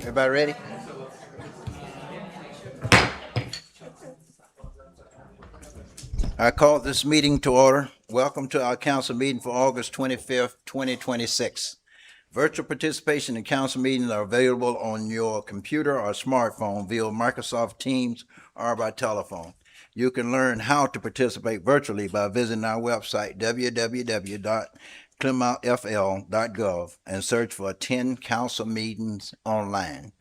Everybody ready? I call this meeting to order. Welcome to our council meeting for August 25th, 2026. Virtual participation in council meetings are available on your computer or smartphone via Microsoft Teams or by telephone. You can learn how to participate virtually by visiting our website, www.clermontfl.gov, and search for 10 council meetings online.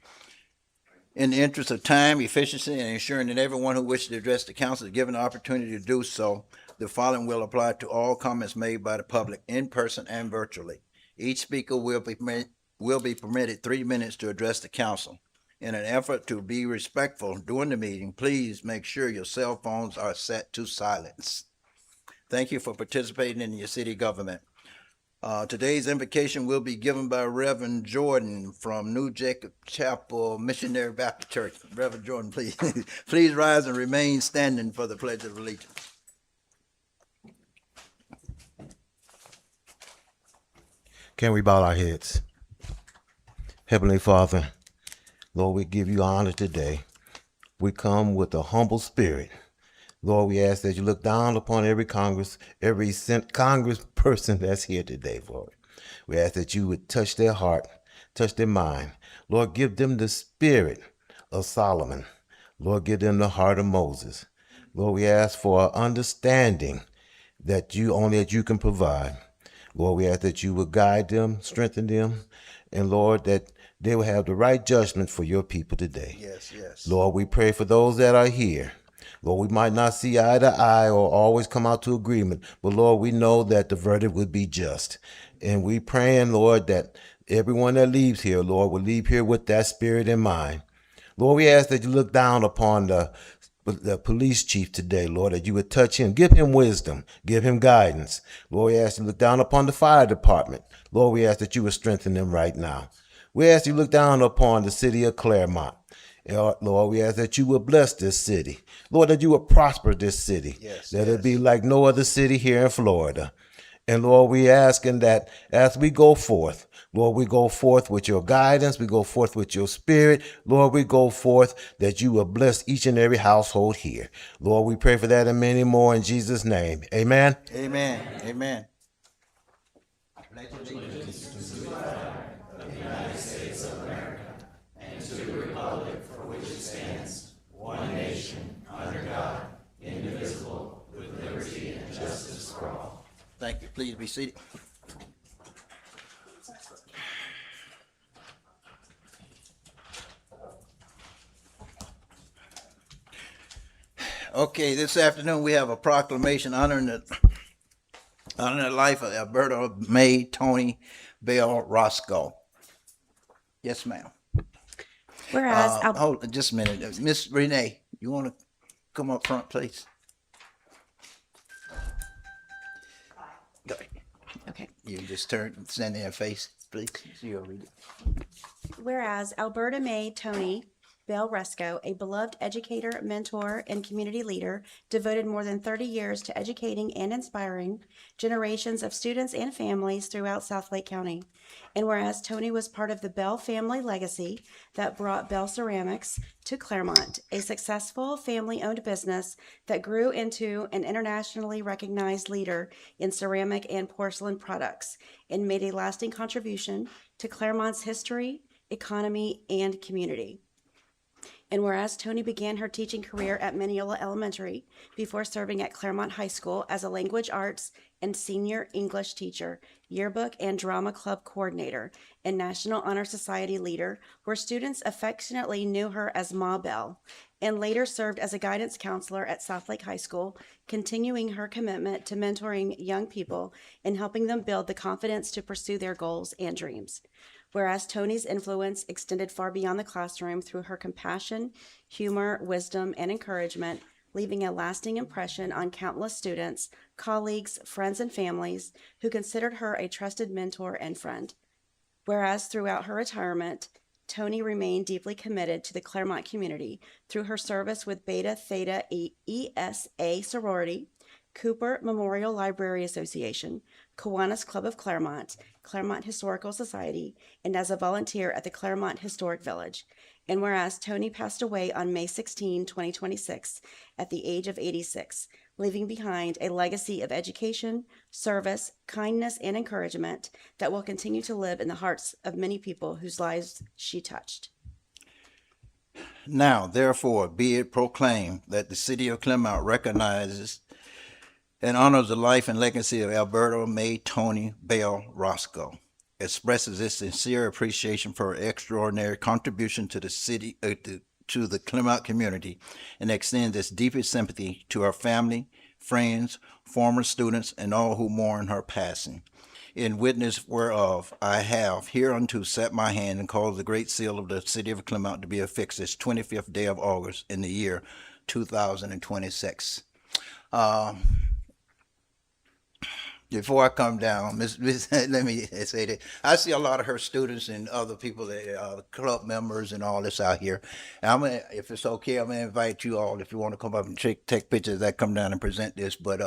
In the interest of time, efficiency, and ensuring that everyone who wishes to address the council is given the opportunity to do so, the following will apply to all comments made by the public in person and virtually. Each speaker will be permitted 3 minutes to address the council. In an effort to be respectful during the meeting, please make sure your cell phones are set to silence. Thank you for participating in your city government. Today's invocation will be given by Reverend Jordan from New Jacob Chapel Missionary Baptist Church. Reverend Jordan, please, please rise and remain standing for the Pledge of Allegiance. Can we bow our heads? Heavenly Father, Lord, we give you honor today. We come with a humble spirit. Lord, we ask that you look down upon every Congress person that's here today, Lord. We ask that you would touch their heart, touch their mind. Lord, give them the spirit of Solomon. Lord, give them the heart of Moses. Lord, we ask for understanding that you can provide. Lord, we ask that you would guide them, strengthen them, and Lord, that they will have the right judgment for your people today. Yes, yes. Lord, we pray for those that are here. Lord, we might not see eye to eye or always come out to agreement, but Lord, we know that the verdict would be just. And we praying, Lord, that everyone that leaves here, Lord, will leave here with that spirit in mind. Lord, we ask that you look down upon the police chief today, Lord, that you would touch him, give him wisdom, give him guidance. Lord, we ask you to look down upon the fire department. Lord, we ask that you would strengthen them right now. We ask you to look down upon the city of Clermont. Lord, we ask that you will bless this city. Lord, that you will prosper this city. Yes, that yes. it be like no other city here in Florida. And Lord, we asking that as we go forth, Lord, we go forth with your guidance. We go forth with your spirit. Lord, we go forth that you will bless each and every household here. Lord, we pray for that and many more in Jesus' name. Amen. Amen. Amen. Thank you. Please be seated. Okay, this afternoon we have a proclamation honoring the life of Alberta May Tony Bell Roscoe. Yes, ma'am. Whereas, Hold on just a minute. Miss Renee, you want to come up front, please? Go ahead. okay. You just stand there and face, please. You'll read it. Whereas Alberta May Tony Bell Roscoe, a beloved educator, mentor, and community leader, devoted more than 30 years to educating and inspiring generations of students and families throughout South Lake County. And whereas Tony was part of the Bell family legacy that brought Bell Ceramics to Clermont, a successful family-owned business that grew into an internationally recognized leader in ceramic and porcelain products, and made a lasting contribution to Clermont's history, economy, and community. And whereas Tony began her teaching career at Mineola Elementary before serving at Clermont High School as a language arts and senior English teacher, yearbook and drama club coordinator, and National Honor Society leader, where students affectionately knew her as Ma Bell, and later served as a guidance counselor at South Lake High School, continuing her commitment to mentoring young people and helping them build the confidence to pursue their goals and dreams. Whereas Tony's influence extended far beyond the classroom through her compassion, humor, wisdom, and encouragement, leaving a lasting impression on countless students, colleagues, friends, and families who considered her a trusted mentor and friend. Whereas throughout her retirement, Tony remained deeply committed to the Clermont community through her service with Beta Theta ESA sorority, Cooper Memorial Library Association, Kiwanis Club of Clermont, Clermont Historical Society, and as a volunteer at the Clermont Historic Village. And whereas Tony passed away on May 16, 2026, at the age of 86, leaving behind a legacy of education, service, kindness, and encouragement that will continue to live in the hearts of many people whose lives she touched. Now, therefore, be it proclaimed that the city of Clermont recognizes and honors the life and legacy of Alberta May Tony Bell Roscoe, expresses its sincere appreciation for her extraordinary contribution to the city, to the Clermont community, and extends its deepest sympathy to her family, friends, former students, and all who mourn her passing. In witness whereof I have hereunto set my hand and caused the great seal of the city of Clermont to be affixed this 25th day of August in the year 2026. Before I come down, let me say that I see a lot of her students and other people, club members and all this out here. And if it's okay, I'm gonna invite you all if you want to come up and take pictures. That come down and present this. But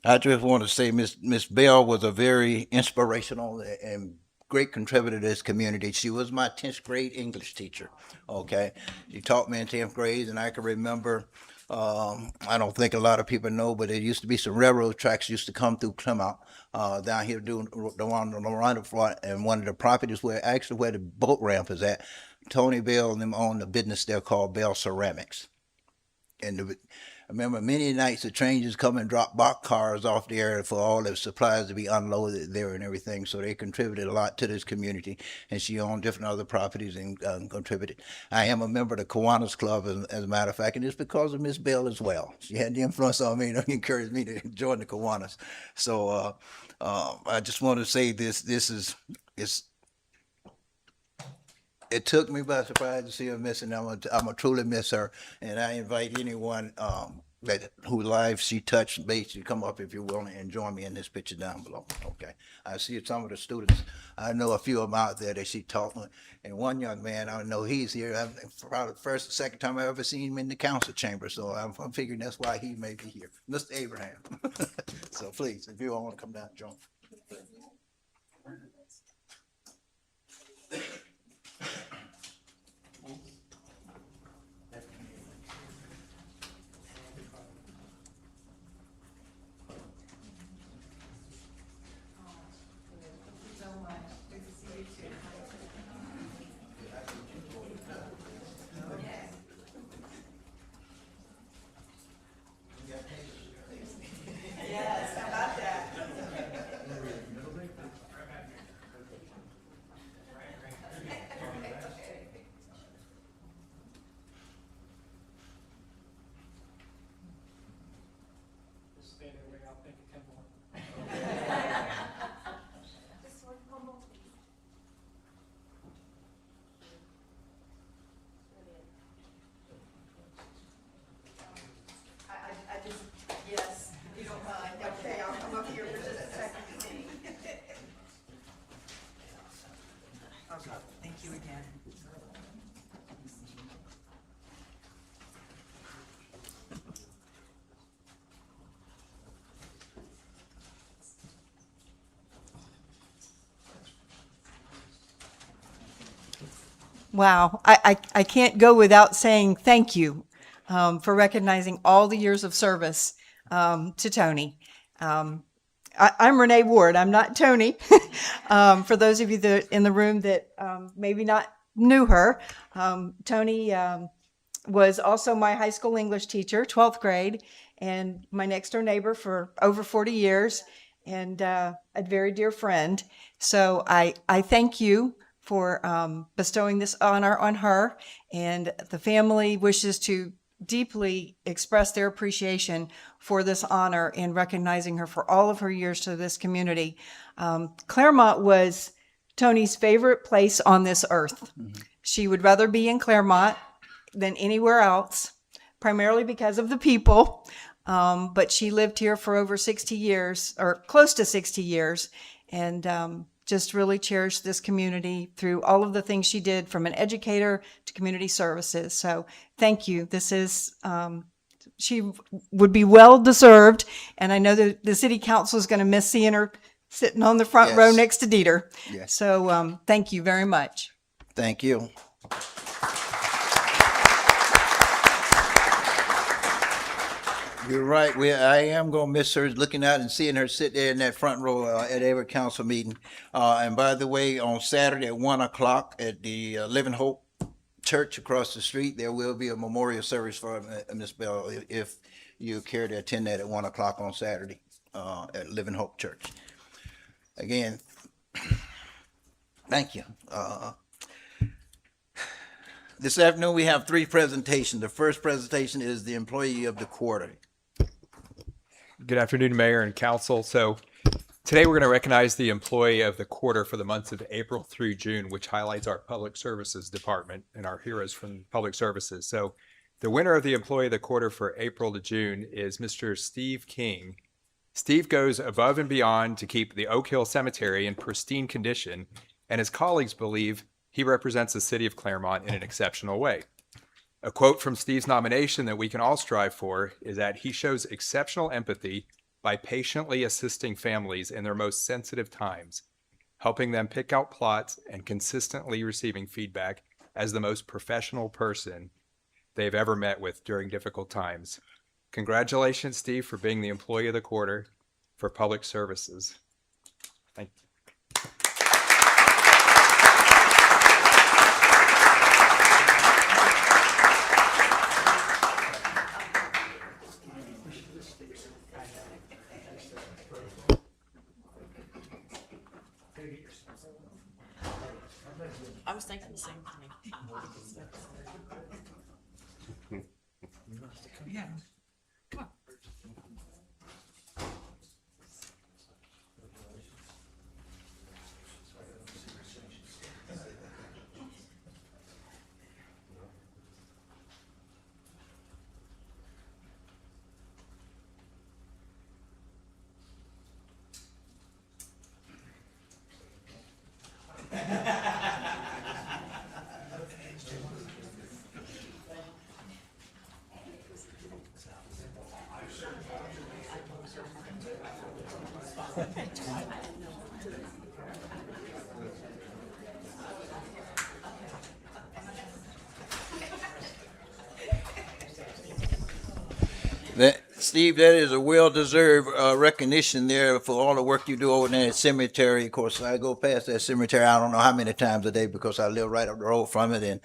I just want to say Miss Bell was a very inspirational and great contributor to this community. She was my 10th grade English teacher. Okay, she taught me in 10th grade, and I can remember. I don't think a lot of people know, but there used to be some railroad tracks used to come through Clermont, down here doing the one on the front, and one of the properties where the boat ramp is at. Tony Bell and them owned a business there called Bell Ceramics, and I remember many nights the trains just come and drop box cars off there for all the supplies to be unloaded there and everything. So they contributed a lot to this community, and she owned different other properties and contributed. I am a member of the Kiwanis Club, as a matter of fact, and it's because of Miss Bell as well. She had the influence on me to encourage me to join the Kiwanis. So I just want to say it took me by surprise to see her missing. I'm gonna truly miss her, and I invite anyone whose lives she touched base to come up if you're willing and join me in this picture down below. Okay, I see some of the students. I know a few of them out there that she taught, and one young man I know he's here. Probably the first or second time I ever seen him in the council chamber, so I'm figuring that's why he may be here, Mr. Abraham. So please, if you all want to come down, join. Yes, if you don't mind. Okay, I'll come up here for just a second. Okay, thank you again. Wow, I can't go without saying thank you for recognizing all the years of service to Tony. I'm Renee Ward. I'm not Tony. For those of you that in the room that maybe not knew her, Tony was also my high school English teacher, 12th grade, and my next door neighbor for over 40 years, and a very dear friend. So I thank you for bestowing this honor on her, and the family wishes to deeply express their appreciation for this honor in recognizing her for all of her years to this community. Clermont was Tony's favorite place on this earth. Mm-hmm. She would rather be in Clermont than anywhere else, primarily because of the people. But she lived here for over 60 years, or close to 60 years, and just really cherished this community through all of the things she did, from an educator to community services. So thank you. This is She would be well deserved, and I know that the city council is going to miss seeing her sitting on the front row Yes. next to Dieter. Yes. So thank you very much. Thank you. You're right. I am gonna miss her looking out and seeing her sit there in that front row at every council meeting. And by the way, on Saturday at 1 o'clock at the Living Hope Church across the street, there will be a memorial service for Miss Bell if you care to attend that at 1 o'clock on Saturday at Living Hope Church. Again, thank you. This afternoon we have 3 presentations. The first presentation is the employee of the quarter. Good afternoon, Mayor and Council. So today we're going to recognize the employee of the quarter for the months of April through June, which highlights our Public Services Department and our heroes from Public Services. So the winner of the employee of the quarter for April to June is Mr. Steve King. Steve goes above and beyond to keep the Oak Hill Cemetery in pristine condition, and his colleagues believe he represents the city of Clermont in an exceptional way. A quote from Steve's nomination that we can all strive for is that he shows exceptional empathy by patiently assisting families in their most sensitive times, helping them pick out plots and consistently receiving feedback as the most professional person they've ever met with during difficult times. Congratulations, Steve, for being the employee of the quarter for Public Services. Thank you. I was thinking the same thing. Steve, that is a well-deserved recognition there for all the work you do over there at cemetery. Of course, I go past that cemetery, I don't know how many times a day because I live right up the road from it.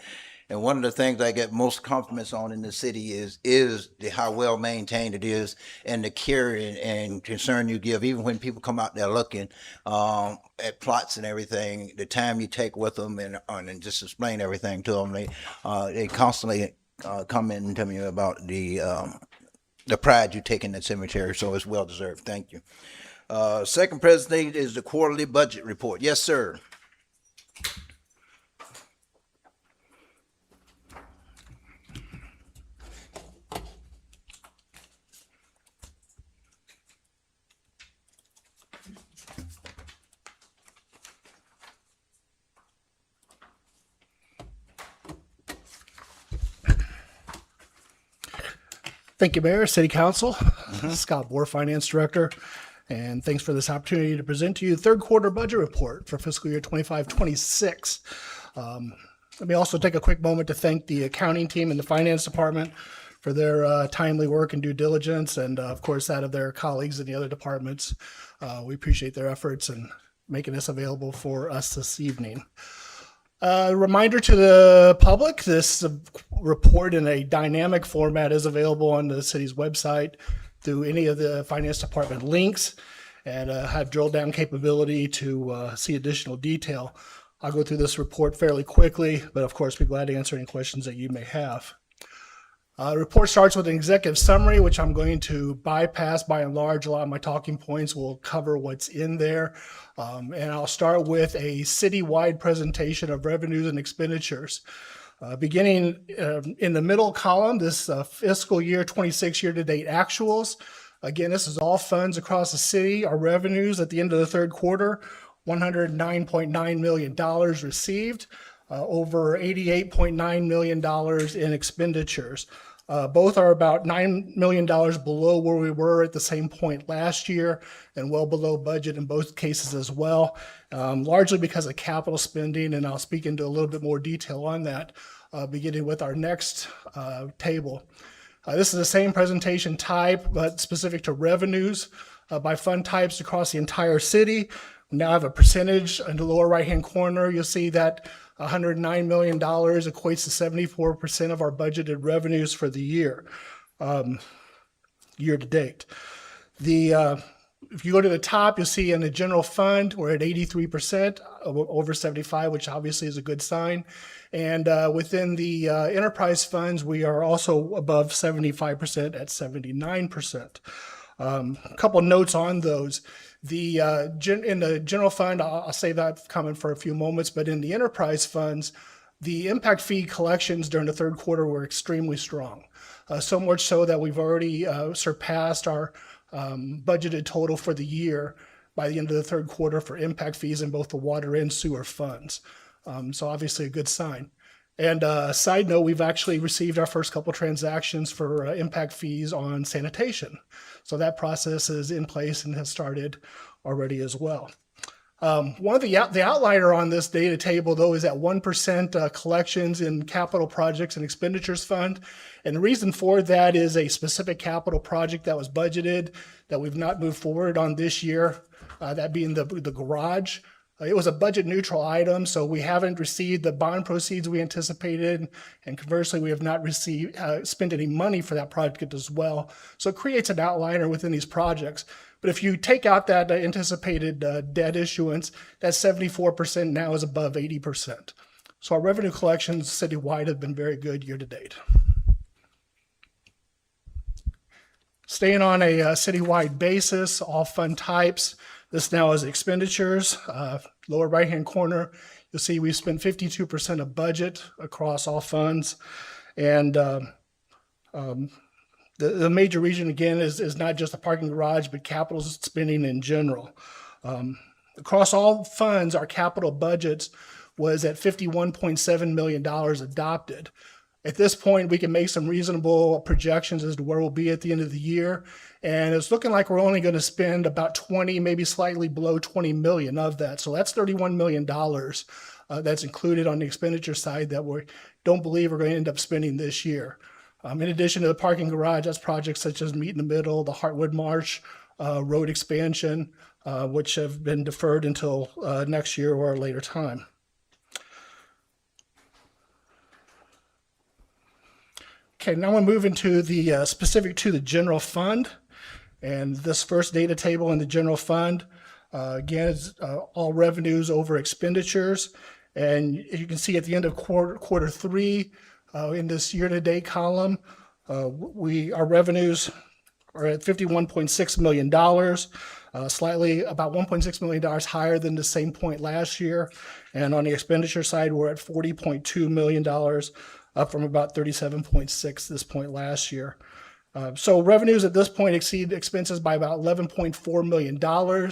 And one of the things I get most compliments on in the city is how well maintained it is and the care and concern you give, even when people come out there looking at plots and everything, the time you take with them and just explain everything to them. They constantly comment to me about the pride you take in that cemetery, so it's well deserved. Thank you. Second presentation is the quarterly budget report. Yes, sir. Thank you, Mayor, City Council, Scott Bohr, Finance Director, and thanks for this opportunity to present to you the third quarter budget report for fiscal year 25-26. Let me also take a quick moment to thank the accounting team and the finance department for their timely work and due diligence, and of course that of their colleagues in the other departments. We appreciate their efforts in making this available for us this evening. Reminder to the public, this report in a dynamic format is available on the city's website through any of the finance department links and have drill down capability to see additional detail. I'll go through this report fairly quickly, but of course, be glad to answer any questions that you may have. The report starts with an executive summary, which I'm going to bypass by and large. A lot of my talking points will cover what's in there. And I'll start with a citywide presentation of revenues and expenditures. Beginning in the middle column, this fiscal year 26 year-to-date actuals. Again, this is all funds across the city. Our revenues at the end of the third quarter, $109.9 million received, over $88.9 million in expenditures. Both are about $9 million below where we were at the same point last year and well below budget in both cases as well, largely because of capital spending, and I'll speak into a little bit more detail on that, beginning with our next table. This is the same presentation type, but specific to revenues by fund types across the entire city. We now have a percentage in the lower right-hand corner. You'll see that $109 million equates to 74% of our budgeted revenues for the year, year to date. If you go to the top, you'll see in the general fund, we're at 83%, over 75, which obviously is a good sign. And within the enterprise funds, we are also above 75% at 79%. A couple notes on those. In the general fund, I'll save that comment for a few moments, but in the enterprise funds, the impact fee collections during the third quarter were extremely strong. So much so that we've already surpassed our budgeted total for the year by the end of the third quarter for impact fees in both the water and sewer funds. So obviously a good sign. And side note, we've actually received our first couple transactions for impact fees on sanitation. So that process is in place and has started already as well. One of the outlier on this data table, though, is at 1% collections in capital projects and expenditures fund. And the reason for that is a specific capital project that was budgeted that we've not moved forward on this year, that being the garage. It was a budget neutral item, so we haven't received the bond proceeds we anticipated, and conversely, we have not spent any money for that project as well. So it creates an outlier within these projects. But if you take out that anticipated debt issuance, that 74% now is above 80%. So our revenue collections citywide have been very good year to date. Staying on a citywide basis, all fund types. This now is expenditures. Lower right-hand corner, you'll see we spent 52% of budget across all funds. And the major region, again, is not just the parking garage, but capital spending in general. Across all funds, our capital budgets was at $51.7 million adopted. At this point, we can make some reasonable projections as to where we'll be at the end of the year. And it's looking like we're only going to spend about 20, maybe slightly below 20 million of that. So that's $31 million that's included on the expenditure side that we don't believe we're going to end up spending this year. In addition to the parking garage, that's projects such as Meet in the Middle, the Heartwood Marsh, road expansion, which have been deferred until next year or a later time. Okay, now we'll move into the specific to the general fund. And this first data table in the general fund, again, is all revenues over expenditures. And you can see at the end of quarter three, in this year-to-date column, our revenues are at $51.6 million, slightly about $1.6 million higher than the same point last year. And on the expenditure side, we're at $40.2 million, up from about 37.6 this point last year. So revenues at this point exceed expenses by about $11.4 million.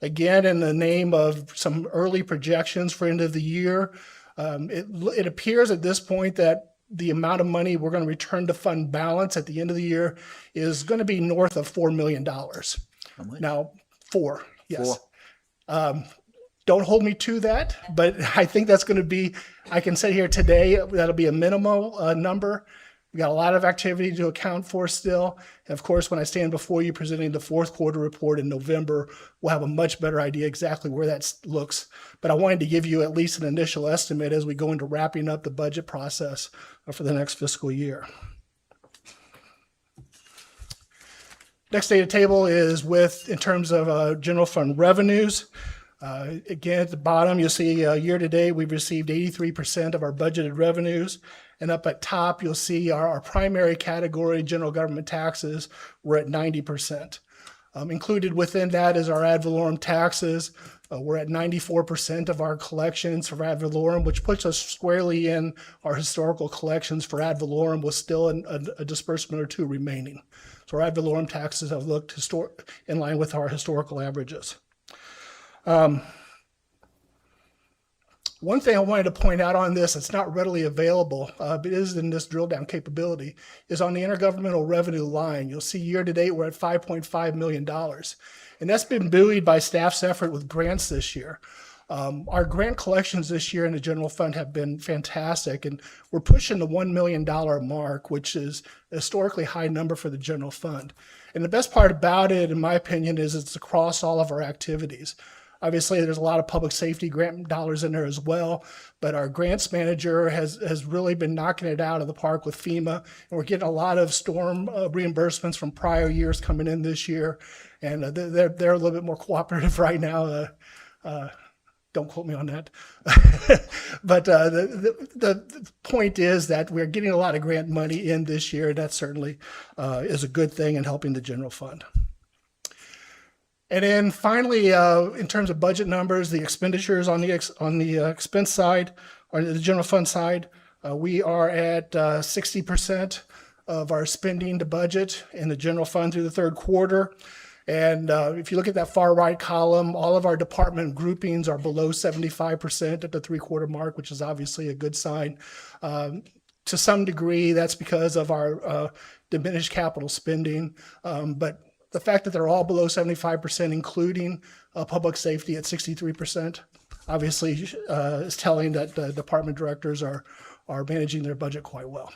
Again, in the name of some early projections for end of the year, it appears at this point that the amount of money we're going to return to fund balance at the end of the year is going to be north of $4 million. Now, four, yes. Don't hold me to that, but I think that's going to be, I can say here today, that'll be a minimal number. We got a lot of activity to account for still. And of course, when I stand before you presenting the fourth quarter report in November, we'll have a much better idea exactly where that looks. But I wanted to give you at least an initial estimate as we go into wrapping up the budget process for the next fiscal year. Next data table is in terms of general fund revenues. Again, at the bottom, you'll see year to date, we've received 83% of our budgeted revenues. And up at top, you'll see our primary category, general government taxes, we're at 90%. Included within that is our ad valorem taxes. We're at 94% of our collections for ad valorem, which puts us squarely in our historical collections for ad valorem with still a disbursement or two remaining. So our ad valorem taxes have looked in line with our historical averages. One thing I wanted to point out on this, it's not readily available, but it is in this drill down capability, is on the intergovernmental revenue line. You'll see year to date, we're at $5.5 million. And that's been buoyed by staff's effort with grants this year. Our grant collections this year in the general fund have been fantastic, and we're pushing the $1 million mark, which is a historically high number for the general fund. And the best part about it, in my opinion, is it's across all of our activities. Obviously, there's a lot of public safety grant dollars in there as well, but our grants manager has really been knocking it out of the park with FEMA, and we're getting a lot of storm reimbursements from prior years coming in this year, and they're a little bit more cooperative right now. Don't quote me on that. But the point is that we're getting a lot of grant money in this year. That certainly is a good thing in helping the general fund. And then finally, in terms of budget numbers, the expenditures on the expense side, or the general fund side, we are at 60% of our spending to budget in the general fund through the third quarter. And if you look at that far right column, all of our department groupings are below 75% at the 3-quarter mark, which is obviously a good sign. To some degree, that's because of our diminished capital spending. But the fact that they're all below 75%, including public safety at 63%, obviously is telling that the department directors are managing their budget quite well.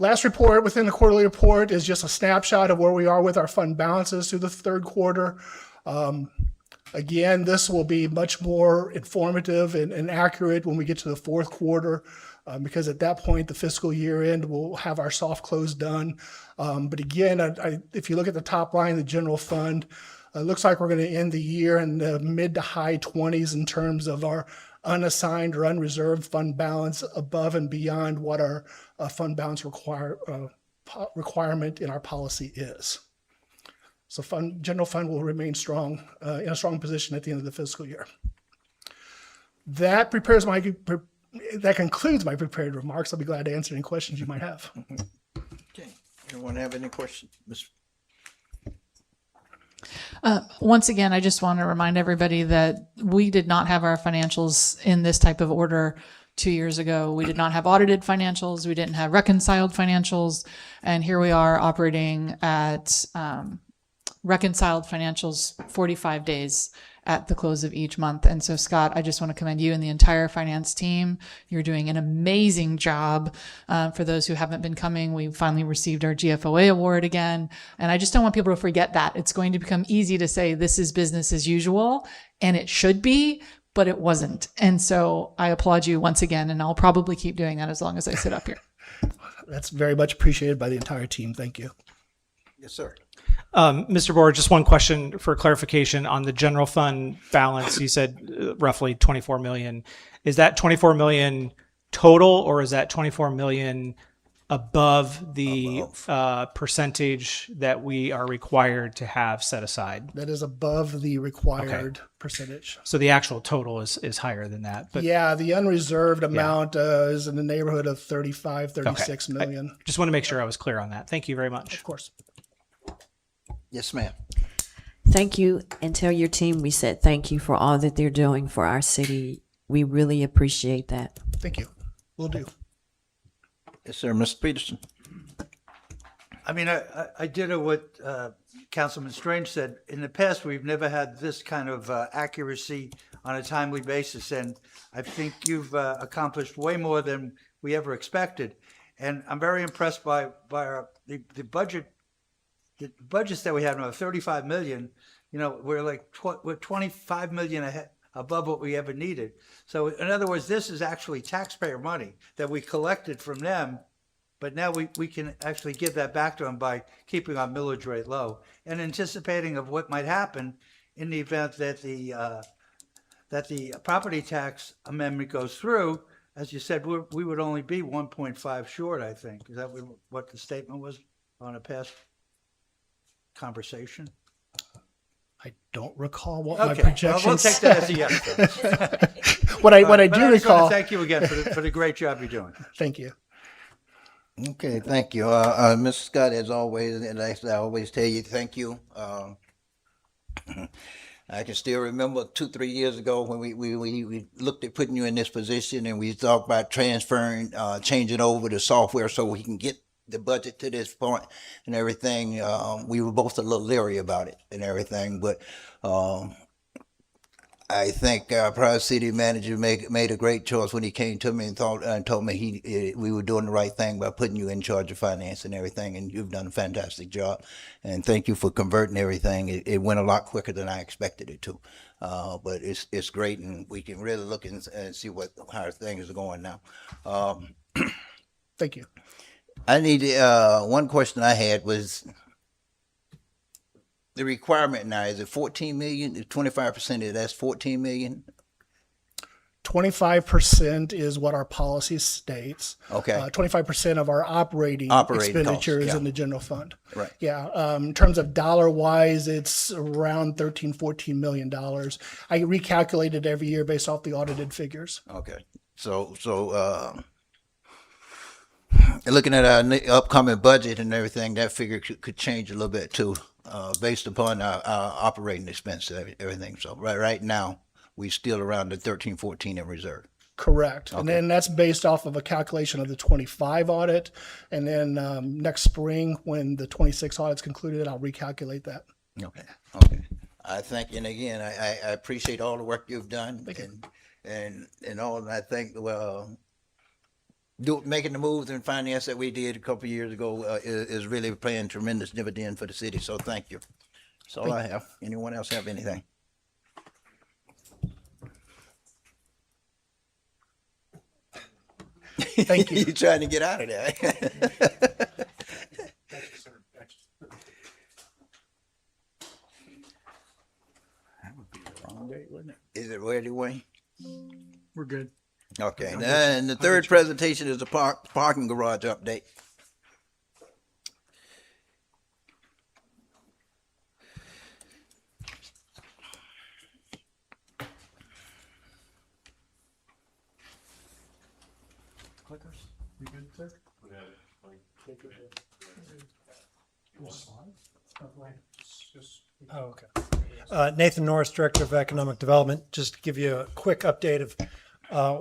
Last report within the quarterly report is just a snapshot of where we are with our fund balances through the third quarter. Again, this will be much more informative and accurate when we get to the fourth quarter, because at that point, the fiscal year end, we'll have our soft close done. But again, if you look at the top line, the general fund, it looks like we're going to end the year in the mid to high 20s in terms of our unassigned or unreserved fund balance, above and beyond what our fund balance requirement in our policy is. So general fund will remain strong, in a strong position at the end of the fiscal year. That concludes my prepared remarks. I'll be glad to answer any questions you might have. Okay. Anyone have any questions? Once again, I just want to remind everybody that we did not have our financials in this type of order 2 years ago. We did not have audited financials. We didn't have reconciled financials. And here we are operating at reconciled financials 45 days at the close of each month. And so, Scott, I just want to commend you and the entire finance team. You're doing an amazing job. For those who haven't been coming, we finally received our GFOA award again. And I just don't want people to forget that. It's going to become easy to say this is business as usual, and it should be, but it wasn't. And so I applaud you once again, and I'll probably keep doing that as long as I sit up here. That's very much appreciated by the entire team. Thank you. Yes, sir. Mr. Board, just one question for clarification on the general fund balance. You said roughly 24 million. Is that 24 million total, or is that 24 million above the percentage that we are required to have set aside? That is above the required percentage. So the actual total is higher than that. But yeah, the unreserved amount is in the neighborhood of 36 million. I just want to make sure I was clear on that. Thank you very much. Of course. Yes, ma'am. Thank you, and tell your team we said thank you for all that they're doing for our city. We really appreciate that. Thank you. Will do. Yes, sir. Mr. Peterson. I mean, I did what Councilman Strange said. In the past, we've never had this kind of accuracy on a timely basis, and I think you've accomplished way more than we ever expected. And I'm very impressed by the budget. The budgets that we have now, 35 million. You know, we're 25 million ahead, above what we ever needed. So in other words, this is actually taxpayer money that we collected from them, but now we can actually give that back to them by keeping our millage rate low and anticipating of what might happen in the event that the property tax amendment goes through. As you said, we would only be 1.5 short, I think. Is that what the statement was on a past conversation? I don't recall what my Okay, projections. we'll take that as a yes. What I do But I just want recall. to thank you again for the great job you're doing. Thank you. Okay, thank you. Mr. Scott, as always, and I always tell you, thank you. I can still remember 2, 3 years ago when we looked at putting you in this position, and we talked about transferring, changing over the software so we can get the budget to this point and everything. We were both a little leery about it and everything, but I think our prior city manager made a great choice when he came to me and told me we were doing the right thing by putting you in charge of finance and everything, and you've done a fantastic job. And thank you for converting everything. It went a lot quicker than I expected it to, but it's great, and we can really look and see how things are going now. Thank you. I need one question I had was the requirement now. Is it 14 million? 25% of that's 14 million? 25% is what our policy states. Okay. 25% of our operating Operating expenditures costs, yeah. in the general fund. Right. Yeah. In terms of dollar wise, it's around $13-14 million. I recalculate it every year based off the audited figures. Okay. So looking at our upcoming budget and everything, that figure could change a little bit too, based upon our operating expense, everything. So right now, we still around the 13-14 in reserve. Correct. And then that's based off of a calculation of the 25 audit. And then next spring, when the 26 audit's concluded, I'll recalculate that. Okay. Okay. I thank, and again, I appreciate all the work you've done, and all. And I think making the moves in finance that we did a couple of years ago is really paying tremendous dividend for the city. So thank you. That's all I have. Anyone else have anything? Thank you. You're trying to get out of there. That would be the wrong date, wouldn't it? Is it ready, Wayne? We're good. Okay, and the third presentation is the parking garage update. Oh, okay. Nathan Norris, Director of Economic Development. Just to give you a quick update of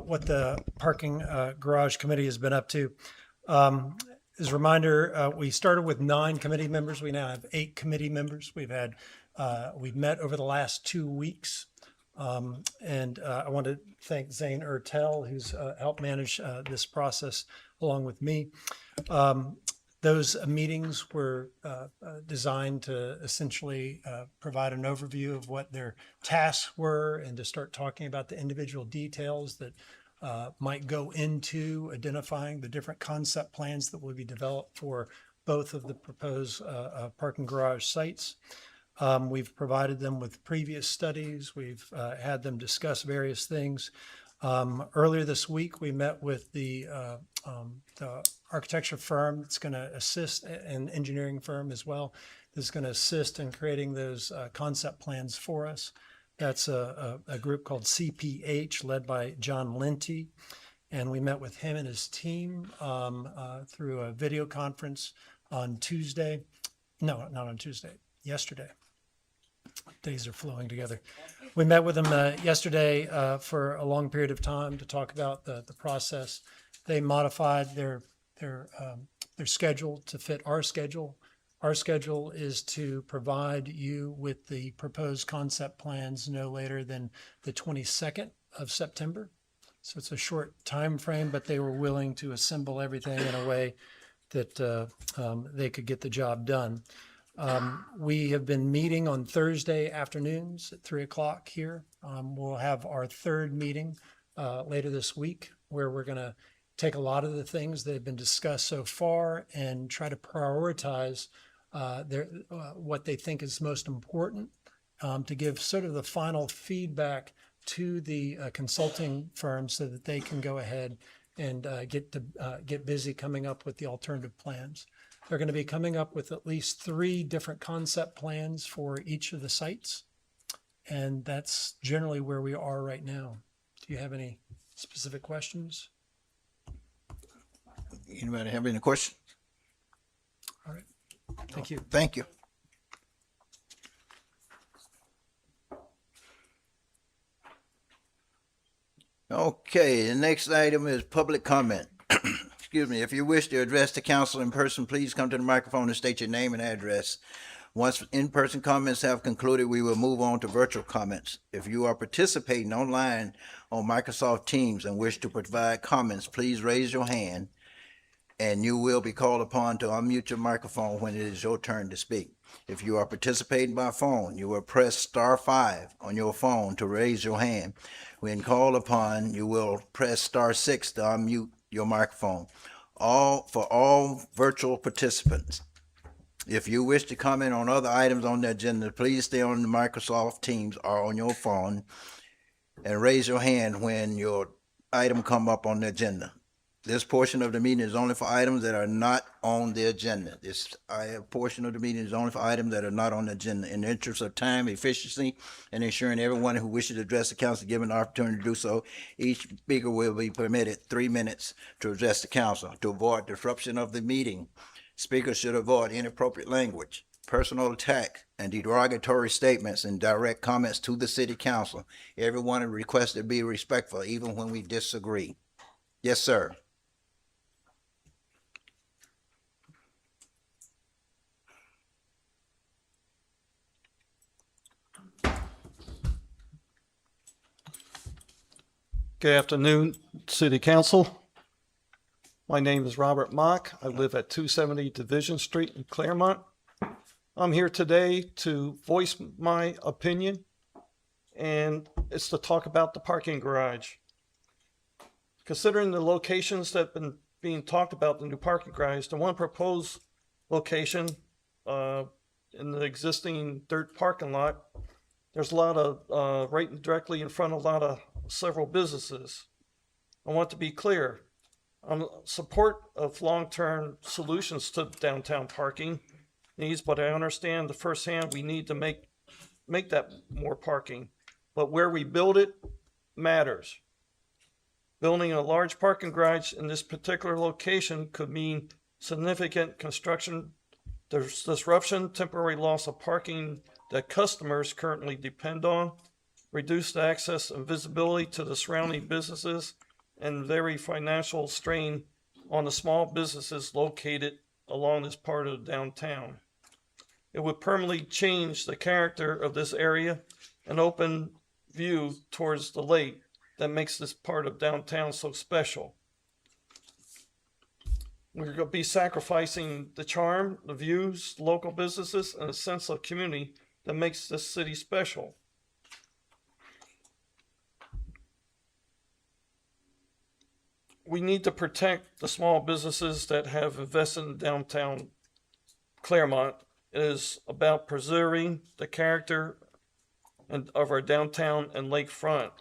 what the Parking Garage Committee has been up to. As a reminder, we started with 9 committee members. We now have 8 committee members. We've met over the last 2 weeks. And I want to thank Zane Ertel, who's helped manage this process along with me. Those meetings were designed to essentially provide an overview of what their tasks were and to start talking about the individual details that might go into identifying the different concept plans that will be developed for both of the proposed parking garage sites. We've provided them with previous studies. We've had them discuss various things. Earlier this week, we met with the architecture firm that's going to assist, and engineering firm as well, that's going to assist in creating those concept plans for us. That's a group called CPH, led by John Linty. And we met with him and his team through a video conference on Tuesday. No, not on Tuesday, yesterday. Days are flowing together. We met with them yesterday for a long period of time to talk about the process. They modified their schedule to fit our schedule. Our schedule is to provide you with the proposed concept plans no later than the 22nd of September. So it's a short time frame, but they were willing to assemble everything in a way that they could get the job done. We have been meeting on Thursday afternoons at 3:00 here. We'll have our third meeting later this week, where we're going to take a lot of the things that have been discussed so far and try to prioritize what they think is most important, to give sort of the final feedback to the consulting firm so that they can go ahead and get busy coming up with the alternative plans. They're going to be coming up with at least 3 different concept plans for each of the sites. And that's generally where we are right now. Do you have any specific questions? Anybody have any questions? All right. Thank you. Thank you. Okay, the next item is public comment. Excuse me. If you wish to address the council in person, please come to the microphone and state your name and address. Once in-person comments have concluded, we will move on to virtual comments. If you are participating online on Microsoft Teams and wish to provide comments, please raise your hand and you will be called upon to unmute your microphone when it is your turn to speak. If you are participating by phone, you will press *5 on your phone to raise your hand. When called upon, you will press *6 to unmute your microphone. For all virtual participants. If you wish to comment on other items on the agenda, please stay on the Microsoft Teams or on your phone and raise your hand when your item come up on the agenda. This portion of the meeting is only for items that are not on the agenda. This portion of the meeting is only for items that are not on the agenda. In the interest of time, efficiency, and ensuring everyone who wishes to address the council given the opportunity to do so, each speaker will be permitted 3 minutes to address the council. To avoid disruption of the meeting, speakers should avoid inappropriate language, personal attack, and derogatory statements and direct comments to the city council. Everyone is requested to be respectful, even when we disagree. Yes, sir. Good afternoon, City Council. My name is Robert Mock. I live at 270 Division Street in Clermont. I'm here today to voice my opinion, and it's to talk about the parking garage. Considering the locations that have been being talked about, the new parking garage, the one proposed location in the existing dirt parking lot, there's a lot of, right directly in front of several businesses. I want to be clear. I'm in support of long-term solutions to downtown parking needs, but I understand the firsthand we need to make that more parking. But where we build it matters. Building a large parking garage in this particular location could mean significant construction disruption, temporary loss of parking that customers currently depend on, reduced access and visibility to the surrounding businesses, and very financial strain on the small businesses located along this part of downtown. It would permanently change the character of this area and open view towards the lake that makes this part of downtown so special. We're going to be sacrificing the charm, the views, local businesses, and a sense of community that makes this city special. We need to protect the small businesses that have invested in downtown Clermont. It is about preserving the character of our downtown and lakefront.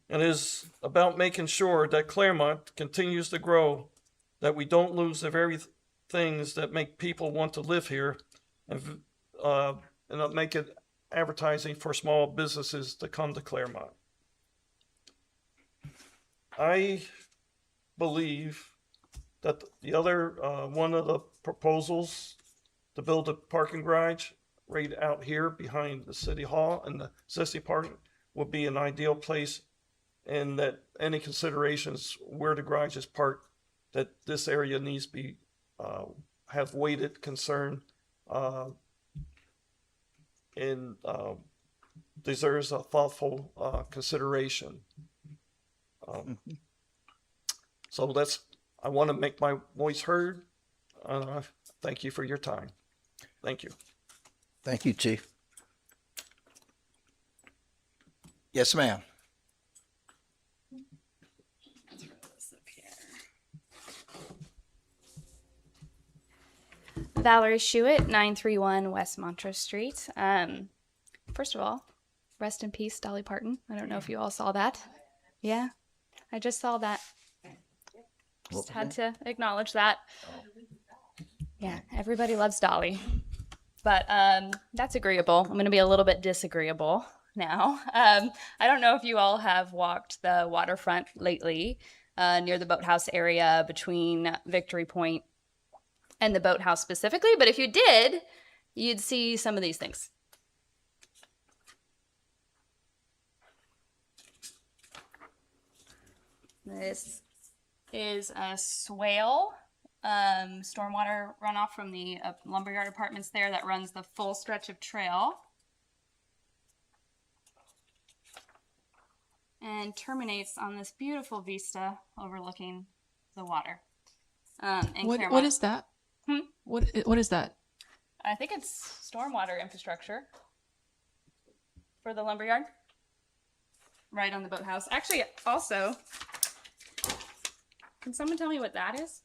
It is about making sure that Clermont continues to grow, that we don't lose the very things that make people want to live here, and make it advertising for small businesses to come to Clermont. I believe that the other one of the proposals to build a parking garage right out here behind the city hall and the existing parking would be an ideal place, and that any considerations where the garage is parked, that this area needs to be have weighted concern and deserves a thoughtful consideration. So I want to make my voice heard. Thank you for your time. Thank you. Thank you, Chief. Yes, ma'am. Valerie Shuitt, 931 West Montrose Street. First of all, rest in peace, Dolly Parton. I don't know if you all saw that. Yeah, I just saw that. Just had to acknowledge that. Yeah, everybody loves Dolly. But that's agreeable. I'm going to be a little bit disagreeable now. I don't know if you all have walked the waterfront lately near the boathouse area between Victory Point and the boathouse specifically, but if you did, you'd see some of these things. This is a swale, stormwater runoff from the lumberyard apartments there that runs the full stretch of trail and terminates on this beautiful vista overlooking the water. In What Clermont. is that? Hmm? What is that? I think it's stormwater infrastructure for the lumberyard, right on the boathouse. Actually, also, can someone tell me what that is?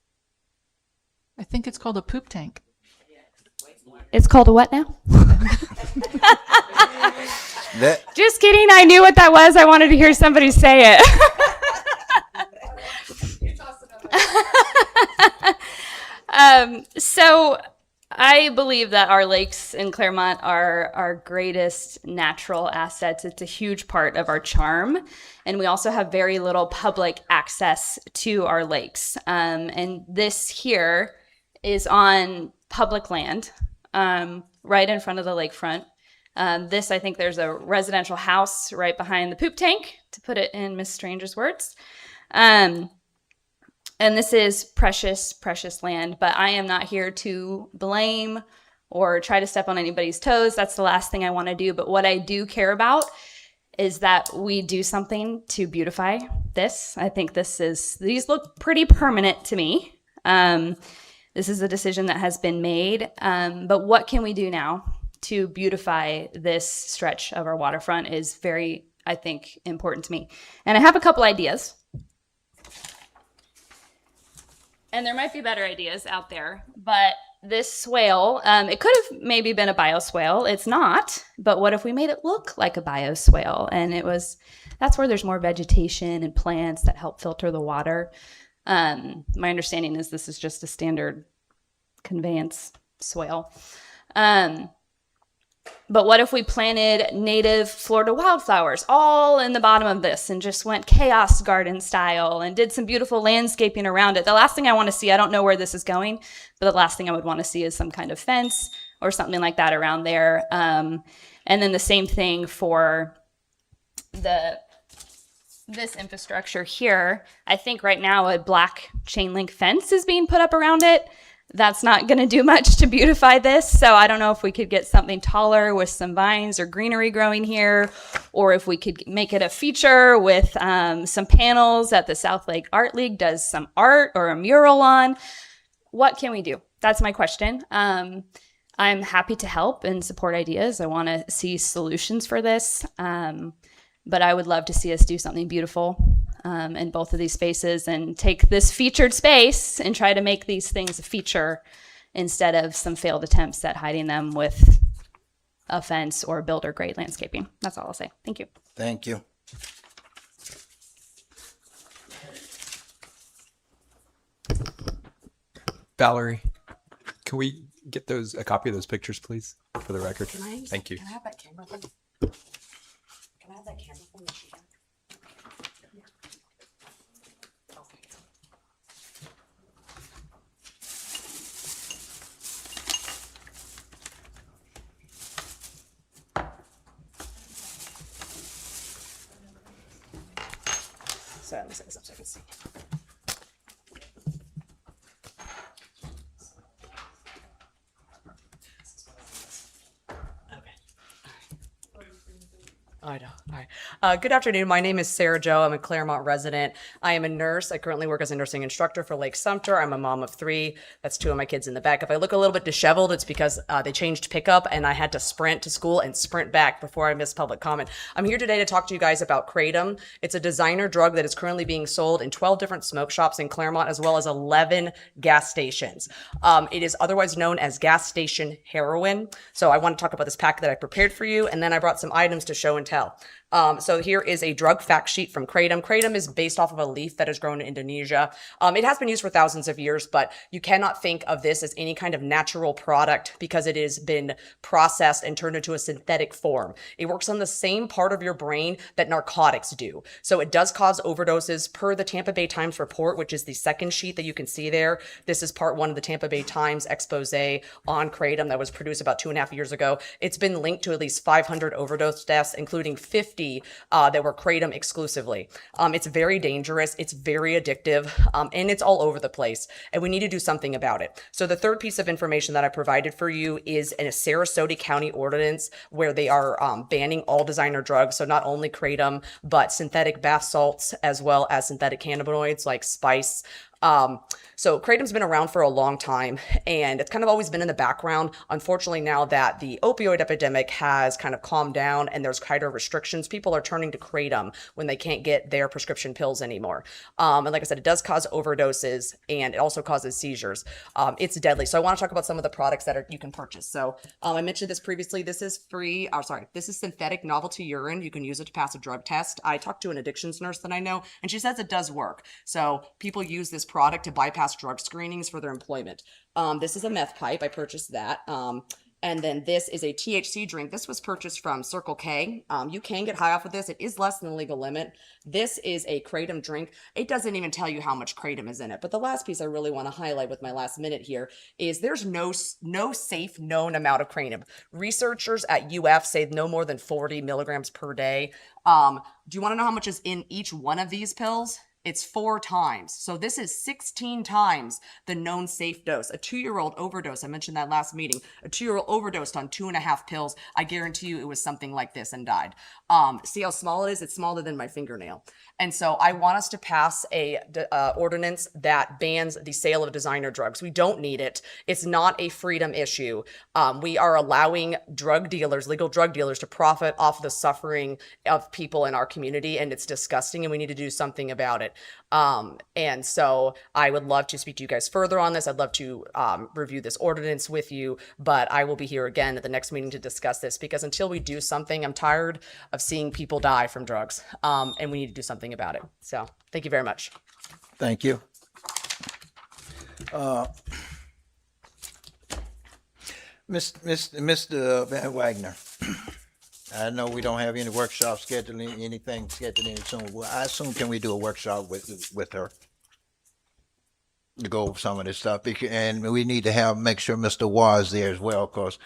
I think it's called a poop tank. It's called a what now? That Just kidding. I knew what that was. I wanted to hear somebody say it. So I believe that our lakes in Clermont are our greatest natural assets. It's a huge part of our charm. And we also have very little public access to our lakes. And this here is on public land, right in front of the lakefront. This, I think there's a residential house right behind the poop tank, to put it in Miss Strange's words. And this is precious, precious land, but I am not here to blame or try to step on anybody's toes. That's the last thing I want to do. But what I do care about is that we do something to beautify this. I think these look pretty permanent to me. This is a decision that has been made. But what can we do now to beautify this stretch of our waterfront is very, I think, important to me. And I have a couple ideas. And there might be better ideas out there, but this swale, it could have maybe been a bioswale. It's not, but what if we made it look like a bioswale? And that's where there's more vegetation and plants that help filter the water. My understanding is this is just a standard conveyance swale. But what if we planted native Florida wildflowers all in the bottom of this and just went chaos garden style and did some beautiful landscaping around it? The last thing I want to see, I don't know where this is going, but the last thing I would want to see is some kind of fence or something like that around there. And then the same thing for this infrastructure here. I think right now a black chain link fence is being put up around it. That's not going to do much to beautify this. So I don't know if we could get something taller with some vines or greenery growing here, or if we could make it a feature with some panels that the South Lake Art League does some art or a mural on. What can we do? That's my question. I'm happy to help and support ideas. I want to see solutions for this. But I would love to see us do something beautiful in both of these spaces and take this featured space and try to make these things a feature instead of some failed attempts at hiding them with a fence or builder grade landscaping. That's all I'll say. Thank you. Thank you. Valerie, can we get a copy of those pictures, please, for the record? Thank you. Can I have that camera from? Can I have that camera from the sheet? So let me set this up so I can see. I know. All right. Good afternoon. My name is Sarah Jo. I'm a Clermont resident. I am a nurse. I currently work as a nursing instructor for Lake Sumter. I'm a mom of 3. That's 2 of my kids in the back. If I look a little bit disheveled, it's because they changed pickup and I had to sprint to school and sprint back before I missed public comment. I'm here today to talk to you guys about Kratom. It's a designer drug that is currently being sold in 12 different smoke shops in Clermont, as well as 11 gas stations. It is otherwise known as gas station heroin. So I want to talk about this pack that I prepared for you, and then I brought some items to show and tell. So here is a drug fact sheet from Kratom. Kratom is based off of a leaf that is grown in Indonesia. It has been used for thousands of years, but you cannot think of this as any kind of natural product because it has been processed and turned into a synthetic form. It works on the same part of your brain that narcotics do. So it does cause overdoses per the Tampa Bay Times report, which is the second sheet that you can see there. This is part 1 of the Tampa Bay Times expose on Kratom that was produced about 2.5 years ago. It's been linked to at least 500 overdose deaths, including 50 50 that were kratom exclusively. It's very dangerous. It's very addictive, and it's all over the place. And we need to do something about it. So the third piece of information that I provided for you is in a Sarasota County ordinance where they are banning all designer drugs. So not only kratom, but synthetic bath salts as well as synthetic cannabinoids like spice. So kratom's been around for a long time, and it's kind of always been in the background. Unfortunately, now that the opioid epidemic has kind of calmed down and there's tighter restrictions, people are turning to kratom when they can't get their prescription pills anymore. And like I said, it does cause overdoses, and it also causes seizures. It's deadly. So I want to talk about some of the products that you can purchase. So I mentioned this previously. This is this is synthetic novelty urine. You can use it to pass a drug test. I talked to an addictions nurse that I know, and she says it does work. So people use this product to bypass drug screenings for their employment. This is a meth pipe. I purchased that. And then this is a THC drink. This was purchased from Circle K. You can get high off of this. It is less than the legal limit. This is a kratom drink. It doesn't even tell you how much kratom is in it. But the last piece I really want to highlight with my last minute here is there's no safe known amount of kratom. Researchers at UF say no more than 40 milligrams per day. Do you want to know how much is in each one of these pills? It's 4 times. So this is 16 times the known safe dose. A 2-year-old overdose, I mentioned that last meeting, a 2-year-old overdosed on 2.5 pills. I guarantee you it was something like this and died. See how small it is? It's smaller than my fingernail. And so I want us to pass a ordinance that bans the sale of designer drugs. We don't need it. It's not a freedom issue. We are allowing drug dealers, legal drug dealers, to profit off the suffering of people in our community, and it's disgusting, and we need to do something about it. And so I would love to speak to you guys further on this. I'd love to review this ordinance with you, but I will be here again at the next meeting to discuss this, because until we do something, I'm tired of seeing people die from drugs, and we need to do something about it. So thank you very much. Thank you. Mr. Van Wagner, I know we don't have any workshops scheduled, anything scheduled any soon. Well, I assume can we do a workshop with her to go over some of this stuff? And we need to make sure Mr. Waugh is there as well, because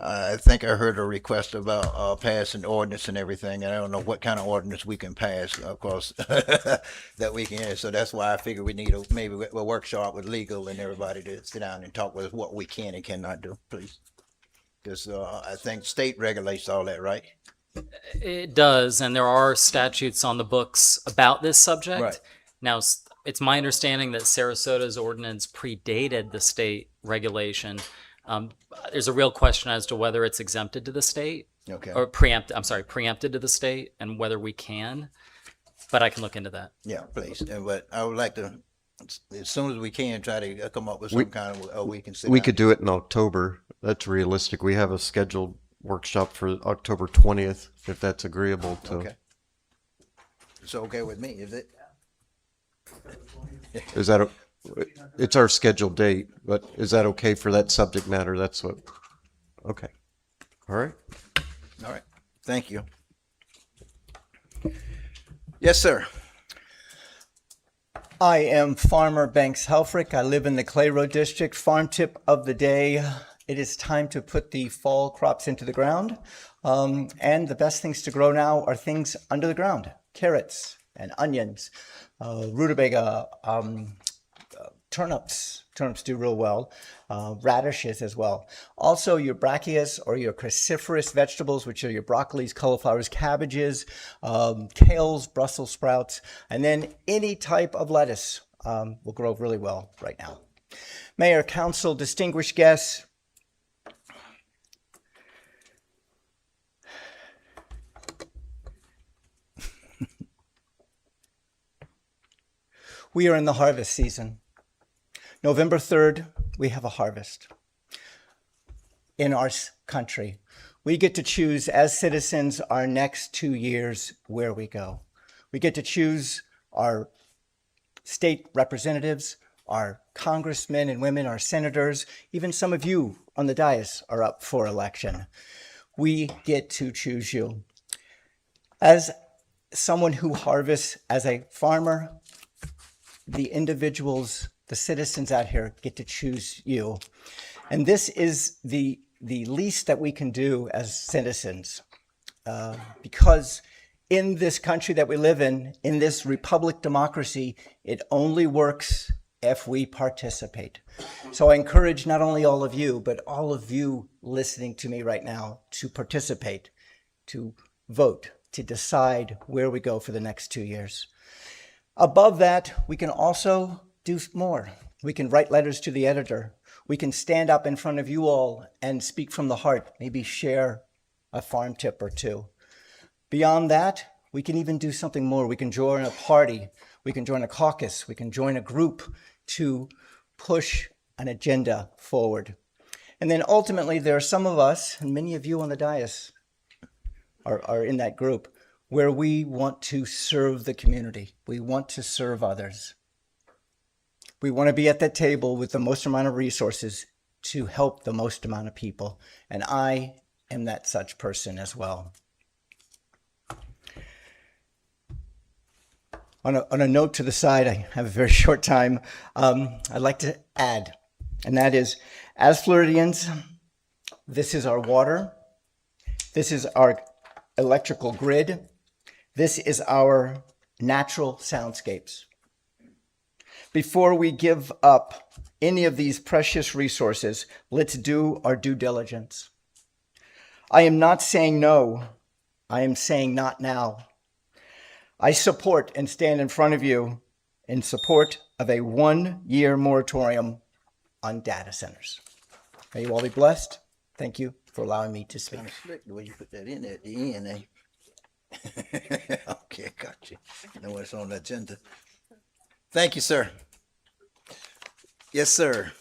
I think I heard a request about passing ordinance and everything, and I don't know what kind of ordinance we can pass, of course, that we can. So that's why I figure we need maybe a workshop with legal and everybody to sit down and talk with what we can and cannot do, please. Because I think state regulates all that, right? It does, and there are statutes on the books about this subject. Right. Now, it's my understanding that Sarasota's ordinance predated the state regulation. There's a real question as to whether it's exempted to the state, Okay. or preempted to the state, and whether we can. But I can look into that. Yeah, please. But I would like to, as soon as we can, try to come up with some kind of, we can sit We down. could do it in October. That's realistic. We have a scheduled workshop for October 20th, if that's agreeable to. Okay. It's okay with me, is it? Is that, it's our scheduled date, but is that okay for that subject matter? That's what, okay. All right. All right. Thank you. Yes, sir. I am Farmer Banks Helfrich. I live in the Clay Road District. Farm tip of the day. It is time to put the fall crops into the ground. And the best things to grow now are things under the ground. Carrots and onions, rutabaga, turnips. Turnips do real well. Radishes as well. Also your brachias or your cruciferous vegetables, which are your broccolis, cauliflowers, cabbages, kales, Brussels sprouts, and then any type of lettuce will grow really well right now. Mayor, council, distinguished guests, we are in the harvest season. November 3rd, we have a harvest in our country. We get to choose as citizens our next 2 years where we go. We get to choose our state representatives, our congressmen and women, our senators, even some of you on the dais are up for election. We get to choose you. As someone who harvests, as a farmer, the individuals, the citizens out here get to choose you. And this is the least that we can do as citizens, because in this country that we live in this republic democracy, it only works if we participate. So I encourage not only all of you, but all of you listening to me right now to participate, to vote, to decide where we go for the next 2 years. Above that, we can also do more. We can write letters to the editor. We can stand up in front of you all and speak from the heart, maybe share a farm tip or two. Beyond that, we can even do something more. We can join a party. We can join a caucus. We can join a group to push an agenda forward. And then ultimately, there are some of us, and many of you on the dais are in that group, where we want to serve the community. We want to serve others. We want to be at that table with the most amount of resources to help the most amount of people. And I am that such person as well. On a note to the side, I have a very short time, I'd like to add, and that is, as Floridians, this is our water, this is our electrical grid, this is our natural soundscapes. Before we give up any of these precious resources, let's do our due diligence. I am not saying no, I am saying not now. I support and stand in front of you in support of a 1-year moratorium on data centers. May you all be blessed. Thank you for allowing me to speak. Kind of slick the way you put that in there at the end, eh? Okay, got you. I know what's on the agenda. Thank you, sir. Yes, sir.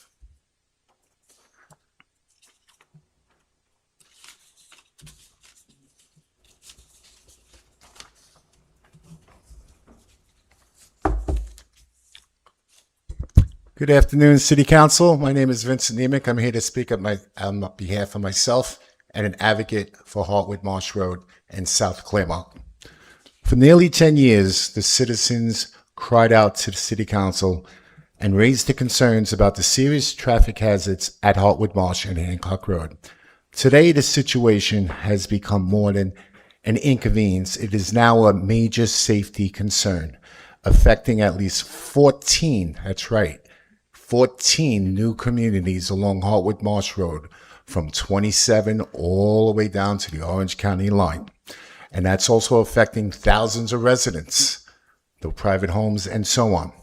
Good afternoon, City Council. My name is Vincent Nemec. I'm here to speak on behalf of myself and an advocate for Hartwood Marsh Road and South Clermont. For nearly 10 years, the citizens cried out to the City Council and raised the concerns about the serious traffic hazards at Hartwood Marsh and Hancock Road. Today, the situation has become more than an inconvenience. It is now a major safety concern, affecting at least 14, that's right, 14 new communities along Hartwood Marsh Road from 27 all the way down to the Orange County line. And that's also affecting thousands of residents, the private homes, and so on.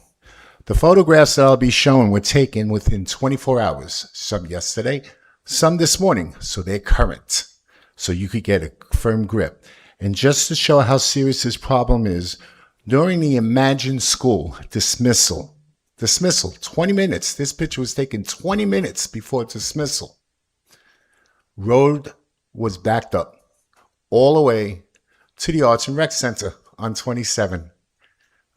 The photographs that I'll be showing were taken within 24 hours, some yesterday, some this morning, so they're current, so you could get a firm grip. And just to show how serious this problem is, during the Imagine School dismissal, 20 minutes. This picture was taken 20 minutes before dismissal. Road was backed up all the way to the Arts and Rec Center on 27.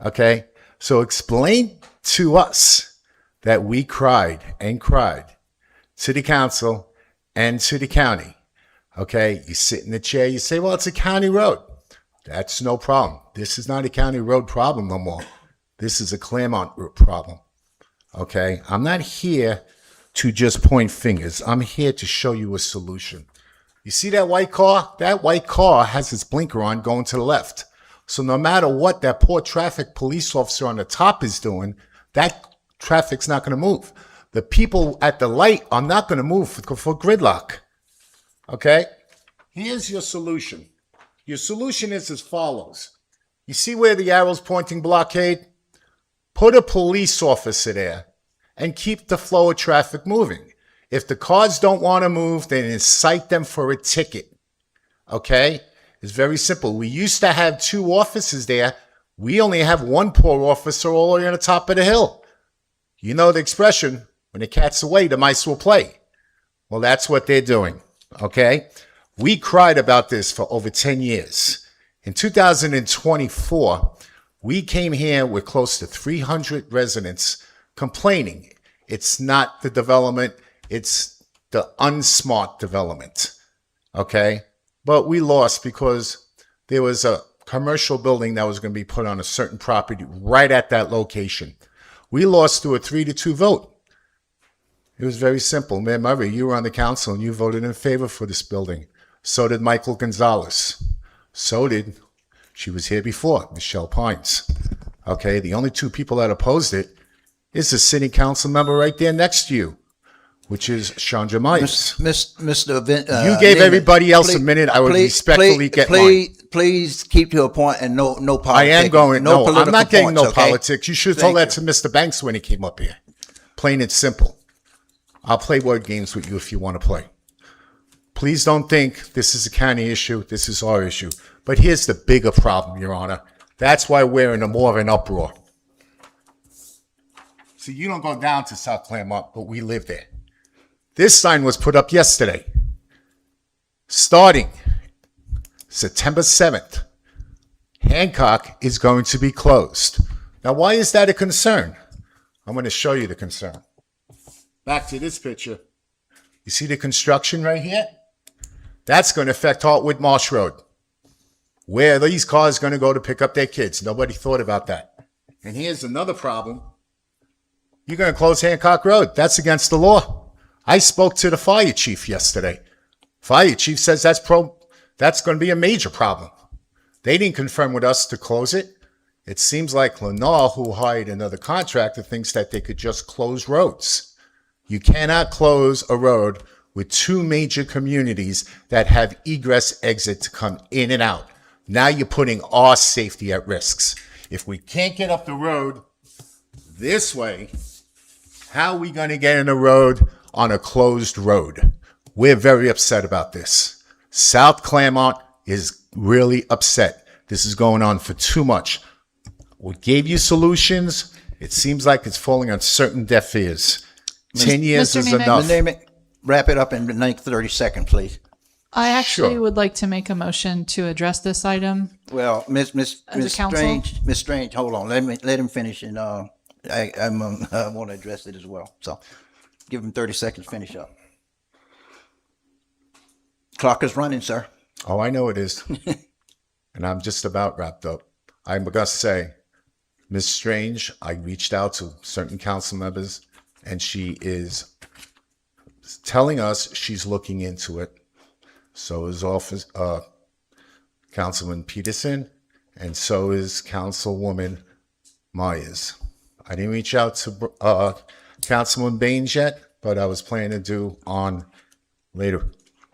Okay? So explain to us that we cried and cried to the council and to the county. Okay? You sit in the chair, you say, well, it's a county road. That's no problem. This is not a county road problem no more. This is a Clermont problem, okay? I'm not here to just point fingers. I'm here to show you a solution. You see that white car? That white car has its blinker on going to the left. So no matter what that poor traffic police officer on the top is doing, that traffic's not going to move. The people at the light are not going to move for gridlock, okay? Here's your solution. Your solution is as follows. You see where the arrow's pointing blockade? Put a police officer there and keep the flow of traffic moving. If the cars don't want to move, then incite them for a ticket. Okay? It's very simple. We used to have 2 officers there. We only have 1 poor officer all the way on the top of the hill. You know the expression, when the cat's away, the mice will play. Well, that's what they're doing. Okay? We cried about this for over 10 years. In 2024, we came here with close to 300 residents complaining. It's not the development, it's the unsmart development, okay? But we lost because there was a commercial building that was going to be put on a certain property right at that location. We lost to a 3-2 vote. It was very simple. Mayor Murray, you were on the council and you voted in favor for this building. So did Michael Gonzalez. So did She was here before, Michelle Pines. Okay, the only two people that opposed it is the city council member right there next to you, which is Chandra Myers. Mr. You gave everybody else a minute. I would respectfully get mine. Please keep to a point and no politics. I am going. No, I'm political not getting no points, okay? politics. You should have told that to Mr. Banks when he came up here. Plain and simple. I'll play word games with you if you want to play. Please don't think this is a county issue. This is our issue. But here's the bigger problem, Your Honor. That's why we're in more of an uproar. See, you don't go down to South Clermont, but we live there. This sign was put up yesterday. Starting September 7th, Hancock is going to be closed. Now, why is that a concern? I'm going to show you the concern. Back to this picture. You see the construction right here? That's going to affect Hartwood Marsh Road. Where are these cars going to go to pick up their kids? Nobody thought about that. And here's another problem. You're going to close Hancock Road. That's against the law. I spoke to the fire chief yesterday. Fire chief says that's going to be a major problem. They didn't confirm with us to close it. It seems like Lennar, who hired another contractor, thinks that they could just close roads. You cannot close a road with two major communities that have egress exit to come in and out. Now you're putting our safety at risks. If we can't get up the road this way, how are we going to get in a road on a closed road? We're very upset about this. South Clermont is really upset. This is going on for too much. We gave you solutions. It seems like it's falling on certain deaf ears. 10 years is enough. Wrap it up in 30 seconds, please. I actually Sure. would like to make a motion to address this item. Well, Miss As a council? Strange, hold on. Let him finish, and I want to address it as well. So, give him 30 seconds to finish up. Clock is running, sir. Oh, I know it is. And I'm just about wrapped up. I'm going to say, Ms. Strange, I reached out to certain council members, and she is telling us she's looking into it. So is Councilman Peterson, and so is Councilwoman Myers. I didn't reach out to Councilman Baines yet, but I was planning to do on later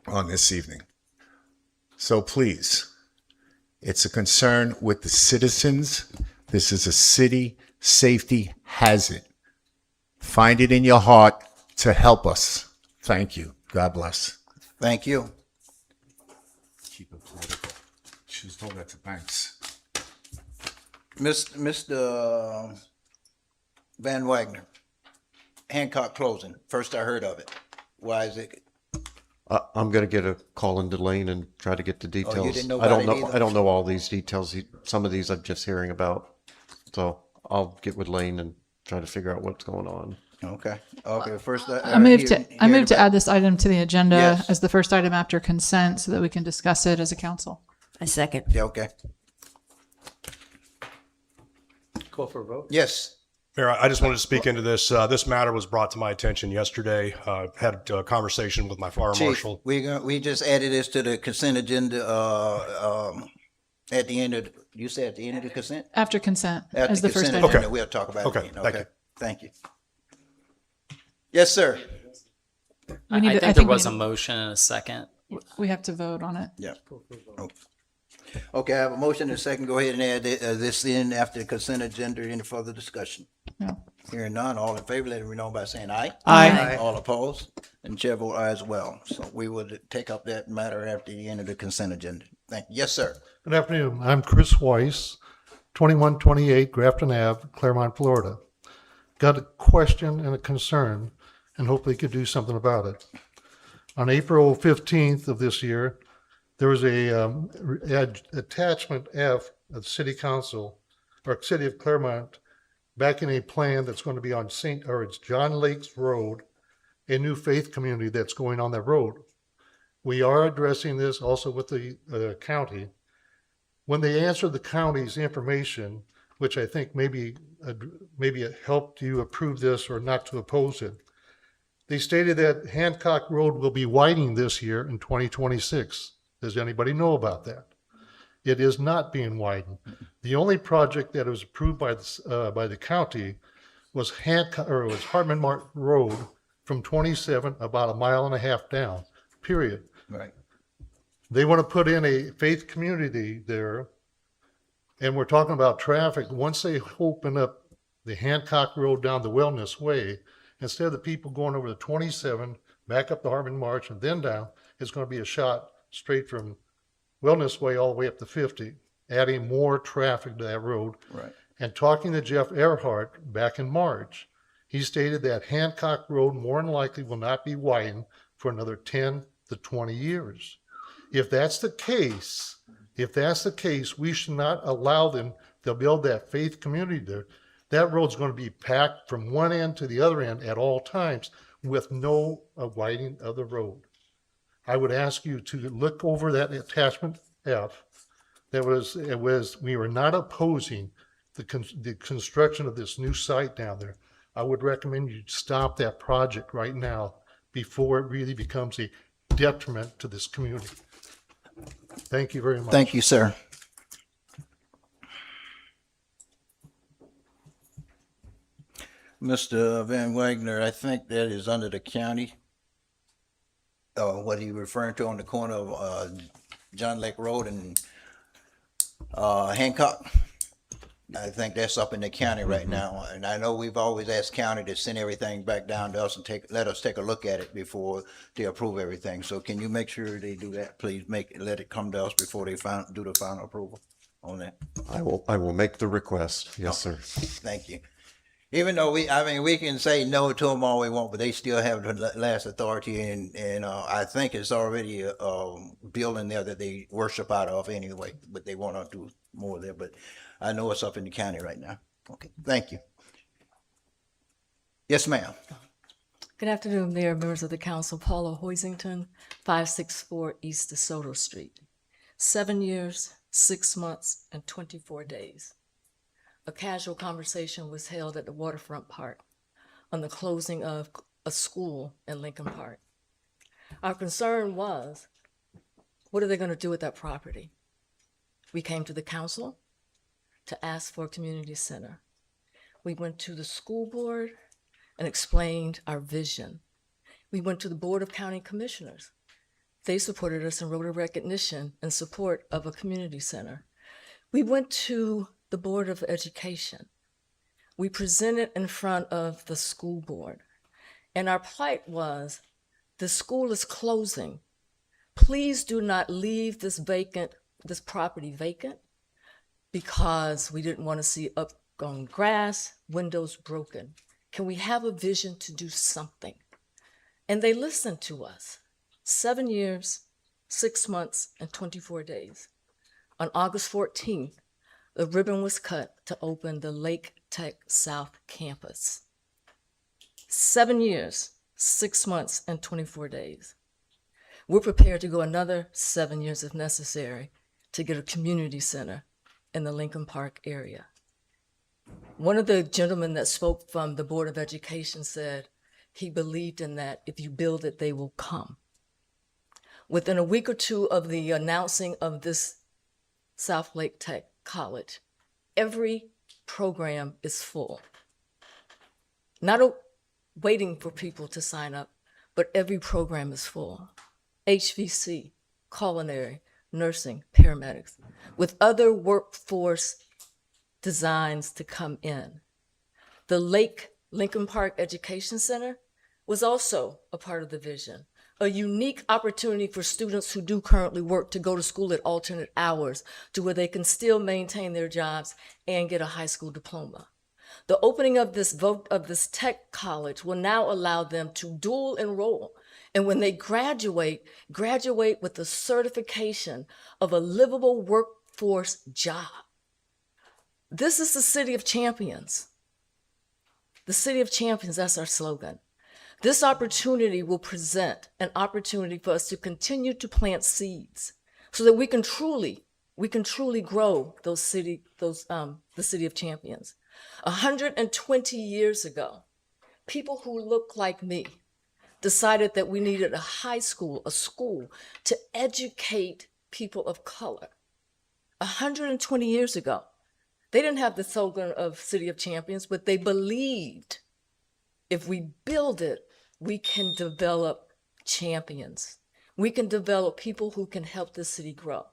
on this evening. So please, it's a concern with the citizens. This is a city safety hazard. Find it in your heart to help us. Thank you. God bless. Thank you. Keep it political. She was told that to Banks. Mr. Van Wagner, Hancock closing. First I heard of it. Why is it? I'm going to get a call into Lane and try to get the details. you didn't know I don't about it know. either? I don't know all these details. Some of these I'm just hearing about. So I'll get with Lane and try to figure out what's going on. Okay. Okay. First, I moved to add this item to the agenda Yes. as the first item after consent so that we can discuss it as a council. I second. Yeah. Okay. Call for a vote? Yes. Mayor, I just wanted to speak into this. This matter was brought to my attention yesterday. Had a conversation with my fire Chief, marshal. we just added this to the consent agenda. At the end of you said at the end of the consent. After consent At as the first consent item. agenda, we'll talk about Okay, it. Again. thank you. Thank you. Yes, sir. We need I to- think there was a motion and a second. We have to vote on it. Yeah. Okay, I have a motion and a second. Go ahead and add this in after the consent agenda. Any further discussion? No. Hearing none, all in favor, let it be known by saying aye. Aye. All opposed, and chair vote aye as well. So we will take up that matter after the end of the consent agenda. Thank you. Yes, sir. Good afternoon. I'm Chris Weiss, 2128 Grafton Ave, Clermont, Florida. Got a question and a concern, and hopefully could do something about it. On April 15th of this year, there was a attachment F of City Council, or City of Clermont, backing a plan that's going to be on it's John Lakes Road, a new faith community that's going on that road. We are addressing this also with the county. When they answered the county's information, which I think maybe it helped you approve this or not to oppose it, they stated that Hancock Road will be widening this year in 2026. Does anybody know about that? It is not being widened. The only project that was approved by the county was Hartman Mart Road from 27 about a mile and a half down, period. Right. They want to put in a faith community there, and we're talking about traffic. Once they open up the Hancock Road down the Wellness Way, instead of the people going over the 27, back up the Hartman March and then down, it's going to be a shot straight from Wellness Way all the way up to 50, adding more traffic to that road. Right. And talking to Jeff Earhart back in March, he stated that Hancock Road more than likely will not be widened for another 10 to 20 years. If that's the case, we should not allow them to build that faith community there. That road's going to be packed from one end to the other end at all times with no widening of the road. I would ask you to look over that attachment F. We were not opposing the construction of this new site down there. I would recommend you stop that project right now before it really becomes a detriment to this community. Thank you very much. Thank you, sir. Mr. Van Wagner, I think that is under the county. What he referring to on the corner of John Lake Road and Hancock. I think that's up in the county right now, and I know we've always asked county to send everything back down to us and let us take a look at it before they approve everything. So can you make sure they do that? Please let it come to us before they do the final approval on that. I will make the request. Yes, sir. Thank you. Even though we can say no to them all we want, but they still have the last authority, and I think it's already a building there that they worship out of anyway, but they want to do more there. But I know it's up in the county right now. Okay, thank you. Yes, ma'am. Good afternoon, Mayor, members of the council. Paula Hoisington, 564 East DeSoto Street. 7 years, 6 months, and 24 days. A casual conversation was held at the Waterfront Park on the closing of a school in Lincoln Park. Our concern was, what are they going to do with that property? We came to the council to ask for a community center. We went to the school board and explained our vision. We went to the Board of County Commissioners. They supported us and wrote a recognition in support of a community center. We went to the Board of Education. We presented in front of the school board, and our plight was, the school is closing. Please do not leave this property vacant, because we didn't want to see upgrown grass, windows broken. Can we have a vision to do something? And they listened to us. 7 years, 6 months, and 24 days. On August 14th, the ribbon was cut to open the Lake Tech South Campus. 7 years, 6 months, and 24 days. We're prepared to go another 7 years if necessary to get a community center in the Lincoln Park area. One of the gentlemen that spoke from the Board of Education said he believed in that. If you build it, they will come. Within a week or two of the announcing of this South Lake Tech College, every program is full. Not waiting for people to sign up, but every program is full. HVC, culinary, nursing, paramedics, with other workforce designs to come in. The Lincoln Park Education Center was also a part of the vision. A unique opportunity for students who do currently work to go to school at alternate hours to where they can still maintain their jobs and get a high school diploma. The opening of this tech college will now allow them to dual enroll. And when they graduate with the certification of a livable workforce job. This is the City of Champions. The City of Champions, that's our slogan. This opportunity will present an opportunity for us to continue to plant seeds so that we can truly grow the City of Champions. 120 years ago, people who look like me decided that we needed a high school, a school to educate people of color. 120 years ago. They didn't have the slogan of City of Champions, but they believed if we build it, we can develop champions. We can develop people who can help the city grow.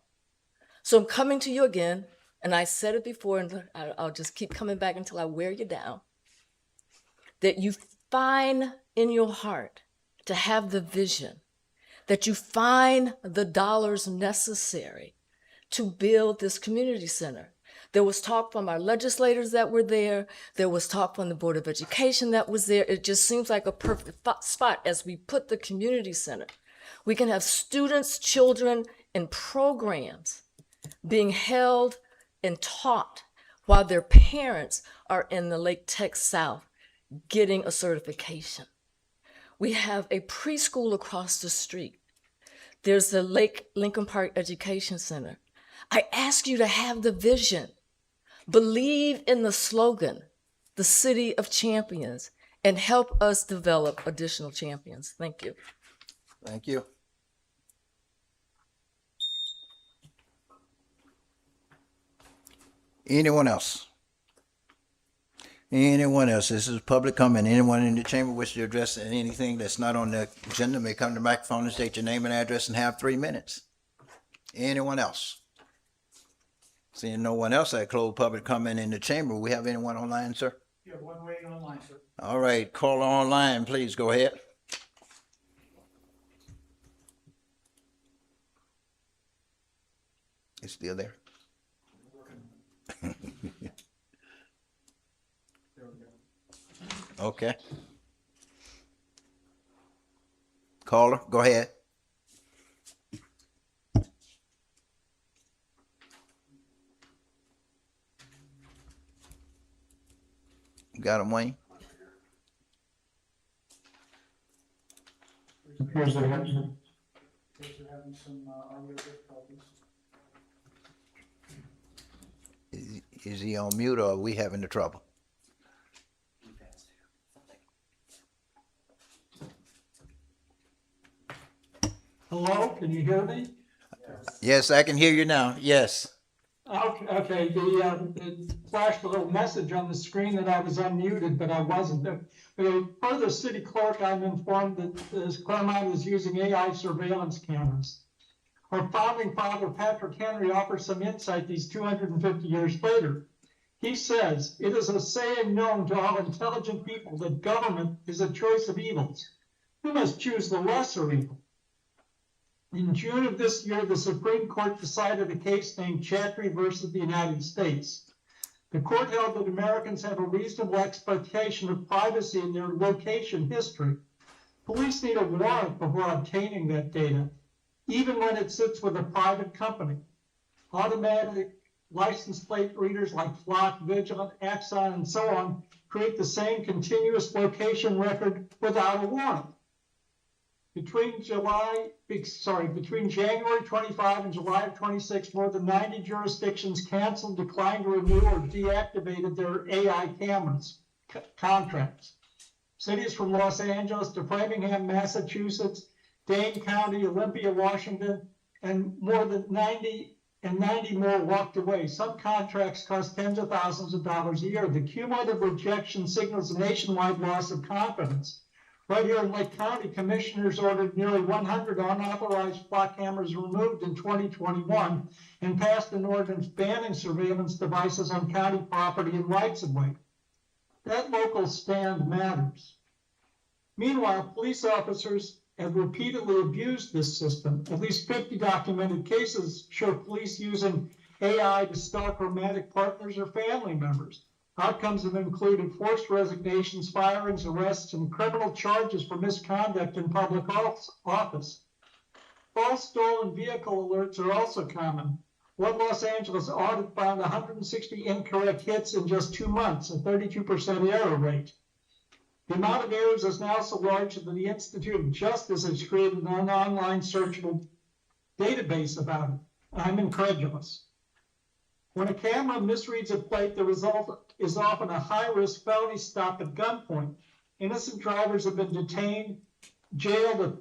So I'm coming to you again, and I said it before, and I'll just keep coming back until I wear you down, that you find in your heart to have the vision, that you find the dollars necessary to build this community center. There was talk from our legislators that were there. There was talk from the Board of Education that was there. It just seems like a perfect spot as we put the community center. We can have students, children, and programs being held and taught while their parents are in the Lake Tech South getting a certification. We have a preschool across the street. There's the Lake Lincoln Park Education Center. I ask you to have the vision, believe in the slogan, the City of Champions, and help us develop additional champions. Thank you. Thank you. Anyone else? Anyone else? This is public comment. Anyone in the chamber wish to address anything that's not on the agenda may come to the microphone and state your name and address and have 3 minutes. Anyone else? Seeing no one else, I close public comment in the chamber. We have anyone online, sir? You have one waiting online, sir. All right, caller online, please go ahead. It's still there. Okay. Caller, go ahead. Got him, Wayne? Appears they're having some audio difficulties. Is he on mute or are we having the trouble? Hello, can you hear me? Yes, I can hear you now. Yes. Okay, it flashed a little message on the screen that I was unmuted, but I wasn't. But per the city clerk, I'm informed that Clermont is using AI surveillance cameras. Our founding father, Patrick Henry, offers some insight these 250 years later. He says, "It is a saying known to all intelligent people that government is a choice of evils. We must choose the lesser evil." In June of this year, the Supreme Court decided a case named Chatry versus the United States. The court held that Americans have a reasonable expectation of privacy in their location history. Police need a warrant before obtaining that data, even when it sits with a private company. Automatic license plate readers like Flock, Vigilant, Axon, and so on create the same continuous location record without a warrant. Between January 25 and July of 26, more than 90 jurisdictions canceled, declined to renew, or deactivated their AI cameras contracts. Cities from Los Angeles to Framingham, Massachusetts, Dane County, Olympia, Washington, and more than 90 more walked away. Some contracts cost tens of thousands of dollars a year. The cumulative rejection signals a nationwide loss of confidence. Right here in Lake County, commissioners ordered nearly 100 unauthorized flock cameras removed in 2021 and passed an ordinance banning surveillance devices on county property and rights of way. That local stand matters. Meanwhile, police officers have repeatedly abused this system. At least 50 documented cases show police using AI to stalk romantic partners or family members. Outcomes have included forced resignations, firings, arrests, and criminal charges for misconduct in public office. False stolen vehicle alerts are also common. One Los Angeles audit found 160 incorrect hits in just 2 months, a 32% error rate. The amount of errors is now so large that the Institute of Justice has created an online searchable database about it. I'm incredulous. When a camera misreads a plate, the result is often a high-risk felony stop at gunpoint. Innocent drivers have been detained, jailed,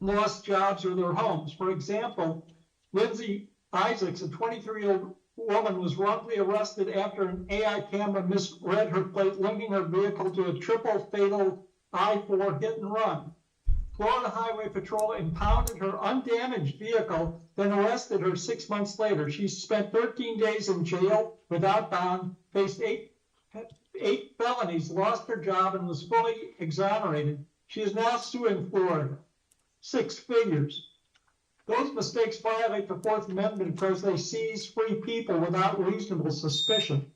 lost jobs or their homes. For example, Lindsay Isaacs, a 23-year-old woman was wrongfully arrested after an AI camera misread her plate, linking her vehicle to a triple fatal I-4 hit and run. Florida Highway Patrol impounded her undamaged vehicle, then arrested her 6 months later. She spent 13 days in jail without bond, faced eight felonies, lost her job, and was fully exonerated. She is now suing Florida. 6 figures. Those mistakes violate the Fourth Amendment because they seize free people without reasonable suspicion.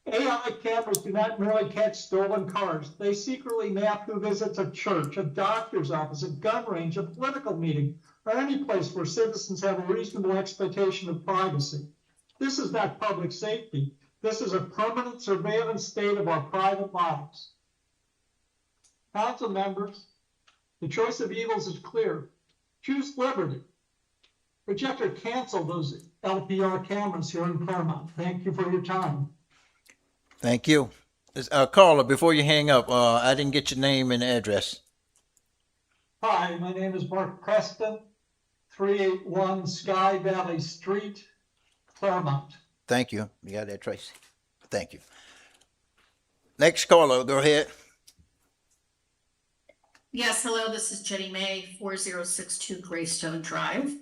AI cameras do not merely catch stolen cars. They secretly map who visits a church, a doctor's office, a gun range, a political meeting, or any place where citizens have a reasonable expectation of privacy. This is not public safety. This is a permanent surveillance state of our private lives. Council members, the choice of evils is clear. Choose liberty. Reject or cancel those LPR cameras here in Clermont. Thank you for your time. Thank you. Caller, before you hang up, I didn't get your name and address. Hi, my name is Mark Preston, 381 Sky Valley Street, Clermont. Thank you. You got that, Tracy? Thank you. Next caller, go ahead. Yes, hello, this is Jenny May, 4062 Greystone Drive.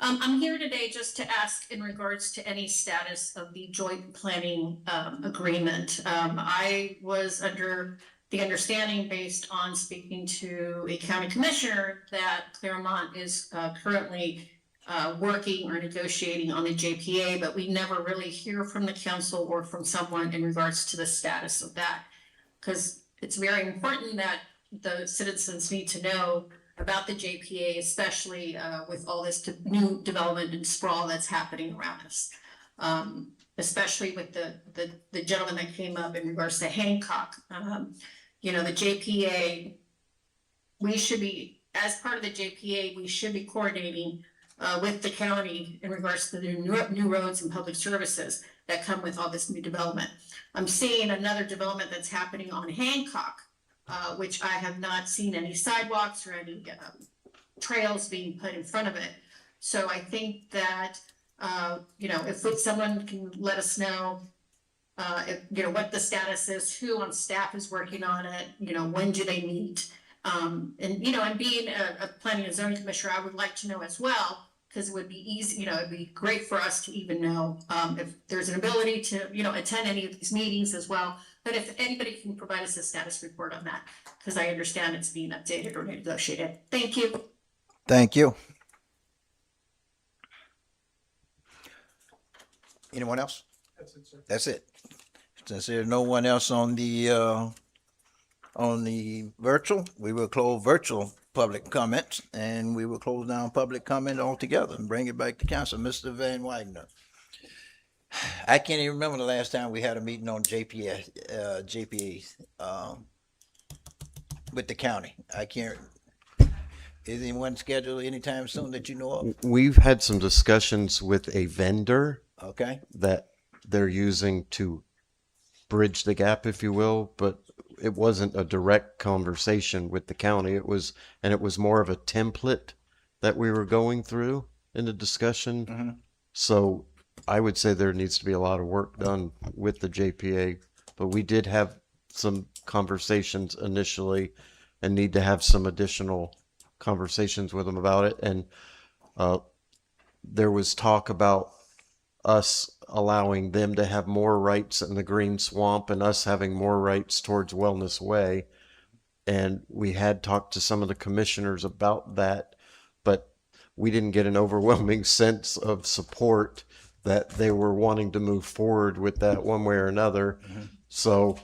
I'm here today just to ask in regards to any status of the joint planning agreement. I was under the understanding, based on speaking to a county commissioner, that Clermont is currently working or negotiating on the JPA, but we never really hear from the council or from someone in regards to the status of that. Because it's very important that the citizens need to know about the JPA, especially with all this new development and sprawl that's happening around us. Especially with the gentleman that came up in regards to Hancock. You know, the JPA, we should be, as part of the JPA, we should be coordinating with the county in regards to the new roads and public services that come with all this new development. I'm seeing another development that's happening on Hancock, which I have not seen any sidewalks or any trails being put in front of it. So I think that, you know, if someone can let us know, if, you know, what the status is, who on staff is working on it, you know, when do they meet? And, you know, and being a planning and zoning commissioner, I would like to know as well, because it would be easy, you know, it'd be great for us to even know if there's an ability to, you know, attend any of these meetings as well. But if anybody can provide us a status report on that, because I understand it's being updated or negotiated. Thank you. Thank you. Anyone else? That's it, sir. That's it. Since there's no one else on the virtual, we will close virtual public comments, and we will close down public comment altogether and bring it back to council. Mr. Van Wagner. I can't even remember the last time we had a meeting on JPAs with the county. I can't. Is anyone scheduled anytime soon that you know of? We've had some discussions with a vendor. Okay. That they're using to bridge the gap, if you will, but it wasn't a direct conversation with the county. It was more of a template that we were going through in the discussion. Mm-hmm. So I would say there needs to be a lot of work done with the JPA, but we did have some conversations initially and need to have some additional conversations with them about it. And there was talk about us allowing them to have more rights in the Green Swamp and us having more rights towards Wellness Way. And we had talked to some of the commissioners about that, but we didn't get an overwhelming sense of support that they were wanting to move forward with that one way or another. Mm-hmm. So,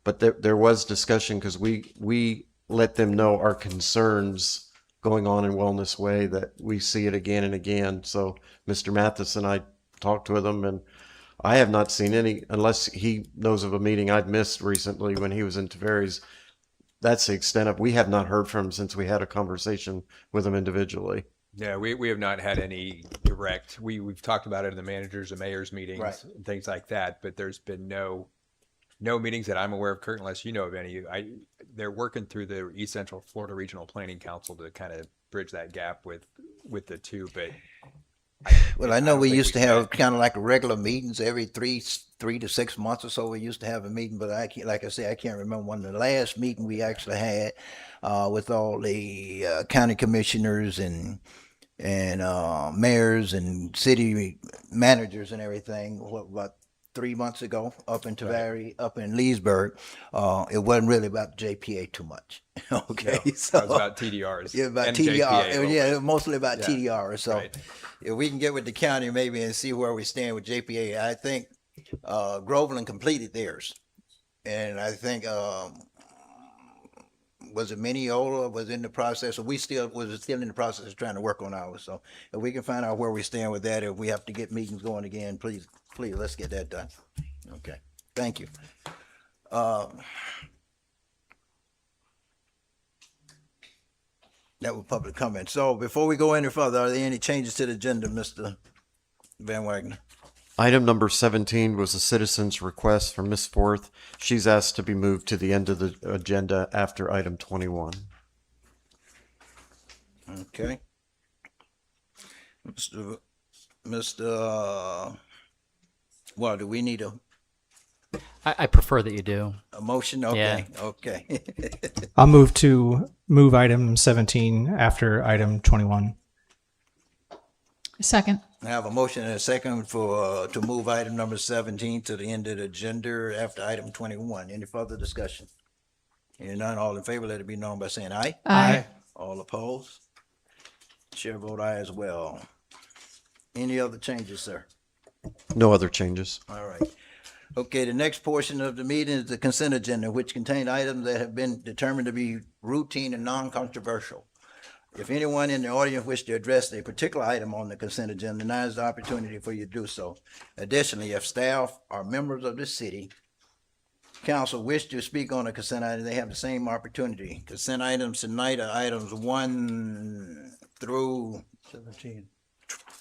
but there was discussion, because we let them know our concerns going on in Wellness Way, that we see it again and again. So Mr. Mathis and I talked with him, and I have not seen any, unless he knows of a meeting I'd missed recently when he was in Tavares. That's the extent of, we have not heard from him since we had a conversation with him individually. Yeah, we have not had any direct, we've talked about it in the managers and mayors meetings, Right, and things like that, but there's been no meetings that I'm aware of, Kurt, unless you know of any. They're working through the East Central Florida Regional Planning Council to kind of bridge that gap with the two, but Well, I know we used to have kind of like regular meetings every three to 6 months or so. We used to have a meeting, but I can't, like I say, I can't remember when the last meeting we actually had with all the county commissioners and mayors and city managers and everything. What, about 3 months ago, up in Tavares, up in Leesburg. It wasn't really about JPA too much. Okay, No, so it was about TDRs. yeah, about and TDR. JPA a little Yeah, bit. it was mostly about Yeah, TDR. So right. if we can get with the county maybe and see where we stand with JPA, I think Groveland completed theirs, and I think was it Mineola was in the process, or we still was still in the process of trying to work on ours. So if we can find out where we stand with that, if we have to get meetings going again, please, let's get that done. Okay, thank you. That was public comment. So before we go any further, are there any changes to the agenda, Mr. Van Wagner? Item number 17 was a citizen's request from Ms. Forth. She's asked to be moved to the end of the agenda after item 21. Okay. Mr. Well, do we need I prefer that you do. a motion? Okay, okay. I'll move to move item 17 after item 21. Second. I have a motion and a second for, to move item number 17 to the end of the agenda after item 21. Any further discussion? Hearing none, all in favor, let it be known by saying aye. Aye. All opposed? Chair vote aye as well. Any other changes, sir? No other changes. All right. Okay, the next portion of the meeting is the consent agenda, which contain items that have been determined to be routine and non-controversial. If anyone in the audience wishes to address a particular item on the consent agenda, now is the opportunity for you to do so. Additionally, if staff or members of the city council wish to speak on a consent item, they have the same opportunity. Consent items tonight are items 1 through 17.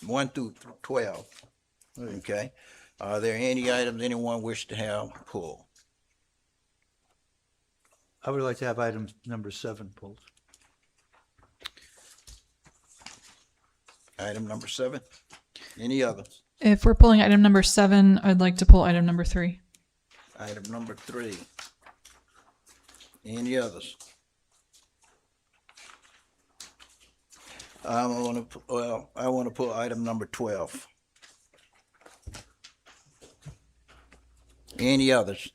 1 through 12. Okay. Are there any items anyone wish to have pulled? I would like to have item number 7 pulled. Item number 7. Any others? If we're pulling item number 7, I'd like to pull item number 3. Item number 3. Any others? I want to pull item number 12. Any others?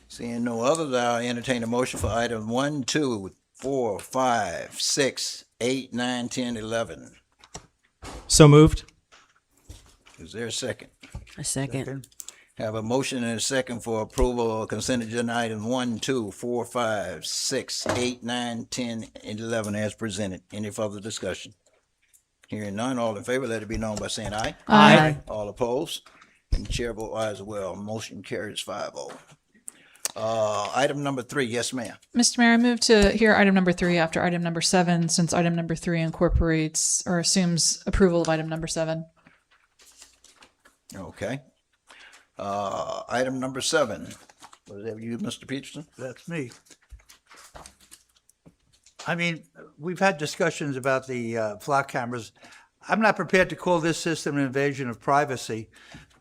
Seeing no others, I'll entertain a motion for items 1, 2, 4, 5, 6, 8, 9, 10, 11. So moved. Is there a second? A second. Have a motion and a second for approval of consent agenda items 1, 2, 4, 5, 6, 8, 9, 10, and 11 as presented. Any further discussion? Hearing none, all in favor, let it be known by saying aye. Aye. All opposed? And the chair vote aye as well. Motion carries 5-0. Item number 3, yes, ma'am. Mr. Mayor, I move to hear item number 3 after item number 7, since item number 3 incorporates or assumes approval of item number 7. Okay. Item number 7. Was that you, Mr. Peterson? That's me. I mean, we've had discussions about the flock cameras. I'm not prepared to call this system an invasion of privacy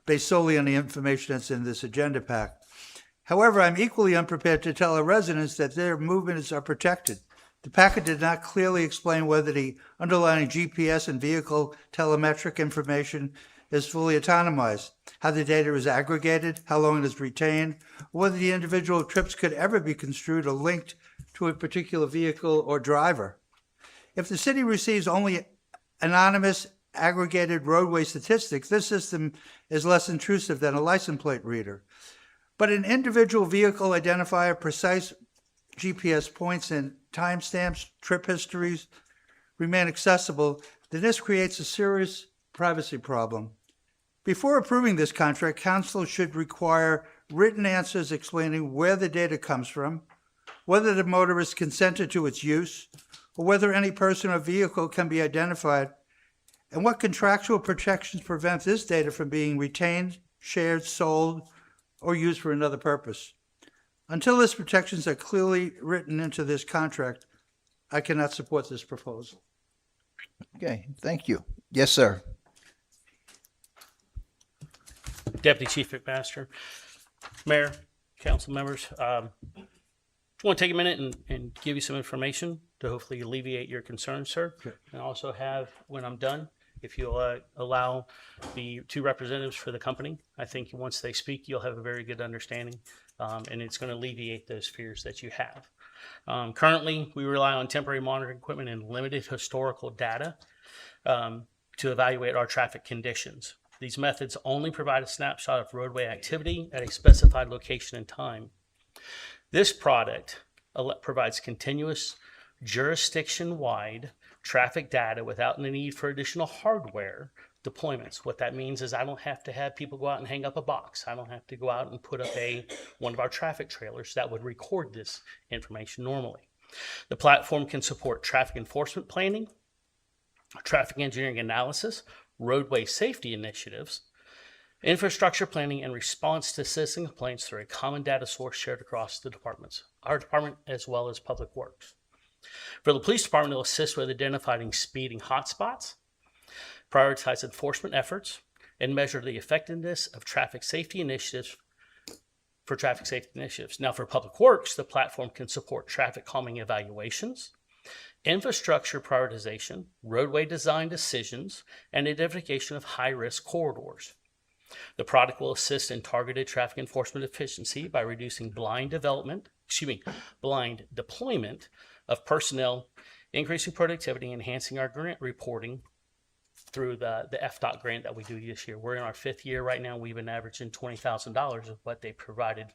based solely on the information that's in this agenda pack. However, I'm equally unprepared to tell our residents that their movements are protected. The packet did not clearly explain whether the underlying GPS and vehicle telemetric information is fully autonomized, how the data is aggregated, how long it is retained, or whether the individual trips could ever be construed or linked to a particular vehicle or driver. If the city receives only anonymous aggregated roadway statistics, this system is less intrusive than a license plate reader. But an individual vehicle identifier, precise GPS points, and timestamps, trip histories remain accessible, then this creates a serious privacy problem. Before approving this contract, council should require written answers explaining where the data comes from, whether the motorist consented to its use, or whether any person or vehicle can be identified, and what contractual protections prevent this data from being retained, shared, sold, or used for another purpose. Until these protections are clearly written into this contract, I cannot support this proposal. Okay, thank you. Yes, sir. Deputy Chief McMaster, Mayor, council members. I want to take a minute and give you some information to hopefully alleviate your concerns, sir. And also have, when I'm done, if you'll allow the two representatives for the company, I think once they speak, you'll have a very good understanding, and it's going to alleviate those fears that you have. Currently, we rely on temporary monitoring equipment and limited historical data to evaluate our traffic conditions. These methods only provide a snapshot of roadway activity at a specified location and time. This product provides continuous jurisdiction-wide traffic data without the need for additional hardware deployments. What that means is I don't have to have people go out and hang up a box. I don't have to go out and put up one of our traffic trailers that would record this information normally. The platform can support traffic enforcement planning, traffic engineering analysis, roadway safety initiatives, infrastructure planning, and response to citizen complaints through a common data source shared across the departments, our department as well as Public Works. For the police department, it'll assist with identifying speeding hotspots, prioritize enforcement efforts, and measure the effectiveness of traffic safety initiatives for traffic safety initiatives. Now, for Public Works, the platform can support traffic calming evaluations, infrastructure prioritization, roadway design decisions, and identification of high-risk corridors. The product will assist in targeted traffic enforcement efficiency by reducing blind deployment of personnel, increasing productivity, enhancing our grant reporting through the FDOT grant that we do this year. We're in our 5th year right now. We've been averaging $20,000 of what they provided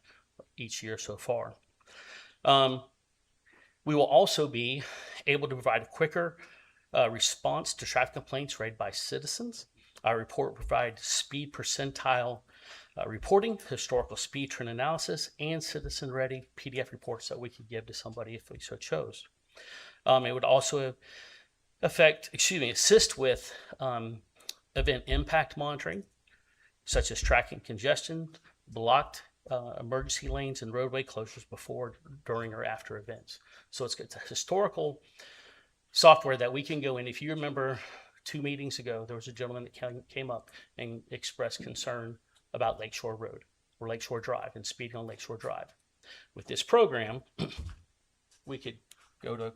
each year so far. We will also be able to provide a quicker response to traffic complaints raised by citizens. Our report will provide speed percentile reporting, historical speed trend analysis, and citizen-ready PDF reports that we could give to somebody if we so chose. It would also assist with event impact monitoring, such as tracking congestion, blocked emergency lanes, and roadway closures before, during, or after events. So it's a historical software that we can go in. If you remember 2 meetings ago, there was a gentleman that came up and expressed concern about Lakeshore Road or Lakeshore Drive and speeding on Lakeshore Drive. With this program, we could go to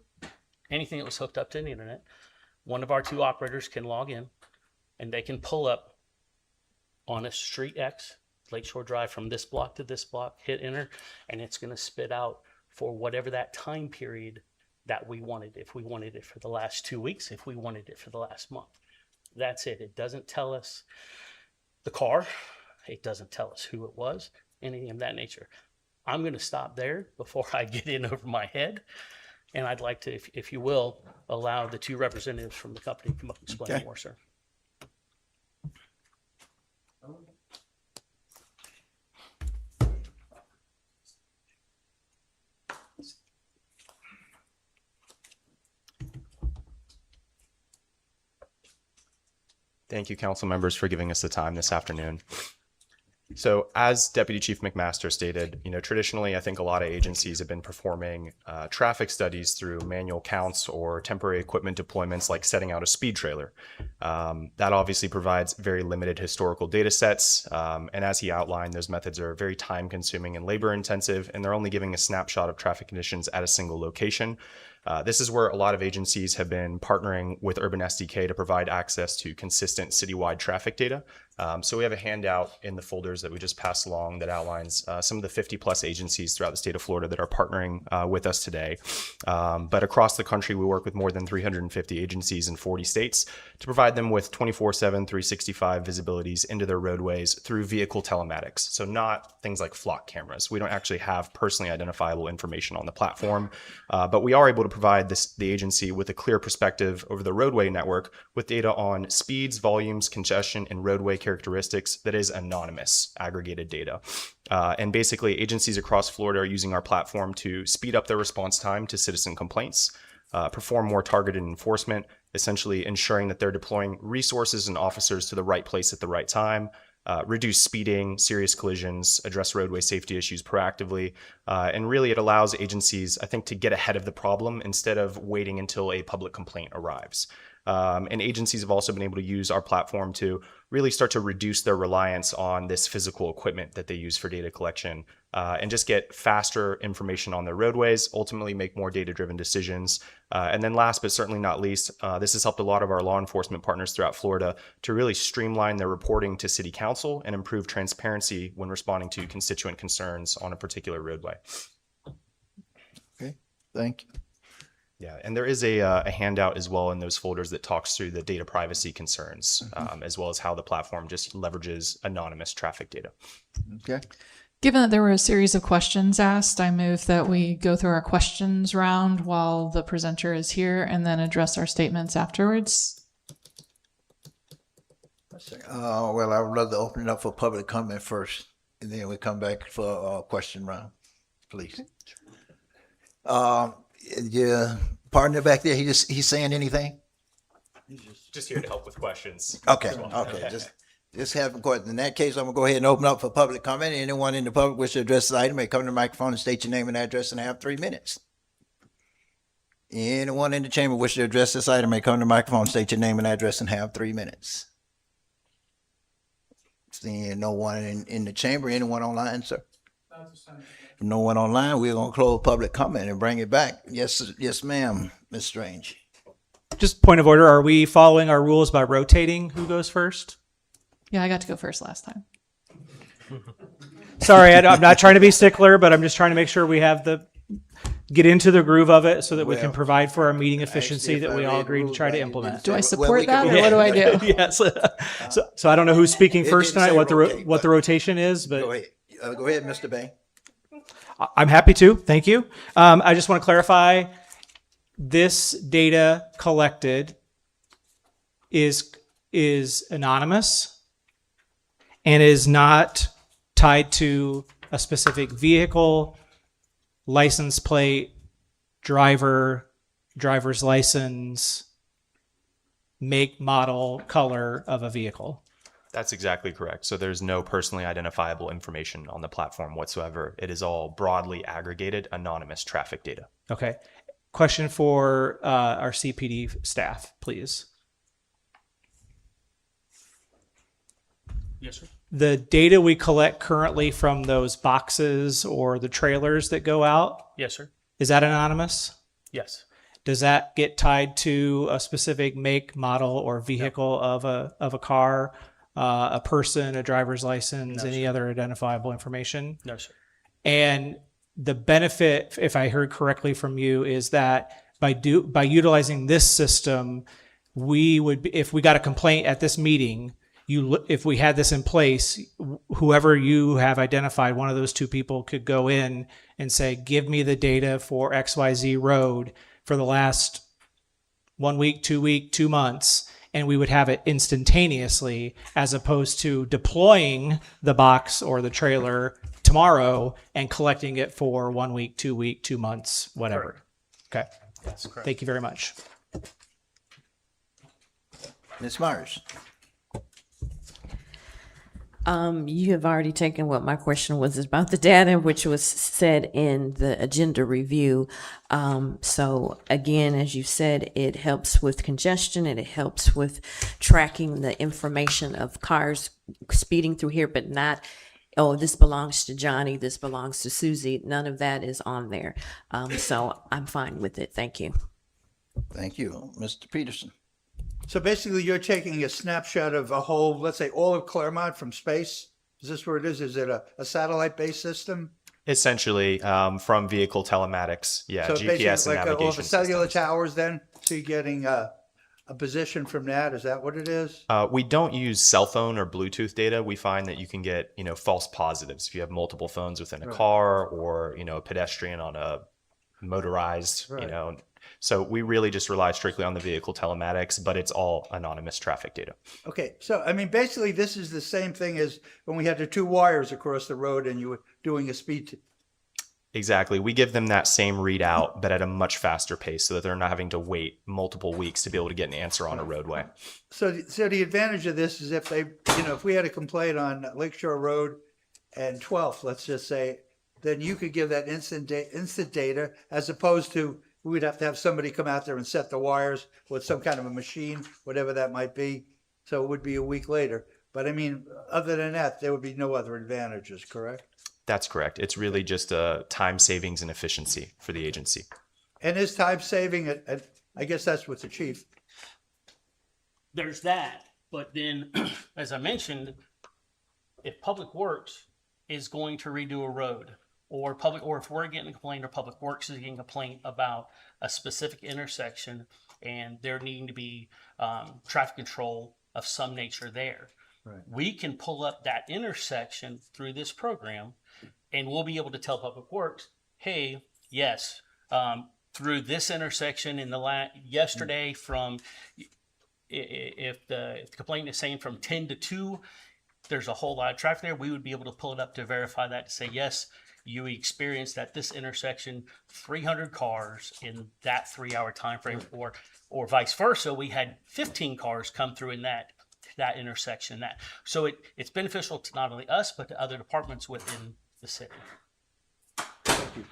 anything that was hooked up to the internet. One of our 2 operators can log in and they can pull up on a street X, Lakeshore Drive, from this block to this block, hit enter, and it's going to spit out for whatever that time period that we wanted. If we wanted it for the last 2 weeks, if we wanted it for the last month. That's it. It doesn't tell us the car. It doesn't tell us who it was, anything of that nature. I'm going to stop there before I get in over my head. And I'd like to, if you will, allow the 2 representatives from the company to come up and explain more, sir. Thank you, council members, for giving us the time this afternoon. So as Deputy Chief McMaster stated, traditionally, I think a lot of agencies have been performing traffic studies through manual counts or temporary equipment deployments like setting out a speed trailer. That obviously provides very limited historical data sets. And as he outlined, those methods are very time consuming and labor intensive, and they're only giving a snapshot of traffic conditions at a single location. This is where a lot of agencies have been partnering with Urban SDK to provide access to consistent citywide traffic data. So we have a handout in the folders that we just passed along that outlines some of the 50 plus agencies throughout the state of Florida that are partnering with us today. But across the country, we work with more than 350 agencies in 40 states to provide them with 24/7, 365 visibilities into their roadways through vehicle telematics. So not things like flock cameras. We don't actually have personally identifiable information on the platform, but we are able to provide the agency with a clear perspective over the roadway network with data on speeds, volumes, congestion, and roadway characteristics that is anonymous, aggregated data. And basically, agencies across Florida are using our platform to speed up their response time to citizen complaints, perform more targeted enforcement, essentially ensuring that they're deploying resources and officers to the right place at the right time, reduce speeding, serious collisions, address roadway safety issues proactively. And really, it allows agencies, I think, to get ahead of the problem instead of waiting until a public complaint arrives. And agencies have also been able to use our platform to really start to reduce their reliance on this physical equipment that they use for data collection and just get faster information on their roadways, ultimately make more data-driven decisions. And then last but certainly not least, this has helped a lot of our law enforcement partners throughout Florida to really streamline their reporting to City Council and improve transparency when responding to constituent concerns on a particular roadway. Okay, thank you. Yeah, and there is a handout as well in those folders that talks through the data privacy concerns, as well as how the platform just leverages anonymous traffic data. Okay. Given that there were a series of questions asked, I move that we go through our questions round while the presenter is here and then address our statements afterwards. Well, I would love to open it up for public comment first, and then we come back for a question round, please. Yeah, partner back there, he's saying anything? Just here to help with questions. Okay, okay, just have a question. In that case, I'm gonna go ahead and open up for public comment. Anyone in the public wish to address the item may come to the microphone and state your name and address and have 3 minutes. Anyone in the chamber wish to address this item may come to the microphone, state your name and address and have 3 minutes. Seeing no one in the chamber, anyone online, sir? No one online, we're gonna close public comment and bring it back. Yes, ma'am, Ms. Strange. Just point of order, are we following our rules by rotating who goes first? Yeah, I got to go first last time. Sorry, I'm not trying to be stickler, but I'm just trying to make sure we have get into the groove of it so that we can provide for our meeting efficiency that we all agreed to try to implement. Do I support that, or what do I do? Yes. So I don't know who's speaking first tonight, what the rotation is, but Go ahead, Mr. Bay. I'm happy to. Thank you. I just want to clarify, this data collected is anonymous and is not tied to a specific vehicle, license plate, driver's license, make, model, color of a vehicle. That's exactly correct. So there's no personally identifiable information on the platform whatsoever. It is all broadly aggregated, anonymous traffic data. Okay. Question for our CPD staff, please. Yes, sir. The data we collect currently from those boxes or the trailers that go out, Yes, sir. is that anonymous? Yes. Does that get tied to a specific make, model, or vehicle of a car, a person, a driver's license, No, any sir. other identifiable information? No, sir. And the benefit, if I heard correctly from you, is that by utilizing this system, we would be, if we got a complaint at this meeting, if we had this in place, whoever you have identified, one of those two people could go in and say, give me the data for XYZ road for the last 1 week, 2 week, 2 months, and we would have it instantaneously, as opposed to deploying the box or the trailer tomorrow and collecting it for 1 week, 2 week, 2 months, whatever. Okay. That's correct. Thank you very much. Ms. Myers. You have already taken what my question was about the data, which was said in the agenda review. So again, as you said, it helps with congestion and it helps with tracking the information of cars speeding through here, but not, oh, this belongs to Johnny, this belongs to Susie. None of that is on there. So I'm fine with it. Thank you. Thank you. Mr. Peterson. So basically, you're taking a snapshot of a whole, let's say, all of Clermont from space? Is this where it is? Is it a satellite-based system? Essentially, from vehicle telematics, yeah, So GPS basically, and like all navigation the cellular systems. towers then? So you're getting a position from that? Is that what it is? We don't use cell phone or Bluetooth data. We find that you can get, false positives if you have multiple phones within a Right. car or, a pedestrian on a motorized, Right. So we really just rely strictly on the vehicle telematics, but it's all anonymous traffic data. Okay, so I mean, basically, this is the same thing as when we had the two wires across the road and you were doing a speed. Exactly. We give them that same readout, but at a much faster pace so that they're not having to wait multiple weeks to be able to get an answer on a roadway. So the advantage of this is if they, if we had a complaint on Lakeshore Road and 12th, let's just say, then you could give that instant data, as opposed to we'd have to have somebody come out there and set the wires with some kind of a machine, whatever that might be. So it would be a week later. But I mean, other than that, there would be no other advantages, correct? That's correct. It's really just a time savings and efficiency for the agency. And is time saving, I guess that's what's the chief. There's that, but then, as I mentioned, if Public Works is going to redo a road, or if we're getting a complaint, or Public Works is getting a complaint about a specific intersection, and there needing to be traffic control of some nature there, right, we can pull up that intersection through this program, and we'll be able to tell Public Works, hey, yes, through this intersection in yesterday from, if the complaint is saying from 10 to 2, there's a whole lot of traffic there, we would be able to pull it up to verify that, to say, yes, you experienced at this intersection 300 cars in that 3-hour time frame, or vice versa. We had 15 cars come through in that intersection. So it's beneficial to not only us, but to other departments within the city. Thank you.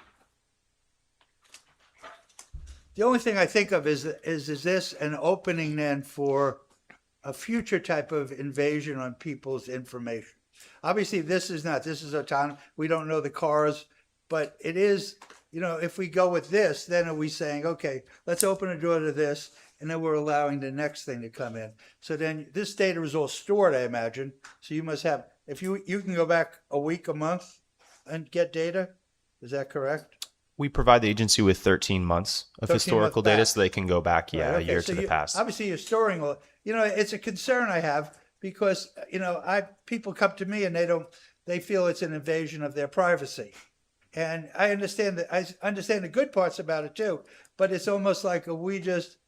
The only thing I think of is this an opening then for a future type of invasion on people's information? Obviously, this is autonomous. We don't know the cars, but it is, if we go with this, then are we saying, okay, let's open a door to this, and then we're allowing the next thing to come in. So then this data is all stored, I imagine. So you must have, if you can go back a week, a month, and get data. Is that correct? We provide the agency with 13 months of 13 historical months data back. so they can go back, Right, okay. a year So to the past. Obviously, you're storing all. It's a concern I have because people come to me and they feel it's an invasion of their privacy, and I understand the good parts about it too. But it's almost like, are we just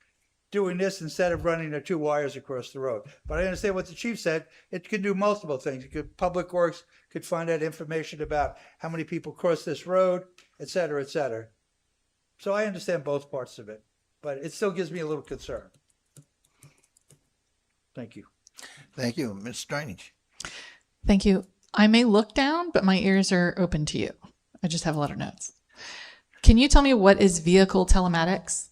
doing this instead of running the 2 wires across the road? But I understand what the chief said. It could do multiple things. Public Works could find out information about how many people cross this road, et cetera, et cetera. So I understand both parts of it, but it still gives me a little concern. Thank you. Thank you, Ms. Strange. Thank you. I may look down, but my ears are open to you. I just have a lot of notes. Can you tell me what is vehicle telematics?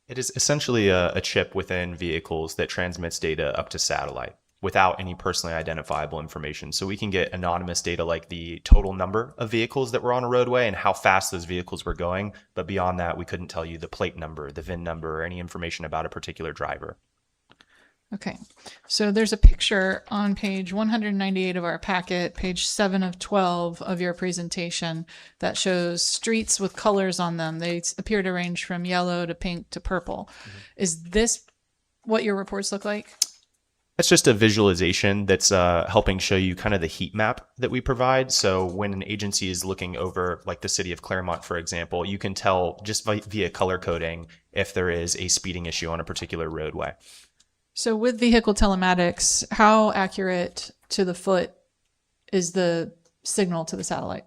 It is essentially a chip within vehicles that transmits data up to satellite without any personally identifiable information. So we can get anonymous data like the total number of vehicles that were on a roadway and how fast those vehicles were going. But beyond that, we couldn't tell you the plate number, the VIN number, or any information about a particular driver. Okay, so there's a picture on page 198 of our packet, page 7 of 12 of your presentation, that shows streets with colors on them. They appear to range from yellow to pink to purple. Mm-hmm. Is this what your reports look like? That's just a visualization that's helping show you kind of the heat map that we provide. So when an agency is looking over, like the city of Clermont, for example, you can tell just via color coding if there is a speeding issue on a particular roadway. So with vehicle telematics, how accurate to the foot is the signal to the satellite?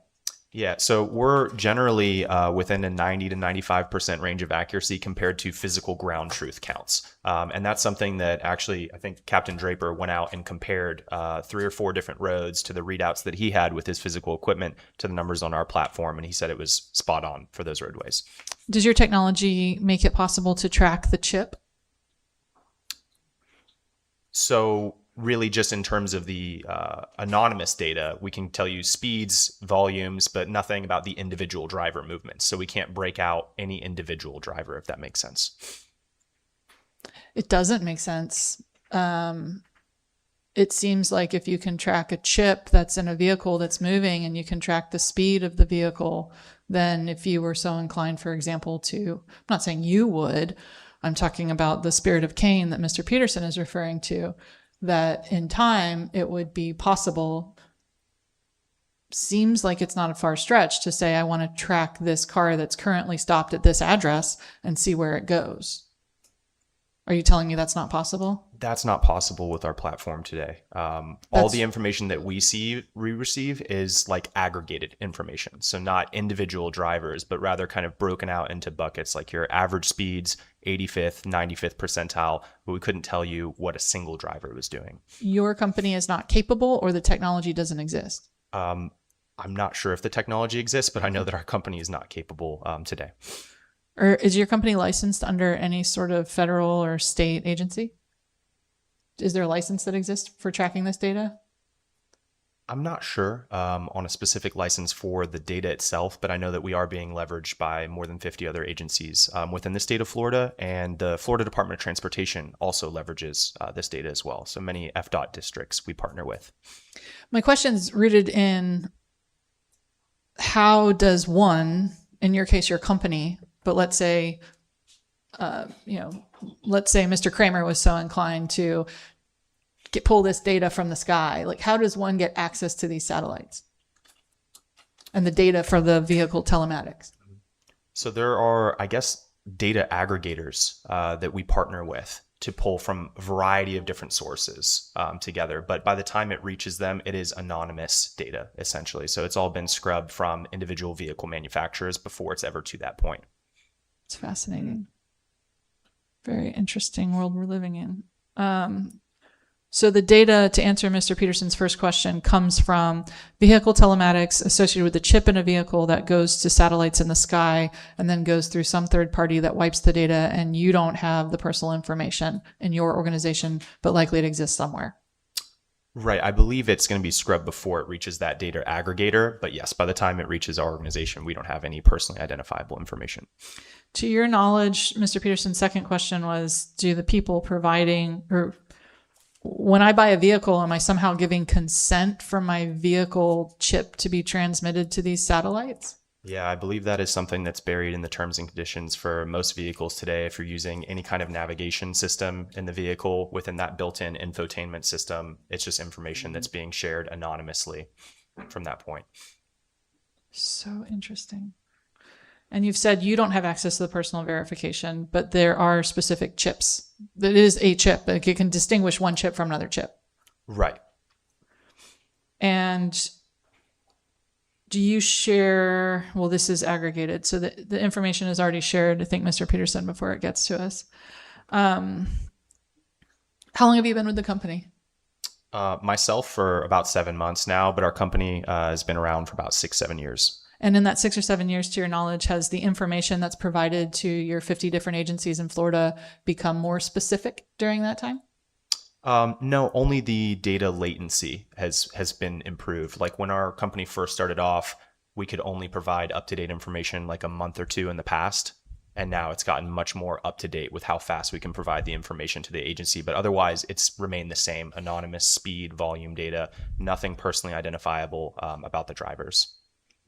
Yeah, so we're generally within a 90 to 95% range of accuracy compared to physical ground truth counts. And that's something that actually, I think Captain Draper went out and compared 3 or 4 different roads to the readouts that he had with his physical equipment to the numbers on our platform. And he said it was spot on for those roadways. Does your technology make it possible to track the chip? So really just in terms of the anonymous data, we can tell you speeds, volumes, but nothing about the individual driver movements. So we can't break out any individual driver, if that makes sense. It doesn't make sense. It seems like if you can track a chip that's in a vehicle that's moving and you can track the speed of the vehicle, then if you were so inclined, for example, to, I'm not saying you would, I'm talking about the spirit of Cain that Mr. Peterson is referring to, that in time it would be possible, seems like it's not a far stretch to say, I want to track this car that's currently stopped at this address and see where it goes. Are you telling me that's not possible? That's not possible with our platform today. All the information that we receive is like aggregated information. So not individual drivers, but rather kind of broken out into buckets like your average speeds, 85th, 95th percentile, but we couldn't tell you what a single driver was doing. Your company is not capable, or the technology doesn't exist? I'm not sure if the technology exists, but I know that our company is not capable today. Or is your company licensed under any sort of federal or state agency? Is there a license that exists for tracking this data? I'm not sure on a specific license for the data itself, but I know that we are being leveraged by more than 50 other agencies within the state of Florida, and the Florida Department of Transportation also leverages this data as well. So many FDOT districts we partner with. My question is rooted in how does one, in your case, your company, but let's say, let's say Mr. Kramer was so inclined to pull this data from the sky. Like, how does one get access to these satellites and the data for the vehicle telematics? So there are, I guess, data aggregators that we partner with to pull from a variety of different sources together. But by the time it reaches them, it is anonymous data, essentially. So it's all been scrubbed from individual vehicle manufacturers before it's ever to that point. It's fascinating. Very interesting world we're living in. So the data, to answer Mr. Peterson's first question, comes from vehicle telematics associated with the chip in a vehicle that goes to satellites in the sky and then goes through some third party that wipes the data, and you don't have the personal information in your organization, but likely it exists somewhere. Right. I believe it's going to be scrubbed before it reaches that data aggregator. But yes, by the time it reaches our organization, we don't have any personally identifiable information. To your knowledge, Mr. Peterson's second question was, do the people providing, or when I buy a vehicle, am I somehow giving consent for my vehicle chip to be transmitted to these satellites? Yeah, I believe that is something that's buried in the terms and conditions for most vehicles today. If you're using any kind of navigation system in the vehicle within that built-in infotainment system, it's just information that's being shared anonymously from that point. So interesting. And you've said you don't have access to the personal verification, but there are specific chips. That is a chip. Like, it can distinguish one chip from another chip. Right. And do you share, well, this is aggregated, so the information is already shared, I think, Mr. Peterson, before it gets to us. How long have you been with the company? Myself for about 7 months now, but our company has been around for about 6-7 years. And in that 6 or 7 years, to your knowledge, has the information that's provided to your 50 different agencies in Florida become more specific during that time? No, only the data latency has been improved. Like when our company first started off, we could only provide up-to-date information like a month or two in the past. And now it's gotten much more up-to-date with how fast we can provide the information to the agency. But otherwise, it's remained the same: anonymous, speed, volume data, nothing personally identifiable about the drivers.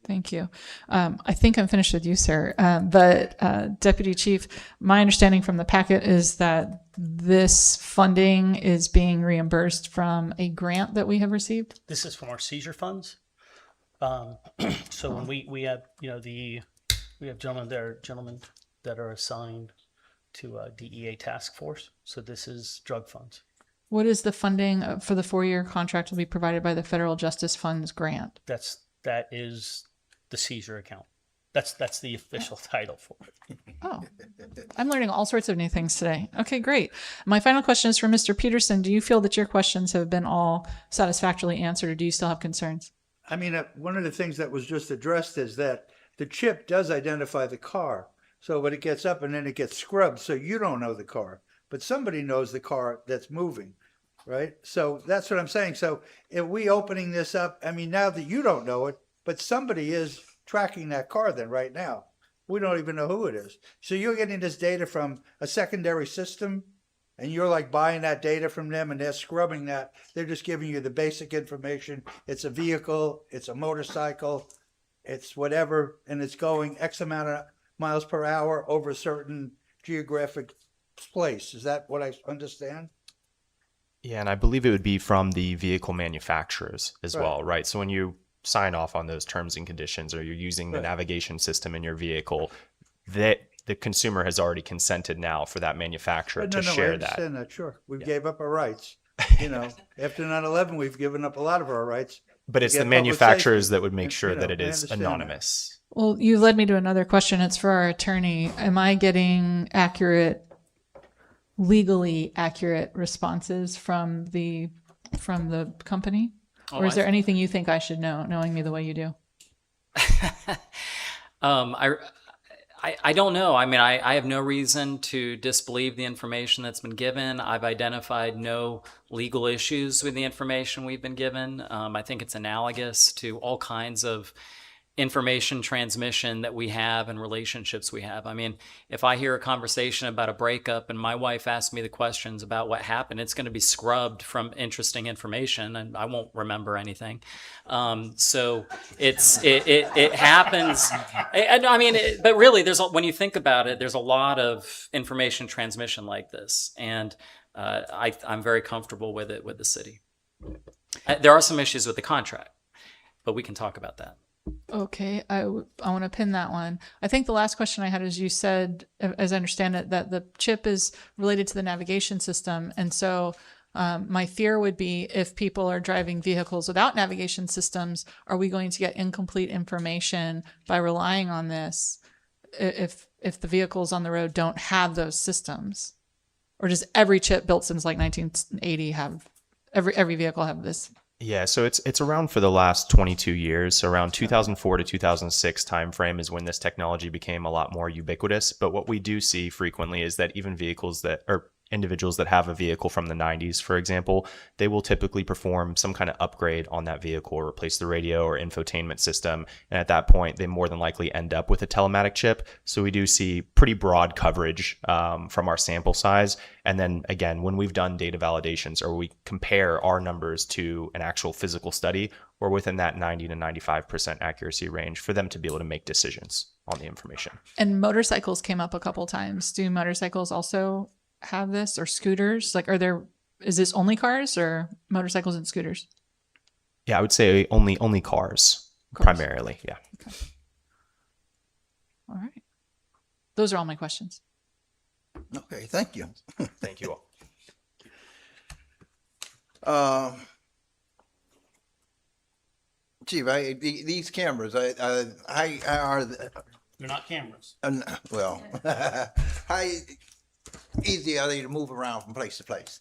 Thank you. I think I'm finished with you, sir. But Deputy Chief, my understanding from the packet is that this funding is being reimbursed from a grant that we have received. This is from our seizure funds. So when we have, we have gentlemen that are assigned to a DEA task force. So this is drug funds. What is the funding for the 4-year contract will be provided by the Federal Justice Funds grant? That is the seizure account. That's the official title for it. Oh, I'm learning all sorts of new things today. Okay, great. My final question is for Mr. Peterson. Do you feel that your questions have been all satisfactorily answered, or do you still have concerns? I mean, one of the things that was just addressed is that the chip does identify the car. So when it gets up and then it gets scrubbed, so you don't know the car, but somebody knows the car that's moving, right? So that's what I'm saying. So if we opening this up, I mean, now that you don't know it, but somebody is tracking that car then right now. We don't even know who it is. So you're getting this data from a secondary system, and you're like buying that data from them, and they're scrubbing that. They're just giving you the basic information. It's a vehicle, it's a motorcycle, it's whatever, and it's going X amount of miles per hour over a certain geographic place. Is that what I understand? Yeah, and I believe it would be from the vehicle manufacturers as Right. well, right? So when you sign off on those terms and conditions, or you're using the Right. navigation system in your vehicle, that the consumer has already consented now for that manufacturer to I share that. understand that, sure. We gave up our rights. You know, after 9/11, we've given up a lot of our rights. But to it's get the public manufacturers safety. that would make And, sure you know, that it I is understand that. anonymous. Well, you led me to another question. It's for our attorney. Am I getting legally accurate responses from the company? Or is there anything you think I should know, knowing me the way you do? I don't know. I mean, I have no reason to disbelieve the information that's been given. I've identified no legal issues with the information we've been given. I think it's analogous to all kinds of information transmission that we have and relationships we have. I mean, if I hear a conversation about a breakup and my wife asks me the questions about what happened, it's going to be scrubbed from interesting information and I won't remember anything. So it happens. I mean, but really when you think about it, there's a lot of information transmission like this. And I'm very comfortable with it with the city. There are some issues with the contract, but we can talk about that. Okay, I want to pin that one. I think the last question I had is you said, as I understand it, that the chip is related to the navigation system. And so my fear would be if people are driving vehicles without navigation systems, are we going to get incomplete information by relying on this if the vehicles on the road don't have those systems? Or does every chip built since like 1980 have, every vehicle have this? Yeah, so it's around for the last 22 years. So around 2004 to 2006 timeframe is when this technology became a lot more ubiquitous. But what we do see frequently is that even vehicles that are individuals that have a vehicle from the 90s, for example, they will typically perform some kind of upgrade on that vehicle or replace the radio or infotainment system. And at that point, they more than likely end up with a telematic chip. So we do see pretty broad coverage from our sample size. And then again, when we've done data validations or we compare our numbers to an actual physical study, we're within that 90 to 95% accuracy range for them to be able to make decisions on the information. And motorcycles came up a couple times. Do motorcycles also have this, or scooters? Like, is this only cars or motorcycles and scooters? Yeah, I would say only cars. Primarily. Yeah. Okay. All right. Those are all my questions. Okay, thank you. Thank you all. Chief, these cameras, how are they? They're not cameras. Well, how easy are they to move around from place to place?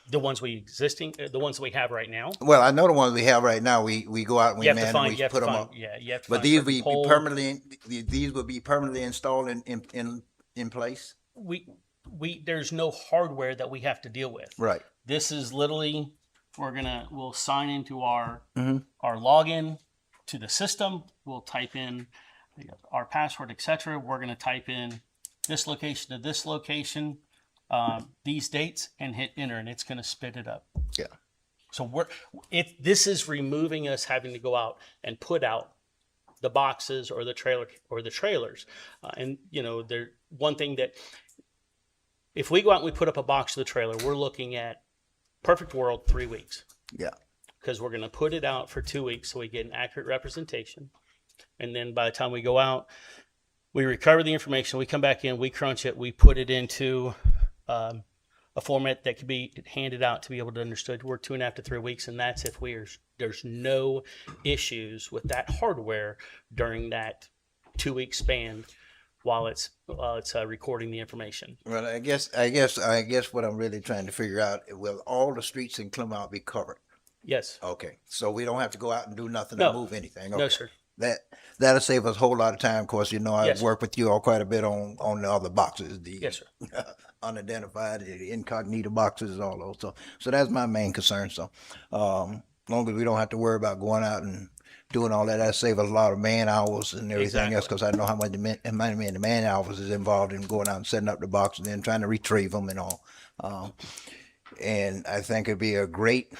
The ones the ones we have right now. Well, I know the ones we have right now. We go out and we man them, we put them up. Yeah, you have to. But these will be permanently. These will be permanently installed in place. There's no hardware that we have to deal with. Right. This is literally we'll sign into our login to the system. We'll type in our password, etc. We're gonna type in this location to this location, these dates, and hit enter, and it's gonna spit it up. Yeah. So this is removing us having to go out and put out the boxes or the trailers, and one thing that if we go out and we put up a box of the trailer, we're looking at perfect world 3 weeks. Yeah. Because we're going to put it out for 2 weeks so we get an accurate representation. And then by the time we go out, we recover the information, we come back in, we crunch it, we put it into a format that can be handed out to be able to understood. We're 2.5 to 3 weeks, and that's if there's no issues with that hardware during that 2 week span while it's recording the information. Well, I guess what I'm really trying to figure out, will all the streets in Clermont be covered? Yes. Okay, so we don't have to go out and do nothing No. to move anything. No, Okay. sir. That'll save us a whole lot of time. Of course, I Yes, sir. work with you all quite a bit on the other boxes, the Yes, sir. unidentified, the incognito boxes, all those. So that's my main concern. So, long as we don't have to worry about going out and doing all that, that save us a lot of man hours and everything else. Because I know how much the man hours is involved in going out and setting up the box and then trying to retrieve them and all. And I think it'd be a great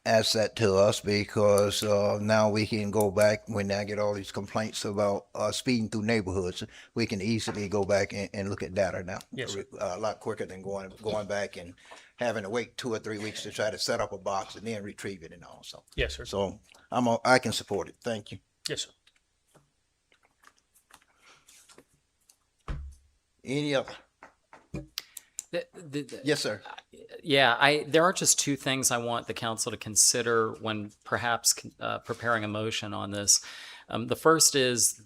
asset to us because now we can go back when I get all these complaints about speeding through neighborhoods. We can easily go back and look at data now. Yes, sir. A lot quicker than going back and having to wait 2 or 3 weeks to try to set up a box and then retrieve it and all. So Yes, sir. So I can support it. Thank you. Yes, sir. Any other? Yes, sir. Yeah, there are just two things I want the council to consider when perhaps preparing a motion on this. The first is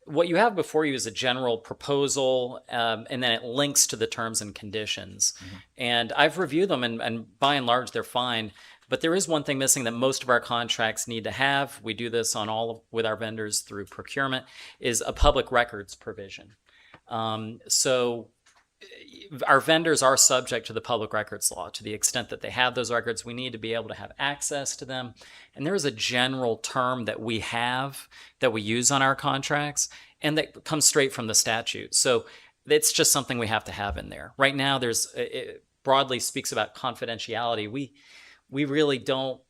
what you have before you is a general proposal, and then it links to the terms and conditions. And I've reviewed them, and by and large, they're fine. But there is one thing missing that most of our contracts need to have. We do this with our vendors through procurement, is a public records provision. So our vendors are subject to the public records law. To the extent that they have those records, we need to be able to have access to them. And there is a general term that we have that we use on our contracts, and that comes straight from the statute. So it's just something we have to have in there. Right now, it broadly speaks about confidentiality. We really don't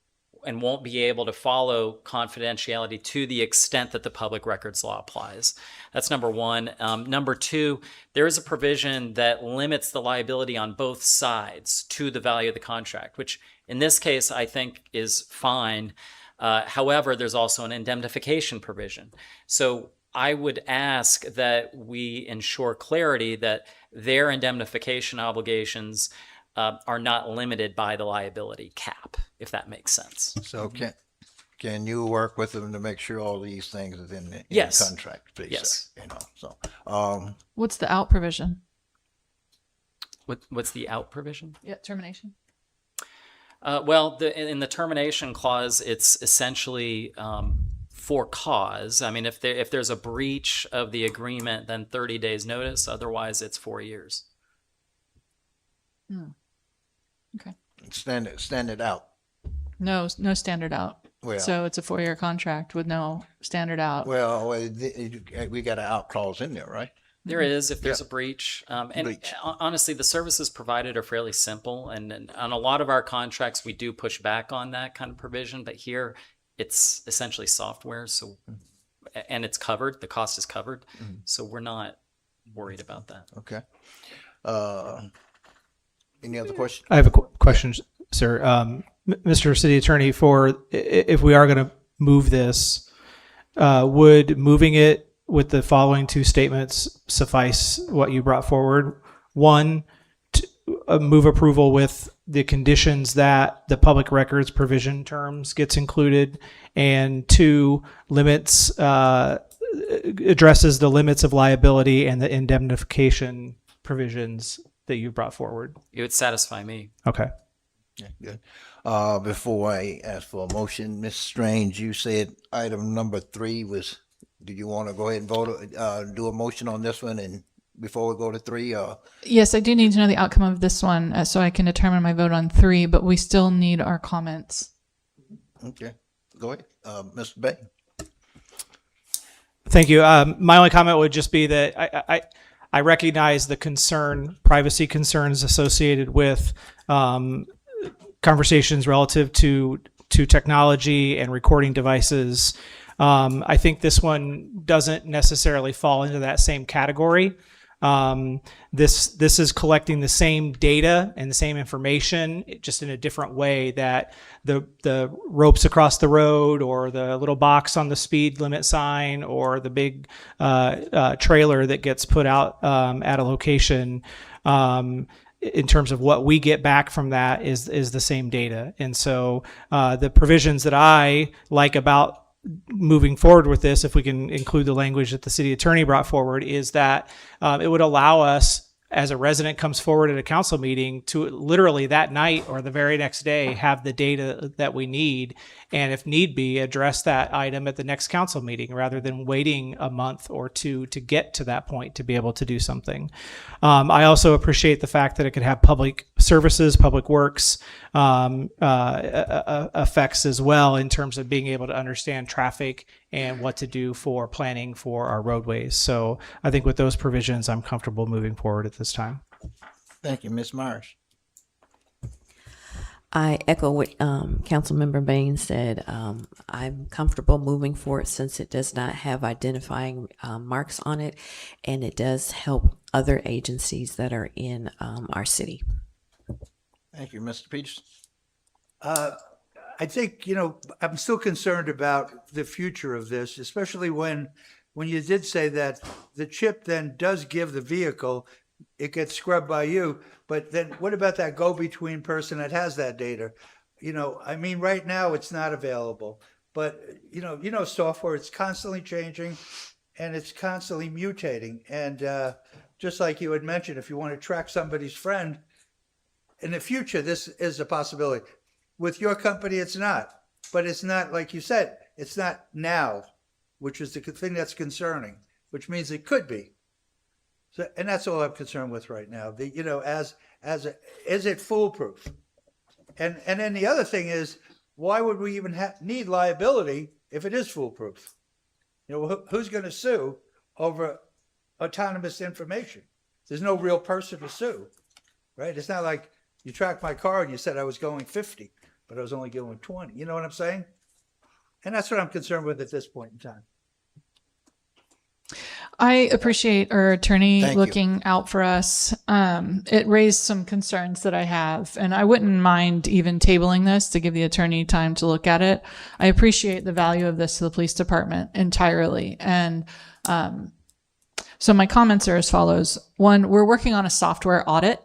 and won't be able to follow confidentiality to the extent that the public records law applies. That's number one. Number two, there is a provision that limits the liability on both sides to the value of the contract, which in this case I think is fine. However, there's also an indemnification provision. So I would ask that we ensure clarity that their indemnification obligations are not limited by the liability cap, if that makes sense. So can you work with them to make sure all these things is in the contract, please? Yes. Sir? So, What's the out provision? What's the out provision? Yeah, termination. Well, in the termination clause, it's essentially for cause. I mean, if there's a breach of the agreement, then 30 days notice. Otherwise, it's 4 years. Okay. standard out. No standard out. Well- So it's a 4-year contract with no standard out. Well, we got an out clause in there, right? There is, if there's a breach. And honestly, the services provided are fairly simple. And on a lot of our contracts, we do push back on that kind of provision. But here, it's essentially software. So, and it's covered. The cost is covered. So we're not worried about that. Okay. Any other questions? I have a question, sir. Mr. City Attorney, if we are going to move this, would moving it with the following two statements suffice what you brought forward? One, move approval with the conditions that the public records provision terms gets included, and two, addresses the limits of liability and the indemnification provisions that you brought forward. It would satisfy me. Okay. Yeah, good. Before I ask for a motion, Ms. Strange, you said item number 3 was, do you want to go ahead and vote, do a motion on this one and before we go to 3? Yes, I do need to know the outcome of this one so I can determine my vote on 3, but we still need our comments. Okay, go ahead. Mr. Bay. Thank you. My only comment would just be that I recognize the privacy concerns associated with conversations relative to technology and recording devices. I think this one doesn't necessarily fall into that same category. This is collecting the same data and the same information, just in a different way that the ropes across the road, or the little box on the speed limit sign, or the big trailer that gets put out at a location. In terms of what we get back from that is the same data. And so the provisions that I like about moving forward with this, if we can include the language that the city attorney brought forward, is that it would allow us, as a resident comes forward at a council meeting, to literally that night or the very next day have the data that we need, and if need be, address that item at the next council meeting rather than waiting a month or two to get to that point to be able to do something. I also appreciate the fact that it could have public services, public works effects as well, in terms of being able to understand traffic and what to do for planning for our roadways. So I think with those provisions, I'm comfortable moving forward at this time. Thank you, Ms. Myers. I echo what Councilmember Bain said. I'm comfortable moving forward since it does not have identifying marks on it, and it does help other agencies that are in our city. Thank you, Mr. Peterson. I think, I'm still concerned about the future of this, especially when when you did say that the chip then does give the vehicle, it gets scrubbed by you, but then what about that go-between person that has that data? I mean, right now it's not available, but software, it's constantly changing and it's constantly mutating. And just like you had mentioned, if you want to track somebody's friend, in the future, this is a possibility. With your company, it's not. But it's not, like you said, it's not now, which is the thing that's concerning, which means it could be. So, and that's all I'm concerned with right now. Is it foolproof? And then the other thing is, why would we even need liability if it is foolproof? Who's going to sue over autonomous information? There's no real person to sue, right? It's not like you tracked my car and you said I was going 50, but I was only going 20. You know what I'm saying? And that's what I'm concerned with at this point in time. I appreciate our attorney Thank you. looking out for us. It raised some concerns that I have, and I wouldn't mind even tabling this to give the attorney time to look at it. I appreciate the value of this to the police department entirely. And so my comments are as follows. One, we're working on a software audit,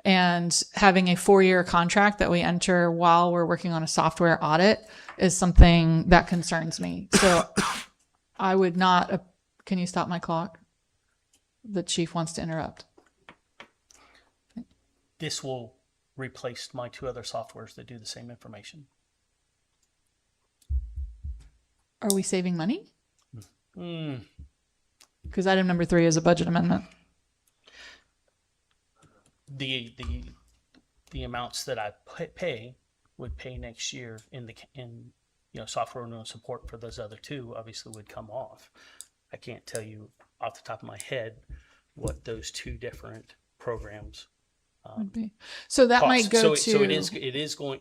and having a 4-year contract that we enter while we're working on a software audit is something that concerns me. So I would not... Can you stop my clock? The chief wants to interrupt. This will replace my 2 other softwares that do the same information. Are we saving money? Mm. Because item number 3 is a budget amendment. The amounts that I pay would pay next year in software renewal support for those other 2 obviously would come off. I can't tell you off the top of my head what those 2 different programs Would be. So that cost. might go So to... it is going.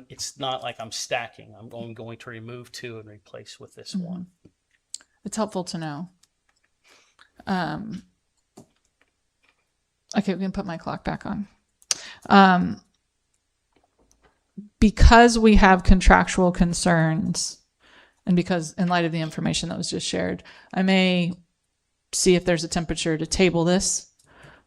It's not like I'm stacking. I'm going to remove 2 and replace with this one. It's helpful to know. Okay, we can put my clock back on. Because we have contractual concerns, and because in light of the information that was just shared, I may see if there's a temperature to table this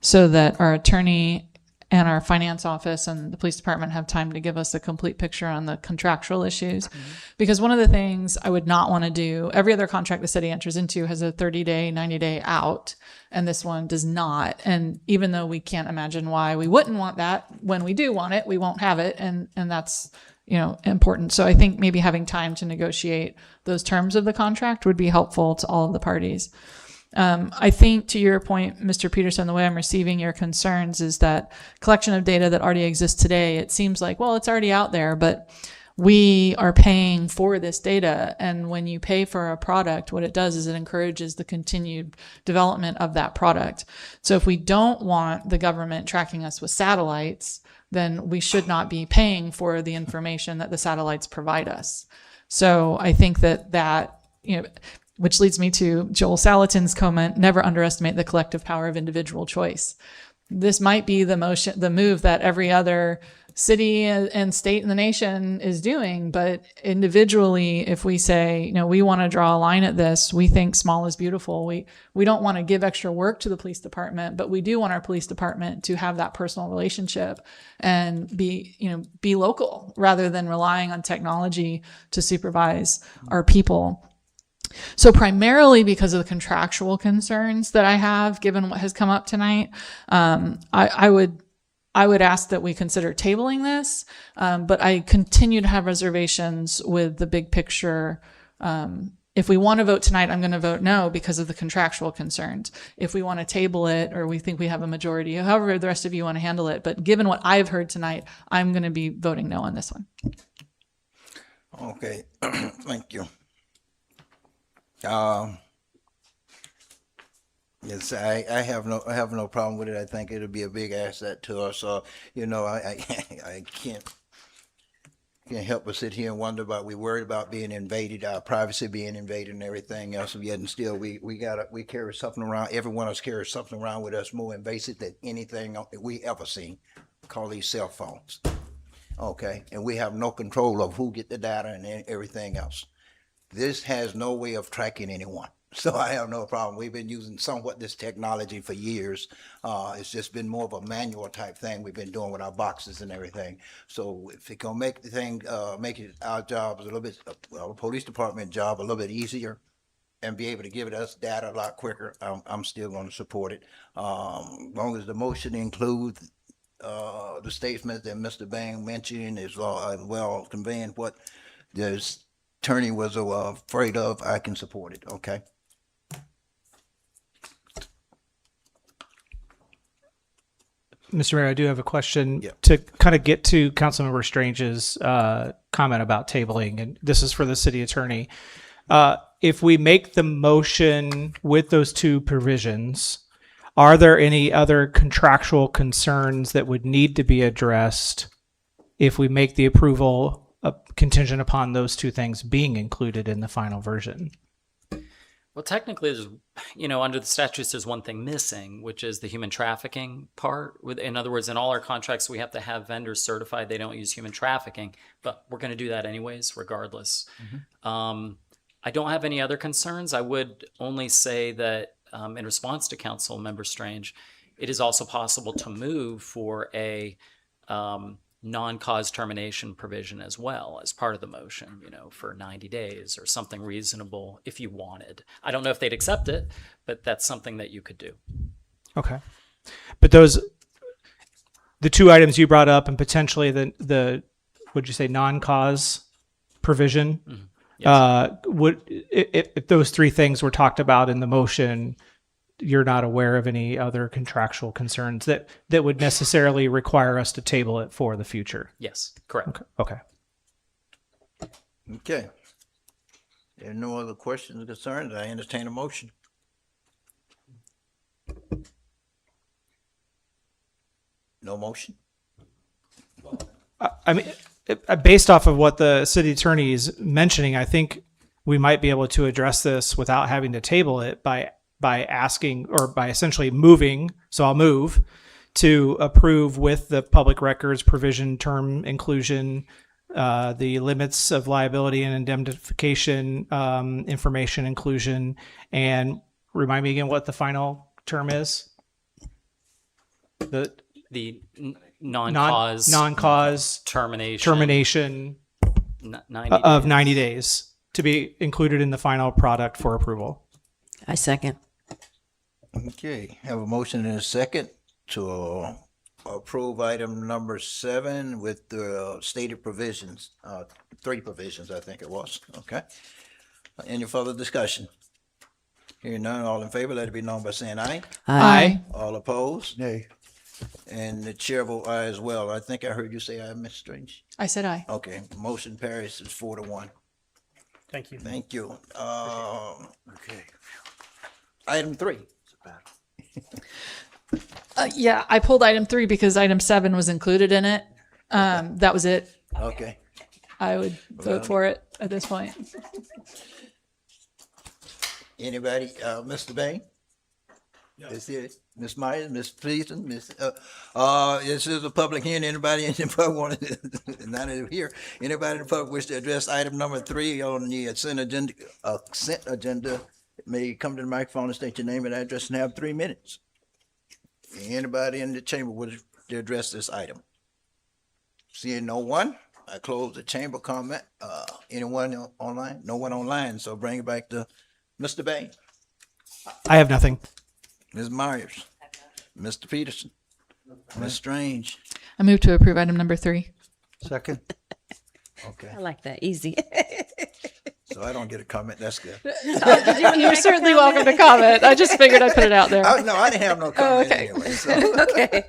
so that our attorney and our finance office and the police department have time to give us a complete picture on the contractual issues. Because one of the things I would not want to do, every other contract the city enters into has a 30-day, 90-day out, and this one does not. And even though we can't imagine why we wouldn't want that, when we do want it, we won't have it. And that's, important. So I think maybe having time to negotiate those terms of the contract would be helpful to all of the parties. I think to your point, Mr. Peterson, the way I'm receiving your concerns is that collection of data that already exists today, it seems like, well, it's already out there, but we are paying for this data. And when you pay for a product, what it does is it encourages the continued development of that product. So if we don't want the government tracking us with satellites, then we should not be paying for the information that the satellites provide us. So I think that, which leads me to Joel Salatin's comment, never underestimate the collective power of individual choice. This might be the move that every other city and state in the nation is doing, but individually, if we say, we want to draw a line at this, we think small is beautiful. We don't want to give extra work to the police department, but we do want our police department to have that personal relationship and be local rather than relying on technology to supervise our people. So primarily because of the contractual concerns that I have, given what has come up tonight, I would ask that we consider tabling this, but I continue to have reservations with the big picture. If we want to vote tonight, I'm going to vote no because of the contractual concerns. If we want to table it or we think we have a majority, however the rest of you want to handle it, but given what I've heard tonight, I'm going to be voting no on this one. Okay, thank you. Yes, I have no problem with it. I think it'll be a big asset to us. I can't help but sit here and wonder about, we worried about being invaded, our privacy being invaded and everything else, and yet and still we carry something around. Every one of us carries something around with us more invasive than anything we ever seen. Call these cell phones. Okay, and we have no control of who get the data and everything else. This has no way of tracking anyone. So I have no problem. We've been using somewhat this technology for years. It's just been more of a manual type thing we've been doing with our boxes and everything. So if it can make the thing, make it our jobs a little bit, well, police department job a little bit easier, and be able to give us data a lot quicker, I'm still going to support it. As long as the motion includes the statements that Mr. Bang mentioned is well conveying what the attorney was afraid of, I can support it. Okay. Mr. Mayor, I do have a question Yeah. to kind of get to Councilmember Strange's comment about tabling, and this is for the city attorney. If we make the motion with those two provisions, are there any other contractual concerns that would need to be addressed if we make the approval contingent upon those two things being included in the final version? Well, technically, there's, under the statutes, there's one thing missing, which is the human trafficking part. In other words, in all our contracts, we have to have vendors certified they don't use human trafficking, but we're going to do that anyways, regardless. I don't have any other concerns. I would only say that in response to Council Member Strange, it is also possible to move for a non-cause termination provision as well as part of the motion, for 90 days or something reasonable if you wanted. I don't know if they'd accept it, but that's something that you could do. Okay. But the two items you brought up and potentially the would you say non-cause provision, Yes. if those three things were talked about in the motion, you're not aware of any other contractual concerns that would necessarily require us to table it for the future? Yes, correct. Okay. Okay. There are no other questions or concerns. I entertain a motion. No motion? I mean, based off of what the city attorney is mentioning, I think we might be able to address this without having to table it by asking or by essentially moving. So I'll move to approve with the public records provision term inclusion, the limits of liability and indemnification information inclusion, and remind me again what the final term is. The non-cause termination 90 of days. 90 days to be included in the final product for approval. I second. Okay, have a motion and a second to approve item number 7 with the stated provisions, 3 provisions, I think it was. Okay. Any further discussion? Hearing none, all in favor, let it be known by saying aye. Aye. All opposed? Nay. And the chair vote aye as well. I think I heard you say aye, Ms. Strange. I said aye. Okay, motion passes 4-1. Thank you. Thank you. Okay. Item 3. Yeah, I pulled item 3 because item 7 was included in it. That was it. Okay. I would vote for it at this point. Anybody, Mr. Bain? Is it Ms. Myers, Ms. Pleasant, this is a public hearing. Anybody in the public want to, not here, anybody in the public wish to address item number 3 on the consent agenda may come to the microphone and state your name and address and have 3 minutes. Anybody in the chamber wish to address this item? Seeing no one, I close the chamber comment. Anyone online? No one online, so bring it back to Mr. Bain. I have nothing. Ms. Myers, Mr. Peterson, Ms. Strange. I move to approve item number 3. Second. Okay, I like that. Easy. so I don't get a comment. That's good. You're certainly welcome to comment. I just figured I'd put it out there. No, I didn't have no comment okay. anyway. So. Okay.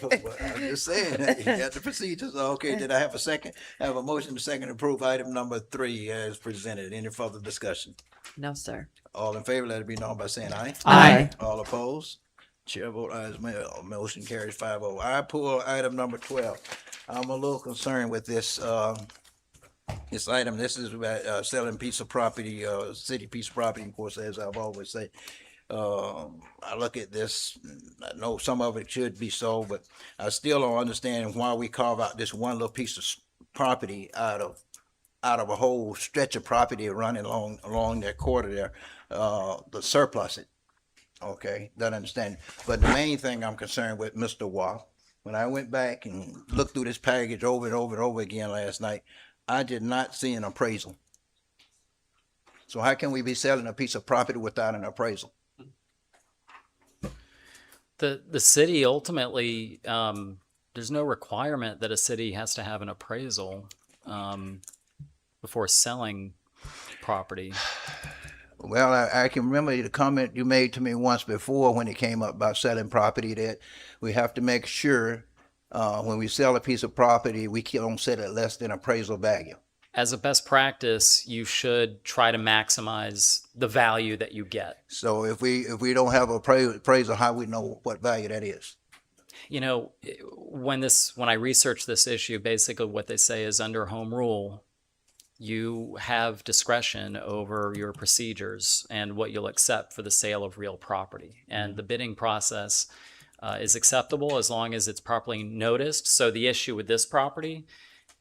But I'm just saying, you got the procedures. Okay, did I have a second? I have a motion to second to approve item number 3 as presented. Any further discussion? No, sir. All in favor, let it be known by saying aye. Aye. All opposed? Chair vote aye as well. Motion carries 5-0. I pull item number 12. I'm a little concerned with this, this item. This is about selling piece of property, city piece of property, of course, as I've always said. I look at this, I know some of it should be sold, but I still don't understand why we carve out this one little piece of property out of out of a whole stretch of property running along that quarter there, the surplus it. Okay, don't understand. But the main thing I'm concerned with, Mr. Waugh, when I went back and looked through this package over and over and over again last night, I did not see an appraisal. So how can we be selling a piece of property without an appraisal? The city ultimately, there's no requirement that a city has to have an appraisal before selling property. Well, I can remember the comment you made to me once before when it came up about selling property, that we have to make sure when we sell a piece of property, we don't sell it less than appraisal value. As a best practice, you should try to maximize the value that you get. So if we don't have appraisal, how we know what value that is? You know, when I research this issue, basically what they say is under home rule, you have discretion over your procedures and what you'll accept for the sale of real property. And the bidding process is acceptable as long as it's properly noticed. So the issue with this property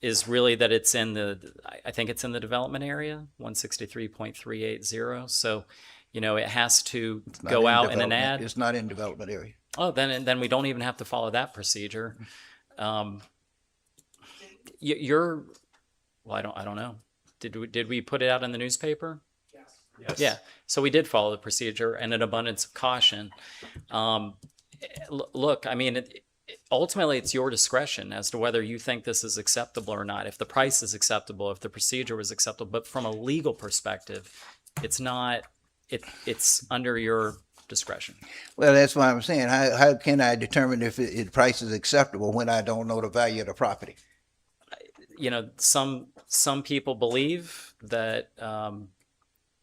is really that it's I think it's in the development area, 163.380. So, you know, it has to go out in an ad. It's not in development area. Oh, then we don't even have to follow that procedure. Well, I don't know. Did we put it out in the newspaper? Yes. Yeah. So we did follow the procedure, and an abundance of caution. Look, I mean, ultimately, it's your discretion as to whether you think this is acceptable or not. If the price is acceptable, if the procedure was acceptable, but from a legal perspective, it's not. It's under your discretion. Well, that's what I'm saying. How can I determine if the price is acceptable when I don't know the value of the property? You know, some people believe that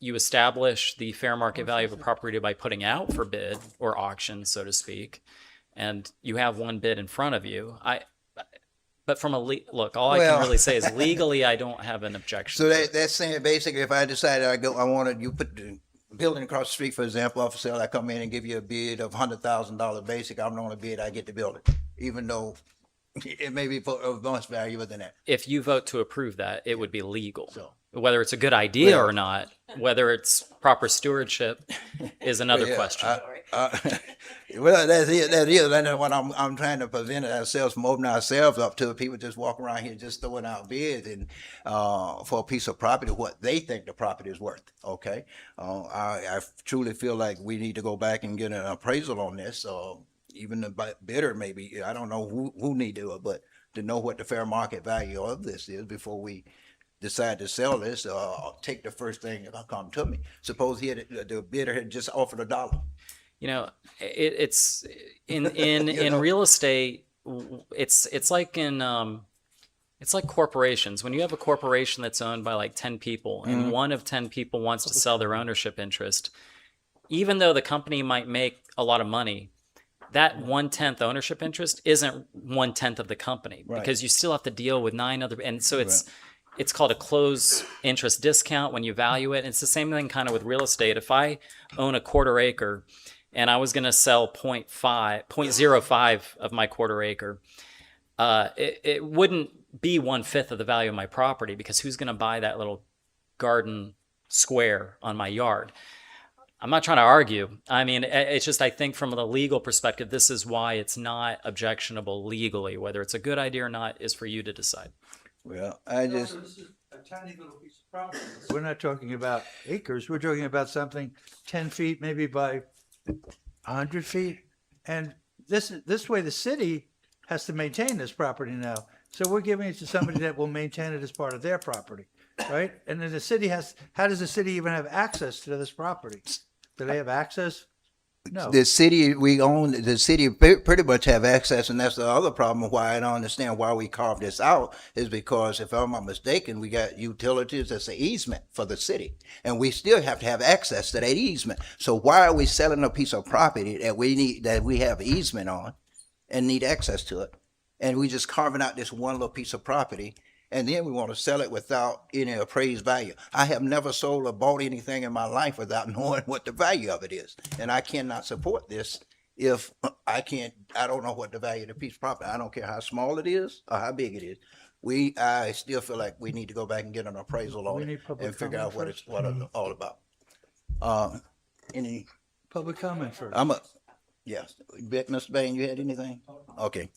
you establish the fair market value of a property by putting out for bid or auction, so to speak, and you have one bid in front of you. But from look, all I can really say is legally, I don't have an objection. So that's saying basically, if I decided I wanted you put the building across the street, for example, off for sale, I come in and give you a bid of $100,000 basic. I'm the only bid, I get the building, even though it may be of much value than that. If you vote to approve that, it would be legal. So, whether it's a good idea or not, whether it's proper stewardship, is another question. Well, that's it. That's what I'm trying to prevent ourselves from opening ourselves up to. People just walk around here just throwing out bids and for a piece of property, what they think the property is worth. Okay, I truly feel like we need to go back and get an appraisal on this. Even the bidder, maybe, I don't know who need to, but to know what the fair market value of this is before we decide to sell this, take the first thing that come to me. Suppose the bidder had just offered $1. You know, it's in real estate. It's like it's like corporations. When you have a corporation that's owned by like 10 people, and one of 10 people wants to sell their ownership interest, even though the company might make a lot of money, that 1/10 ownership interest isn't 1/10 of the company, because you still have to deal with 9 other, and so it's called a closed interest discount when you value it. And it's the same thing kind of with real estate. If I own a quarter acre and I was going to sell 0.05 of my quarter acre, it wouldn't be 1/5 of the value of my property, because who's going to buy that little garden square on my yard? I'm not trying to argue. I mean, it's just, I think from the legal perspective, this is why it's not objectionable legally. Whether it's a good idea or not is for you to decide. Well, this is a tiny little piece of property. We're not talking about acres. We're talking about something 10 feet, maybe by 100 feet. And this way the city has to maintain this property now. So we're giving it to somebody that will maintain it as part of their property, right? And then the city how does the city even have access to this property? Do they have access? No. The city we own, the city pretty much have access, and that's the other problem why I don't understand why we carved this out, is because if I'm not mistaken, we got utilities that's an easement for the city, and we still have to have access to that easement. So why are we selling a piece of property that we have easement on and need access to it, and we just carving out this one little piece of property? And then we want to sell it without any appraised value. I have never sold or bought anything in my life without knowing what the value of it is. And I cannot support this if I don't know what the value of the piece of property. I don't care how small it is or how big it is. I still feel like we need to go back and get an appraisal on We it need public and figure out comment what first? it's all about. Any, Public comment first. yes, Mr. Bain, you had anything? Okay.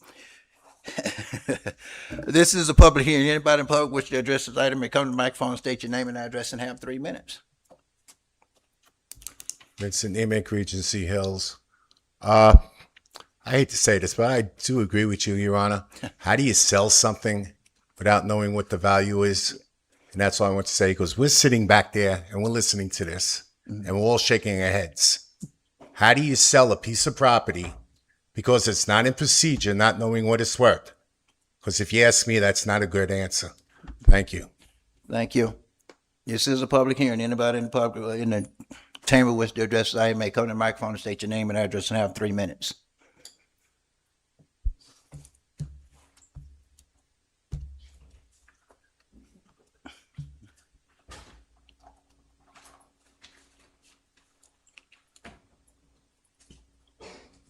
This is a public hearing. Anybody in public wish to address this item may come to the microphone, state your name and address, and have 3 minutes. Vincent Emick, Regency Hills. I hate to say this, but I do agree with you, Your Honor. How do you sell something without knowing what the value is? And that's all I want to say, because we're sitting back there and we're listening to this, and we're all shaking our heads. How do you sell a piece of property because it's not in procedure, not knowing what it's worth? Because if you ask me, that's not a good answer. Thank you. Thank you. This is a public hearing. Anybody in the public, in the chamber wish to address this item may come to the microphone and state your name and address and have 3 minutes.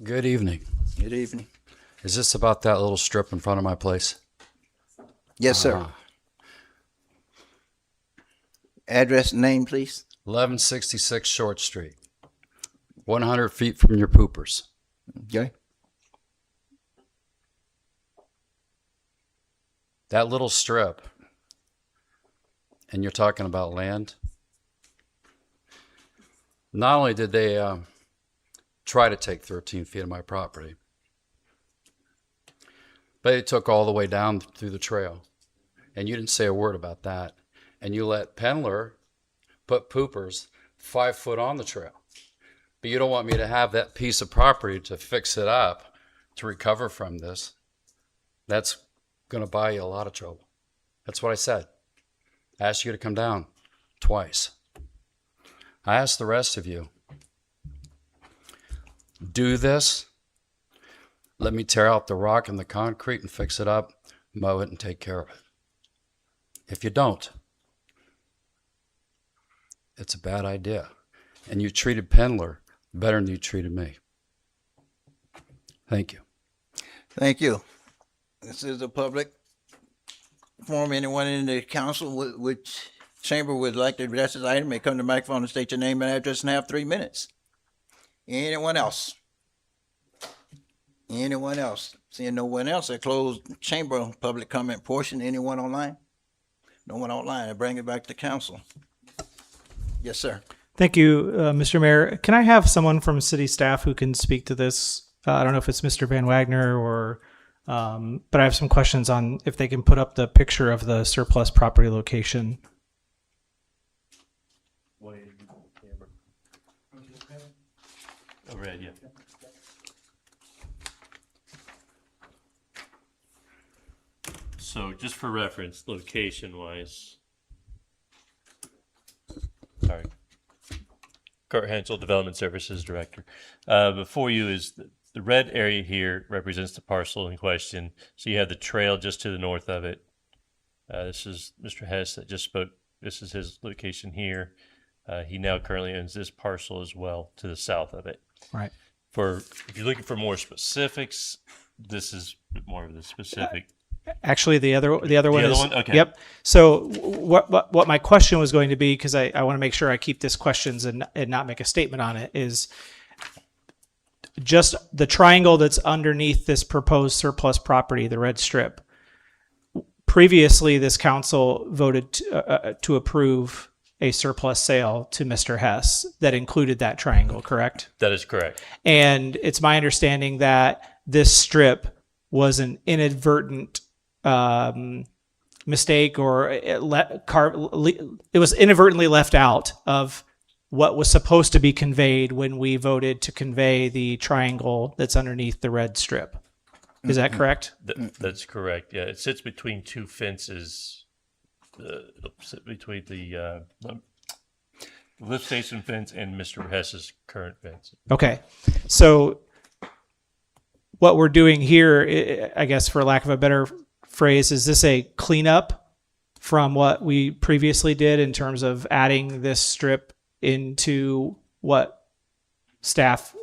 Good evening. Good evening. Is this about that little strip in front of my place? Yes, sir. Address and name, please. 1166 Short Street. 100 feet from your poopers. Okay. That little strip, and you're talking about land. Not only did they try to take 13 feet of my property, but they took all the way down through the trail. And you didn't say a word about that. And you let Pendler put poopers 5 foot on the trail. But you don't want me to have that piece of property to fix it up, to recover from this. That's going to buy you a lot of trouble. That's what I said. I asked you to come down twice. I asked the rest of you, do this. Let me tear out the rock and the concrete and fix it up, mow it, and take care of it. If you don't, it's a bad idea. And you treated Pendler better than you treated me. Thank you. Thank you. This is a public forum. Anyone in the council which chamber would like to address this item may come to the microphone and state your name and address and have 3 minutes. Anyone else? Anyone else? Seeing no one else, I close chamber public comment portion. Anyone online? No one online. I bring it back to council. Yes, sir. Thank you, Mr. Mayor. Can I have someone from city staff who can speak to this? I don't know if it's Mr. Van Wagner or, but I have some questions on if they can put up the picture of the surplus property location. Overhead, yeah. So just for reference, location-wise, sorry, Kurt Hensel, Development Services Director. Before you is the red area here represents the parcel in question. So you have the trail just to the north of it. This is Mr. Hess that just spoke. This is his location here. He now currently owns this parcel as well to the south of it. Right. If you're looking for more specifics, this is more of the specific. Actually, the other one is. Okay. Yep. So what my question was going to be, because I want to make sure I keep this questions and not make a statement on it, is just the triangle that's underneath this proposed surplus property, the red strip. Previously, this council voted to approve a surplus sale to Mr. Hess that included that triangle, correct? That is correct. And it's my understanding that this strip was an inadvertent mistake, or it was inadvertently left out of what was supposed to be conveyed when we voted to convey the triangle that's underneath the red strip. Is that correct? That's correct. Yeah, it sits between two fences. It'll sit between the lift station fence and Mr. Hess's current fence. Okay, so what we're doing here, I guess, for lack of a better phrase, is this a cleanup from what we previously did in terms of adding this strip into what staff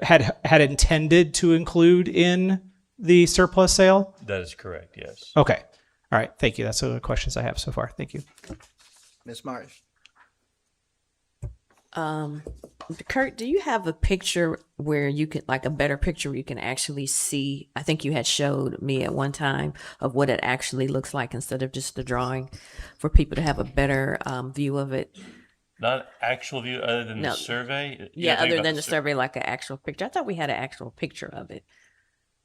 had intended to include in the surplus sale? That is correct, yes. Okay. All right. Thank you. That's all the questions I have so far. Thank you. Ms. Myers? Kurt, do you have a picture where you can, like a better picture where you can actually see, I think you had showed me at one time of what it actually looks like instead of just the drawing, for people to have a better view of it? Not actual view other than No. the survey? Yeah, other than the survey, like an actual picture. I thought we had an actual picture of it.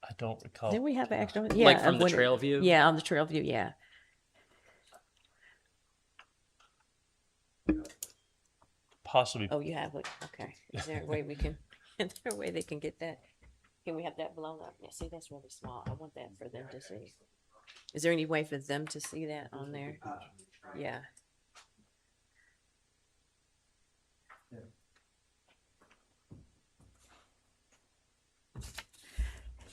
I don't recall. Didn't we have an actual? Like from of the what trail view? Yeah, on the trail view, yeah. Possibly. Oh, you have it. Okay. Is there a way we can? Is there a way they can get that? Can we have that blown up? Yeah, see, that's really small. I want that for them to see. Is there any way for them to see that on there? Yeah.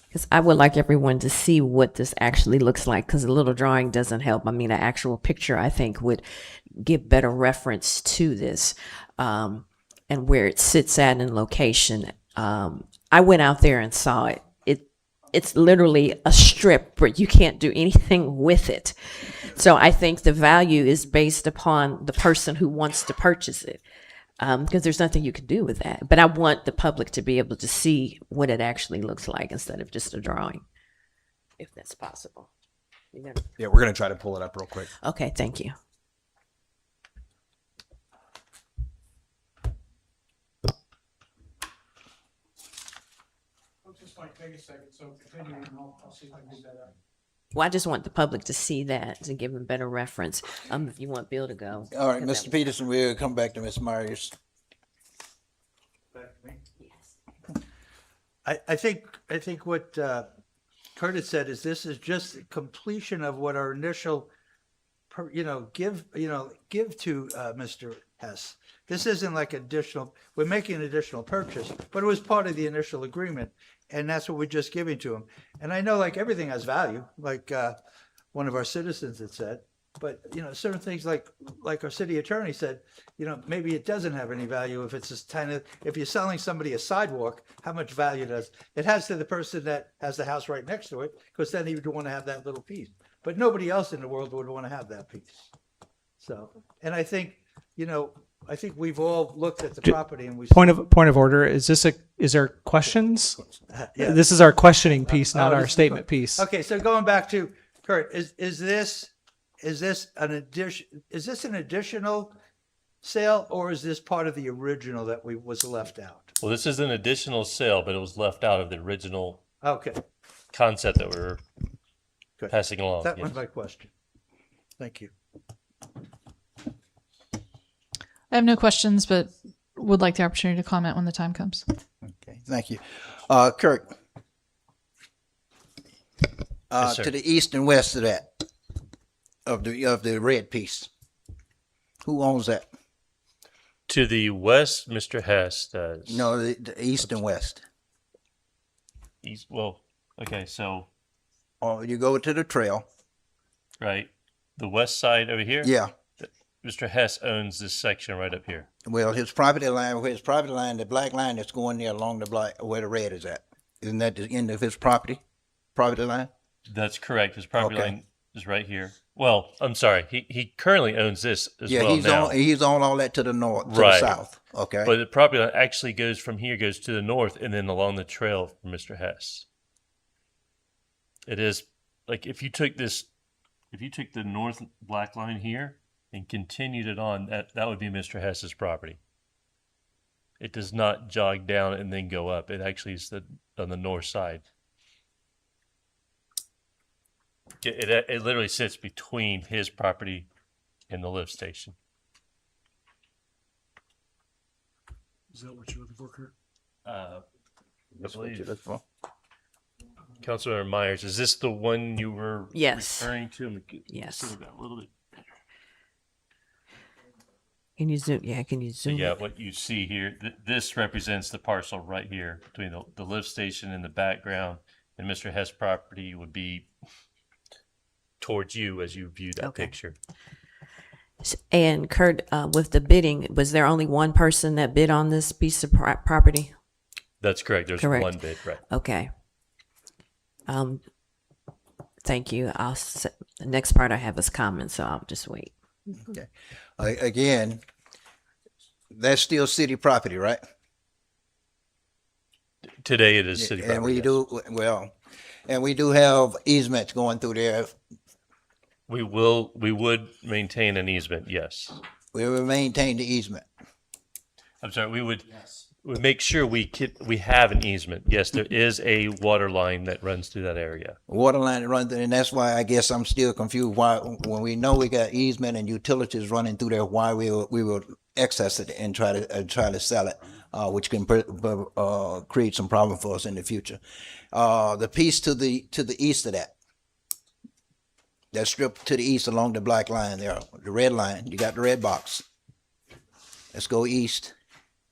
Because I would like everyone to see what this actually looks like, because a little drawing doesn't help. I mean, an actual picture, I think, would give better reference to this, and where it sits at in location. I went out there and saw it. It's literally a strip where you can't do anything with it. So I think the value is based upon the person who wants to purchase it, because there's nothing you can do with that. But I want the public to be able to see what it actually looks like instead of just a drawing, if that's possible. Yeah, we're going to try to pull it up real quick. Okay, thank you. Just like, take a second, so continue, and I'll see if I can do that. Well, I just want the public to see that to give them better reference. If you want Bill to go. All right, 'cause Mr. Peterson, we'll come back to Ms. Myers. I think what Curtis said is this is just completion of what our initial, give to Mr. Hess. This isn't like additional, we're making an additional purchase, but it was part of the initial agreement, and that's what we're just giving to him. And I know like everything has value, like one of our citizens had said, but certain things like our city attorney said, maybe it doesn't have any value if it's just tiny. If you're selling somebody a sidewalk, how much value does it has to the person that has the house right next to it? Because then he would want to have that little piece, but nobody else in the world would want to have that piece. So, and I think we've all looked at the property and we Point of order. Is there questions? Yeah. This is our questioning piece, not Oh, our this is statement good. piece. Okay, so going back to Kurt, is this an addition? Is this an additional sale, or is this part of the original that was left out? Well, this is an additional sale, but it was left out of the original Okay, concept that we were good. passing along. That yes. was my question. Thank you. I have no questions, but would like the opportunity to comment when the time comes. Okay, thank you. Kurt, Yes, sir. to the east and west of that, of the red piece, who owns that? To the west, Mr. Hess does. No, the east and west. Well, okay, so, Or you go to the trail. right, the west side over here? Yeah. Mr. Hess owns this section right up here. Well, his property line, the black line that's going there along the black, where the red is at. Isn't that the end of his property line? That's correct. His property Okay. line is right here. Well, I'm sorry. He currently owns this as Yeah, well he's now. he's on all that to the north, to Right. the south. Okay. But the property line actually goes from here, goes to the north, and then along the trail for Mr. Hess. It is like if you took the north black line here and continued it on, that would be Mr. Hess's property. It does not jog down and then go up. It actually is on the north side. It literally sits between his property and the lift station. Is that what you're looking for, Kurt? I That's what believe. you're looking for. Councilmember Myers, is this the one you were Yes. referring to? Yes. See that a little bit. Can you zoom? Yeah, can you So zoom? yeah, it? what you see here, this represents the parcel right here between the lift station in the background, and Mr. Hess' property would be towards you as you view that Okay. picture. And Kurt, with the bidding, was there only one person that bid on this piece of property? That's correct. There's Correct. one bid, right? Okay. Thank you. The next part I have is comments, so I'll just wait. Okay. Again, that's still city property, right? Today it is city And property. we do, well, and we do have easements going through there. We would maintain an easement, yes. We will maintain the easement. I'm sorry, we would make sure we have an easement. Yes, there is a water line that runs through that area. Water line that runs, and that's why I guess I'm still confused why, when we know we got easement and utilities running through there, why we will access it and try to sell it, which can create some problem for us in the future. The piece to the east of that strip to the east along the black line there, the red line, you got the red box. Let's go east.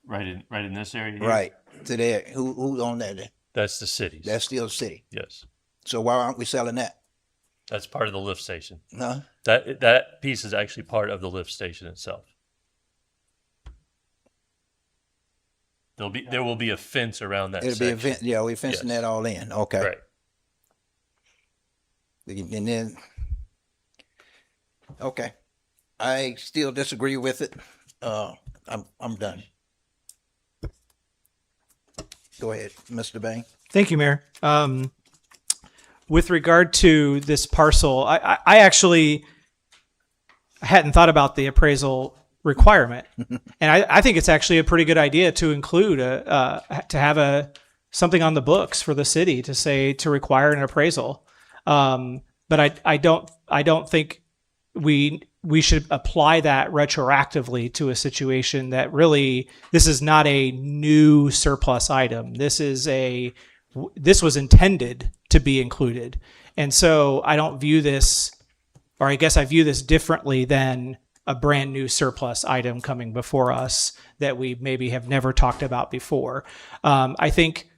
Right in this area here? Right to there. Who's on that? That's the city's. That's still the city. Yes. So why aren't we selling that? That's part of the lift station. Huh? That piece is actually part of the lift station itself. There will be a fence around that It'll section. be a fence. Yeah, we're fencing that all in. Okay. Right. And then, okay, I still disagree with it. I'm done. Go ahead, Mr. Bain. Thank you, Mayor. With regard to this parcel, I actually hadn't thought about the appraisal requirement, and I think it's actually a pretty good idea to include to have something on the books for the city to require an appraisal. But I don't think we should apply that retroactively to a situation that really, this is not a new surplus item. This was intended to be included. And so I don't view this, or I guess I view this differently than a brand new surplus item coming before us that we maybe have never talked about before. I think,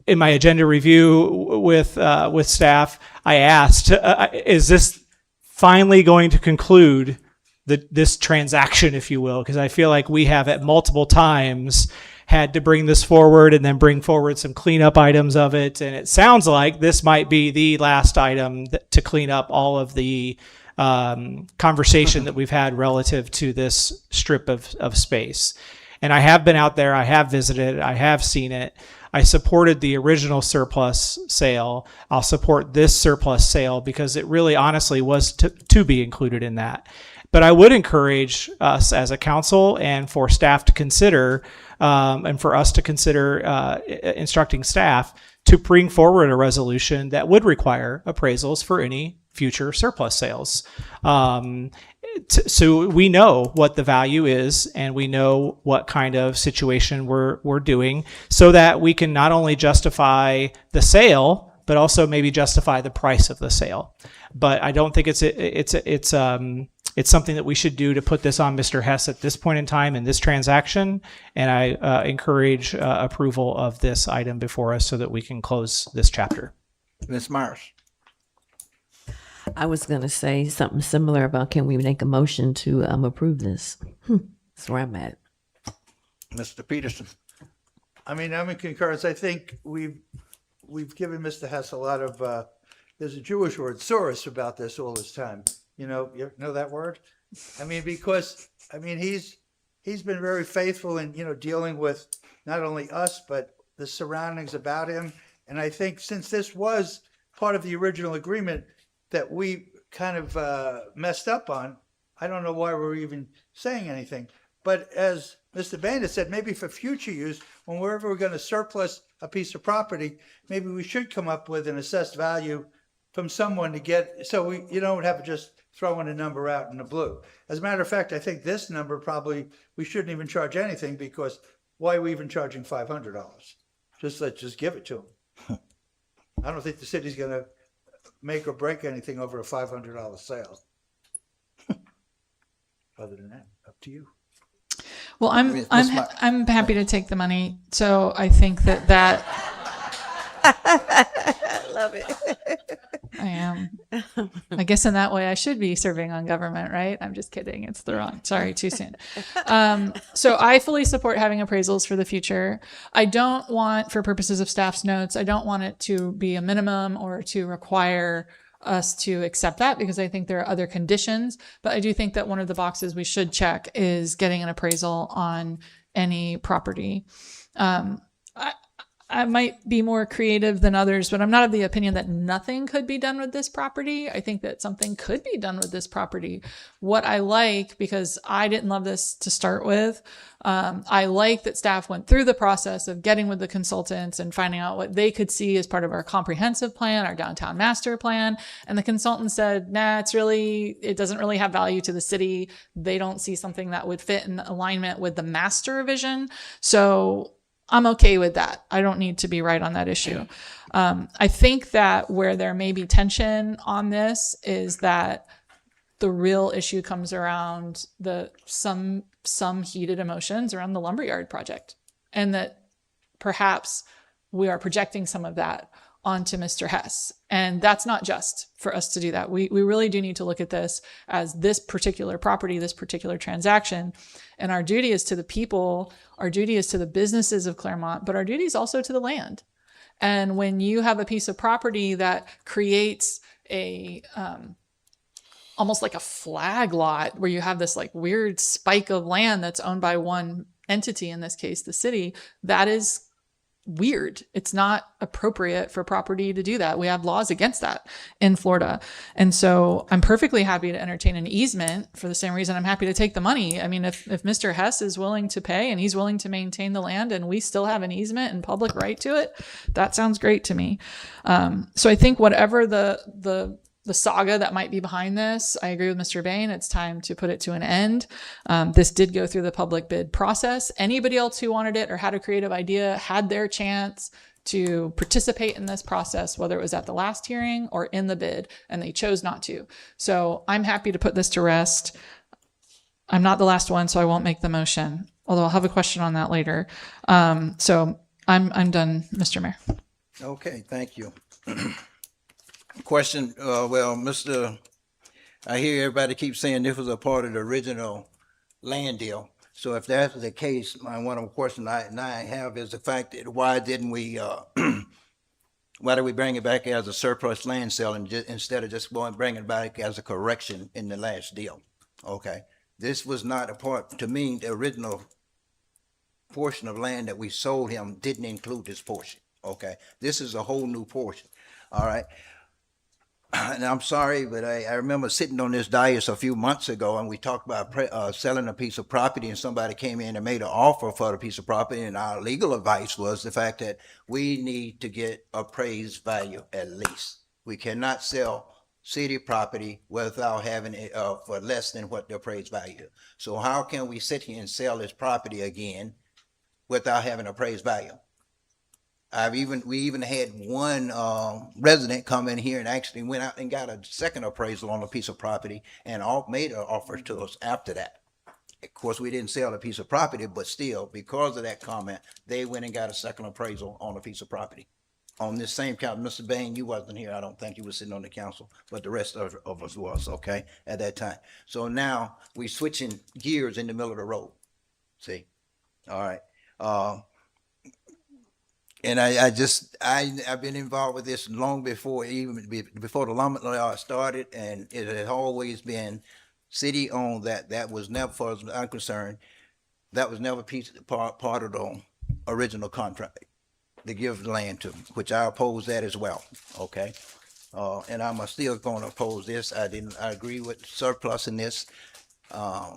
in my agenda review with staff, I asked, is this finally going to conclude this transaction, if you will? Because I feel like we have at multiple times had to bring this forward and then bring forward some cleanup items of it. And it sounds like this might be the last item to clean up all of the conversation that we've had relative to this strip of space. And I have been out there, I have visited, I have seen it. I supported the original surplus sale. I'll support this surplus sale because it really honestly was to be included in that. But I would encourage us as a council and for staff to consider, and for us to consider instructing staff to bring forward a resolution that would require appraisals for any future surplus sales. So we know what the value is and we know what kind of situation we're doing so that we can not only justify the sale, but also maybe justify the price of the sale. But I don't think it's something that we should do to put this on Mr. Hess at this point in time in this transaction. And I encourage approval of this item before us so that we can close this chapter. Ms. Myers. I was going to say something similar about can we make a motion to approve this? That's where I'm at. Mr. Peterson. I mean, I'm in concurrence. I think we've given Mr. Hess a lot of, there's a Jewish word, soros, about this all this time. You know that word? I mean, because, I mean, he's been very faithful in, dealing with not only us, but the surroundings about him. And I think since this was part of the original agreement that we kind of messed up on, I don't know why we're even saying anything. But as Mr. Bandit said, maybe for future use, whenever we're going to surplus a piece of property, maybe we should come up with an assessed value from someone to get, so you don't have to just throwing a number out in the blue. As a matter of fact, I think this number probably, we shouldn't even charge anything because why are we even charging $500? Let's just give it to them. I don't think the city's going to make or break anything over a $500 sale. Other than that, up to you. Well, I'm happy to take the money. So I think that I love it. I am. I guess in that way I should be serving on government, right? I'm just kidding. It's the wrong. Sorry, too soon. So I fully support having appraisals for the future. I don't want, for purposes of staff's notes, I don't want it to be a minimum or to require us to accept that because I think there are other conditions. But I do think that one of the boxes we should check is getting an appraisal on any property. I might be more creative than others, but I'm not of the opinion that nothing could be done with this property. I think that something could be done with this property. What I like, because I didn't love this to start with, I like that staff went through the process of getting with the consultants and finding out what they could see as part of our comprehensive plan, our downtown master plan. And the consultant said, nah, it doesn't really have value to the city. They don't see something that would fit in alignment with the master vision. So I'm okay with that. I don't need to be right on that issue. I think that where there may be tension on this is that the real issue comes around some heated emotions around the lumberyard project, and that perhaps we are projecting some of that onto Mr. Hess. And that's not just for us to do that. We really do need to look at this as this particular property, this particular transaction. And our duty is to the people, our duty is to the businesses of Clermont, but our duty is also to the land. And when you have a piece of property that creates a, almost like a flag lot where you have this like weird spike of land that's owned by one entity, in this case, the city, that is weird. It's not appropriate for property to do that. We have laws against that in Florida. And so I'm perfectly happy to entertain an easement for the same reason I'm happy to take the money. I mean, if Mr. Hess is willing to pay and he's willing to maintain the land and we still have an easement and public right to it, that sounds great to me. So I think whatever the saga that might be behind this, I agree with Mr. Bain. It's time to put it to an end. This did go through the public bid process. Anybody else who wanted it or had a creative idea had their chance to participate in this process, whether it was at the last hearing or in the bid, and they chose not to. So I'm happy to put this to rest. I'm not the last one, so I won't make the motion, although I'll have a question on that later. So I'm done, Mr. Mayor. Okay, thank you. Question, I hear everybody keep saying this was a part of the original land deal. So if that's the case, one of the questions I have is the fact that why didn't we, why did we bring it back as a surplus land sale instead of just bringing it back as a correction in the last deal? Okay, this was not a part, to me, the original portion of land that we sold him didn't include this portion. Okay, this is a whole new portion. All right. And I'm sorry, but I remember sitting on this dais a few months ago and we talked about selling a piece of property, and somebody came in and made an offer for the piece of property, and our legal advice was the fact that we need to get appraised value at least. We cannot sell city property without having it for less than what the appraised value is. So how can we sit here and sell this property again without having appraised value? We even had one resident come in here and actually went out and got a second appraisal on a piece of property and made an offer to us after that. Of course, we didn't sell a piece of property, but still, because of that comment, they went and got a second appraisal on a piece of property. On this same council, Mr. Bain, you wasn't here. I don't think you were sitting on the council, but the rest of us was, okay, at that time. So now we switching gears in the middle of the road. See? All right. And I've been involved with this long before, even before the lumber started, and it had always been city owned. That was never, as far as I'm concerned, that was never part of the original contract to give the land to, which I oppose that as well. Okay, and I'm still going to oppose this. I agree with surplus in this.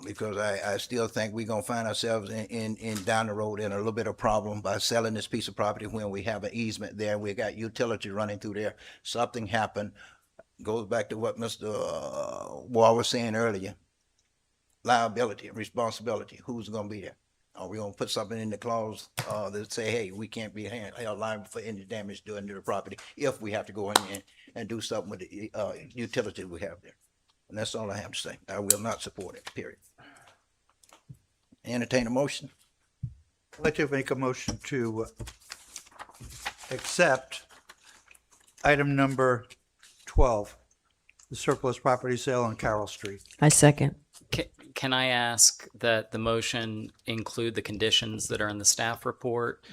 Because I still think we're gonna find ourselves in down the road in a little bit of problem by selling this piece of property when we have an easement there. We got utility running through there. Something happened. Goes back to what Mr. Wall was saying earlier. Liability, responsibility. Who's gonna be there? Are we gonna put something in the clause that say, hey, we can't be held liable for any damage done to the property if we have to go in and do something with the utility we have there? And that's all I have to say. I will not support it, period. Entertain a motion. I'd like to make a motion to accept item number 12, the surplus property sale on Carroll Street. I second. Can I ask that the motion include the conditions that are in the staff report,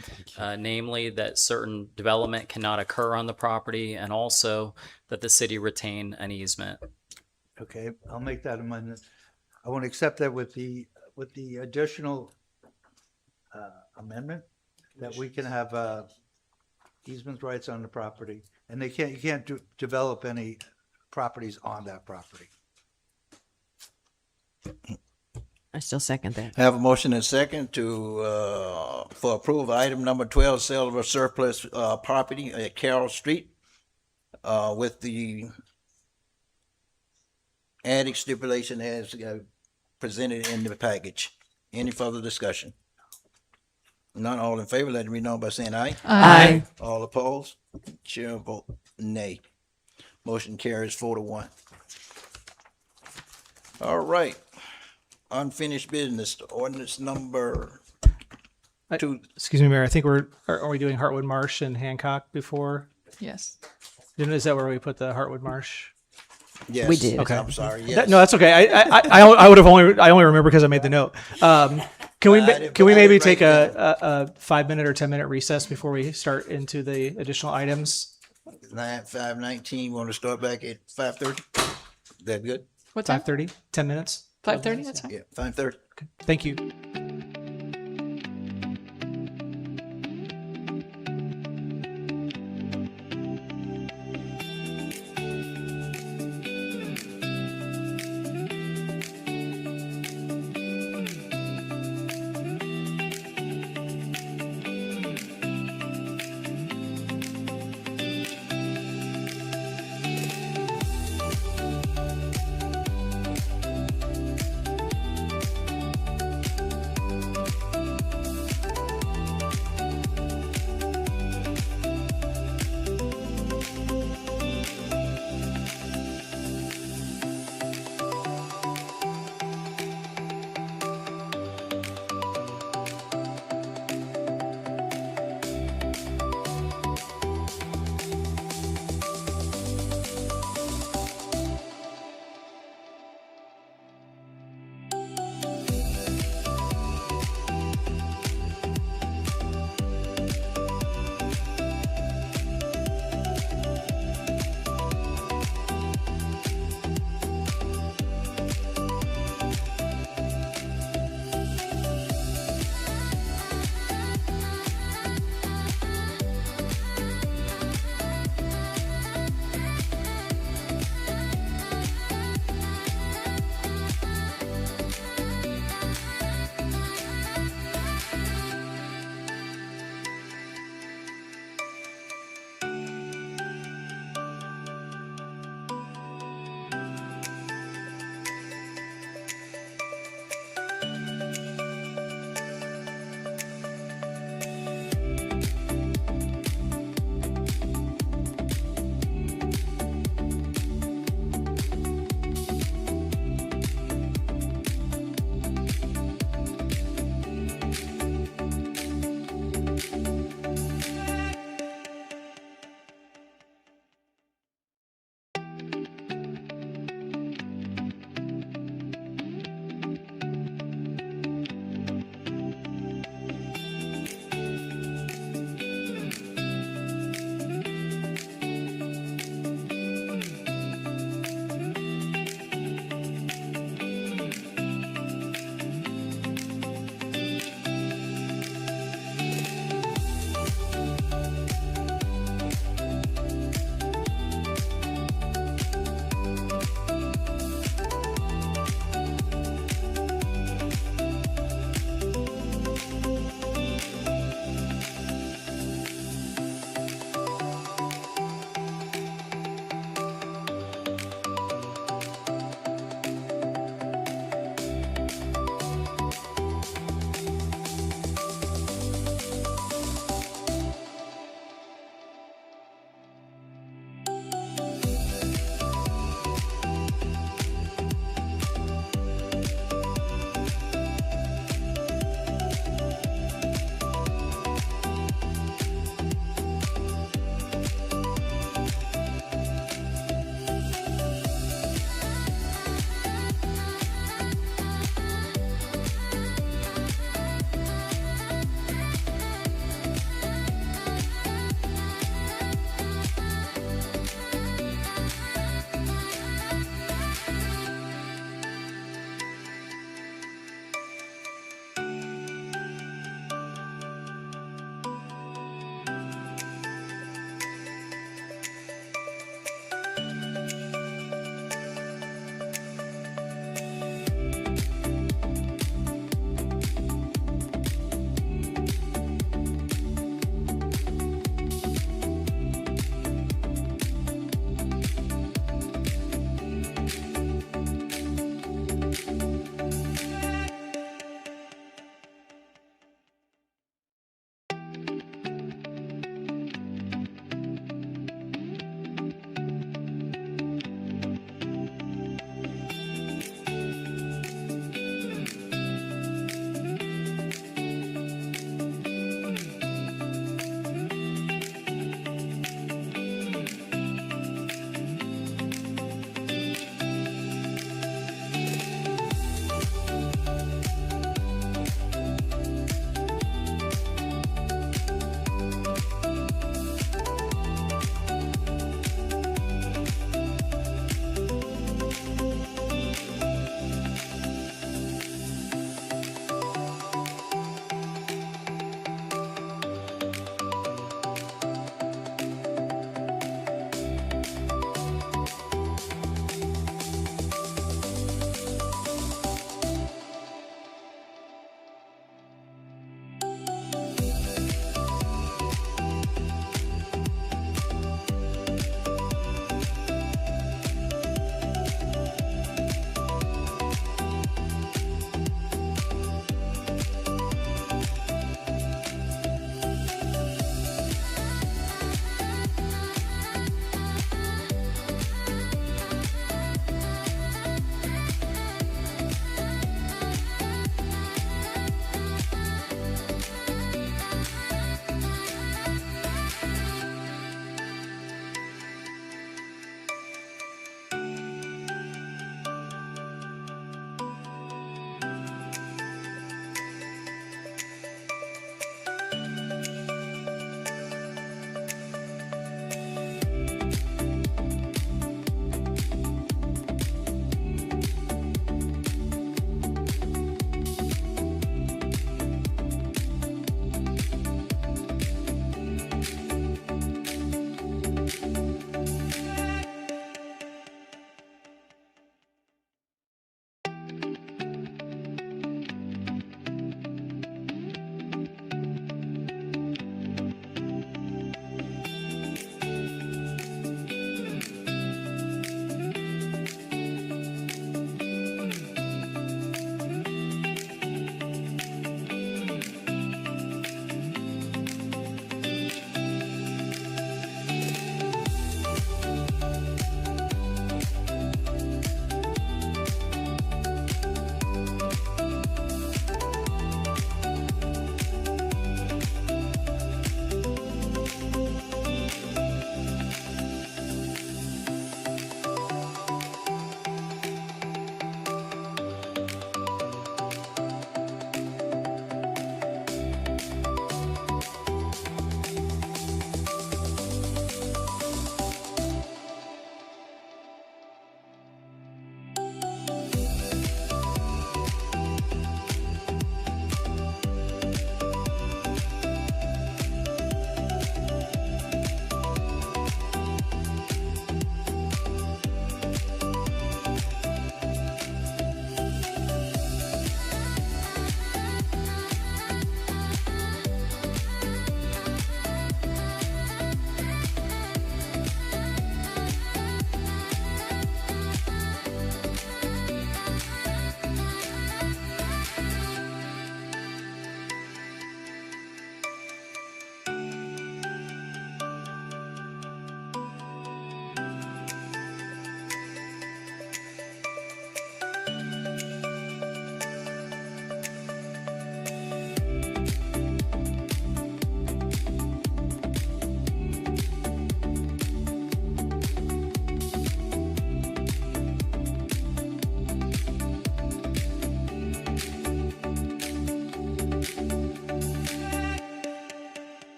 namely that certain development cannot occur on the property, and also that the city retain an easement? Okay, I'll make that amendment. I want to accept that with the additional amendment that we can have easement rights on the property, and you can't develop any properties on that property. I still second that. Have a motion and second to, for approval, of item number 12, sale of a surplus, property at Carroll Street, with the added stipulation as presented in the package. Any further discussion? None, all in favor, let it be known by saying aye. Aye. All opposed? Chair vote nay. Motion carries 4-1. All right. Unfinished business, ordinance number two. Excuse me, Mayor, I think are we doing Hartwood Marsh and Hancock before? Yes. Is that where we put the Hartwood Marsh? Yes. We did. Okay. I'm sorry, yes. No, that's okay. I would have I only remember because I made the note. Can we maybe take a 5-minute or 10-minute recess before we start into the additional items? 5:19, want to start back at 5:30? That good? What time? 5:30, 10 minutes? 5:30, that's fine. Yeah, 5:30. Thank you.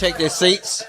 take their seats?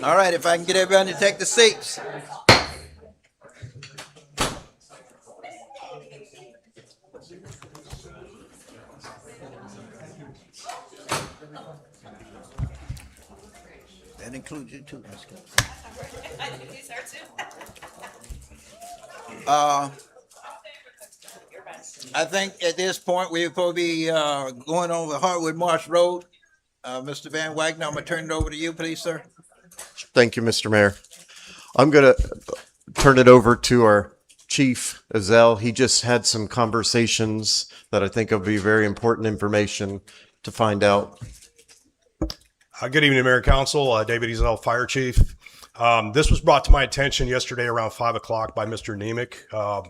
All right, if I can get everybody to take the seats. That includes you too, Ms. Kelly. I think at this point, we're supposed to be going over Hartwood Marsh Road. Mr. Van Wagner, I'm gonna turn it over to you, please, sir. Thank you, Mr. Mayor. I'm going to turn it over to our Chief Azell. He just had some conversations that I think will be very important information to find out. Good evening, Mayor and Council. David Azell, Fire Chief. This was brought to my attention yesterday around 5 o'clock by Mr. Nemec.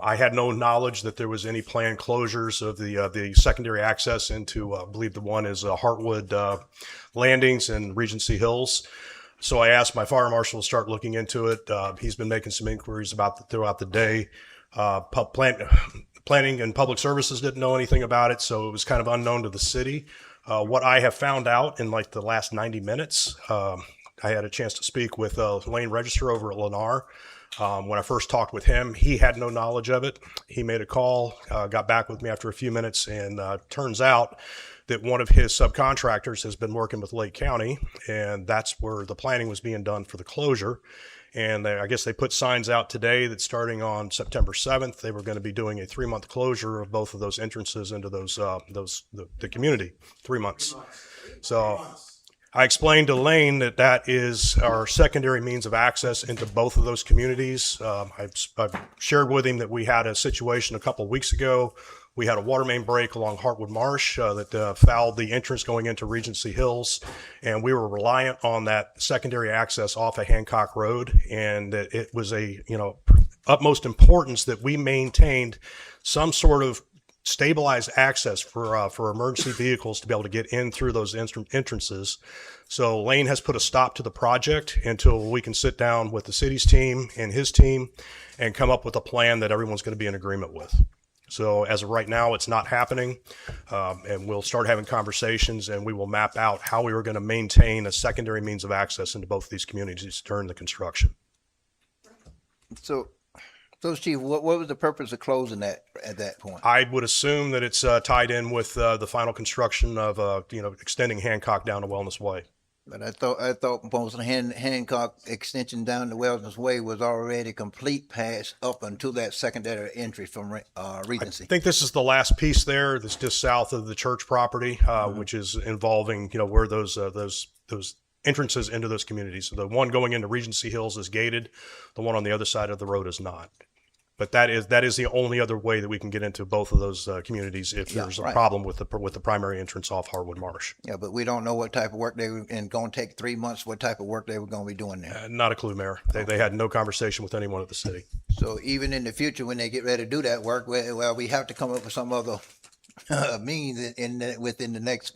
I had no knowledge that there was any planned closures of the secondary access into, I believe the one is Hartwood Landings and Regency Hills. So I asked my fire marshal to start looking into it. He's been making some inquiries throughout the day. Planning and Public Services didn't know anything about it, so it was kind of unknown to the city. What I have found out in like the last 90 minutes, I had a chance to speak with Lane Register over at Lennar. When I first talked with him, he had no knowledge of it. He made a call, got back with me after a few minutes, and turns out that one of his subcontractors has been working with Lake County, and that's where the planning was being done for the closure. And I guess they put signs out today that starting on September 7th, they were going to be doing a 3-month closure of both of those entrances into the community, 3 months. So I explained to Lane that that is our secondary means of access into both of those communities. I've shared with him that we had a situation a couple of weeks ago. We had a water main break along Hartwood Marsh that fouled the entrance going into Regency Hills, and we were reliant on that secondary access off of Hancock Road, and it was utmost importance that we maintained some sort of stabilized access for emergency vehicles to be able to get in through those entrances. So Lane has put a stop to the project until we can sit down with the city's team and his team and come up with a plan that everyone's going to be in agreement with. So as of right now, it's not happening, and we'll start having conversations, and we will map out how we were going to maintain a secondary means of access into both of these communities during the construction. So Chief, what was the purpose of closing that at that point? I would assume that it's tied in with the final construction of extending Hancock down to Wellness Way. But I thought most of the Hancock extension down the Wellness Way was already complete past up until that secondary entry from Regency. I think this is the last piece there that's just south of the church property, which is involving, where those entrances into those communities. So the one going into Regency Hills is gated. The one on the other side of the road is not. But that is the only other way that we can get into both of those communities if there's a problem with the primary entrance off Hartwood Marsh. Yeah, but we don't know what type of work they were, and going to take 3 months, what type of work they were going to be doing there. Not a clue, Mayor. They had no conversation with anyone at the city. So even in the future, when they get ready to do that work, well, we have to come up with some other means within the next,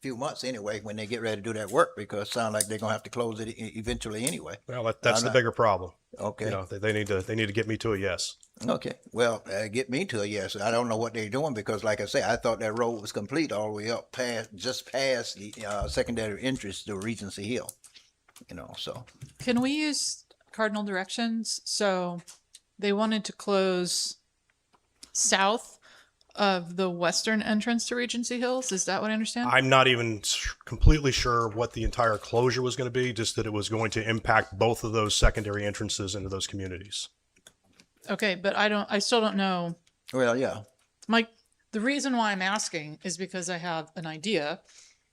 few months anyway, when they get ready to do that work, because it sounds like they're going to have to close it eventually anyway. Well, that's the bigger problem. Okay. They need to get me to a yes. Okay. Well, get me to a yes. I don't know what they're doing because, like I say, I thought that road was complete all the way up past the secondary entrance to Regency Hill. So. Can we use cardinal directions? So they wanted to close south of the western entrance to Regency Hills. Is that what I understand? I'm not even completely sure what the entire closure was going to be, just that it was going to impact both of those secondary entrances into those communities. Okay, but I still don't know. Well, yeah. Mike, the reason why I'm asking is because I have an idea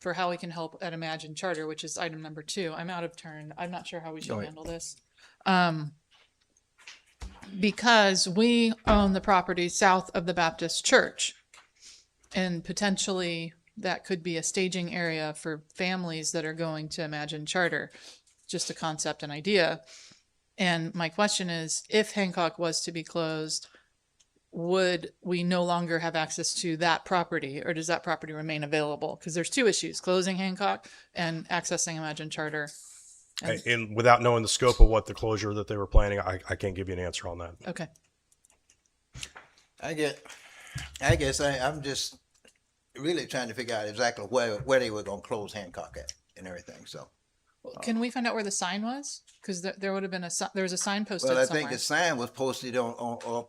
for how we can help at Imagine Charter, which is item number 2. I'm out of turn. I'm not sure how we should Go ahead. handle this. Because we own the property south of the Baptist church, and potentially that could be a staging area for families that are going to Imagine Charter. Just a concept and idea. And my question is, if Hancock was to be closed, would we no longer have access to that property, or does that property remain available? Because there's 2 issues: closing Hancock and accessing Imagine Charter. And without knowing the scope of what the closure that they were planning, I can't give you an answer on that. Okay. I guess I'm just really trying to figure out exactly where they were going to close Hancock at and everything. So, Can we find out where the sign was? Because there would have been there was a sign posted well, I somewhere. think the sign was posted on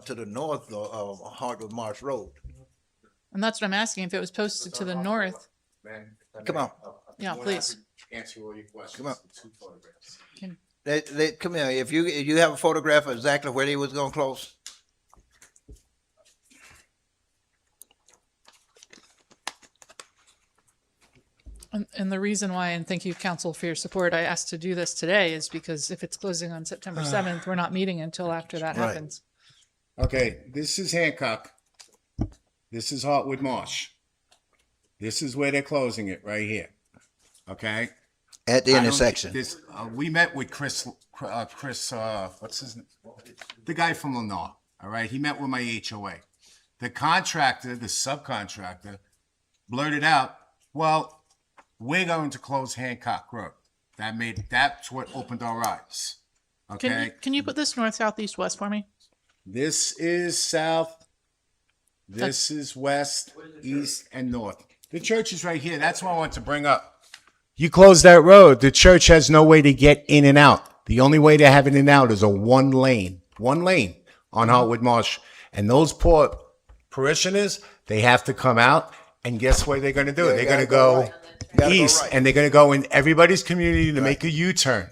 to the north of Hardwood Marsh Road. And that's what I'm asking. If it was posted to the north. Come on. Yeah, please. Answer all your questions. Come on. 2 photographs. Come here. If you have a photograph of exactly where they was going to close. And the reason why, and thank you, council, for your support, I asked to do this today is because if it's closing on September 7th, we're not meeting until after that Right. happens. Okay, this is Hancock. This is Hartwood Marsh. This is where they're closing it, right here. Okay? At the I don't intersection. think this, we met with Chris, what's his name? The guy from Lenore, all right? He met with my HOA. The contractor, the subcontractor, blurted out, well, we're going to close Hancock Road. That's what opened our eyes. Okay? Can you put this north, south, east, west for me? This is south. This is west, east, and north. The church is right here. That's what I want to bring up. You close that road, the church has no way to get in and out. The only way to have it in and out is a one lane on Hartwood Marsh. And those poor parishioners, they have to come out, and guess what they're going to do? They're going to go east, and they're going to go in everybody's community to make a U-turn.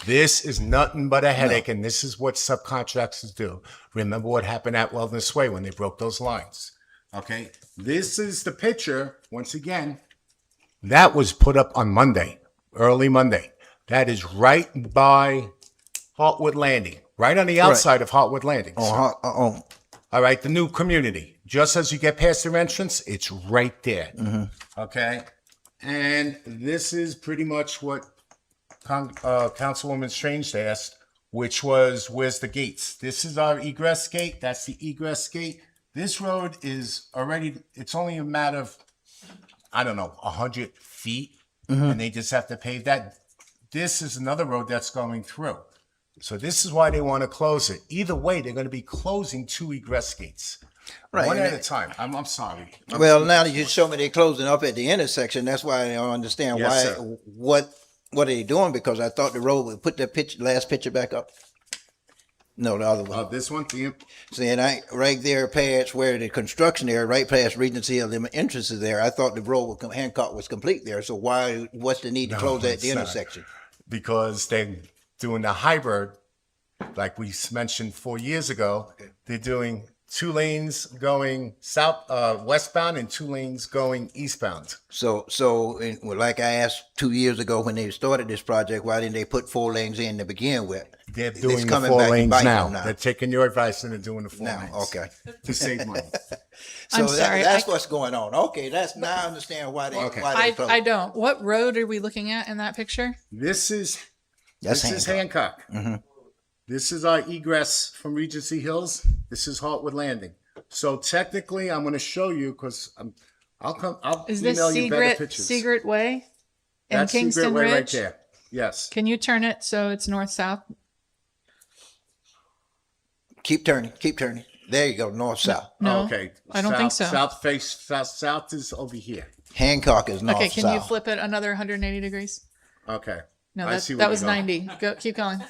This is nothing but a headache, and this is what subcontractors do. Remember what happened at Wellness Way when they broke those lines. Okay? This is the picture, once again, that was put up on Monday, early Monday. That is right by Hartwood Landing, right on the outside of Hartwood Landing. All right, the new community. Just as you get past their entrance, it's right there. Okay? And this is pretty much what Councilwoman Strange asked, which was, where's the gates? This is our egress gate. That's the egress gate. This road is already, it's only a matter of, 100 feet. And they just have to pave that. This is another road that's going through. So this is why they want to close it. Either way, they're going to be closing 2 egress gates. Right, One and at a time. I'm sorry. Well, now that you show me they're closing up at the intersection, that's why I don't understand Yes, why. sir. What are they doing? Because I thought the road would put that last picture back up. No, the other one. This one? See, and right there past where the construction area, right past Regency Hill, the entrance is there. I thought the road with Hancock was complete there. So what's the need to close at the it's not. intersection? Because they're doing the hybrid, like we mentioned 4 years ago. They're doing 2 lanes going westbound and 2 lanes going eastbound. So like I asked 2 years ago when they started this project, why didn't they put 4 lanes in to begin with? They're It's doing the coming 4 back and lanes biting now. them They're taking your advice and they're doing the 4 Now, lanes. okay. To save money. So I'm sorry, that's what's going on. Okay, now I understand why they closed. I don't. What road are we looking at in that picture? This is That's Hancock. Mm-hmm. This is our egress from Regency Hills. This is Hartwood Landing. So technically, I'm going to show you because I'll Is this email you better pictures. Secret Way in That's Kingston Secret Way Ridge? right there. Yes. Can you turn it so it's north-south? Keep turning. There you go, north-south. No, Okay. I don't think so. South is over here. Hancock is north-south. Okay, can you flip it another 180 degrees? Okay. No, I see that where was you're going. 90. Keep going.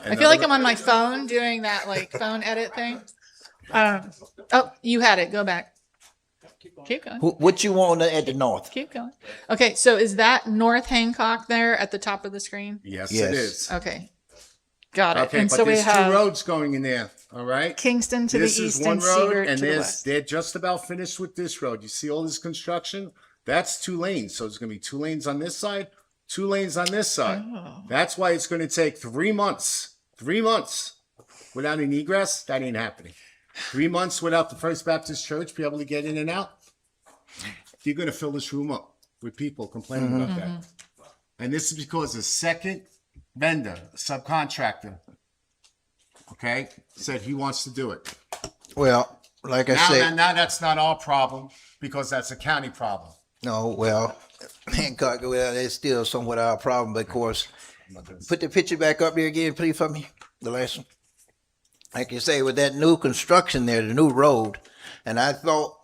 I feel like I'm on my phone doing that like phone edit thing. Oh, you had it. Go back. Keep going. What you want at the north? Keep going. Okay, so is that North Hancock there at the top of the screen? Yes, Yes. it is. Okay. Got it. Okay, And but so we there's have 2 roads going in there. All right. Kingston to the This is east one and road, Seagirt and to the west. they're just about finished with this road. You see all this construction? That's 2 lanes. So it's going to be 2 lanes on this side, 2 lanes on this side. Oh. That's why it's going to take 3 months. 3 months without an egress. That ain't happening. 3 months without the First Baptist Church be able to get in and out. You're going to fill this room up with people complaining about that. And this is because the second vendor, subcontractor, okay, said he wants to do it. Well, like I Now, said, now that's not our problem because that's a county problem. no, well, Hancock, well, it's still somewhat our problem, but of course, put the picture back up there again, please, for me, the last one. Like you say, with that new construction there, the new road, and I thought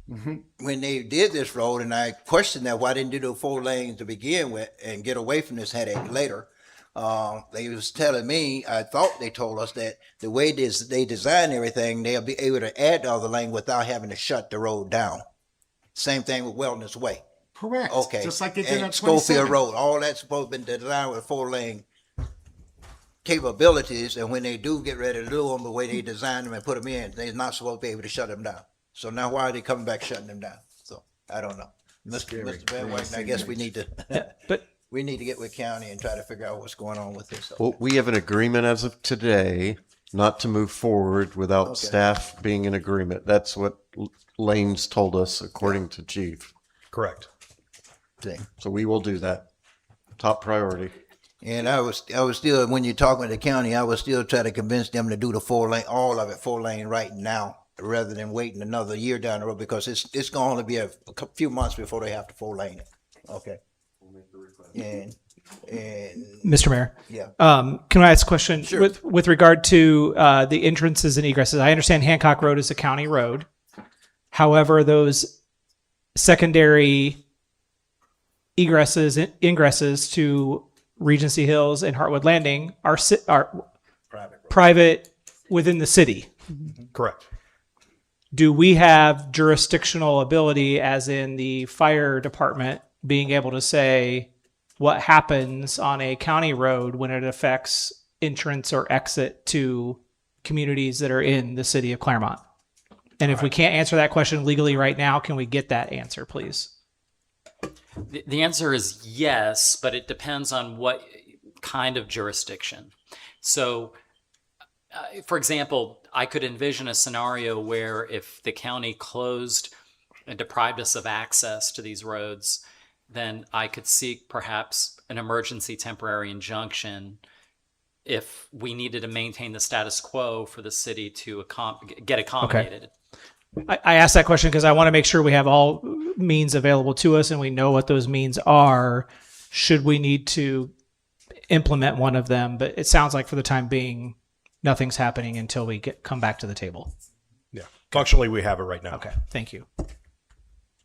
when they did this road, and I questioned that, why didn't they do 4 lanes to begin with and get away from this headache later? They was telling me, I thought they told us that the way they design everything, they'll be able to add the other lane without having to shut the road down. Same thing with Wellness Way. Correct. Okay. Just like they did on And Schofield 27. Road, all that's supposed to be designed with 4 lane capabilities, and when they do get ready to do them the way they design them and put them in, they're not supposed to be able to shut them down. So now why are they coming back shutting them down? So I don't know. Mr. Van Wyk, I guess we need to But we need to get with county and try to figure out what's going on with this. Well, we have an agreement as of today not to move forward without Okay. staff being in agreement. That's what Lane's told us, according to Chief. Correct. Thing. So we will do that. Top priority. And I was still, when you're talking to the county, I was still trying to convince them to do the 4 lane, all of it 4 lane right now, rather than waiting another year down the road, because it's going to only be a few months before they have to 4 lane it. Okay. And Mr. Mayor, yeah. Can I ask a question? Sure. With regard to the entrances and egresses? I understand Hancock Road is a county road. However, those secondary egresses and ingresses to Regency Hills and Hartwood Landing are private within the city. Correct. Do we have jurisdictional ability, as in the fire department, being able to say what happens on a county road when it affects entrance or exit to communities that are in the city of Clermont? And if we can't answer that question legally right now, can we get that answer, please? The answer is yes, but it depends on what kind of jurisdiction. So, for example, I could envision a scenario where if the county closed and deprived us of access to these roads, then I could seek perhaps an emergency temporary injunction if we needed to maintain the status quo for the city to get accommodated. I asked that question because I want to make sure we have all means available to us and we know what those means are should we need to implement one of them. But it sounds like for the time being, nothing's happening until we come back to the table. Yeah. Functionally, we have it right now. Okay. Thank you.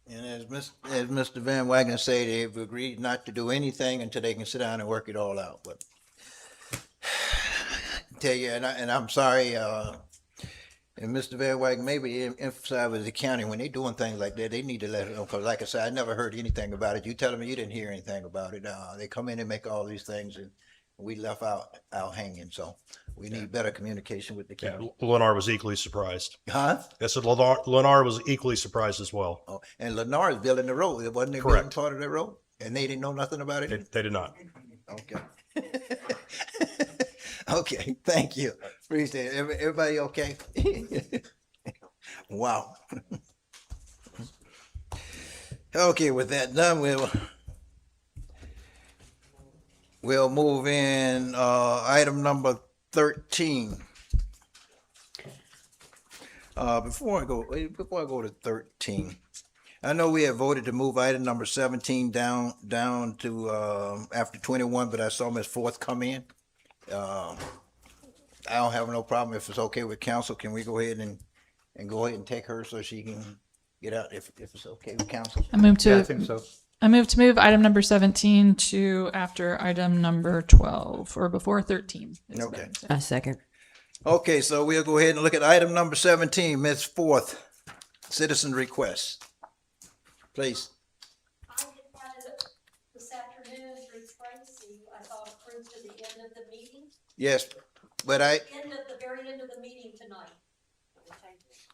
And as Mr. Van Wagner said, they've agreed not to do anything until they can sit down and work it all out. But tell you, and I'm sorry, and Mr. Van Wagner, maybe emphasize with the county when they're doing things like that, they need to let it know. Because like I said, I never heard anything about it. You telling me you didn't hear anything about it. They come in and make all these things, and we left out hanging. So we need better communication with the county. Lennar was equally surprised. Huh? I said Lennar was equally surprised as well. Oh, and Lennar is building the road. Wasn't they building part of that road? And they didn't know nothing about it? They did not. Okay. Okay, thank you. Appreciate it. Everybody okay? Wow. Okay, with that done, we'll move in item number 13. Before I go to 13, I know we have voted to move item number 17 down to after 21, but I saw Ms. Forth come in. I don't have no problem if it's okay with council. Can we go ahead and go ahead and take her so she can get out if it's okay with council? I move to. Yeah, I think so. I move to move item number 17 to after item number 12 or before 13. Okay. I second. Okay, so we'll go ahead and look at item number 17, Ms. Forth, citizen request. Please. I had this afternoon through Tracy, I thought approved to the end of the meeting. Yes, but End of the very end of the meeting,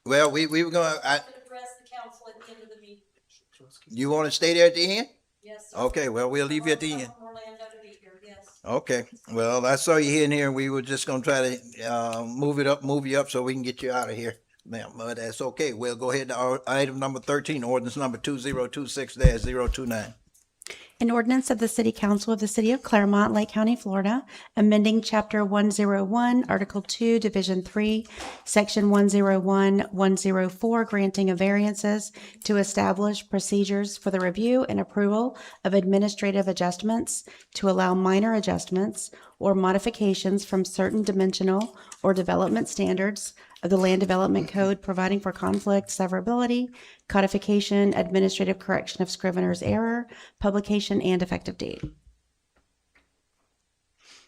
Well, we were gonna, Address the council at the end of the meeting. you wanna stay there at the end? Yes, sir. Okay, well, we'll leave you at the end. From Orlando to be here, yes. Okay, well, I saw you in here and we were just gonna try to, move you up so we can get you out of here. Ma'am, but that's okay. We'll go ahead to item number 13, ordinance number 2026-029. An ordinance of the City Council of the City of Clermont, Lake County, Florida, amending Chapter 101, Article 2, Division 3, Section 101-104, granting of variances to establish procedures for the review and approval of administrative adjustments to allow minor adjustments or modifications from certain dimensional or development standards of the Land Development Code, providing for conflict severability, codification, administrative correction of scrivener's error, publication, and effective date.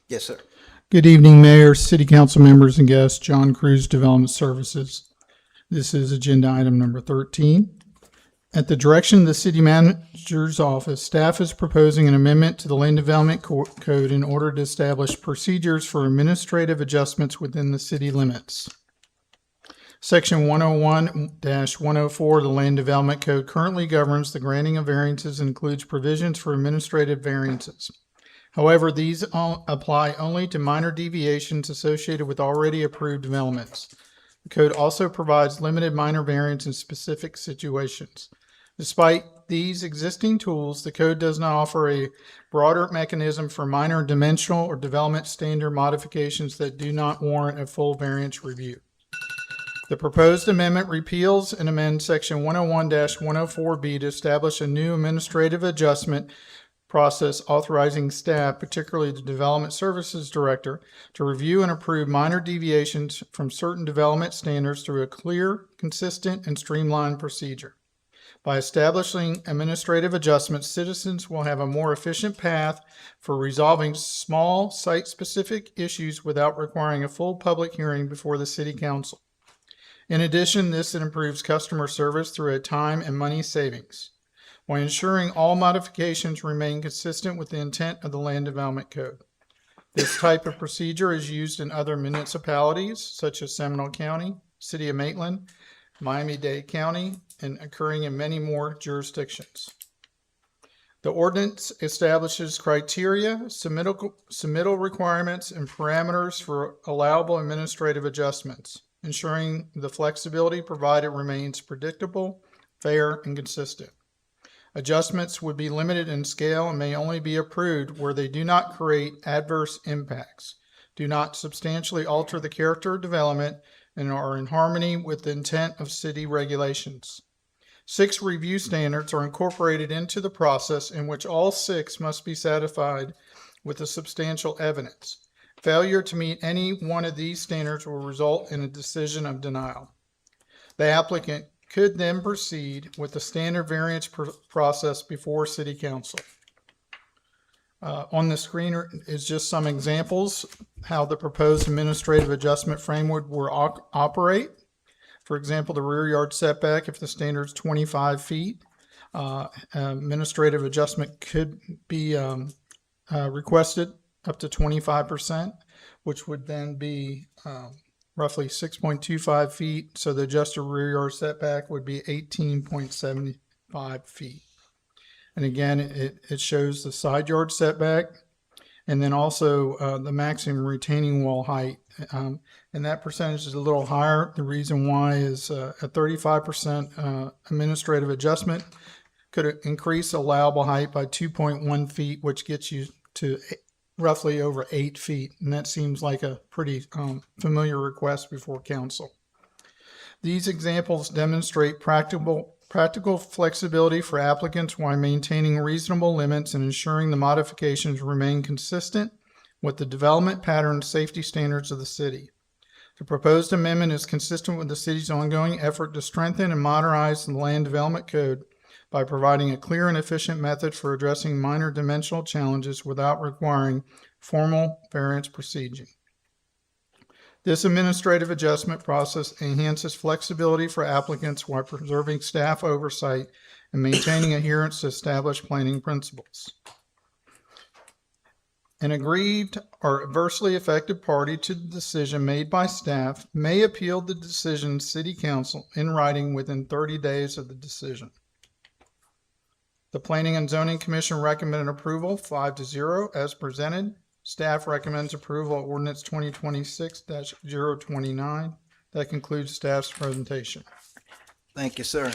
Yes, sir. Good evening, Mayor, City Council members, and guests. John Cruz, Development Services. This is agenda item number 13. At the direction of the City Manager's Office, staff is proposing an amendment to the Land Development Code in order to establish procedures for administrative adjustments within the city limits. Section 101-104 of the Land Development Code currently governs the granting of variances and includes provisions for administrative variances. However, these apply only to minor deviations associated with already approved developments. The code also provides limited minor variance in specific situations. Despite these existing tools, the code does not offer a broader mechanism for minor dimensional or development standard modifications that do not warrant a full variance review. The proposed amendment repeals and amends Section 101-104B to establish a new administrative adjustment process authorizing staff, particularly the Development Services Director, to review and approve minor deviations from certain development standards through a clear, consistent, and streamlined procedure. By establishing administrative adjustments, citizens will have a more efficient path for resolving small site-specific issues without requiring a full public hearing before the City Council. In addition, this improves customer service through a time and money savings, while ensuring all modifications remain consistent with the intent of the Land Development Code. This type of procedure is used in other municipalities, such as Seminole County, City of Maitland, Miami-Dade County, and occurring in many more jurisdictions. The ordinance establishes criteria, submittal requirements, and parameters for allowable administrative adjustments, ensuring the flexibility provided remains predictable, fair, and consistent. Adjustments would be limited in scale and may only be approved where they do not create adverse impacts, do not substantially alter the character of development, and are in harmony with the intent of city regulations. 6 review standards are incorporated into the process, in which all 6 must be satisfied with the substantial evidence. Failure to meet any one of these standards will result in a decision of denial. The applicant could then proceed with the standard variance process before City Council. On the screen is just some examples how the proposed administrative adjustment framework will operate. For example, the rear yard setback, if the standard is 25 feet, administrative adjustment could be requested up to 25%, which would then be roughly 6.25 feet. So the adjusted rear yard setback would be 18.75 feet. And again, it shows the side yard setback and then also the maximum retaining wall height. And that percentage is a little higher. The reason why is a 35% administrative adjustment could increase allowable height by 2.1 feet, which gets you to roughly over 8 feet, and that seems like a pretty familiar request before council. These examples demonstrate practical flexibility for applicants while maintaining reasonable limits and ensuring the modifications remain consistent with the development pattern and safety standards of the city. The proposed amendment is consistent with the city's ongoing effort to strengthen and modernize the Land Development Code by providing a clear and efficient method for addressing minor dimensional challenges without requiring formal variance procedure. This administrative adjustment process enhances flexibility for applicants while preserving staff oversight and maintaining adherence to established planning principles. An aggrieved or adversely affected party to the decision made by staff may appeal the decision to City Council in writing within 30 days of the decision. The Planning and Zoning Commission recommended approval 5-0 as presented. Staff recommends approval of ordinance 2026-029. That concludes staff's presentation. Thank you, sir.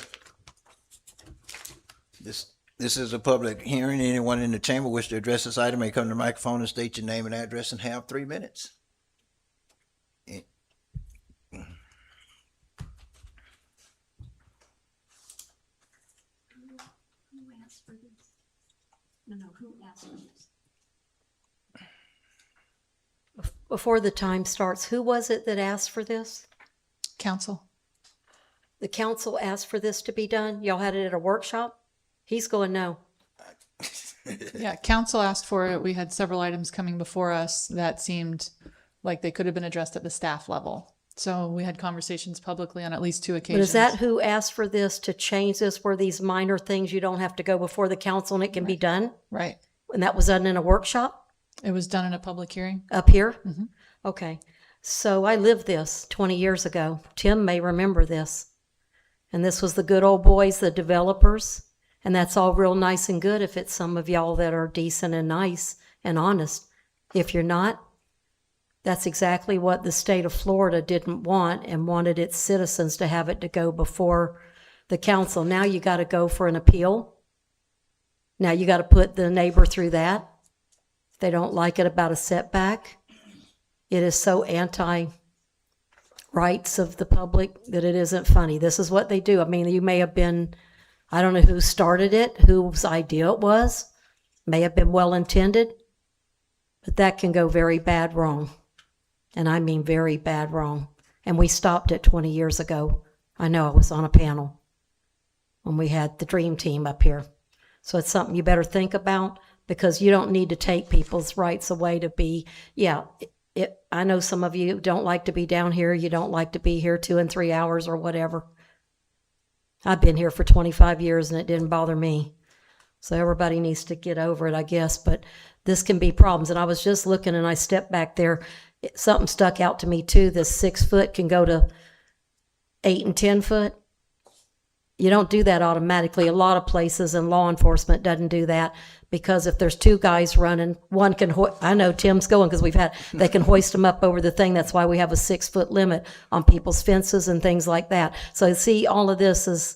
This is a public hearing. Anyone in the chamber wish to address this item may come to the microphone and state your name and address and have 3 minutes. Before the time starts, who was it that asked for this? Council. The council asked for this to be done? Y'all had it at a workshop? He's going no. Yeah, council asked for it. We had several items coming before us that seemed like they could have been addressed at the staff level. So we had conversations publicly on at least 2 But occasions. is that who asked for this to change this where these minor things you don't have to go before the council and it can be done? Right. And that was done in a workshop It was done in a public hearing. up here? Mhm. Okay. So I lived this 20 years ago. Tim may remember this. And this was the good old boys, the developers. And that's all real nice and good if it's some of y'all that are decent and nice and honest. If you're not, that's exactly what the state of Florida didn't want and wanted its citizens to have it to go before the council. Now you got to go for an appeal. Now you got to put the neighbor through that. If they don't like it about a setback, it is so anti-rights of the public that it isn't funny. This is what they do. I mean, you may have been, I don't know who started it, whose idea it was, may have been well-intended, but that can go very bad wrong. And I mean very bad wrong. And we stopped it 20 years ago. I know I was on a panel when we had the dream team up here. So it's something you better think about because you don't need to take people's rights away to be, I know some of you don't like to be down here. You don't like to be here 2 and 3 hours or whatever. I've been here for 25 years and it didn't bother me. So everybody needs to get over it, I guess. But this can be problems. And I was just looking and I stepped back there. Something stuck out to me too. This 6 foot can go to 8 and 10 foot. You don't do that automatically. A lot of places and law enforcement doesn't do that because if there's 2 guys running, one can, I know Tim's going because they can hoist them up over the thing. That's why we have a 6 foot limit on people's fences and things like that. So see, all of this is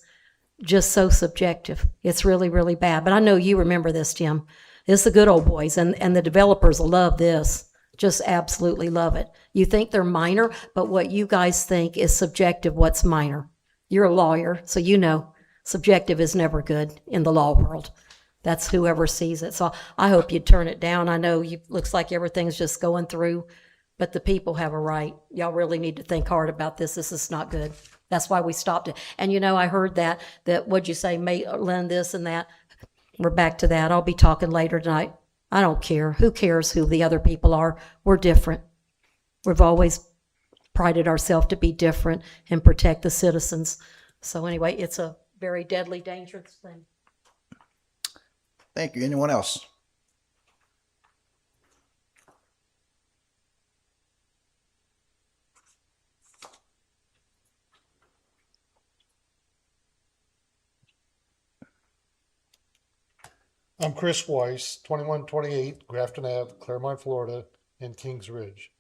just so subjective. It's really, really bad. But I know you remember this, Tim. It's the good old boys and the developers will love this. Just absolutely love it. You think they're minor, but what you guys think is subjective, what's minor. You're a lawyer, so you know subjective is never good in the law world. That's whoever sees it. So I hope you turn it down. I know you looks like everything's just going through, but the people have a right. Y'all really need to think hard about this. This is not good. That's why we stopped it. And you know, I heard that what'd you say, may lend this and that. We're back to that. I'll be talking later tonight. I don't care. Who cares who the other people are? We're different. We've always prided ourselves to be different and protect the citizens. So anyway, it's a very deadly, dangerous thing. Thank you. Anyone else? I'm Chris Weiss, 2128 Grafton Ave, Clermont, Florida, and Kings Ridge.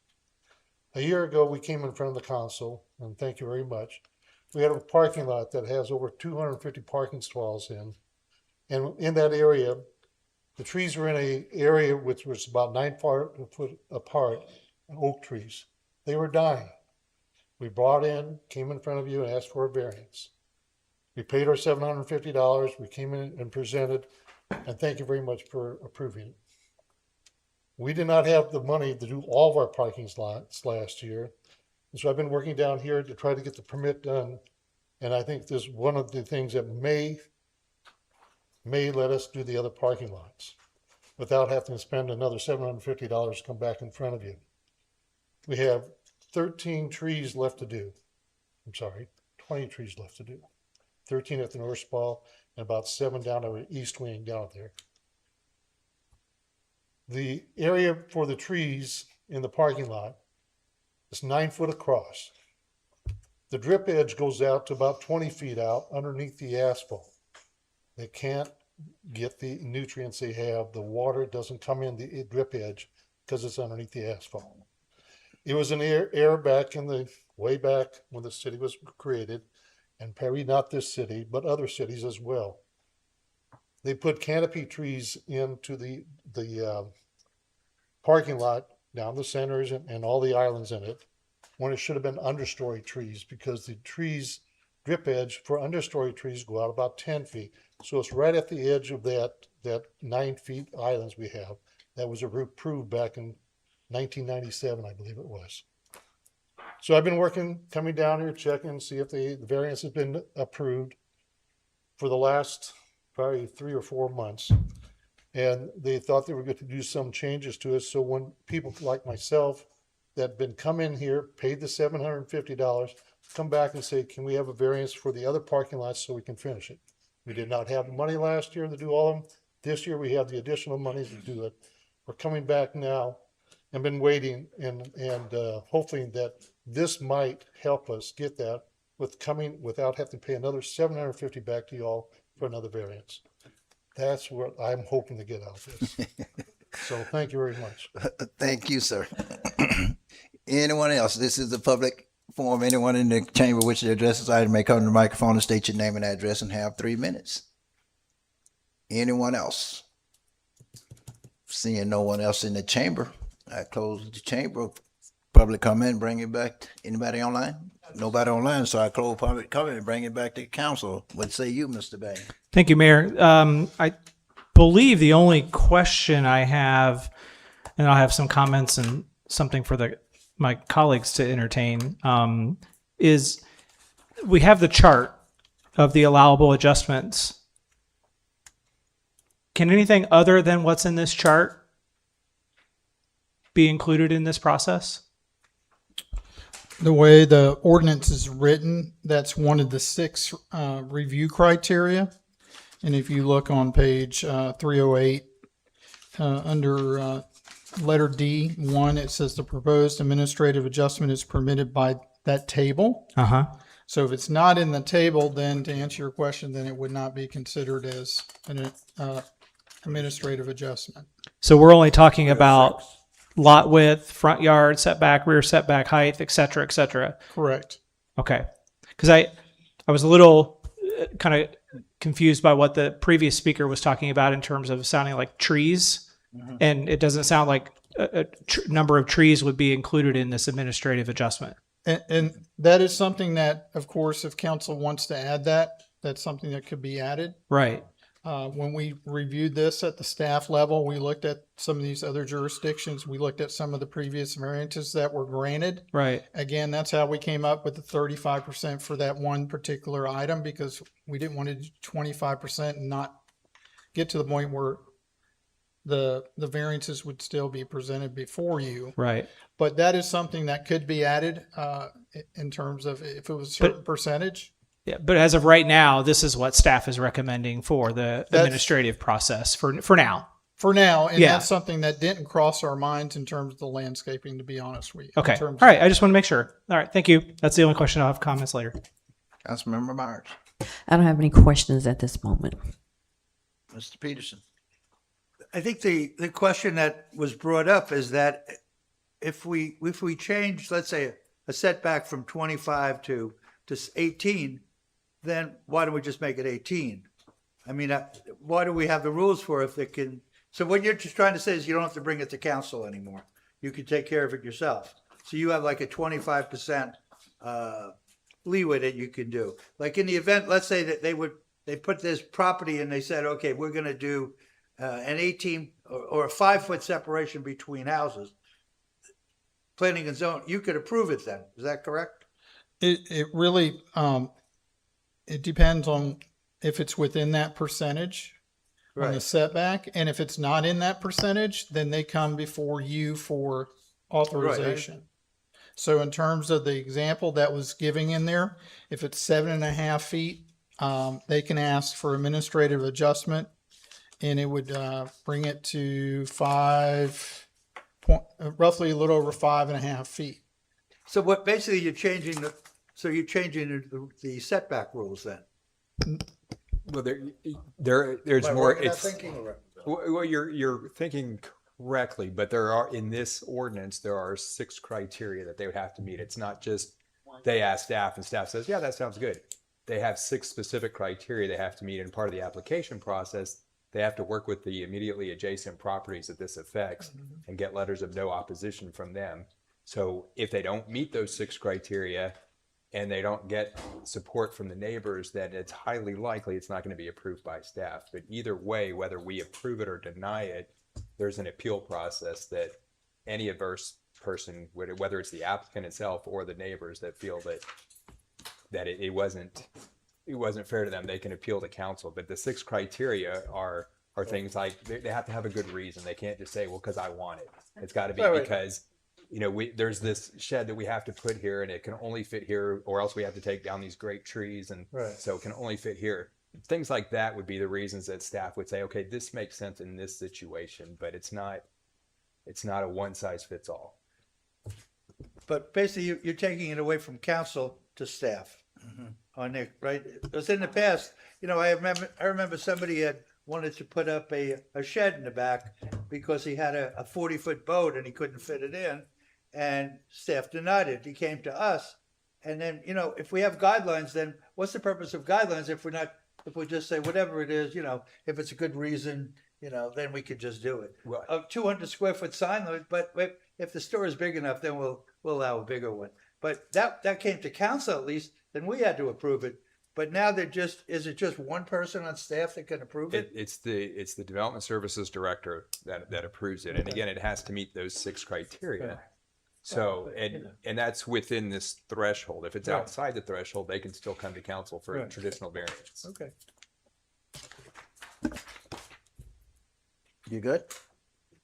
A year ago, we came in front of the council, and thank you very much. We have a parking lot that has over 250 parking stalls in. And in that area, the trees were in an area which was about 9 foot apart, oak trees. They were dying. We came in front of you and asked for a variance. We paid our $750. We came in and presented, and thank you very much for approving it. We did not have the money to do all of our parking lots last year. And so I've been working down here to try to get the permit done. And I think this is one of the things that may let us do the other parking lots without having to spend another $750 to come back in front of you. We have 13 trees left to do. 20 trees left to do. 13 at the North Spa and about 7 down our east wing down there. The area for the trees in the parking lot is 9 foot across. The drip edge goes out to about 20 feet out underneath the asphalt. They can't get the nutrients they have. The water doesn't come in the drip edge because it's underneath the asphalt. It was an error back in the way back when the city was created, and probably not this city, but other cities as well. They put canopy trees into the parking lot down the centers and all the islands in it, when it should have been understory trees, because the trees drip edge for understory trees go out about 10 feet. So it's right at the edge of that 9 feet islands we have. That was approved back in 1997, I believe it was. So I've been coming down here, checking, see if the variance has been approved for the last probably 3 or 4 months. And they thought they were going to do some changes to it. So when people like myself that been come in here, paid the $750, come back and say, can we have a variance for the other parking lots so we can finish it? We did not have the money last year to do all of them. This year we have the additional money to do it. We're coming back now and been waiting and hoping that this might help us get that without having to pay another $750 back to y'all for another variance. That's what I'm hoping to get out of this. So thank you very much. Thank you, sir. Anyone else? This is a public forum. Anyone in the chamber which to address this item may come to the microphone and state your name and address and have 3 minutes. Anyone else? Seeing no one else in the chamber, I close the chamber. Public comment, bring it back. Anybody online? Nobody online, so I close public comment and bring it back to council. What say you, Mr. Bain? Thank you, Mayor. I believe the only question I have, and I'll have some comments and something for my colleagues to entertain, is we have the chart of the allowable adjustments. Can anything other than what's in this chart be included in this process? The way the ordinance is written, that's one of the 6 review criteria. And if you look on page 308, under letter D1, it says the proposed administrative adjustment is permitted by that table. Uh-huh. So if it's not in the table, then to answer your question, then it would not be considered as an administrative adjustment. So we're only talking about lot width, front yard setback, rear setback height, et cetera, et cetera. Correct. Okay. Because I was a little kind of confused by what the previous speaker was talking about in terms of sounding like trees. Mm-hmm. And it doesn't sound like a number of trees would be included in this administrative adjustment. And that is something that, of course, if council wants to add that, that's something that could be added. Right. When we reviewed this at the staff level, we looked at some of these other jurisdictions. We looked at some of the previous variances that were granted. Right. Again, that's how we came up with the 35% for that one particular item, because we didn't want to do 25% and not get to the point where the variances would still be presented before you. Right. But that is something that could be added in terms of if it was a certain percentage. Yeah, but as of right now, this is what staff is recommending for the administrative process for now. For now, and Yeah. that's something that didn't cross our minds in terms of the landscaping, to be honest with you. Okay. In terms All right. I just want to make sure. All right. Thank you. That's the only question. I'll have comments later. Councilmember Myers. I don't have any questions at this moment. Mr. Peterson. I think the question that was brought up is that if we change, let's say, a setback from 25 to 18, then why don't we just make it 18? I mean, why do we have the rules for if they can? So what you're just trying to say is you don't have to bring it to council anymore. You can take care of it yourself. So you have like a 25% leeway that you can do. Like in the event, let's say that they put this property and they said, okay, we're going to do an 18 or a 5-foot separation between houses. Planning and zone, you could approve it then. Is that correct? It really, it depends on if it's within that percentage on the setback. And if it's not in that percentage, then they come before you for authorization. Right. So in terms of the example that was giving in there, if it's 7.5 feet, they can ask for administrative adjustment. and it would bring it to roughly a little over 5.5 feet. So what, basically you're changing the setback rules then? Well, there's Am I more. right in that It's thinking, or- well, you're thinking correctly, but there are in this ordinance there are 6 criteria that they would have to meet. It's not just they ask staff and staff says, yeah, that sounds good. They have 6 specific criteria they have to meet, and part of the application process, they have to work with the immediately adjacent properties that this affects and get letters of no opposition from them. So if they don't meet those 6 criteria and they don't get support from the neighbors, then it's highly likely it's not going to be approved by staff. But either way, whether we approve it or deny it, there's an appeal process that any adverse person, whether it's the applicant itself or the neighbors that feel that it wasn't fair to them, they can appeal to council. But the 6 criteria are things like they have to have a good reason. They can't just say, well, because I want it. It's got to be because there's this shed that we have to put here and it can only fit here, or else we have to take down these great trees, and so it can only fit here. Things like that would be the reasons that staff would say, okay, this makes sense in this situation, but it's not a one size fits all. But basically, you're taking it away from council to staff on there, right? Because in the past, I remember somebody had wanted to put up a shed in the back because he had a 40-foot boat and he couldn't fit it in, and staff denied it. He came to us, and then if we have guidelines, then what's the purpose of guidelines if we just say whatever it is, if it's a good reason, then we could just do it. Right. A 200 square foot sign limit, but if the store is big enough, then we'll allow a bigger one. But that came to council at least, then we had to approve it. But now is it just one person on staff that can approve it? It's the development services director that approves it, and again, it has to meet those 6 criteria. So and that's within this threshold. If it's outside the threshold, they can still come to council for a traditional variance. Okay. You good?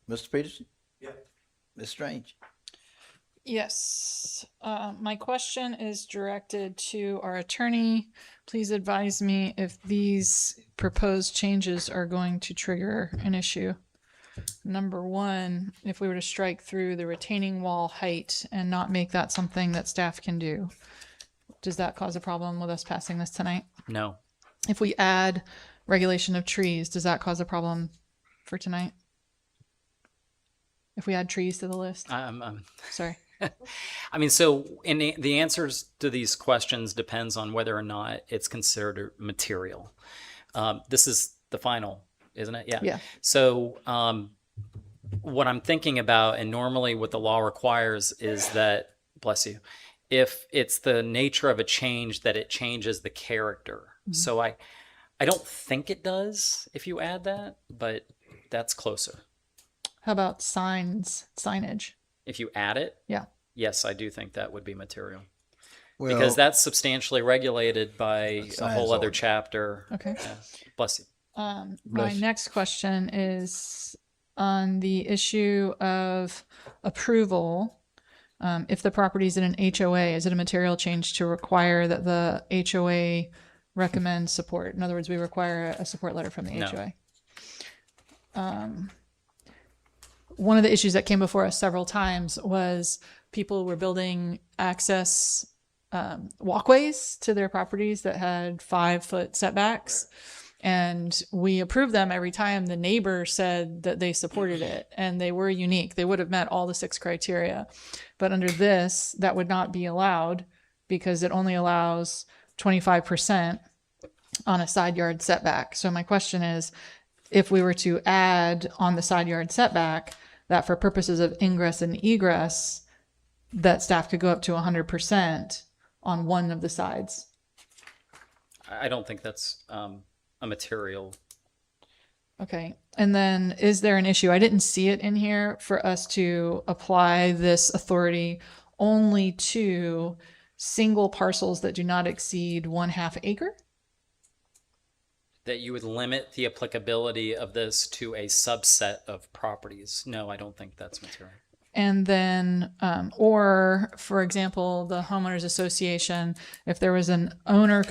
Mr. Peterson? Yeah. Ms. Strange? Yes. My question is directed to our attorney. Please advise me if these proposed changes are going to trigger an issue. Number 1, if we were to strike through the retaining wall height and not make that something that staff can do, does that cause a problem with us passing this tonight? No. If we add regulation of trees, does that cause a problem for tonight? If we add trees to the list? Sorry. I mean, so the answers to these questions depends on whether or not it's considered material. This is the final, isn't it? Yeah. Yeah. So what I'm thinking about, and normally what the law requires is that, bless you, if it's the nature of a change, that it changes the character. Mm-hmm. So I don't think it does if you add that, but that's closer. How about signage? If you add it? Yeah. Yes, I do think that would be material. Well, because that's substantially regulated by a whole other ordinance. chapter. Okay. Yeah. Bless you. My next question is on the issue of approval. If the property is in an HOA, is it a material change to require that the HOA recommend support? In other words, we require a support letter from the No. HOA. One of the issues that came before us several times was people were building access walkways to their properties that had 5-foot setbacks. And we approved them every time the neighbor said that they supported it, and they were unique. They would have met all the 6 criteria. But under this, that would not be allowed because it only allows 25% on a side yard setback. So my question is, if we were to add on the side yard setback that for purposes of ingress and egress, that staff could go up to 100% on one of the sides. I don't think that's a material. Okay. And then is there an issue? I didn't see it in here for us to apply this authority only to single parcels that do not exceed 1/2 acre? That you would limit the applicability of this to a subset of properties. No, I don't think that's material. And then, or for example, the homeowners association, if there was an owner,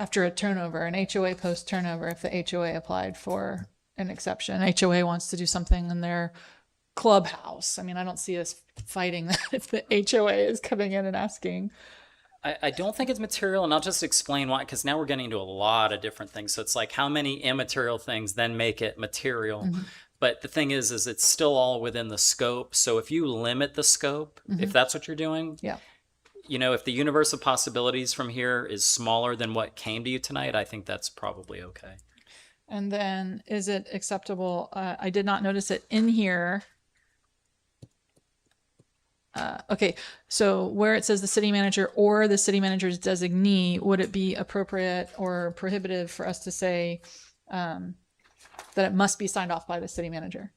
after a turnover, an HOA post turnover, if the HOA applied for an exception. HOA wants to do something in their clubhouse. I mean, I don't see us fighting that if the HOA is coming in and asking. I don't think it's material, and I'll just explain why, because now we're getting into a lot of different things. So it's like how many immaterial things then make it material. But the thing is it's still all within the scope. So if you limit the scope, if that's what you're doing, Yeah. you know, if the universe of possibilities from here is smaller than what came to you tonight, I think that's probably okay. And then is it acceptable? I did not notice it in here. Okay, so where it says the city manager or the city manager's designee, would it be appropriate or prohibitive for us to say that it must be signed off by the city manager?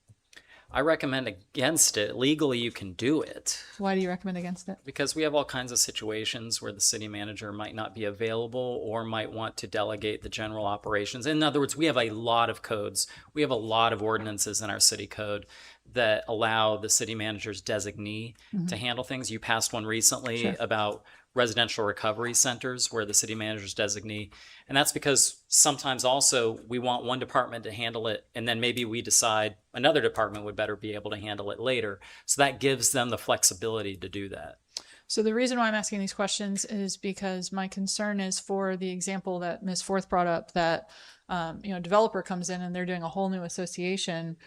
I recommend against it. Legally, you can do it. Why do you recommend against it? Because we have all kinds of situations where the city manager might not be available or might want to delegate the general operations. In other words, we have a lot of codes. We have a lot of ordinances in our city code that allow the city manager's designee to handle things. You passed one recently about residential recovery centers where the city manager's designee. And that's because sometimes also we want one department to handle it, and then maybe we decide another department would better be able to handle it later. So that gives them the flexibility to do that. So the reason why I'm asking these questions is because my concern is for the example that Ms. Forth brought up, that developer comes in and they're doing a whole new association.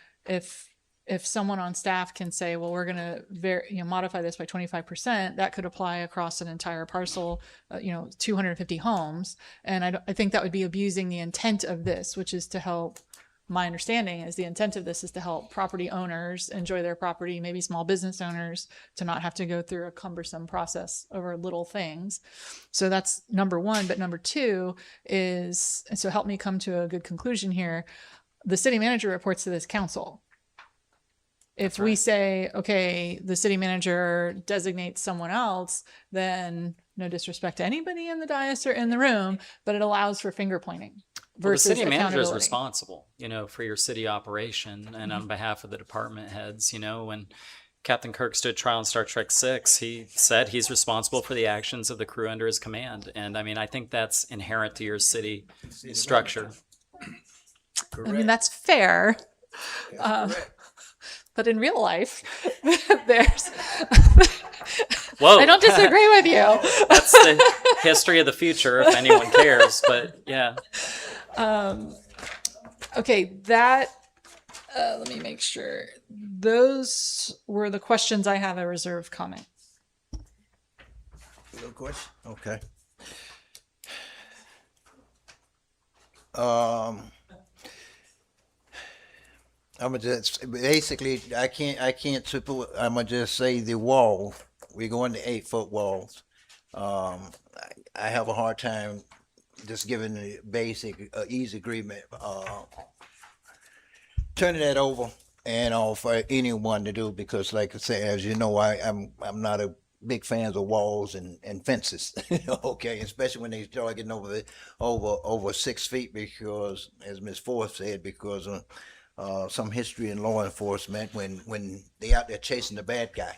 If someone on staff can say, well, we're going to modify this by 25%, that could apply across an entire parcel, 250 homes. And I think that would be abusing the intent of this, which is to help. My understanding is the intent of this is to help property owners enjoy their property, maybe small business owners, to not have to go through a cumbersome process over little things. So that's number one. But number two is, and so help me come to a good conclusion here, the city manager reports to this council. If we say, okay, the city manager designates someone else, then no disrespect to anybody in the dais or in the room, but it allows for finger pointing. Well, the Versus city manager is accountability. responsible, for your city operation, and on behalf of the department heads, when Captain Kirk stood trial in Star Trek VI, he said he's responsible for the actions of the crew under his command. And I mean, I think that's inherent to your city structure. I mean, that's fair. But in real life, there's. Whoa. I don't disagree with you. That's the history of the future, if anyone cares. But yeah. Okay, that. Let me make sure. Those were the questions I have a reserved comment. No question? Okay. I'm gonna just basically I'm gonna just say the wall. We're going to 8-foot walls. I have a hard time just giving the basic ease agreement. Turning that over and for anyone to do, because like I say, as you know, I'm not a big fan of walls and fences. Okay, especially when they start getting over 6 feet, because as Ms. Forth said, because some history in law enforcement, when they out there chasing the bad guy,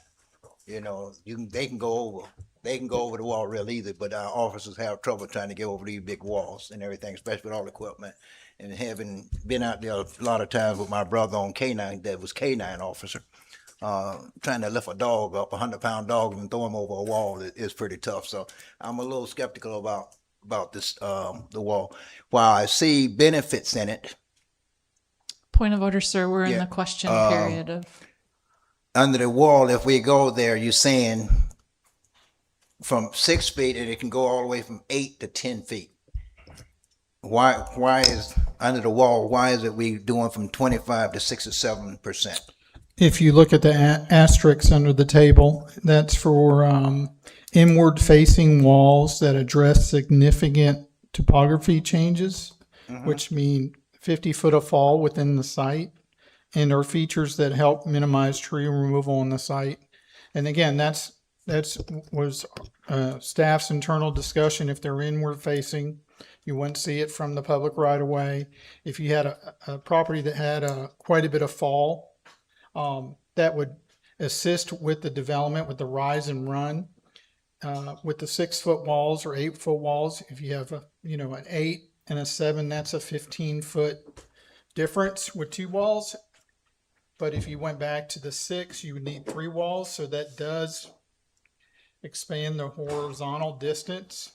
they can go over the wall real easy, but our officers have trouble trying to get over these big walls and everything, especially with all the equipment. And having been out there a lot of times with my brother on K9, that was K9 officer, trying to lift a dog up, 100-pound dog, and throw him over a wall is pretty tough. So I'm a little skeptical about this, the wall. While I see benefits in it. Point of order, sir. We're in the question period of. Under the wall, if we go there, you're saying from 6 feet, and it can go all the way from 8 to 10 feet. Why is under the wall? Why is it we doing from 25 to 6 or 7%? If you look at the asterisks under the table, that's for inward-facing walls that address significant topography changes, which mean 50 foot of fall within the site, and are features that help minimize tree removal on the site. And again, that's was staff's internal discussion. If they're inward-facing, you wouldn't see it from the public right away. If you had a property that had quite a bit of fall, that would assist with the development with the rise and run. with the 6-foot walls or 8-foot walls. If you have an 8 and a 7, that's a 15-foot difference with 2 walls. But if you went back to the 6, you would need 3 walls. So that does expand the horizontal distance,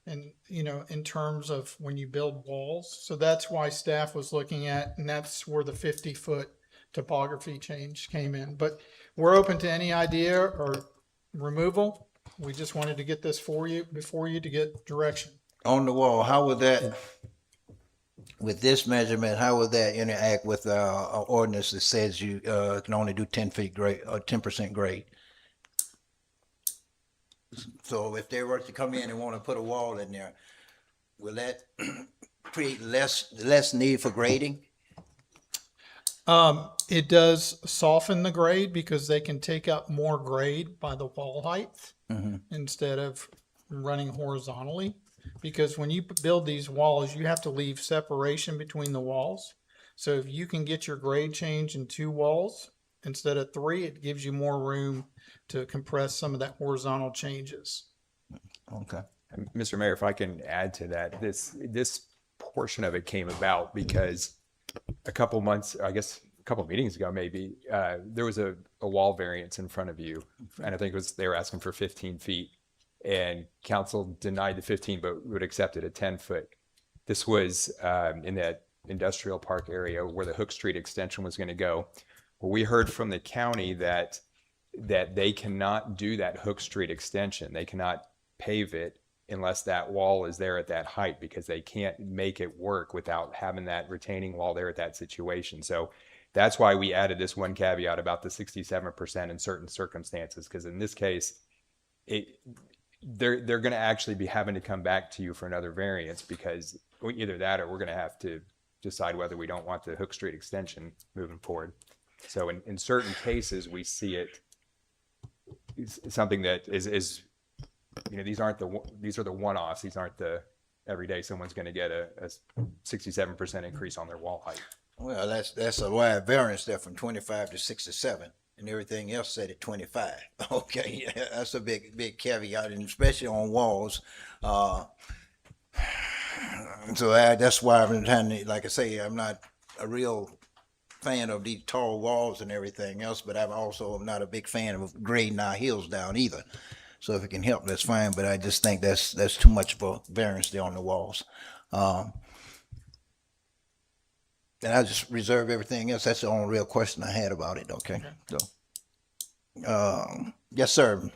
and in terms of when you build walls. So that's why staff was looking at, and that's where the 50-foot topography change came in. But we're open to any idea or removal. We just wanted to get this before you to get direction. On the wall, how would that, with this measurement, how would that interact with our ordinance that says you can only do 10 feet grade or 10% grade? So if they were to come in and want to put a wall in there, will that create less need for grading? It does soften the grade because they can take up more grade by the wall height instead of running horizontally. Because when you build these walls, you have to leave separation between the walls. So if you can get your grade change in 2 walls instead of 3, it gives you more room to compress some of that horizontal changes. Okay. Mr. Mayor, if I can add to that, this portion of it came about because a couple meetings ago, maybe, there was a wall variance in front of you. And I think they were asking for 15 feet. And council denied the 15, but would accept it at 10 foot. This was in that industrial park area where the Hook Street extension was going to go. Well, we heard from the county that they cannot do that Hook Street extension. They cannot pave it unless that wall is there at that height, because they can't make it work without having that retaining wall there at that situation. So that's why we added this one caveat about the 67% in certain circumstances, because in this case, they're going to actually be having to come back to you for another variance, because either that or we're going to have to decide whether we don't want the Hook Street extension moving forward. So in certain cases, we see it something that is these are the one-offs. These aren't the everyday someone's going to get a 67% increase on their wall height. Well, that's a wide variance there from 25 to 67. And everything else said at 25. Okay, yeah, that's a big caveat, and especially on walls. So that's why I've been trying to, like I say, I'm not a real fan of these tall walls and everything else, but I'm also not a big fan of grading our hills down either. So if it can help, that's fine. But I just think that's too much of a variance there on the walls. And I just reserve everything else. That's the only real question I had about it. Okay. So, yes, sir.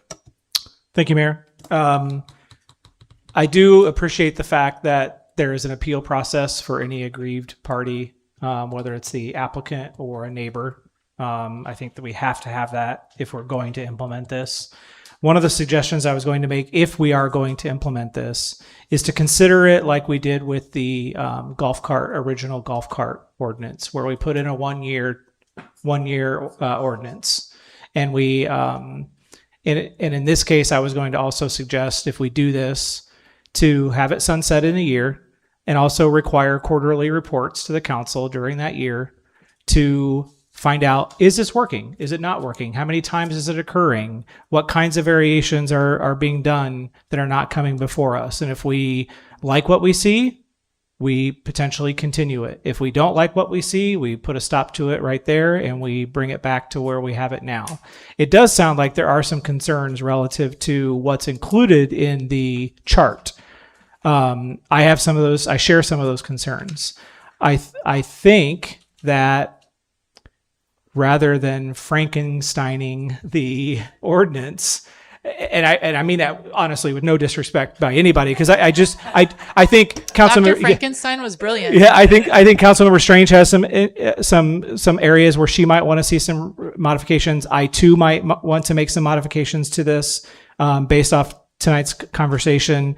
Thank you, Mayor. I do appreciate the fact that there is an appeal process for any aggrieved party, whether it's the applicant or a neighbor. I think that we have to have that if we're going to implement this. One of the suggestions I was going to make, if we are going to implement this, is to consider it like we did with the original golf cart ordinance, where we put in a one year ordinance. And in this case, I was going to also suggest, if we do this, to have it sunset in a year and also require quarterly reports to the council during that year to find out, is this working? Is it not working? How many times is it occurring? What kinds of variations are being done that are not coming before us? And if we like what we see, we potentially continue it. If we don't like what we see, we put a stop to it right there and we bring it back to where we have it now. It does sound like there are some concerns relative to what's included in the chart. I have some of those. I share some of those concerns. I think that rather than Frankensteining the ordinance, and I mean that honestly with no disrespect by anybody, because I think Councilmember Dr. Frankenstein was brilliant. Yeah, I think Councilmember Strange has some areas where she might want to see some modifications. I too might want to make some modifications to this based off tonight's conversation.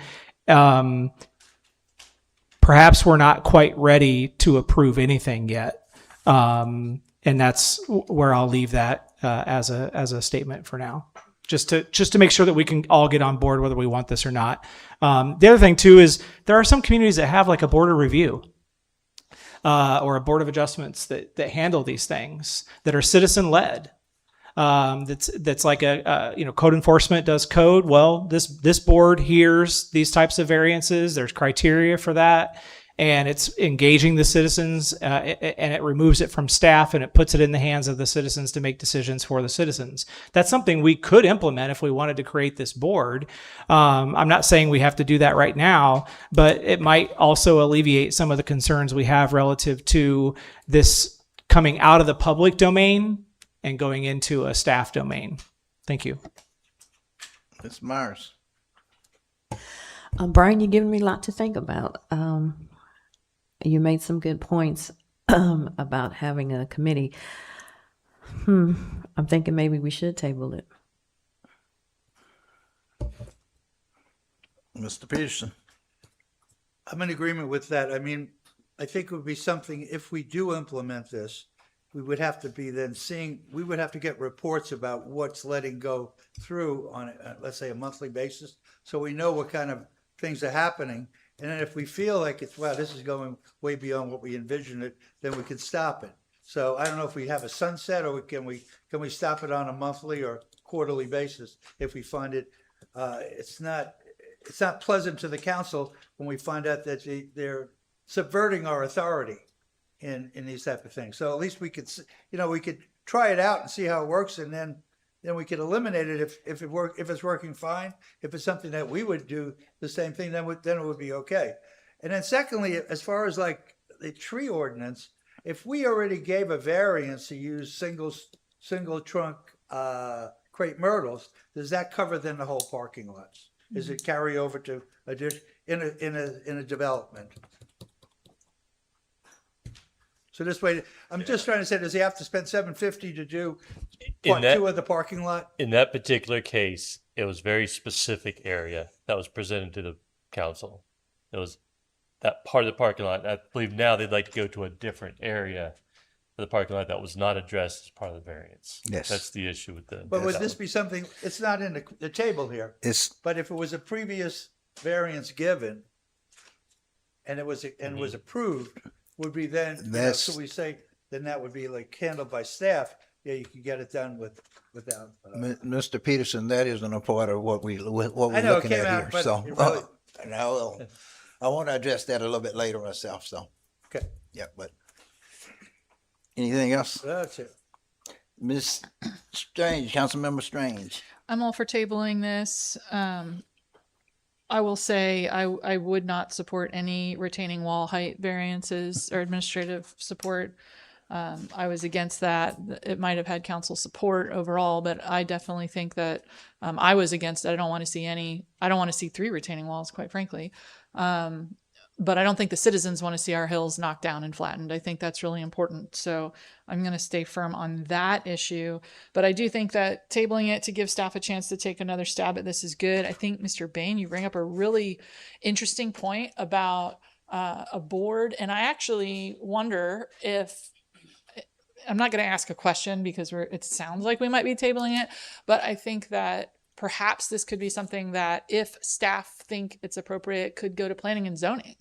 Perhaps we're not quite ready to approve anything yet. And that's where I'll leave that as a statement for now, just to make sure that we can all get on board whether we want this or not. The other thing too is there are some communities that have like a board of review or a board of adjustments that handle these things that are citizen led. that's like code enforcement does code. Well, this board hears these types of variances. There's criteria for that, and it's engaging the citizens, and it removes it from staff and it puts it in the hands of the citizens to make decisions for the citizens. That's something we could implement if we wanted to create this board. I'm not saying we have to do that right now, but it might also alleviate some of the concerns we have relative to this coming out of the public domain and going into a staff domain. Thank you. Ms. Myers. Brian, you're giving me a lot to think about. You made some good points about having a committee. I'm thinking maybe we should table it. Mr. Peterson. I'm in agreement with that. I mean, I think it would be something, if we do implement this, we would have to be then we would have to get reports about what's letting go through on, let's say, a monthly basis, so we know what kind of things are happening. And then if we feel like wow, this is going way beyond what we envisioned it, then we can stop it. So I don't know if we have a sunset, or can we stop it on a monthly or quarterly basis if we find it, it's not pleasant to the council when we find out that they're subverting our authority in these type of things. So at least we could try it out and see how it works, and then we could eliminate it if it's working fine. If it's something that we would do the same thing, then it would be okay. And then secondly, as far as like the tree ordinance, if we already gave a variance to use single trunk crepe myrtles, does that cover then the whole parking lots? Does it carry over to in a development? So this way, I'm just trying to say, does he have to spend $750 to do part two of the parking lot? In that particular case, it was very specific area that was presented to the council. It was that part of the parking lot. I believe now they'd like to go to a different area for the parking lot that was not addressed as part of the variance. Yes. That's the issue with the. But would this be something, it's not in the table here, but if it was a previous variance given and it was approved, would be then, so we say, then that would be like handled by staff. Yeah, you can get it done without. Mr. Peterson, that isn't a part of what we're I know, looking it came at out, here. but So, it really- now I want to address that a little bit later myself. So, Okay. yeah, but anything else? That's it. Ms. Strange, Councilmember Strange. I'm all for tabling this. I will say I would not support any retaining wall height variances or administrative support. I was against that. It might have had council support overall, but I definitely think that I was against it. I don't want to see 3 retaining walls, quite frankly. But I don't think the citizens want to see our hills knocked down and flattened. I think that's really important. So I'm going to stay firm on that issue. But I do think that tabling it to give staff a chance to take another stab at this is good. I think, Mr. Bain, you bring up a really interesting point about a board. And I actually wonder if, I'm not going to ask a question because it sounds like we might be tabling it, but I think that perhaps this could be something that, if staff think it's appropriate, could go to planning and zoning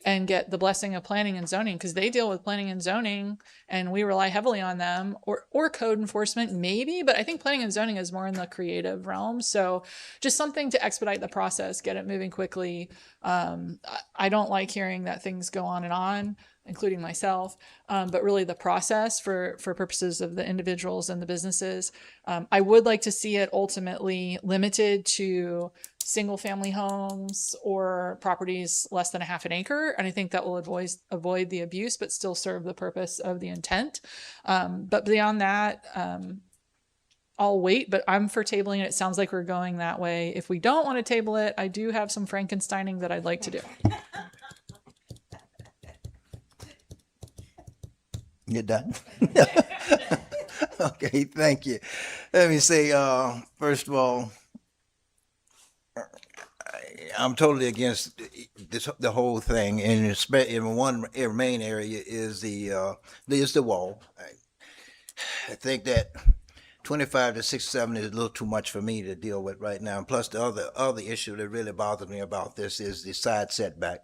and get the blessing of planning and zoning, because they deal with planning and zoning and we rely heavily on them, or code enforcement maybe, but I think planning and zoning is more in the creative realm. So just something to expedite the process, get it moving quickly. I don't like hearing that things go on, including myself, but really the process for purposes of the individuals and the businesses. I would like to see it ultimately limited to single family homes or properties less than a half an acre. And I think that will avoid the abuse, but still serve the purpose of the intent. But beyond that, I'll wait, but I'm for tabling it. It sounds like we're going that way. If we don't want to table it, I do have some Frankensteining that I'd like to do. You're done? Okay, thank you. Let me say, first of all, I'm totally against the whole thing, and in one main area is the wall. I think that 25 to 67 is a little too much for me to deal with right now. And plus, the other issue that really bothers me about this is the side setback.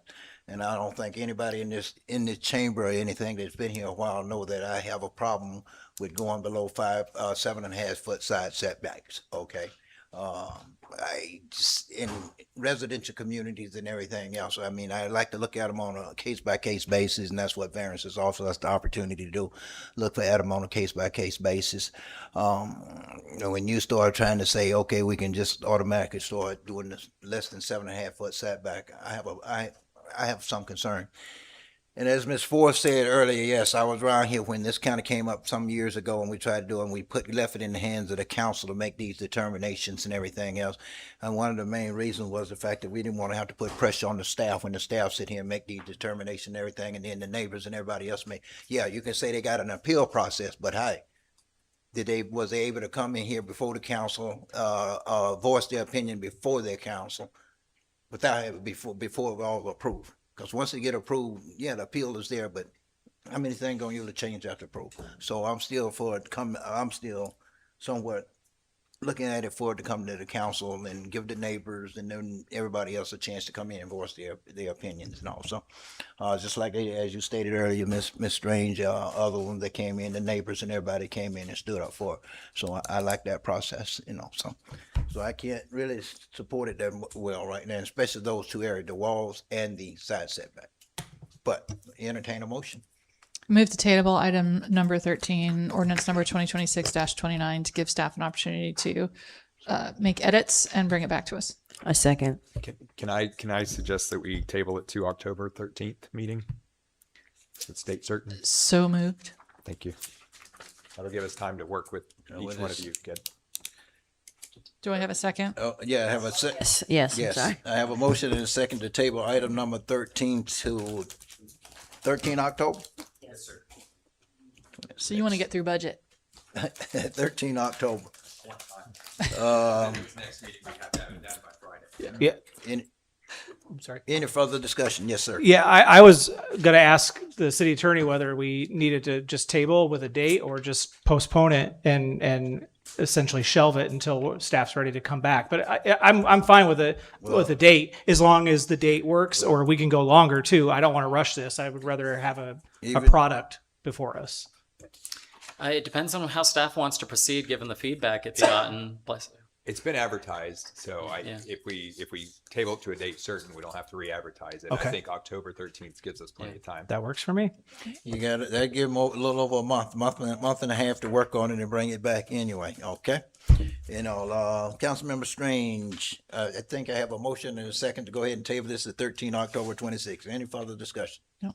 And I don't think anybody in this chamber or anything that's been here a while know that I have a problem with going below 7.5 foot side setbacks, okay? I just, in residential communities and everything else, I mean, I like to look at them on a case-by-case basis, and that's what variances offer us the opportunity to do, look at them on a case-by-case basis. When you start trying to say, okay, we can just automatically start doing this less than 7.5 foot setback, I have some concern. And as Ms. Ford said earlier, yes, I was around here when this kind of came up some years ago, and we tried to do it, and we left it in the hands of the council to make these determinations and everything else. And one of the main reasons was the fact that we didn't want to have to put pressure on the staff when the staff sit here and make these determinations and everything, and then the neighbors and everybody else yeah, you can say they got an appeal process, but hey, was they able to come in here before the council, voice their opinion before their council, without having before it all approved? Because once they get approved, yeah, the appeal is there, but how many things gonna usually change after approval? So I'm still for it I'm still somewhat looking at it for it to come to the council and give the neighbors and then everybody else a chance to come in and voice their opinions and all. So just like as you stated earlier, Miss Strange, other ones that came in, the neighbors and everybody came in and stood up for it. So I like that process, So I can't really support it that well right now, especially those two areas, the walls and the side setback. But entertain a motion. Move to table item number 13, ordinance number 2026-29, to give staff an opportunity to make edits and bring it back to us. A second. Can I suggest that we table it to October 13th meeting? It's date certain. So moved. Thank you. That'll give us time to work with each one of you. Good. Do I have a second? Oh, yeah, I have a second. Yes. Yes, Sorry. I have a motion and a second to table item number 13 to 13 October. Yes, sir. So you want to get through budget? 13 October. Next meeting, we have to have it done by Friday. Yeah. I'm sorry. Any further discussion? Yes, sir. Yeah, I was going to ask the city attorney whether we needed to just table with a date or just postpone it and essentially shelve it until staff's ready to come back. But I'm fine with it with a date as long as the date works, or we can go longer too. I don't want to rush this. I would rather have a product before us. It depends on how staff wants to proceed, given the feedback it's gotten. It's been advertised, so if we table it to a date certain, we don't have to re-advertise it. Okay. I think October 13th gives us plenty of time. That works for me. You got it. That give them a little over a month and a half to work on it and bring it back anyway. Okay. Councilmember Strange, I think I have a motion and a second to go ahead and table this to 13 October 26. Any further discussion? No.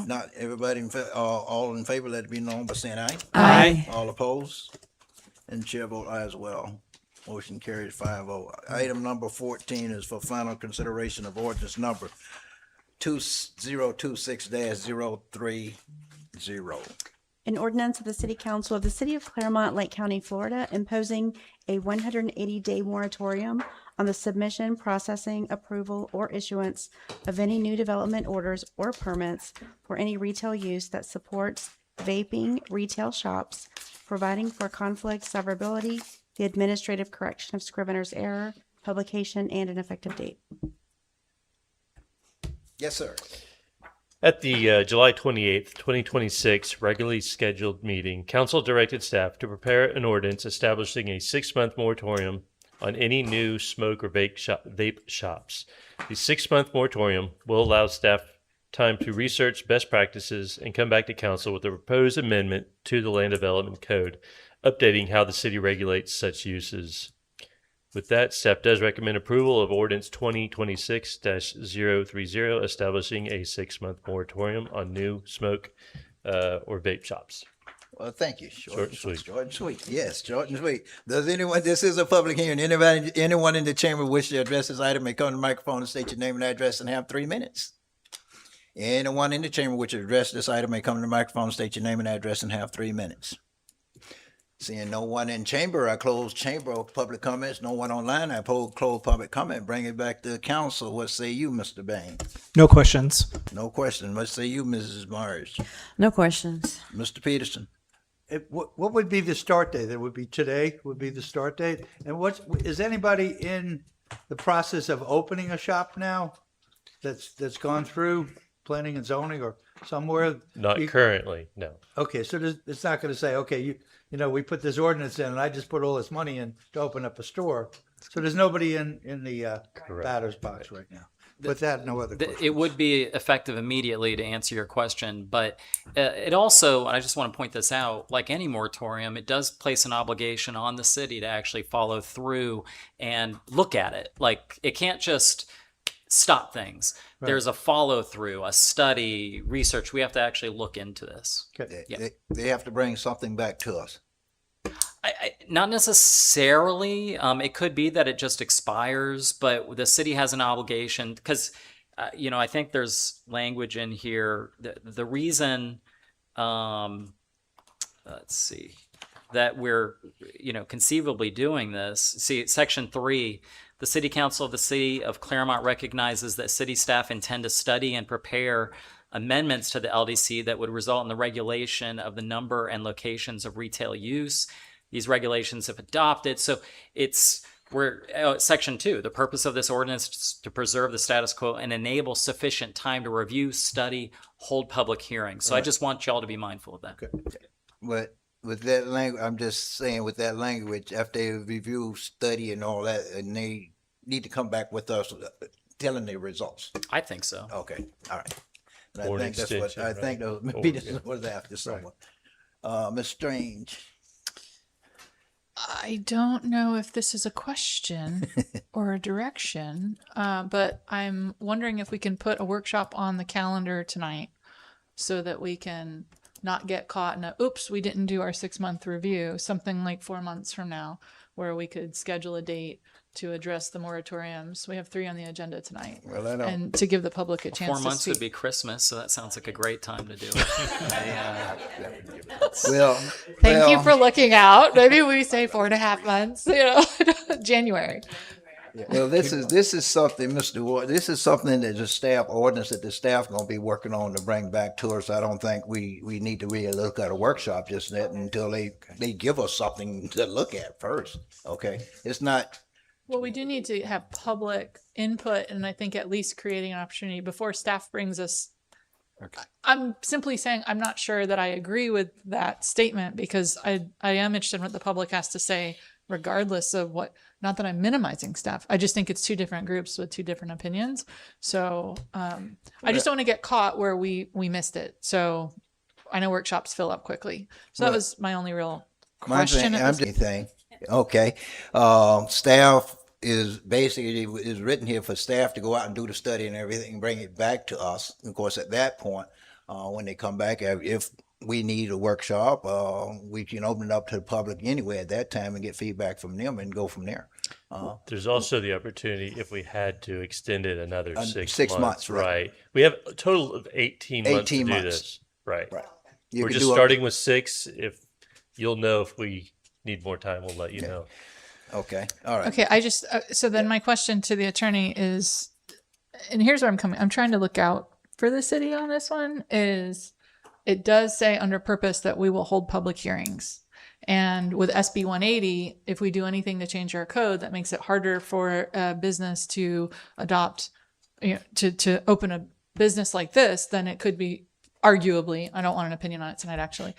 Not everybody all in favor, let it be known by saying aye. Aye. All opposed? And chair vote aye as well. Motion carries 5-0. Item number 14 is for final consideration of ordinance number 2026-030. An ordinance of the City Council of the City of Clermont, Lake County, Florida, imposing a 180-day moratorium on the submission, processing, approval, or issuance of any new development orders or permits for any retail use that supports vaping retail shops, providing for conflict severability, the administrative correction of scrivener's error, publication, and an effective date. Yes, sir. At the July 28th, 2026 regularly scheduled meeting, council directed staff to prepare an ordinance establishing a 6-month moratorium on any new smoke or vape shops. The 6-month moratorium will allow staff time to research best practices and come back to council with a proposed amendment to the Land Development Code, updating how the city regulates such uses. With that, staff does recommend approval of Ordinance 2026-030, establishing a 6-month moratorium on new smoke or vape shops. Well, thank you. Short and sweet. Short and sweet. Yes, short and sweet. Does anyone, this is a public hearing. Anyone in the chamber wish to address this item may come to the microphone and state your name and address and have 3 minutes. Anyone in the chamber which address this item may come to the microphone, state your name and address, and have 3 minutes. Seeing no one in chamber, I close chamber of public comments. No one online, I close public comment. Bring it back to council. What say you, Mr. Bain? No questions. No question. What say you, Mrs. Myers? No questions. Mr. Peterson? What would be the start date? It would be today would be the start date. And is anybody in the process of opening a shop now that's gone through planning and zoning or somewhere? Not You- currently, no. Okay, so it's not gonna say, okay, you know, we put this ordinance in and I just put all this money in to open up a store. So there's nobody in the batter's box right now. With that, no other questions. It would be effective immediately to answer your question, but it also, and I just want to point this out, like any moratorium, it does place an obligation on the city to actually follow through and look at it. Like, it can't just stop things. Right. There's a follow through, a study, research. We have to actually look into this. They have to bring something back to us. Not necessarily. It could be that it just expires, but the city has an obligation because, I think there's language in here. The reason, let's see, that we're, conceivably doing this. See, Section 3, the City Council of the City of Clermont recognizes that city staff intend to study and prepare amendments to the LDC that would result in the regulation of the number and locations of retail use. These regulations have adopted. So Section 2, the purpose of this ordinance is to preserve the status quo and enable sufficient time to review, study, hold public hearings. So I just want y'all to be mindful of that. But with that language, I'm just saying with that language, after they review, study and all that, and they need to come back with us telling their results. I think so. Okay, all right. And Or an I think that's what, extension, I think right? maybe Or- this is what after someone. Ms. Strange. I don't know if this is a question or a direction, but I'm wondering if we can put a workshop on the calendar tonight so that we can not get caught in oops, we didn't do our 6-month review, something like 4 months from now, where we could schedule a date to address the moratoriums. We have 3 on the agenda tonight. Well, I don't. And to give the public a chance 4 to months speak. would be Christmas, so that sounds like a great time to do it. Well, Thank you for looking out. Maybe we say 4.5 months, January. Well, this is something, Mr. Ward, this is something that the staff ordinance that the staff gonna be working on to bring back to us. I don't think we need to really look at a workshop just yet until they give us something to look at first, okay? It's not, Well, we do need to have public input, and I think at least creating an opportunity before staff brings us. I'm simply saying I'm not sure that I agree with that statement because I am interested in what the public has to say, regardless of what. Not that I'm minimizing staff. I just think it's 2 different groups with 2 different opinions. So I just don't want to get caught where we missed it. So I know workshops fill up quickly. So that was my only real question. Okay. Staff is basically is written here for staff to go out and do the study and everything, bring it back to us. Of course, at that point, when they come back, if we need a workshop, we can open it up to the public anyway at that time and get feedback from them and go from there. There's also the opportunity if we had to extend it another 6 6 months. months, right. We have a total of 18 months to 18 do months. this. Right. You We're can just do up- starting with 6. If you'll know if we need more time, we'll let you know. Okay, all right. Okay, I just so then my question to the attorney is, and here's where I'm coming. I'm trying to look out for the city on this one. Is it does say under purpose that we will hold public hearings, and with SB 180, if we do anything to change our code, that makes it harder for a business to adopt, to open a business like this, then it could be arguably. I don't want an opinion on it tonight. Actually,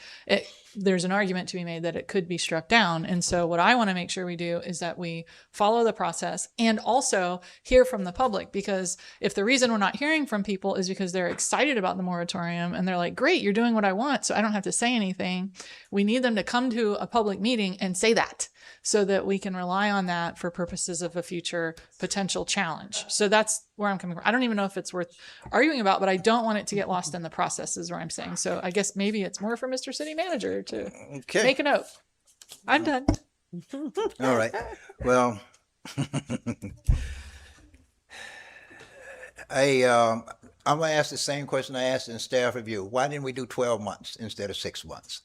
there's an argument to be made that it could be struck down. And so what I want to make sure we do is that we follow the process and also hear from the public, because if the reason we're not hearing from people is because they're excited about the moratorium and they're like, great, you're doing what I want, so I don't have to say anything. We need them to come to a public meeting and say that so that we can rely on that for purposes of a future potential challenge. So that's where I'm coming from. I don't even know if it's worth arguing about, but I don't want it to get lost in the process is where I'm saying. So I guess maybe it's more for Mr. City Manager to make a note. I'm done. All right. Well, I'm gonna ask the same question I asked in staff review. Why didn't we do 12 months instead of 6 months?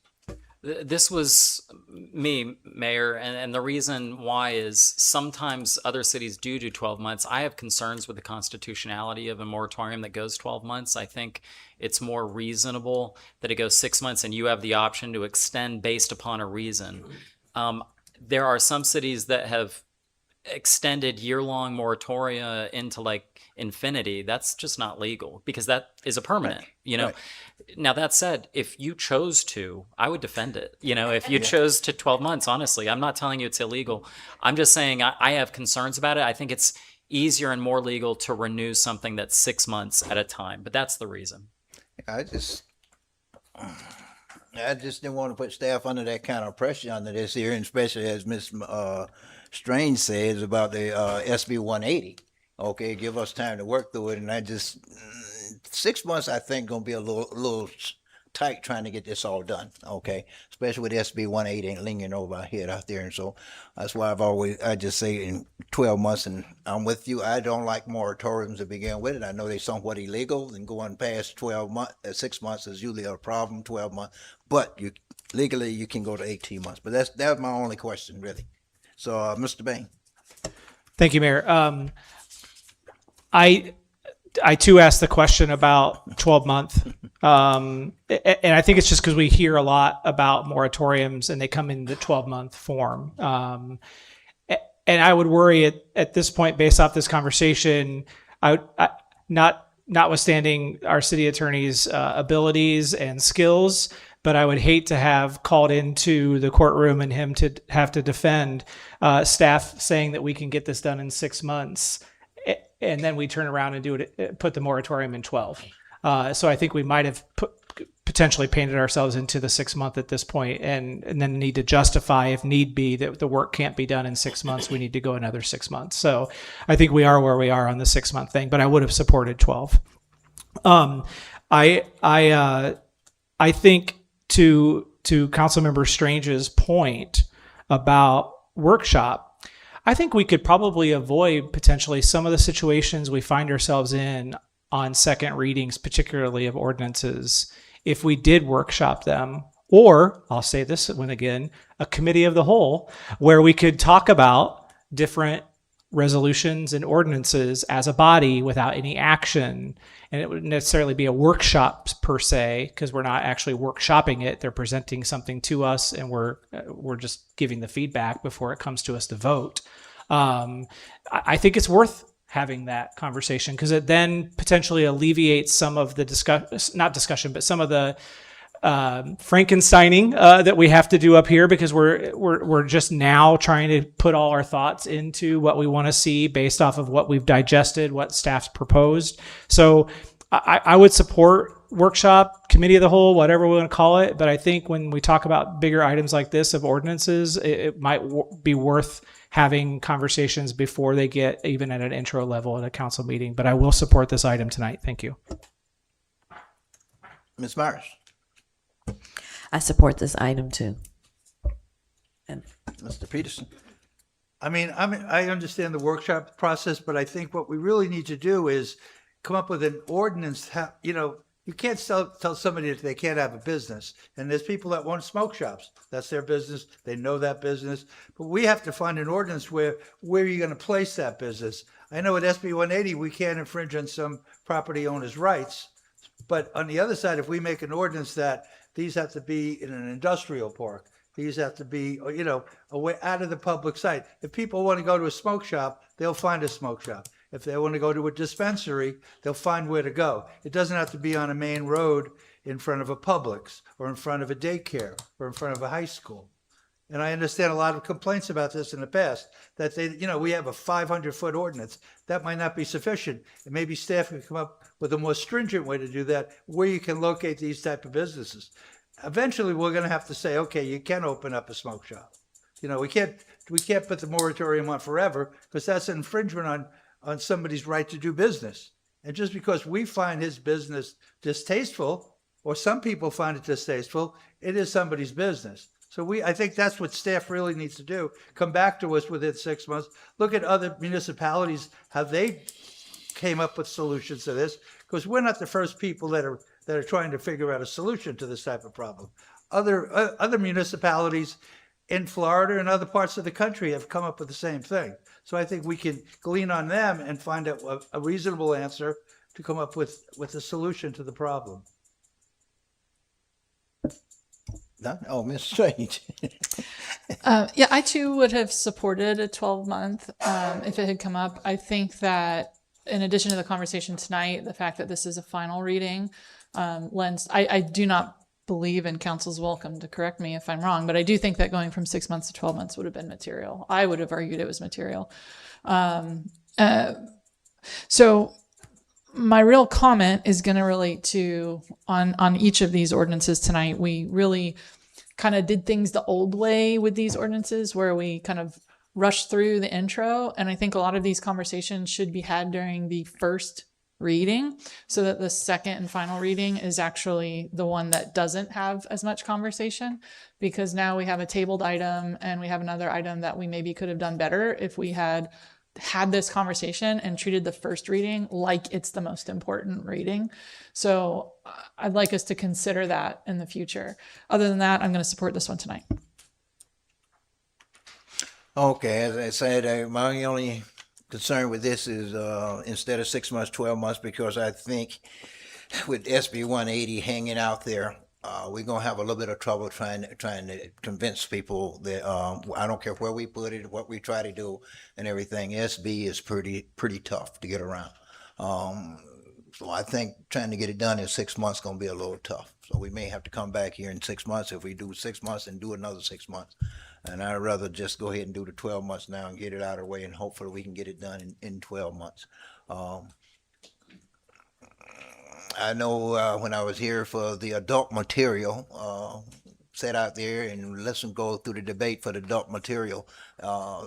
This was me, Mayor, and the reason why is sometimes other cities do 12 months. I have concerns with the constitutionality of a moratorium that goes 12 months. I think it's more reasonable that it goes 6 months and you have the option to extend based upon a reason. There are some cities that have extended year-long moratoria into like infinity, that's just not legal because that is a permanent, you know. Right. Now that said, if you chose to, I would defend it. You know, if you chose to 12 months, honestly, I'm not telling you it's illegal. I'm just saying I have concerns about it. I think it's easier and more legal to renew something that's 6 months at a time, but that's the reason. I just didn't want to put staff under that kind of pressure under this here, and especially as Ms. Strange says about the SB 180. Okay, give us time to work through it, and 6 months I think gonna be a little tight trying to get this all done. Okay, especially with SB 180 ain't lingering over our head out there, and so that's why I just say in 12 months, and I'm with you. I don't like moratoriums to begin with, and I know they're somewhat illegal, and going past 12 months, 6 months is usually a problem. 12 months, but legally you can go to 18 months. But that's my only question really. So, Mr. Bain. Thank you, Mayor. I too asked the question about 12-month, and I think it's just because we hear a lot about moratoriums and they come in the 12-month form. And I would worry at this point, based off this conversation, notwithstanding our city attorney's abilities and skills, but I would hate to have called into the courtroom and him to have to defend staff saying that we can get this done in 6 months. And then we turn around and put the moratorium in 12. So I think we might have potentially painted ourselves into the 6 month at this point, and then need to justify, if need be, that the work can't be done in 6 months. We need to go another 6 months. So I think we are where we are on the 6 month thing, but I would have supported 12. I think to Councilmember Strange's point about workshop, I think we could probably avoid potentially some of the situations we find ourselves in on second readings, particularly of ordinances, if we did workshop them, or I'll say this one again, a committee of the whole, where we could talk about different resolutions and ordinances as a body without any action. And it wouldn't necessarily be a workshop per se, because we're not actually workshopping it. They're presenting something to us, and we're just giving the feedback before it comes to us to vote. I think it's worth having that conversation, because it then potentially alleviates some of the some of the Frankensteining that we have to do up here, because we're just now trying to put all our thoughts into what we want to see based off of what we've digested, what staff's proposed. So I would support workshop, committee of the whole, whatever we want to call it. But I think when we talk about bigger items like this of ordinances, it might be worth having conversations before they get even at an intro level at a council meeting. But I will support this item tonight. Thank you. Ms. Myers. I support this item too. And Mr. Peterson. I understand the workshop process, but I think what we really need to do is come up with an ordinance. You can't tell somebody that they can't have a business. And there's people that want smoke shops. That's their business. They know that business. But we have to find an ordinance where you're going to place that business. I know at SB 180, we can't infringe on some property owner's rights. But on the other side, if we make an ordinance that these have to be in an industrial park, these have to be, away out of the public site. If people want to go to a smoke shop, they'll find a smoke shop. If they want to go to a dispensary, they'll find where to go. It doesn't have to be on a main road in front of a Publix or in front of a daycare or in front of a high school. And I understand a lot of complaints about this in the past, that we have a 500-foot ordinance. That might not be sufficient. And maybe staff can come up with a more stringent way to do that, where you can locate these type of businesses. Eventually, we're going to have to say, okay, you can open up a smoke shop. We can't put the moratorium on forever, because that's an infringement on somebody's right to do business. And just because we find his business distasteful, or some people find it distasteful, it is somebody's business. So I think that's what staff really needs to do. Come back to us within 6 months. Look at other municipalities, how they came up with solutions to this, because we're not the first people that are trying to figure out a solution to this type of problem. Other municipalities in Florida and other parts of the country have come up with the same thing. So I think we can glean on them and find a reasonable answer to come up with a solution to the problem. Oh, Ms. Strange. Yeah, I too would have supported a 12-month if it had come up. I think that in addition to the conversation tonight, the fact that this is a final reading I do not believe, and council's welcome to correct me if I'm wrong, but I do think that going from 6 months to 12 months would have been material. I would have argued it was material. So my real comment is going to relate to on each of these ordinances tonight. We really kind of did things the old way with these ordinances where we kind of rushed through the intro. And I think a lot of these conversations should be had during the first reading so that the second and final reading is actually the one that doesn't have as much conversation, because now we have a tabled item and we have another item that we maybe could have done better if we had this conversation and treated the first reading like it's the most important reading. So I'd like us to consider that in the future. Other than that, I'm going to support this one tonight. Okay, as I said, my only concern with this is instead of 6 months, 12 months, because I think with SB 180 hanging out there, we're gonna have a little bit of trouble trying to convince people that I don't care where we put it, what we try to do, and everything. SB is pretty tough to get around. So I think trying to get it done in 6 months is gonna be a little tough. So we may have to come back here in 6 months if we do 6 months and do another 6 months. And I'd rather just go ahead and do the 12 months now and get it out of the way, and hopefully we can get it done in 12 months. I know when I was here for the adult material, sat out there and listened go through the debate for the adult material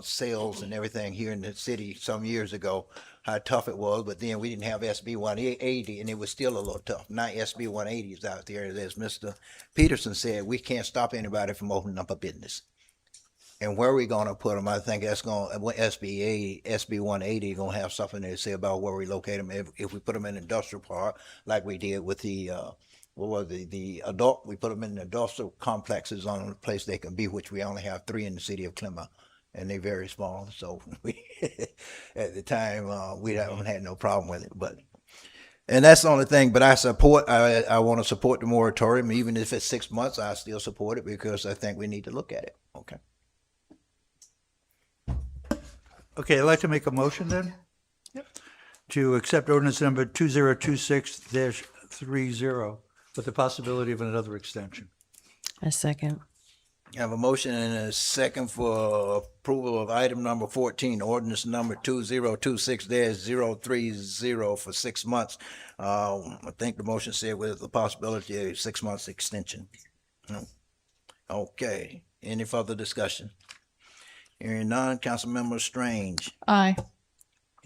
sales and everything here in the city some years ago, how tough it was. But then we didn't have SB 180, and it was still a little tough. Now SB 180 is out there. As Mr. Peterson said, we can't stop anybody from opening up a business. And where we gonna put them? I think that's gonna SB 180 gonna have something to say about where we locate them. If we put them in industrial park, like we did with the the adult, we put them in the industrial complexes on a place they can be, which we only have 3 in the city of Clermont, and they're very small. So we at the time we haven't had no problem with it, but. And that's the only thing, but I want to support the moratorium. Even if it's 6 months, I still support it because I think we need to look at it. Okay. Okay, I'd like to make a motion then. Yep. To accept ordinance number 2026-30 with the possibility of another extension. A second. I have a motion and a second for approval of item number 14, ordinance number 2026-030 for 6 months. I think the motion said with the possibility of 6 months extension. Okay, any further discussion? Hearing none, Councilmember Strange. Aye.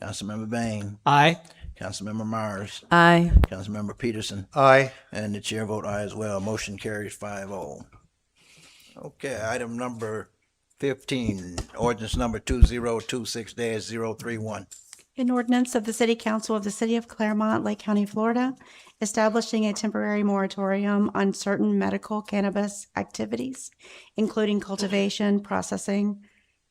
Councilmember Bain. Aye. Councilmember Myers. Aye. Councilmember Peterson. Aye. And the chair vote aye as well. Motion carries 5-0. Okay, item number 15, ordinance number 2026-031. An ordinance of the City Council of the City of Clermont, Lake County, Florida, establishing a temporary moratorium on certain medical cannabis activities, including cultivation, processing,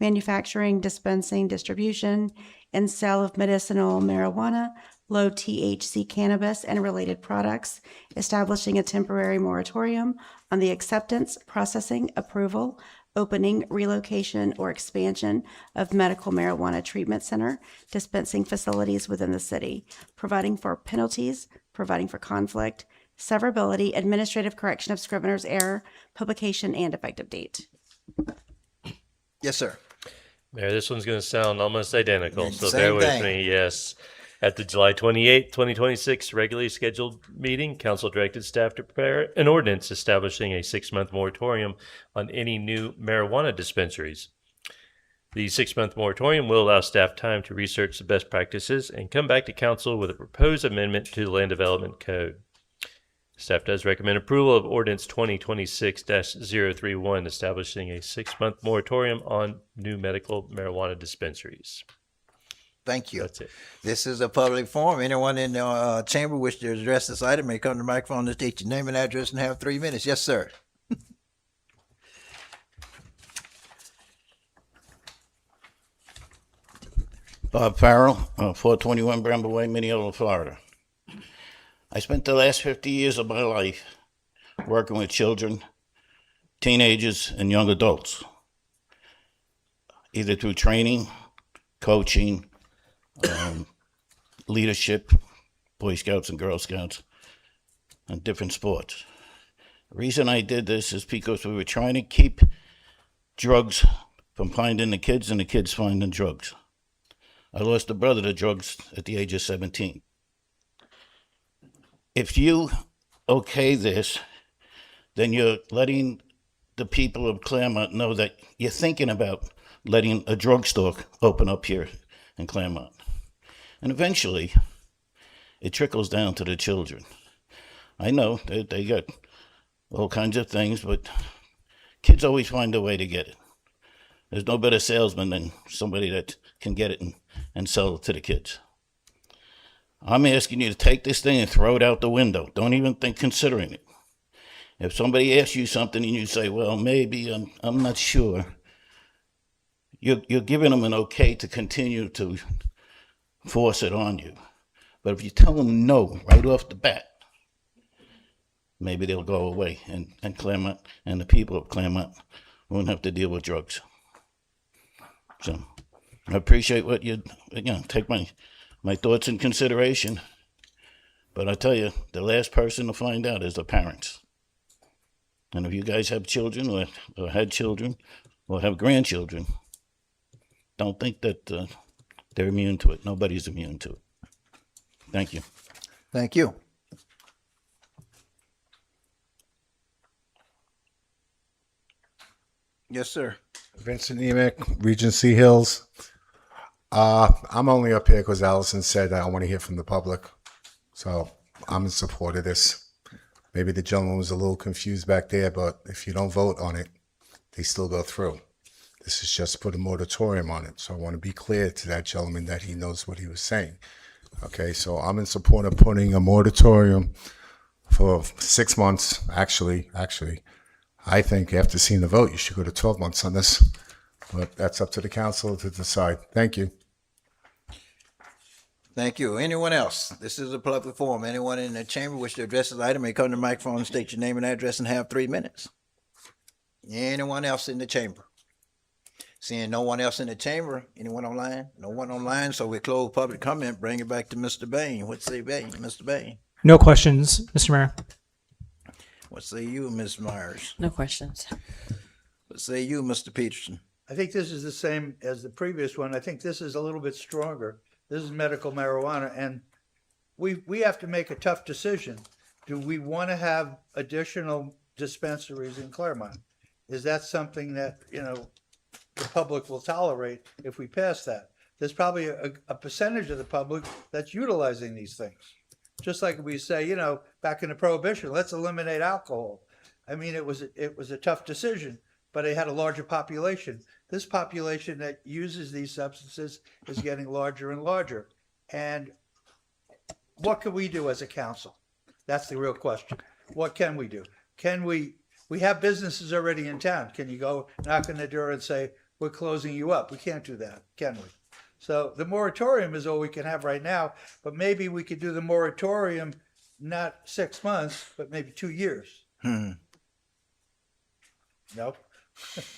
manufacturing, dispensing, distribution, and sale of medicinal marijuana, low THC cannabis, and related products, establishing a temporary moratorium on the acceptance, processing, approval, opening, relocation, or expansion of medical marijuana treatment center, dispensing facilities within the city, providing for penalties, providing for conflict, severability, administrative correction of scrivener's error, publication, and effective date. Yes, sir. Mayor, this one's going to sound almost identical, so Same bear with thing. me. Yes. At the July 28, 2026 regularly scheduled meeting, council directed staff to prepare an ordinance establishing a 6-month moratorium on any new marijuana dispensaries. The 6-month moratorium will allow staff time to research the best practices and come back to council with a proposed amendment to the Land Development Code. Staff does recommend approval of ordinance 2026-031, establishing a 6-month moratorium on new medical marijuana dispensaries. Thank you. That's it. This is a public forum. Anyone in the chamber wish to address this item may come to the microphone to state your name and address and have 3 minutes. Yes, sir. Bob Farrell, 421 Bramble Way, Mineola, Florida. I spent the last 50 years of my life working with children, teenagers, and young adults. either through training, coaching, leadership, Boy Scouts and Girl Scouts, and different sports. The reason I did this is because we were trying to keep drugs from finding the kids and the kids finding drugs. I lost a brother to drugs at the age of 17. If you okay this, then you're letting the people of Clermont know that you're thinking about letting a drugstore open up here in Clermont. And eventually, it trickles down to the children. I know that they got all kinds of things, but kids always find a way to get it. There's no better salesman than somebody that can get it and sell it to the kids. I'm asking you to take this thing and throw it out the window. Don't even think considering it. If somebody asks you something and you say, well, maybe, I'm not sure, you're giving them an okay to continue to force it on you. But if you tell them no right off the bat, maybe they'll go away, and Clermont and the people of Clermont won't have to deal with drugs. So I appreciate what you take my thoughts in consideration. But I tell you, the last person to find out is the parents. And if you guys have children or had children or have grandchildren, don't think that they're immune to it. Nobody's immune to it. Thank you. Thank you. Yes, sir. Vincent Emick, Regency Hills. I'm only up here because Allison said I want to hear from the public. So I'm in support of this. Maybe the gentleman was a little confused back there, but if you don't vote on it, they still go through. This is just put a moratorium on it. So I want to be clear to that gentleman that he knows what he was saying. Okay, so I'm in support of putting a moratorium for 6 months. Actually, I think after seeing the vote, you should go to 12 months on this. But that's up to the council to decide. Thank you. Thank you. Anyone else? This is a public forum. Anyone in the chamber wish to address this item may come to the microphone and state your name and address and have 3 minutes. Anyone else in the chamber? Seeing no one else in the chamber, anyone online? No one online, so we close public comment, bring it back to Mr. Bain. What say Bain? Mr. Bain? No questions, Mr. Mayor. What say you, Ms. Myers? No questions. What say you, Mr. Peterson? I think this is the same as the previous one. I think this is a little bit stronger. This is medical marijuana, and we have to make a tough decision. Do we want to have additional dispensaries in Clermont? Is that something that, the public will tolerate if we pass that? There's probably a percentage of the public that's utilizing these things. Just like we say, back in the Prohibition, let's eliminate alcohol. I mean, it was a tough decision, but it had a larger population. This population that uses these substances is getting larger and larger. And what can we do as a council? That's the real question. What can we do? We have businesses already in town. Can you go knock on the door and say, we're closing you up? We can't do that, can we? So the moratorium is all we can have right now, but maybe we could do the moratorium not 6 months, but maybe 2 years. No?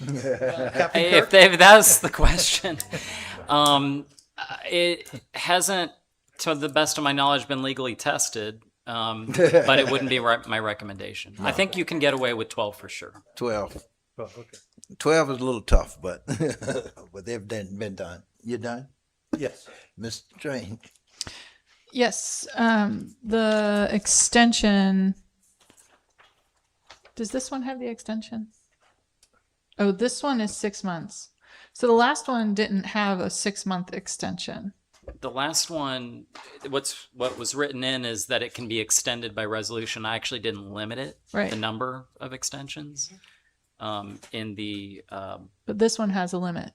If that's the question, it hasn't, to the best of my knowledge, been legally tested, but it wouldn't be my recommendation. I think you can get away with 12 for sure. 12. Oh, okay. 12 is a little tough, but but they've been done. You done? Yes. Mr. Train? Yes, the extension, does this one have the extension? Oh, this one is 6 months. So the last one didn't have a 6-month extension. The last one, what was written in is that it can be extended by resolution. I actually didn't limit it, Right. the number of extensions. But this one has a limit.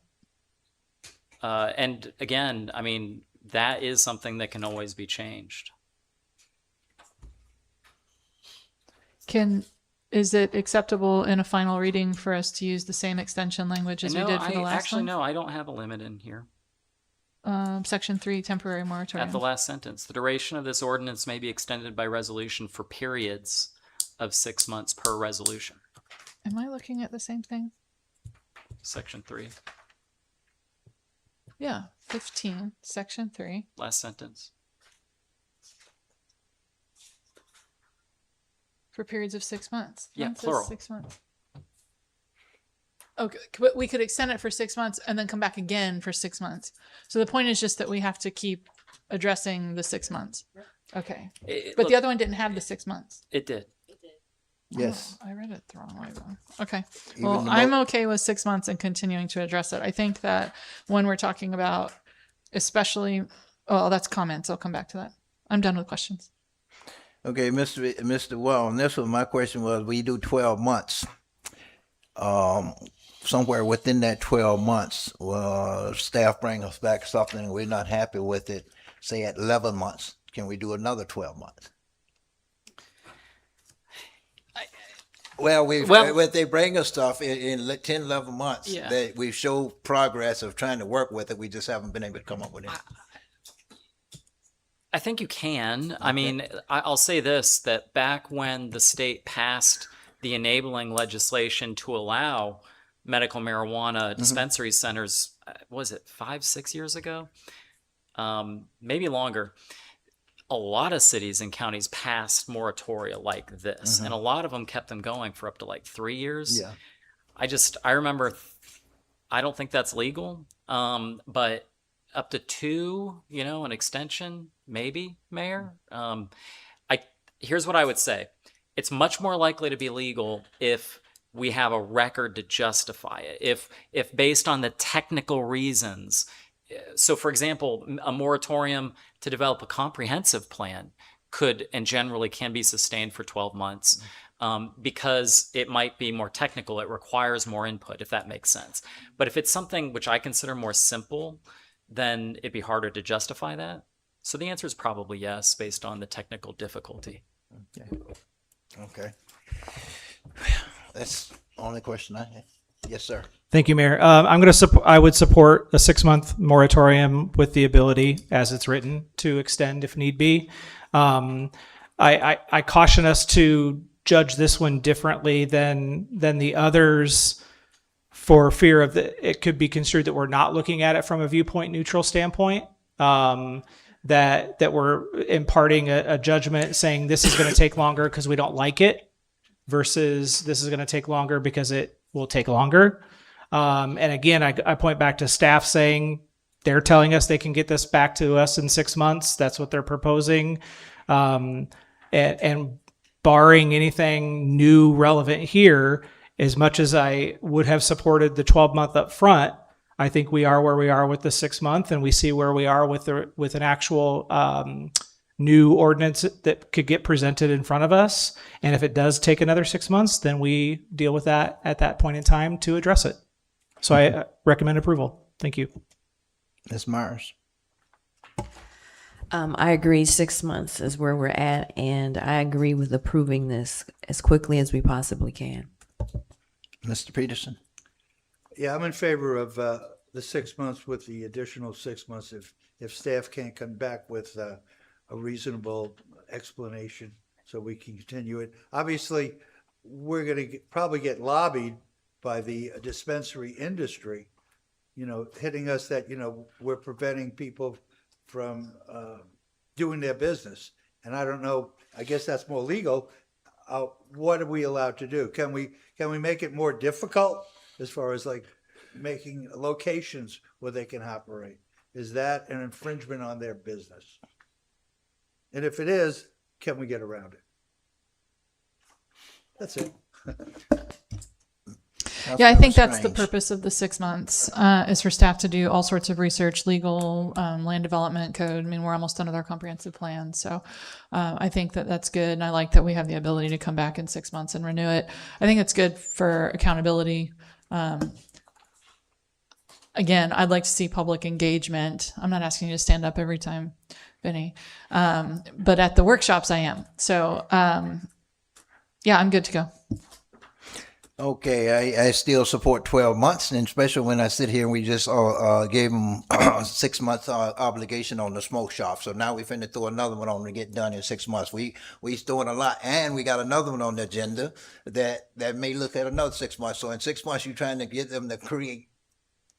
And again, I mean, that is something that can always be changed. Is it acceptable in a final reading for us to use the same extension language as we did for the last actually, one? no, I don't have a limit in here. Section 3, temporary moratorium. At the last sentence, the duration of this ordinance may be extended by resolution for periods of 6 months per resolution. Am I looking at the same thing? Section 3. Yeah, 15, section 3. Last sentence. For periods of 6 months. Yeah, Mine says plural. 6 months. Okay, but we could extend it for 6 months and then come back again for 6 months. So the point is just that we have to keep addressing the 6 months. Okay. But the other one didn't have the 6 months. It did. Yes. Oh, I read it the wrong way though. Okay. Even Well, the I'm okay with 6 months and continuing to address it. I think that when we're talking about, especially, oh, that's comments. I'll come back to that. I'm done with questions. Okay, Mr. Well, on this one, my question was, we do 12 months. Somewhere within that 12 months, staff bring us back something and we're not happy with it, say at 11 months, can we do another 12 months? Well, when they bring us stuff in 10, 11 months, Yeah. that we show progress of trying to work with it, we just haven't been able to come up with it. I think you can. I mean, I'll say this, that back when the state passed the enabling legislation to allow medical marijuana dispensary centers, was it 5, 6 years ago? Maybe longer. A lot of cities and counties passed moratoria like this, and a lot of them kept them going for up to like 3 years. Yeah. I remember, I don't think that's legal, but up to 2, an extension, maybe, Mayor. Here's what I would say. It's much more likely to be legal if we have a record to justify it. If based on the technical reasons. So, for example, a moratorium to develop a comprehensive plan could and generally can be sustained for 12 months because it might be more technical. It requires more input, if that makes sense. But if it's something which I consider more simple, then it'd be harder to justify that. So the answer is probably yes, based on the technical difficulty. Okay. That's the only question I have. Yes, sir. Thank you, Mayor. I would support a 6-month moratorium with the ability, as it's written, to extend if need be. I caution us to judge this one differently than the others for fear of it could be construed that we're not looking at it from a viewpoint neutral standpoint. That we're imparting a judgment saying this is going to take longer because we don't like it versus this is going to take longer because it will take longer. And again, I point back to staff saying they're telling us they can get this back to us in 6 months. That's what they're proposing. And barring anything new relevant here, as much as I would have supported the 12-month up front, I think we are where we are with the 6 month, and we see where we are with an actual new ordinance that could get presented in front of us. And if it does take another 6 months, then we deal with that at that point in time to address it. So I recommend approval. Thank you. Ms. Myers. I agree 6 months is where we're at, and I agree with approving this as quickly as we possibly can. Mr. Peterson. Yeah, I'm in favor of the 6 months with the additional 6 months if staff can't come back with a reasonable explanation so we can continue it. Obviously, we're going to probably get lobbied by the dispensary industry, hitting us that, we're preventing people from doing their business. And I don't know, I guess that's more legal. What are we allowed to do? Can we make it more difficult as far as like making locations where they can operate? Is that an infringement on their business? And if it is, can we get around it? That's it. Yeah, I think that's the purpose of the 6 months, is for staff to do all sorts of research, legal, land development code. I mean, we're almost done with our comprehensive plan. So I think that that's good. And I like that we have the ability to come back in 6 months and renew it. I think it's good for accountability. Again, I'd like to see public engagement. I'm not asking you to stand up every time, Benny. But at the workshops, I am. So, yeah, I'm good to go. Okay, I still support 12 months, and especially when I sit here and we just gave them 6 months obligation on the smoke shop. So now we finna throw another one on to get done in 6 months. We throwing a lot, and we got another one on the agenda that may look at another 6 months. So in 6 months, you're trying to get them to create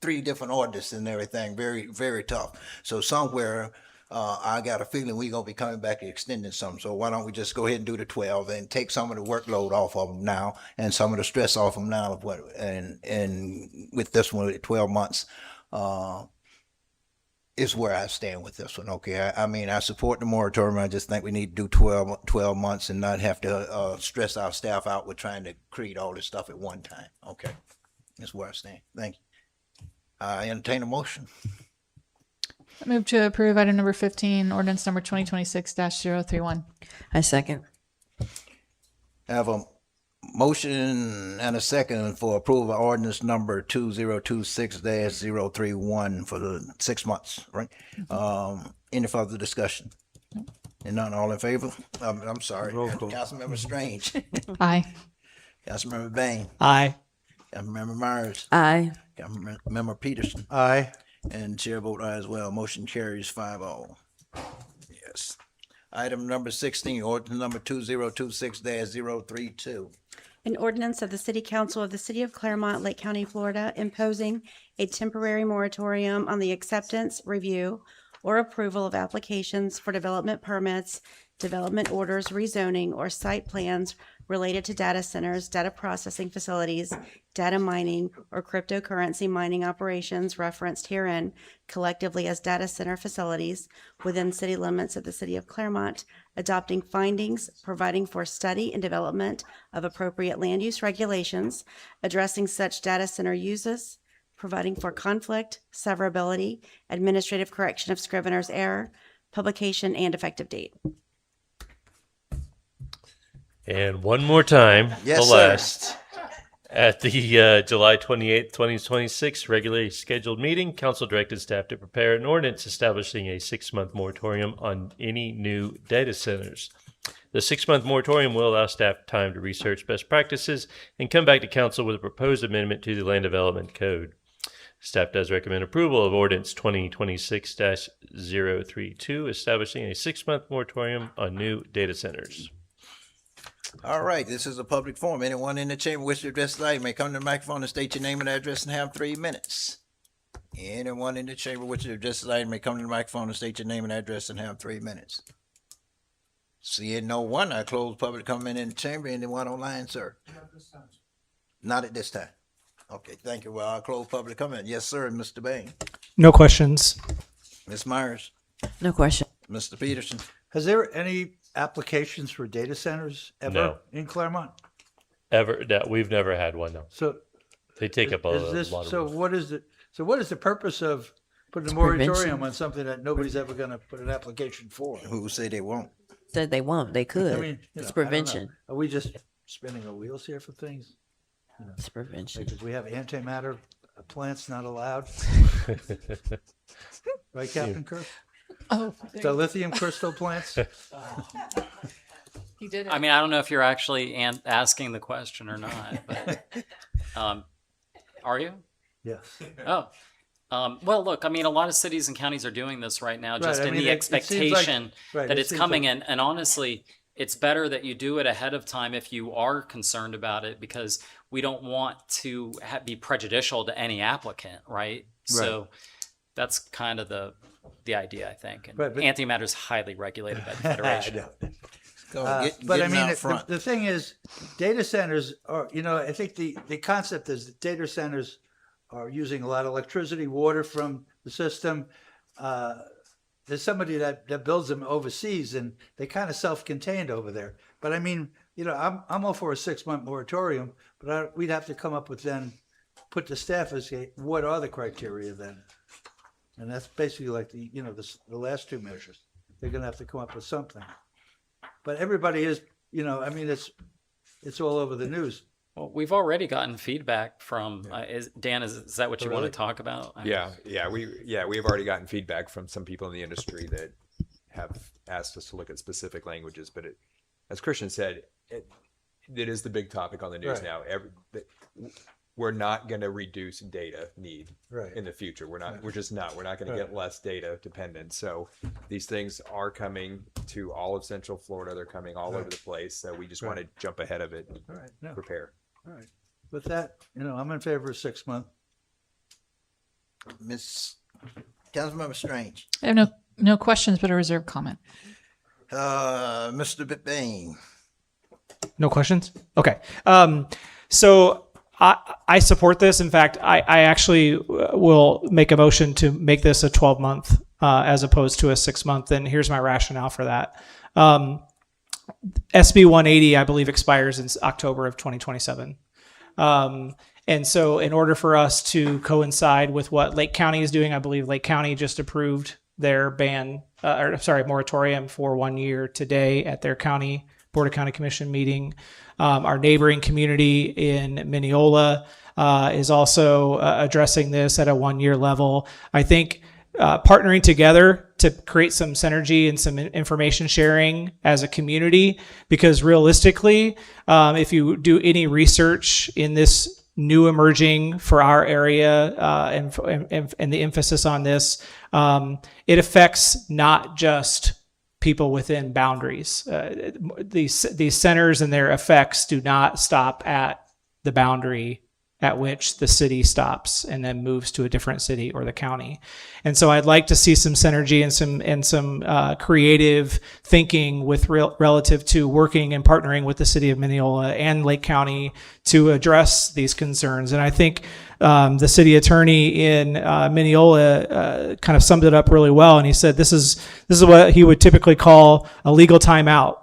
three different ordinances and everything, very, very tough. So somewhere, I got a feeling we're gonna be coming back and extending some. So why don't we just go ahead and do the 12 and take some of the workload off of them now and some of the stress off them now, and with this one, 12 months, is where I stand with this one. Okay, I mean, I support the moratorium. I just think we need to do 12 months and not have to stress our staff out with trying to create all this stuff at one time. Okay, that's where I stand. Thank you. I entertain a motion. I move to approve item number 15, ordinance number 2026-031. I second. I have a motion and a second for approval of ordinance number 2026-031 for the 6 months, right? Any further discussion? And none, all in favor? I'm sorry. Councilmember Strange. Aye. Councilmember Bain. Aye. Councilmember Myers. Aye. Councilmember Peterson. Aye. And chair vote aye as well. Motion carries 5-0. Yes. Item number 16, ordinance number 2026-032. An ordinance of the City Council of the City of Clermont, Lake County, Florida, imposing a temporary moratorium on the acceptance, review, or approval of applications for development permits, development orders, rezoning, or site plans related to data centers, data processing facilities, data mining, or cryptocurrency mining operations referenced herein collectively as data center facilities within city limits of the City of Clermont, adopting findings, providing for study and development of appropriate land use regulations, addressing such data center uses, providing for conflict, severability, administrative correction of scrivener's error, publication, and effective date. And one more time, Yes, the sir. last. At the July 28th, 2026 regularly scheduled meeting, council directed staff to prepare an ordinance establishing a 6-month moratorium on any new data centers. The 6-month moratorium will allow staff time to research best practices and come back to council with a proposed amendment to the Land Development Code. Staff does recommend approval of ordinance 2026-032, establishing a 6-month moratorium on new data centers. All right, this is a public forum. Anyone in the chamber wish to address the item may come to the microphone and state your name and address and have 3 minutes. Anyone in the chamber wish to address the item may come to the microphone and state your name and address and have 3 minutes. Seeing no one, I close public comment in the chamber. Anyone online, sir? Not at this time. Okay, thank you. Well, I'll close public comment. Yes, sir, Mr. Bain. No questions. Ms. Myers. No question. Mr. Peterson. Has there any applications for data centers ever No. in Clermont? Ever that we've never had one though. So They take up a is this, lot of so room. what is it? So what is the purpose of putting a moratorium on something that nobody's ever going to put an application for? Who say they won't? Said they won't. They could. I mean, It's I don't know. prevention. Are we just spinning our wheels here for things? It's prevention. Because we have antimatter plants not allowed, right, Captain Kirk? Oh, The lithium crystal plants. he did it. I mean, I don't know if you're actually asking the question or not, but are you? Yes. Oh. Well, look, I mean, a lot of cities and counties are doing this right now, Right, just I in mean, the it seems like- expectation right, that it it's seems coming like- in. And honestly, it's better that you do it ahead of time if you are concerned about it, because we don't want to be prejudicial to any applicant, right? So that's kind of the idea, I think. And Right, but- antimatter is highly regulated by the Federation. I know. But I I mean, out front. the thing is, data centers are, I think the concept is that data centers are using a lot of electricity, water from the system. There's somebody that builds them overseas, and they kind of self-contained over there. But I mean, I'm all for a 6-month moratorium, but we'd have to come up with then, put the staff as, what are the criteria then? And that's basically like the last 2 measures. They're going to have to come up with something. But everybody is, I mean, it's all over the news. Well, we've already gotten feedback from Dan. Is that what you want Really? to talk about? We've already gotten feedback from some people in the industry that have asked us to look at specific languages. But as Christian said, it is the big topic on the news Right. now. We're not going to reduce data need Right. in the future. We're not. We're just not. We're not going to get less data dependent. So these things are coming to all of Central Florida. They're coming all over the place. So we just want to jump ahead of it and All right. No. prepare. All right. With that, I'm in favor of 6 month. Councilmember Strange. I have no questions, but a reserved comment. Mr. Bain. No questions? Okay. So I support this. In fact, I actually will make a motion to make this a 12-month as opposed to a 6-month. And here's my rationale for that. SB 180, I believe, expires in October of 2027. And so in order for us to coincide with what Lake County is doing, I believe Lake County just approved their moratorium for 1 year today at their Board of County Commission meeting. Our neighboring community in Mineola is also addressing this at a 1 year level. I think partnering together to create some synergy and some information sharing as a community, because realistically, if you do any research in this new emerging for our area and the emphasis on this, it affects not just people within boundaries. These centers and their effects do not stop at the boundary at which the city stops and then moves to a different city or the county. And so I'd like to see some synergy and some creative thinking with relative to working and partnering with the city of Mineola and Lake County to address these concerns. And I think the city attorney in Mineola kind of summed it up really well. And he said, this is what he would typically call a legal timeout.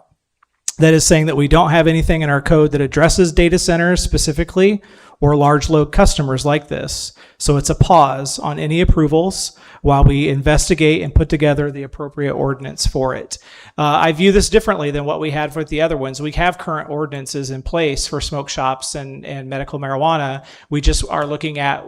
That is saying that we don't have anything in our code that addresses data centers specifically or large load customers like this. So it's a pause on any approvals while we investigate and put together the appropriate ordinance for it. I view this differently than what we had for the other ones. We have current ordinances in place for smoke shops and medical marijuana. We just are looking at,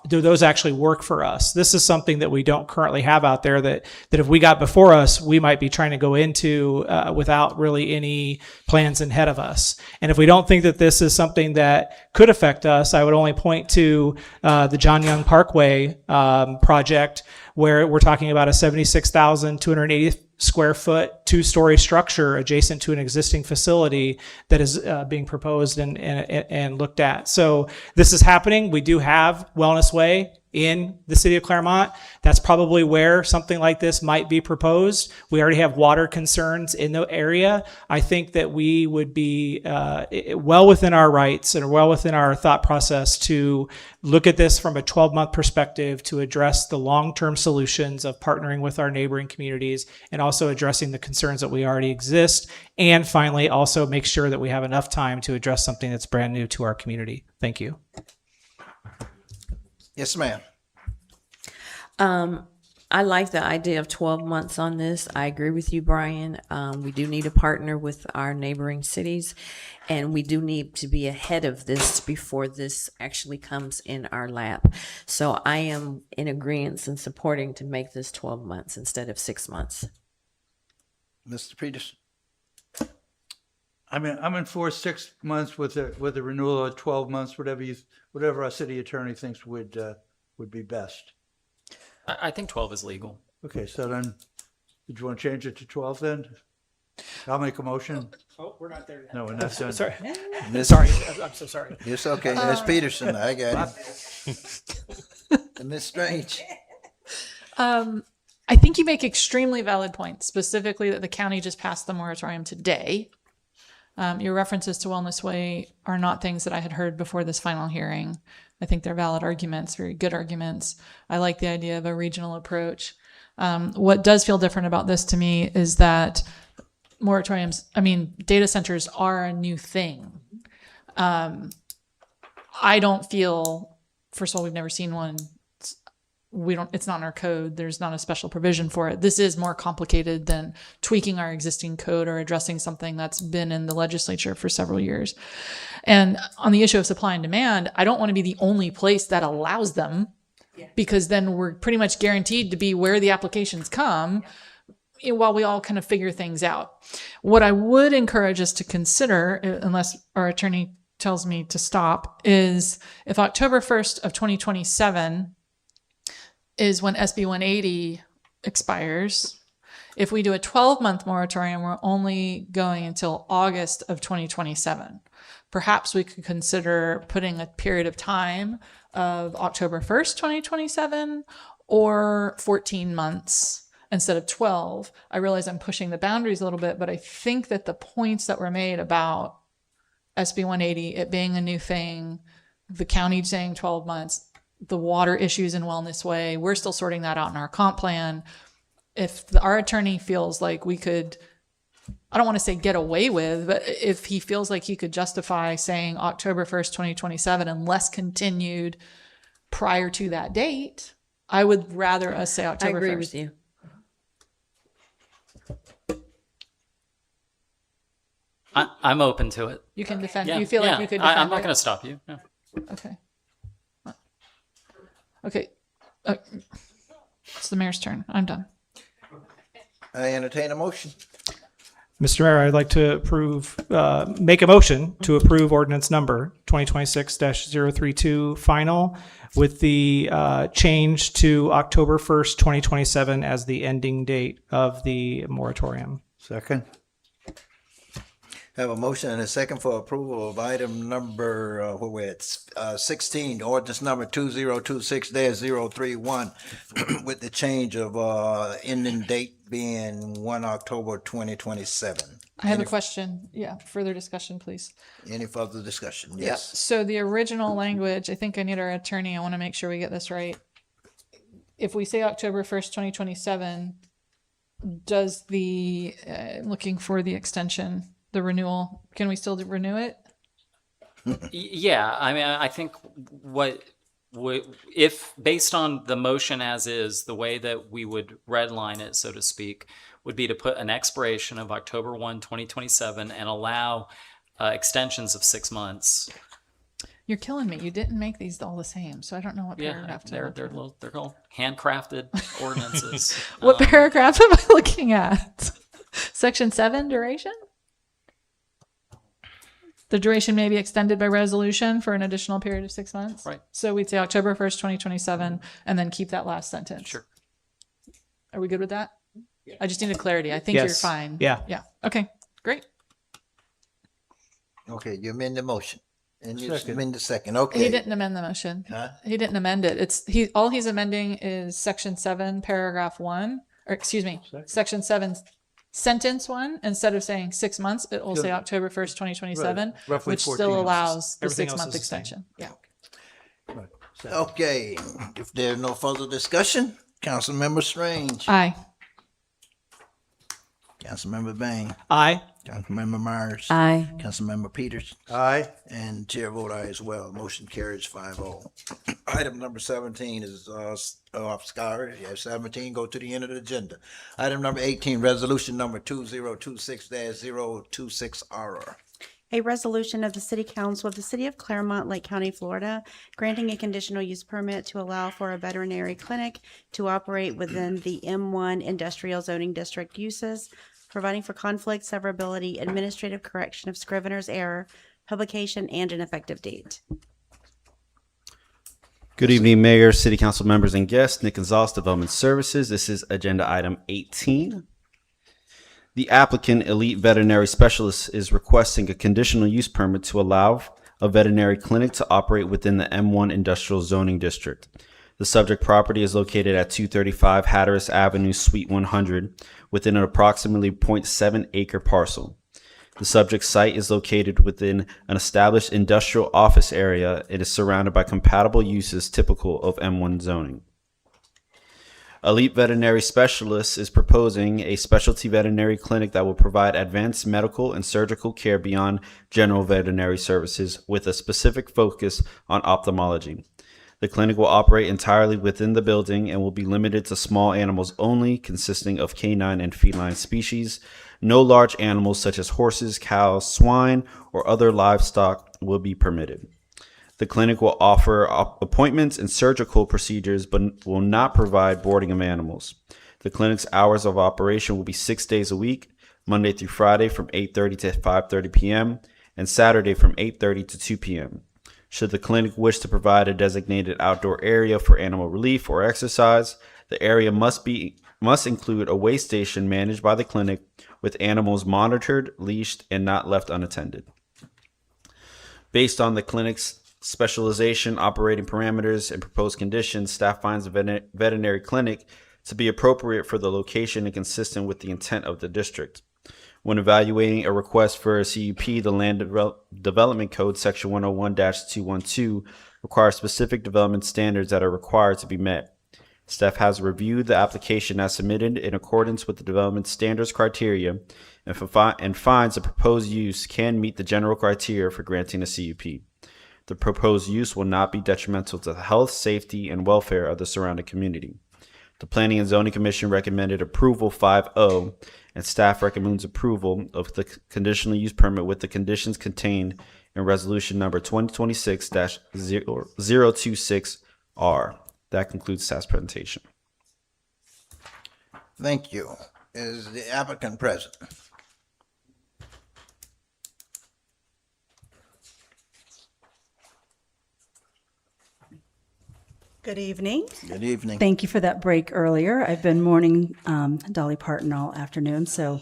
do those actually work for us? This is something that we don't currently have out there that if we got before us, we might be trying to go into without really any plans ahead of us. And if we don't think that this is something that could affect us, I would only point to the John Young Parkway project, where we're talking about a 76,280 square foot, 2-story structure adjacent to an existing facility that is being proposed and looked at. So this is happening. We do have Wellness Way in the city of Clermont. That's probably where something like this might be proposed. We already have water concerns in the area. I think that we would be well within our rights and well within our thought process to look at this from a 12-month perspective to address the long-term solutions of partnering with our neighboring communities and also addressing the concerns that we already exist. And finally, also make sure that we have enough time to address something that's brand new to our community. Thank you. Yes, ma'am. I like the idea of 12 months on this. I agree with you, Brian. We do need to partner with our neighboring cities, and we do need to be ahead of this before this actually comes in our lap. So I am in agreement and supporting to make this 12 months instead of 6 months. Mr. Peters. I'm in for 6 months with a renewal of 12 months, whatever our city attorney thinks would be best. I think 12 is legal. Okay, so then, did you want to change it to 12 then? I'll make a motion. Oh, we're not there yet. No, we're not done. Sorry. Sorry. I'm so sorry. It's okay. Ms. Peterson, I got it. Ms. Strange. I think you make extremely valid points, specifically that the county just passed the moratorium today. Your references to Wellness Way are not things that I had heard before this final hearing. I think they're valid arguments, very good arguments. I like the idea of a regional approach. What does feel different about this to me is that data centers are a new thing. I don't feel, first of all, we've never seen one. It's not in our code. There's not a special provision for it. This is more complicated than tweaking our existing code or addressing something that's been in the legislature for several years. And on the issue of supply and demand, I don't want to be the only place that allows them, because then we're pretty much guaranteed to be where the applications come while we all kind of figure things out. What I would encourage us to consider, unless our attorney tells me to stop, is if October 1st of 2027 is when SB 180 expires, If we do a 12-month moratorium, we're only going until August of 2027. Perhaps we could consider putting a period of time of October 1st, 2027, or 14 months instead of 12. I realize I'm pushing the boundaries a little bit, but I think that the points that were made about SB 180, it being a new thing, the county saying 12 months, the water issues in Wellness Way, we're still sorting that out in our comp plan. If our attorney feels like we could, I don't want to say get away with, but if he feels like he could justify saying October 1st, 2027, unless continued prior to that date, I would rather us say October 1st. I agree with you. I'm open to it. You can defend. Yeah, You feel like yeah. you could defend I'm not it? going to stop you. No. Okay. Okay. It's the mayor's turn. I'm done. I entertain a motion. Mr. Mayor, I'd like to make a motion to approve ordinance number 2026-032 final with the change to October 1st, 2027 as the ending date of the moratorium. Second. Have a motion and a second for approval of item number, 16, ordinance number 2026-031, with the change of ending date being 1 October 2027. I have a question. Yeah, further discussion, please. Any further discussion? Yeah. Yes. So the original language, I think I need our attorney. I want to make sure we get this right. If we say October 1st, 2027, does the, looking for the extension, the renewal, can we still renew it? Yeah, I mean, I think if based on the motion as is, the way that we would redline it, so to speak, would be to put an expiration of October 1, 2027 and allow extensions of 6 months. You're killing me. You didn't make these all the same, so I don't know what Yeah, paragraph to they're all handcrafted ordinances. What paragraph am I looking at? Section 7, duration? The duration may be extended by resolution for an additional period of 6 months. Right. So we'd say October 1st, 2027, and then keep that last sentence. Sure. Are we good with that? I just needed clarity. I think you're Yes. fine. Yeah. Yeah. Okay. Great. Okay, you amend the motion. And you Second. amend the second. Okay. He didn't amend the motion. Huh? He didn't amend it. All he's amending is section 7, paragraph 1, or excuse me, section 7, sentence 1. Instead of saying 6 months, it will say October 1st, 2027, Right. Roughly which 14 still months. allows the Everything 6 else month is the same. extension. Yeah. Okay, if there's no further discussion, Councilmember Strange. Aye. Councilmember Bain. Aye. Councilmember Myers. Aye. Councilmember Peters. Aye. And chair vote aye as well. Motion carries 5-0. Item number 17 is off Skyr. You have 17, go to the end of the agenda. Item number 18, resolution number 2026-026R. A resolution of the City Council of the City of Clermont, Lake County, Florida, granting a conditional use permit to allow for a veterinary clinic to operate within the M1 Industrial Zoning District uses, providing for conflict, severability, administrative correction of scrivener's error, publication, and an effective date. Good evening, Mayor, City Council members, and guests. Nick Gonzalez, Development Services. This is agenda item 18. The applicant, Elite Veterinary Specialist, is requesting a conditional use permit to allow a veterinary clinic to operate within the M1 Industrial Zoning District. The subject property is located at 235 Hatteras Avenue, Suite 100, within an approximately 0.7 acre parcel. The subject site is located within an established industrial office area. It is surrounded by compatible uses typical of M1 zoning. Elite Veterinary Specialist is proposing a specialty veterinary clinic that will provide advanced medical and surgical care beyond general veterinary services with a specific focus on ophthalmology. The clinic will operate entirely within the building and will be limited to small animals only, consisting of canine and feline species. No large animals such as horses, cows, swine, or other livestock will be permitted. The clinic will offer appointments and surgical procedures, but will not provide boarding of animals. The clinic's hours of operation will be 6 days a week, Monday through Friday from 8:30 to 5:30 p.m., and Saturday from 8:30 to 2 p.m. Should the clinic wish to provide a designated outdoor area for animal relief or exercise, The area must include a way station managed by the clinic with animals monitored, leashed, and not left unattended. Based on the clinic's specialization, operating parameters, and proposed conditions, staff finds the veterinary clinic to be appropriate for the location and consistent with the intent of the district. When evaluating a request for a CUP, the Land Development Code, Section 101-212, requires specific development standards that are required to be met. Staff has reviewed the application as submitted in accordance with the development standards criteria and finds the proposed use can meet the general criteria for granting a CUP. The proposed use will not be detrimental to the health, safety, and welfare of the surrounding community. The Planning and Zoning Commission recommended approval 5-0, and staff recommends approval of the conditional use permit with the conditions contained in resolution number 2026-026R. That concludes staff's presentation. Thank you. Is the applicant present? Good evening. Good evening. Thank you for that break earlier. I've been mourning Dolly Parton all afternoon. So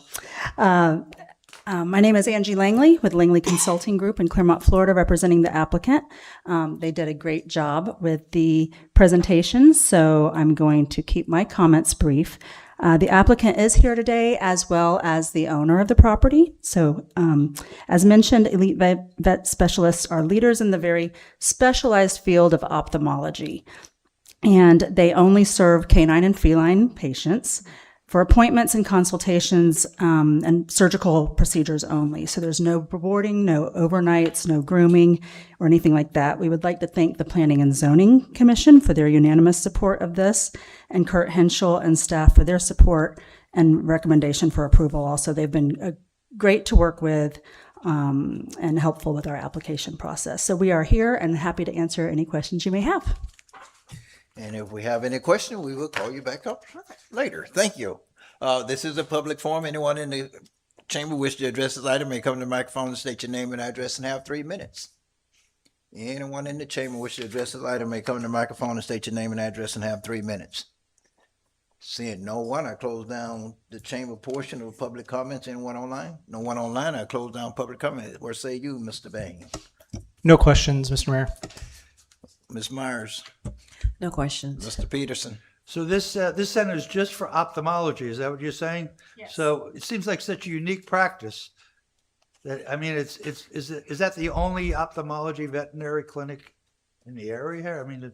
my name is Angie Langley with Langley Consulting Group in Clermont, Florida, representing the applicant. They did a great job with the presentation, so I'm going to keep my comments brief. The applicant is here today, as well as the owner of the property. So as mentioned, elite vet specialists are leaders in the very specialized field of ophthalmology. And they only serve canine and feline patients for appointments and consultations and surgical procedures only. So there's no boarding, no overnights, no grooming, or anything like that. We would like to thank the Planning and Zoning Commission for their unanimous support of this, and Kurt Henschel and staff for their support and recommendation for approval. Also, they've been great to work with and helpful with our application process. So we are here and happy to answer any questions you may have. And if we have any question, we will call you back up later. Thank you. This is a public forum. Anyone in the chamber wish to address this item may come to the microphone and state your name and address and have 3 minutes. Anyone in the chamber wish to address this item may come to the microphone and state your name and address and have 3 minutes. Seeing no one, I close down the chamber portion of public comments. Anyone online? No one online, I close down public comment. What say you, Mr. Bain? No questions, Mr. Mayor. Ms. Myers? No questions. Mr. Peterson? So this center is just for ophthalmology, is that what you're saying? Yes. So it seems like such a unique practice. Is that the only ophthalmology veterinary clinic in the area here? I mean,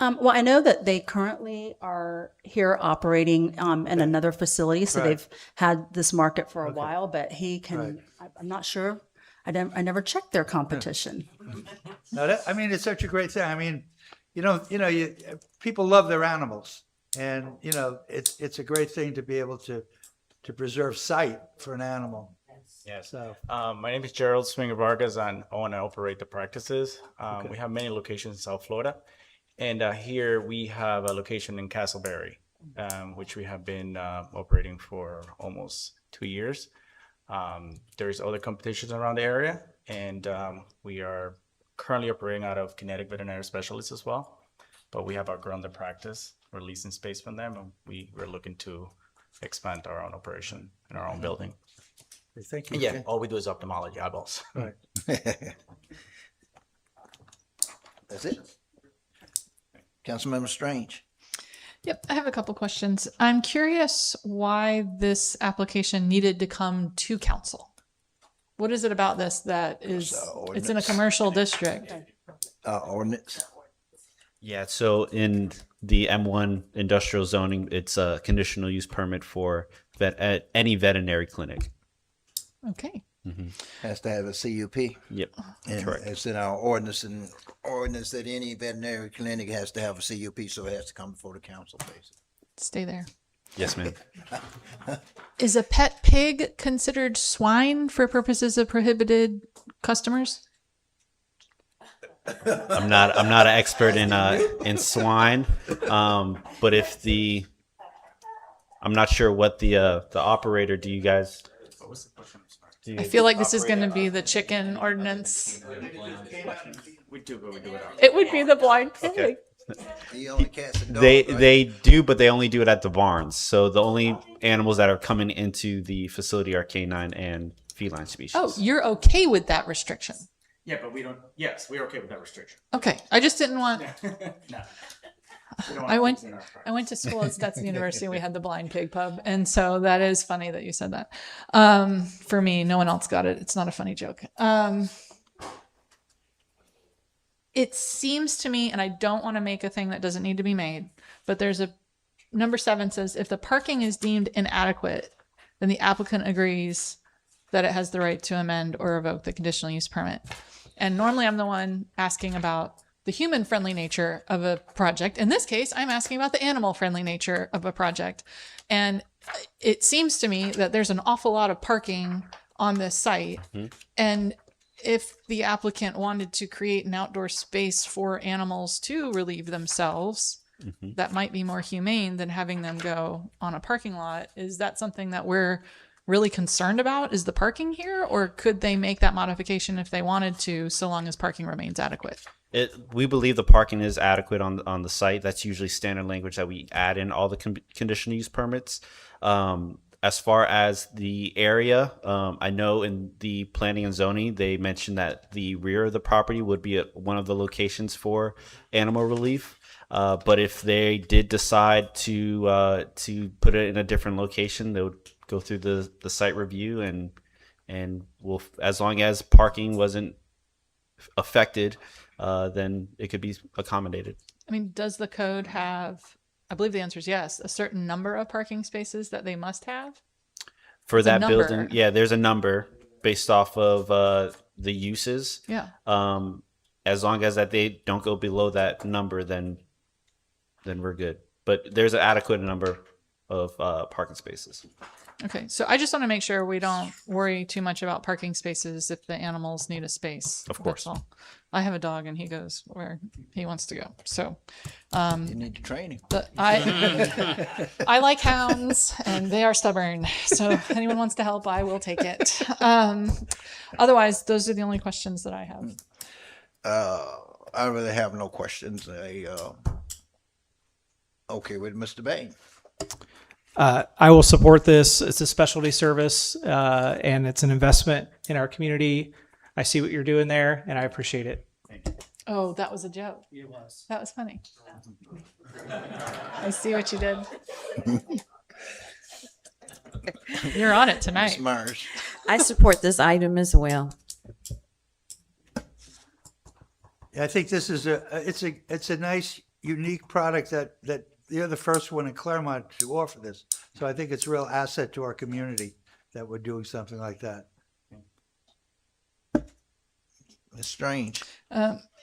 Well, I know that they currently are here operating in another facility, so Right. they've had this market for a while, but he can, I'm not sure. I never checked their competition. no, it's such a great thing. I mean, people love their animals, and it's a great thing to be able to preserve sight for an animal. Yes. So my name is Gerald Swinger Vargas, and I own and operate the practices. We have many locations in South Florida, and here we have a location in Castleberry, which we have been operating for almost 2 years. There's other competitions around the area, and we are currently operating out of Kinetic Veterinary Specialists as well. But we have our grounded practice. We're leasing space from them, and we're looking to expand our own operation in our own building. Thank you. Yeah, all we do is ophthalmology eyeballs. Right. That's it. Councilmember Strange? Yep, I have a couple questions. I'm curious why this application needed to come to council. What is it about this that is, it's in a commercial district? Ordinance. Yeah, so in the M1 industrial zoning, it's a conditional use permit for any veterinary clinic. Okay. Has to have a CUP. Yep, And correct. it's in our ordinance that any veterinary clinic has to have a CUP, so it has to come before the council, basically. Stay there. Yes, ma'am. Is a pet pig considered swine for purposes of prohibited customers? I'm not an expert in swine, but if I'm not sure what the operator. Do you guys? I feel like this is going to be the chicken ordinance. We do, but we do it. It would be the blind pig. Okay. He only cats and dogs, They right? they do, but they only do it at the barns. So the only animals that are coming into the facility are canine and feline species. Oh, you're okay with that restriction? Yeah, but we don't. Yes, we're okay with that restriction. Okay, I just didn't want. No. I went to school at Stetson University. We had the blind pig pub, and so that is funny that you said that. For me, no one else got it. It's not a funny joke. It seems to me, and I don't want to make a thing that doesn't need to be made, but there's a number 7 says if the parking is deemed inadequate, then the applicant agrees that it has the right to amend or revoke the conditional use permit. And normally I'm the one asking about the human friendly nature of a project. In this case, I'm asking about the animal friendly nature of a project. And it seems to me that there's an awful lot of parking on this site. And if the applicant wanted to create an outdoor space for animals to relieve themselves, that might be more humane than having them go on a parking lot. Is that something that we're really concerned about? Is the parking here, or could they make that modification if they wanted to, so long as parking remains adequate? We believe the parking is adequate on the site. That's usually standard language that we add in all the conditional use permits. As far as the area, I know in the planning and zoning, they mentioned that the rear of the property would be one of the locations for animal relief. But if they did decide to put it in a different location, they would go through the site review and will, as long as parking wasn't affected, then it could be accommodated. I mean, does the code have, I believe the answer is yes, a certain number of parking spaces that they must have? For It's a that number. building, yeah, there's a number based off of the uses. Yeah. As long as that they don't go below that number, then we're good. But there's an adequate number of parking spaces. Okay, so I just want to make sure we don't worry too much about parking spaces if the animals need a space. Of course. That's all. I have a dog and he goes where he wants to go. So You need to train him. I like hounds and they are stubborn. So if anyone wants to help, I will take it. Otherwise, those are the only questions that I have. I really have no questions. Okay with Mr. Bain. I will support this. It's a specialty service, and it's an investment in our community. I see what you're doing there, and I appreciate it. Oh, that was a joke. It was. That was funny. I see what you did. You're on it tonight. Ms. Myers. I support this item as well. I think this is it's a nice, unique product that you're the first one in Clermont to offer this. So I think it's a real asset to our community that we're doing something like that. It's strange.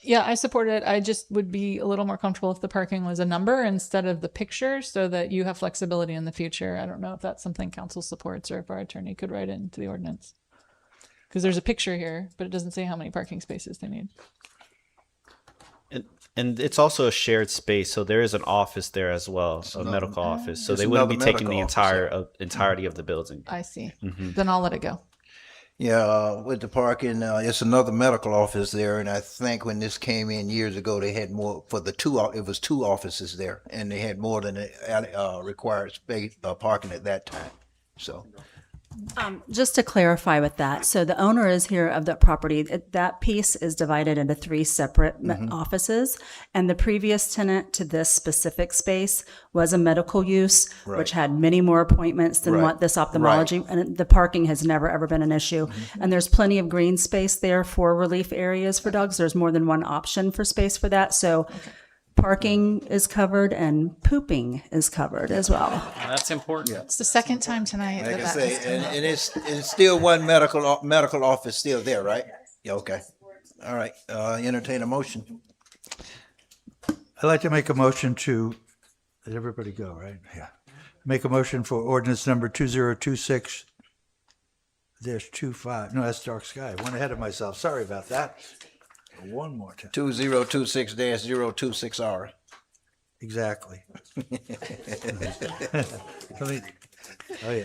Yeah, I support it. I just would be a little more comfortable if the parking was a number instead of the picture so that you have flexibility in the future. I don't know if that's something council supports or if our attorney could write it into the ordinance. Because there's a picture here, but it doesn't say how many parking spaces they need. And it's also a shared space, so there is an office there as well, a medical office. So they wouldn't be taking the entirety of the building. I see. Then I'll let it go. Yeah, with the parking, it's another medical office there, and I think when this came in years ago, they had more for the two. It was 2 offices there, and they had more than the required space parking at that time. So. Just to clarify with that, so the owner is here of the property. That piece is divided into 3 separate offices, and the previous tenant to this specific space was a medical use, which had many more appointments than what this ophthalmology, and the parking has never ever been an issue. And there's plenty of green space there for relief areas for dogs. There's more than one option for space for that. So parking is covered and pooping is covered as well. That's important. It's the second time tonight Like I that say, has come up. and it's still one medical office still there, right? Yeah, okay. All right, entertain a motion. I'd like to make a motion to, did everybody go, right? Yeah. Make a motion for ordinance number 2026-25. No, that's dark sky. I went ahead of myself. Sorry about that. One more time. 2026-026R. Exactly. Oh, yeah.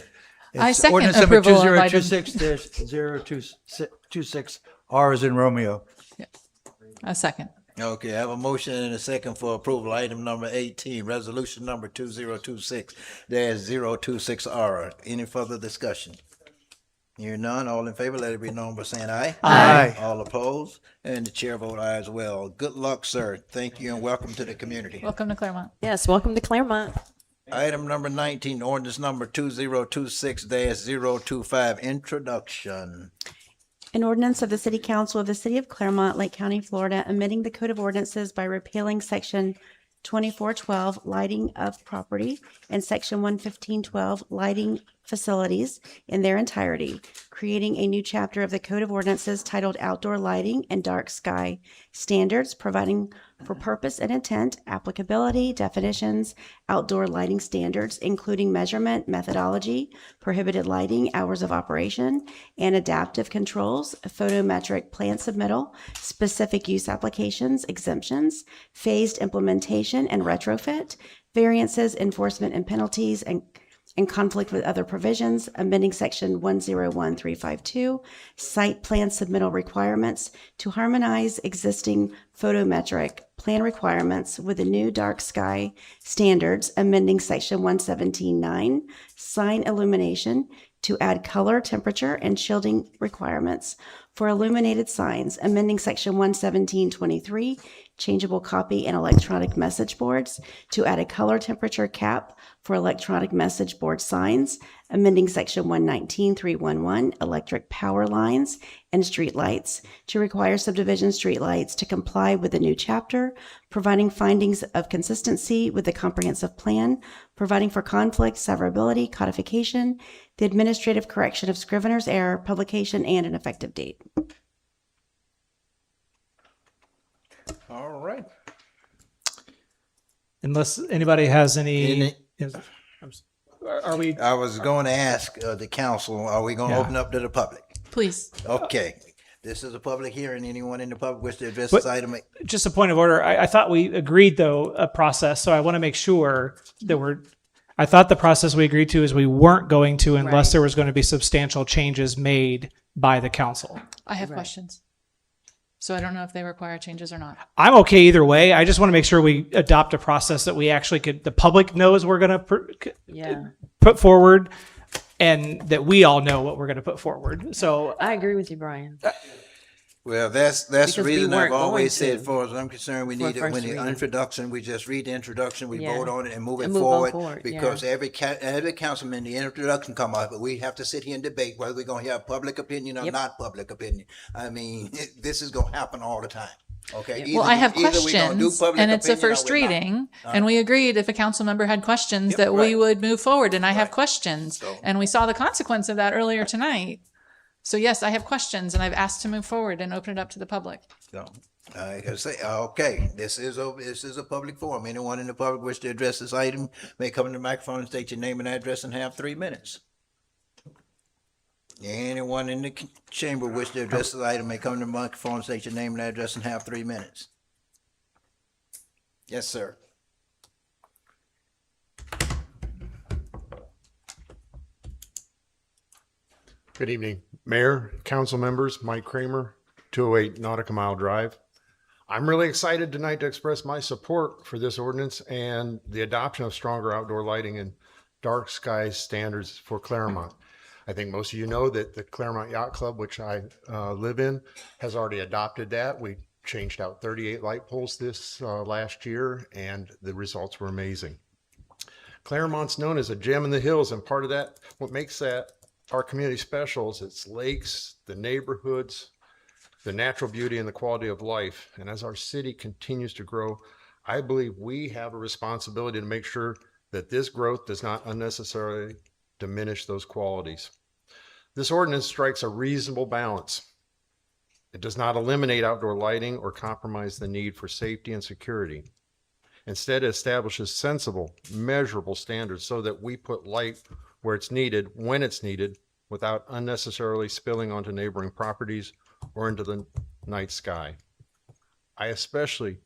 I It's second ordinance number approval of item- 2026-026R is in Romeo. A second. Okay, I have a motion and a second for approval. Item number 18, resolution number 2026-026R. Any further discussion? Hearing none, all in favor, let it be known by saying aye. Aye. All opposed, and the chair vote aye as well. Good luck, sir. Thank you and welcome to the community. Welcome to Clermont. Yes, welcome to Clermont. Item number 19, ordinance number 2026-025, introduction. An ordinance of the City Council of the City of Clermont, Lake County, Florida, amending the Code of Ordinances by repealing Section 2412, lighting of property, and Section 11512, lighting facilities in their entirety, creating a new chapter of the Code of Ordinances titled Outdoor Lighting and Dark Sky Standards, providing for purpose and intent, applicability, definitions, outdoor lighting standards, including measurement, methodology, prohibited lighting, hours of operation, and adaptive controls, photometric plan submittal, specific use applications, exemptions, phased implementation and retrofit, variances, enforcement and penalties, and in conflict with other provisions, amending Section 101352, site plan submittal requirements to harmonize existing photometric plan requirements with the new dark sky standards, amending Section 1179, sign illumination to add color, temperature, and shielding requirements for illuminated signs, amending Section 11723, changeable copy and electronic message boards to add a color temperature cap for electronic message board signs, amending Section 119311, electric power lines and street lights to require subdivision street lights to comply with the new chapter, providing findings of consistency with the comprehensive plan, providing for conflict, severability, codification, the administrative correction of scrivener's error, publication, and an effective date. All right. Unless anybody has any, are we? I was going to ask the council, are we going to Yeah. open up to the public? Please. Okay. This is a public hearing. Anyone in the public wish to address this item? Just a point of order. I thought we agreed, though, a process, so I want to make sure that I thought the process we agreed to is we weren't going to unless there was going to be substantial changes made by the council. I have questions. So I don't know if they require changes or not. I'm okay either way. I just want to make sure we adopt a process that we actually the public knows we're going to put forward, and that we all know what we're going to put forward. So I agree with you, Brian. Well, that's Because the we reason weren't I've always going said, to. as far as I'm concerned, we For need it when first the reading. introduction, we just read the introduction, we Yeah. vote on it and move it And move on forward, because yeah. every councilman, the introduction come up, but we have to sit here and debate whether we're going to have public opinion or Yep. not public opinion. I mean, this is going to happen all the time. Okay. Well, I have Either we gonna do questions, public and it's a opinion or first we're not. reading, and we agreed if a council member had questions that we right. would move forward, and I have questions. And we saw the consequence of that earlier tonight. So yes, I have questions, and I've asked to move forward and open it up to the public. So, I can say, okay, this is a public forum. Anyone in the public wish to address this item may come to the microphone and state your name and address and have 3 minutes. Anyone in the chamber wish to address this item may come to the microphone and state your name and address and have 3 minutes. Yes, sir. Good evening, Mayor, council members, Mike Kramer, 208 Nautica Mile Drive. I'm really excited tonight to express my support for this ordinance and the adoption of stronger outdoor lighting and dark sky standards for Clermont. I think most of you know that the Clermont Yacht Club, which I live in, has already adopted that. We changed out 38 light poles this last year, and the results were amazing. Clermont's known as a gem in the hills, and part of that, what makes that our community special is its lakes, the neighborhoods, the natural beauty, and the quality of life. And as our city continues to grow, I believe we have a responsibility to make sure that this growth does not unnecessarily diminish those qualities. This ordinance strikes a reasonable balance. It does not eliminate outdoor lighting or compromise the need for safety and security. Instead, it establishes sensible, measurable standards so that we put light where it's needed, when it's needed, without unnecessarily spilling onto neighboring properties or into the night sky. I especially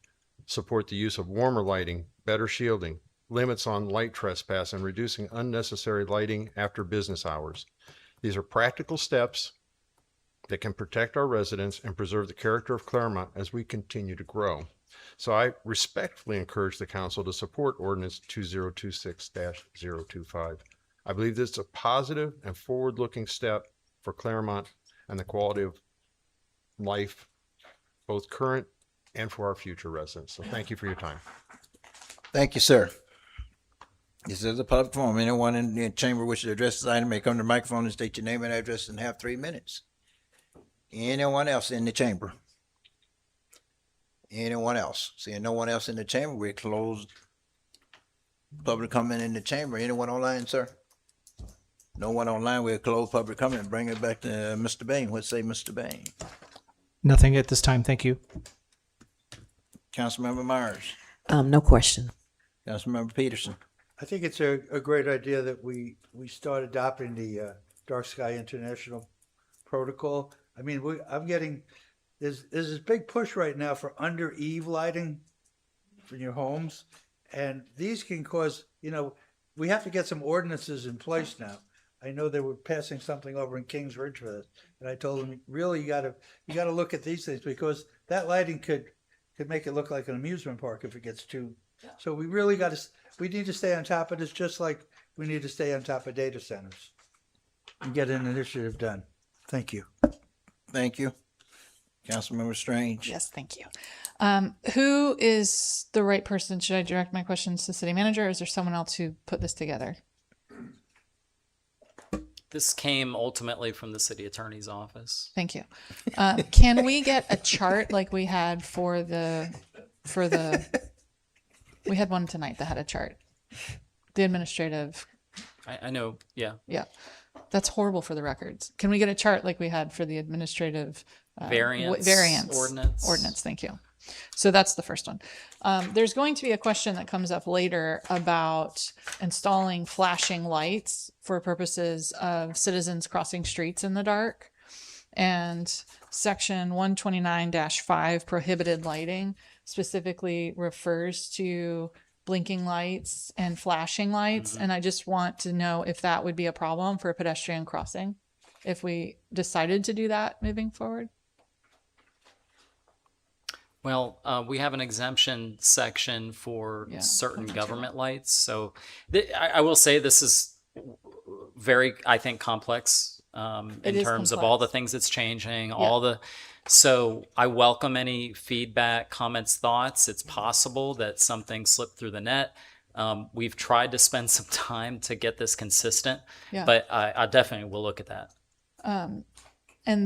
support the use of warmer lighting, better shielding, limits on light trespass, and reducing unnecessary lighting after business hours. These are practical steps that can protect our residents and preserve the character of Clermont as we continue to grow. So I respectfully encourage the council to support ordinance 2026-025. I believe this is a positive and forward-looking step for Clermont and the quality of life, both current and for our future residents. So thank you for your time. Thank you, sir. This is a public forum. Anyone in the chamber wishes to address this item may come to the microphone and state your name and address and have 3 minutes. Anyone else in the chamber? Anyone else? Seeing no one else in the chamber, we close public comment in the chamber. Anyone online, sir? No one online. We'll close public comment and bring it back to Mr. Bain. What say Mr. Bain? Nothing at this time. Thank you. Councilmember Myers. No question. Councilmember Peterson. I think it's a great idea that we start adopting the Dark Sky International Protocol. I mean, there's this big push right now for under eave lighting in your homes, and these can cause, we have to get some ordinances in place now. I know they were passing something over in Kings Ridge for this, and I told them, really, you gotta look at these things, because that lighting could make it look like an amusement park if it gets too. So we really we need to stay on top of this, just like we need to stay on top of data centers and get an initiative done. Thank you. Thank you. Councilmember Strange. Yes, thank you. Who is the right person? Should I direct my questions to city manager, or is there someone else who put this together? This came ultimately from the city attorney's office. Thank you. Can we get a chart like we had for the, we had one tonight that had a chart. The administrative. I know, yeah. Yeah. That's horrible for the records. Can we get a chart like we had for the administrative variance ordinance? Thank you. So that's the first one. There's going to be a question that comes up later about installing flashing lights for purposes of citizens crossing streets in the dark. And section 129-5 prohibited lighting specifically refers to blinking lights and flashing lights. And I just want to know if that would be a problem for a pedestrian crossing if we decided to do that moving forward. Well, we have an exemption section for certain government lights. So I will say this is very, I think, complex in terms of all the things that's changing, so I welcome any feedback, comments, thoughts. It's possible that something slipped through the net. We've tried to spend some time to get this consistent, but I definitely will look at that. And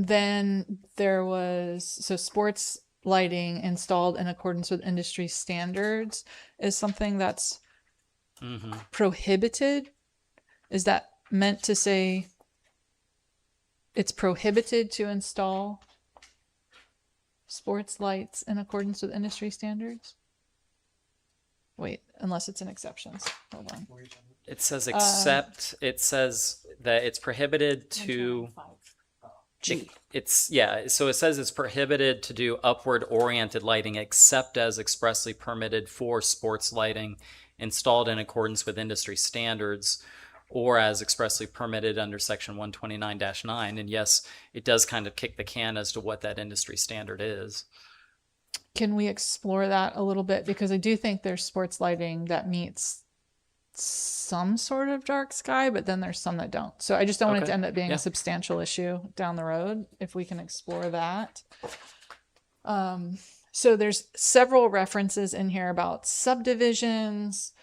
then there was, sports lighting installed in accordance with industry standards is something that's prohibited. Is that meant to say it's prohibited to install sports lights in accordance with industry standards? Wait, unless it's in exceptions. Hold on. It says except, it says that it's prohibited to, so it says it's prohibited to do upward oriented lighting except as expressly permitted for sports lighting installed in accordance with industry standards or as expressly permitted under section 129-9. And yes, it does kind of kick the can as to what that industry standard is. Can we explore that a little bit? Because I do think there's sports lighting that meets some sort of dark sky, but then there's some that don't. So I just don't want it to end up being a substantial issue down the road, if we can explore that. So there's several references in here about subdivisions.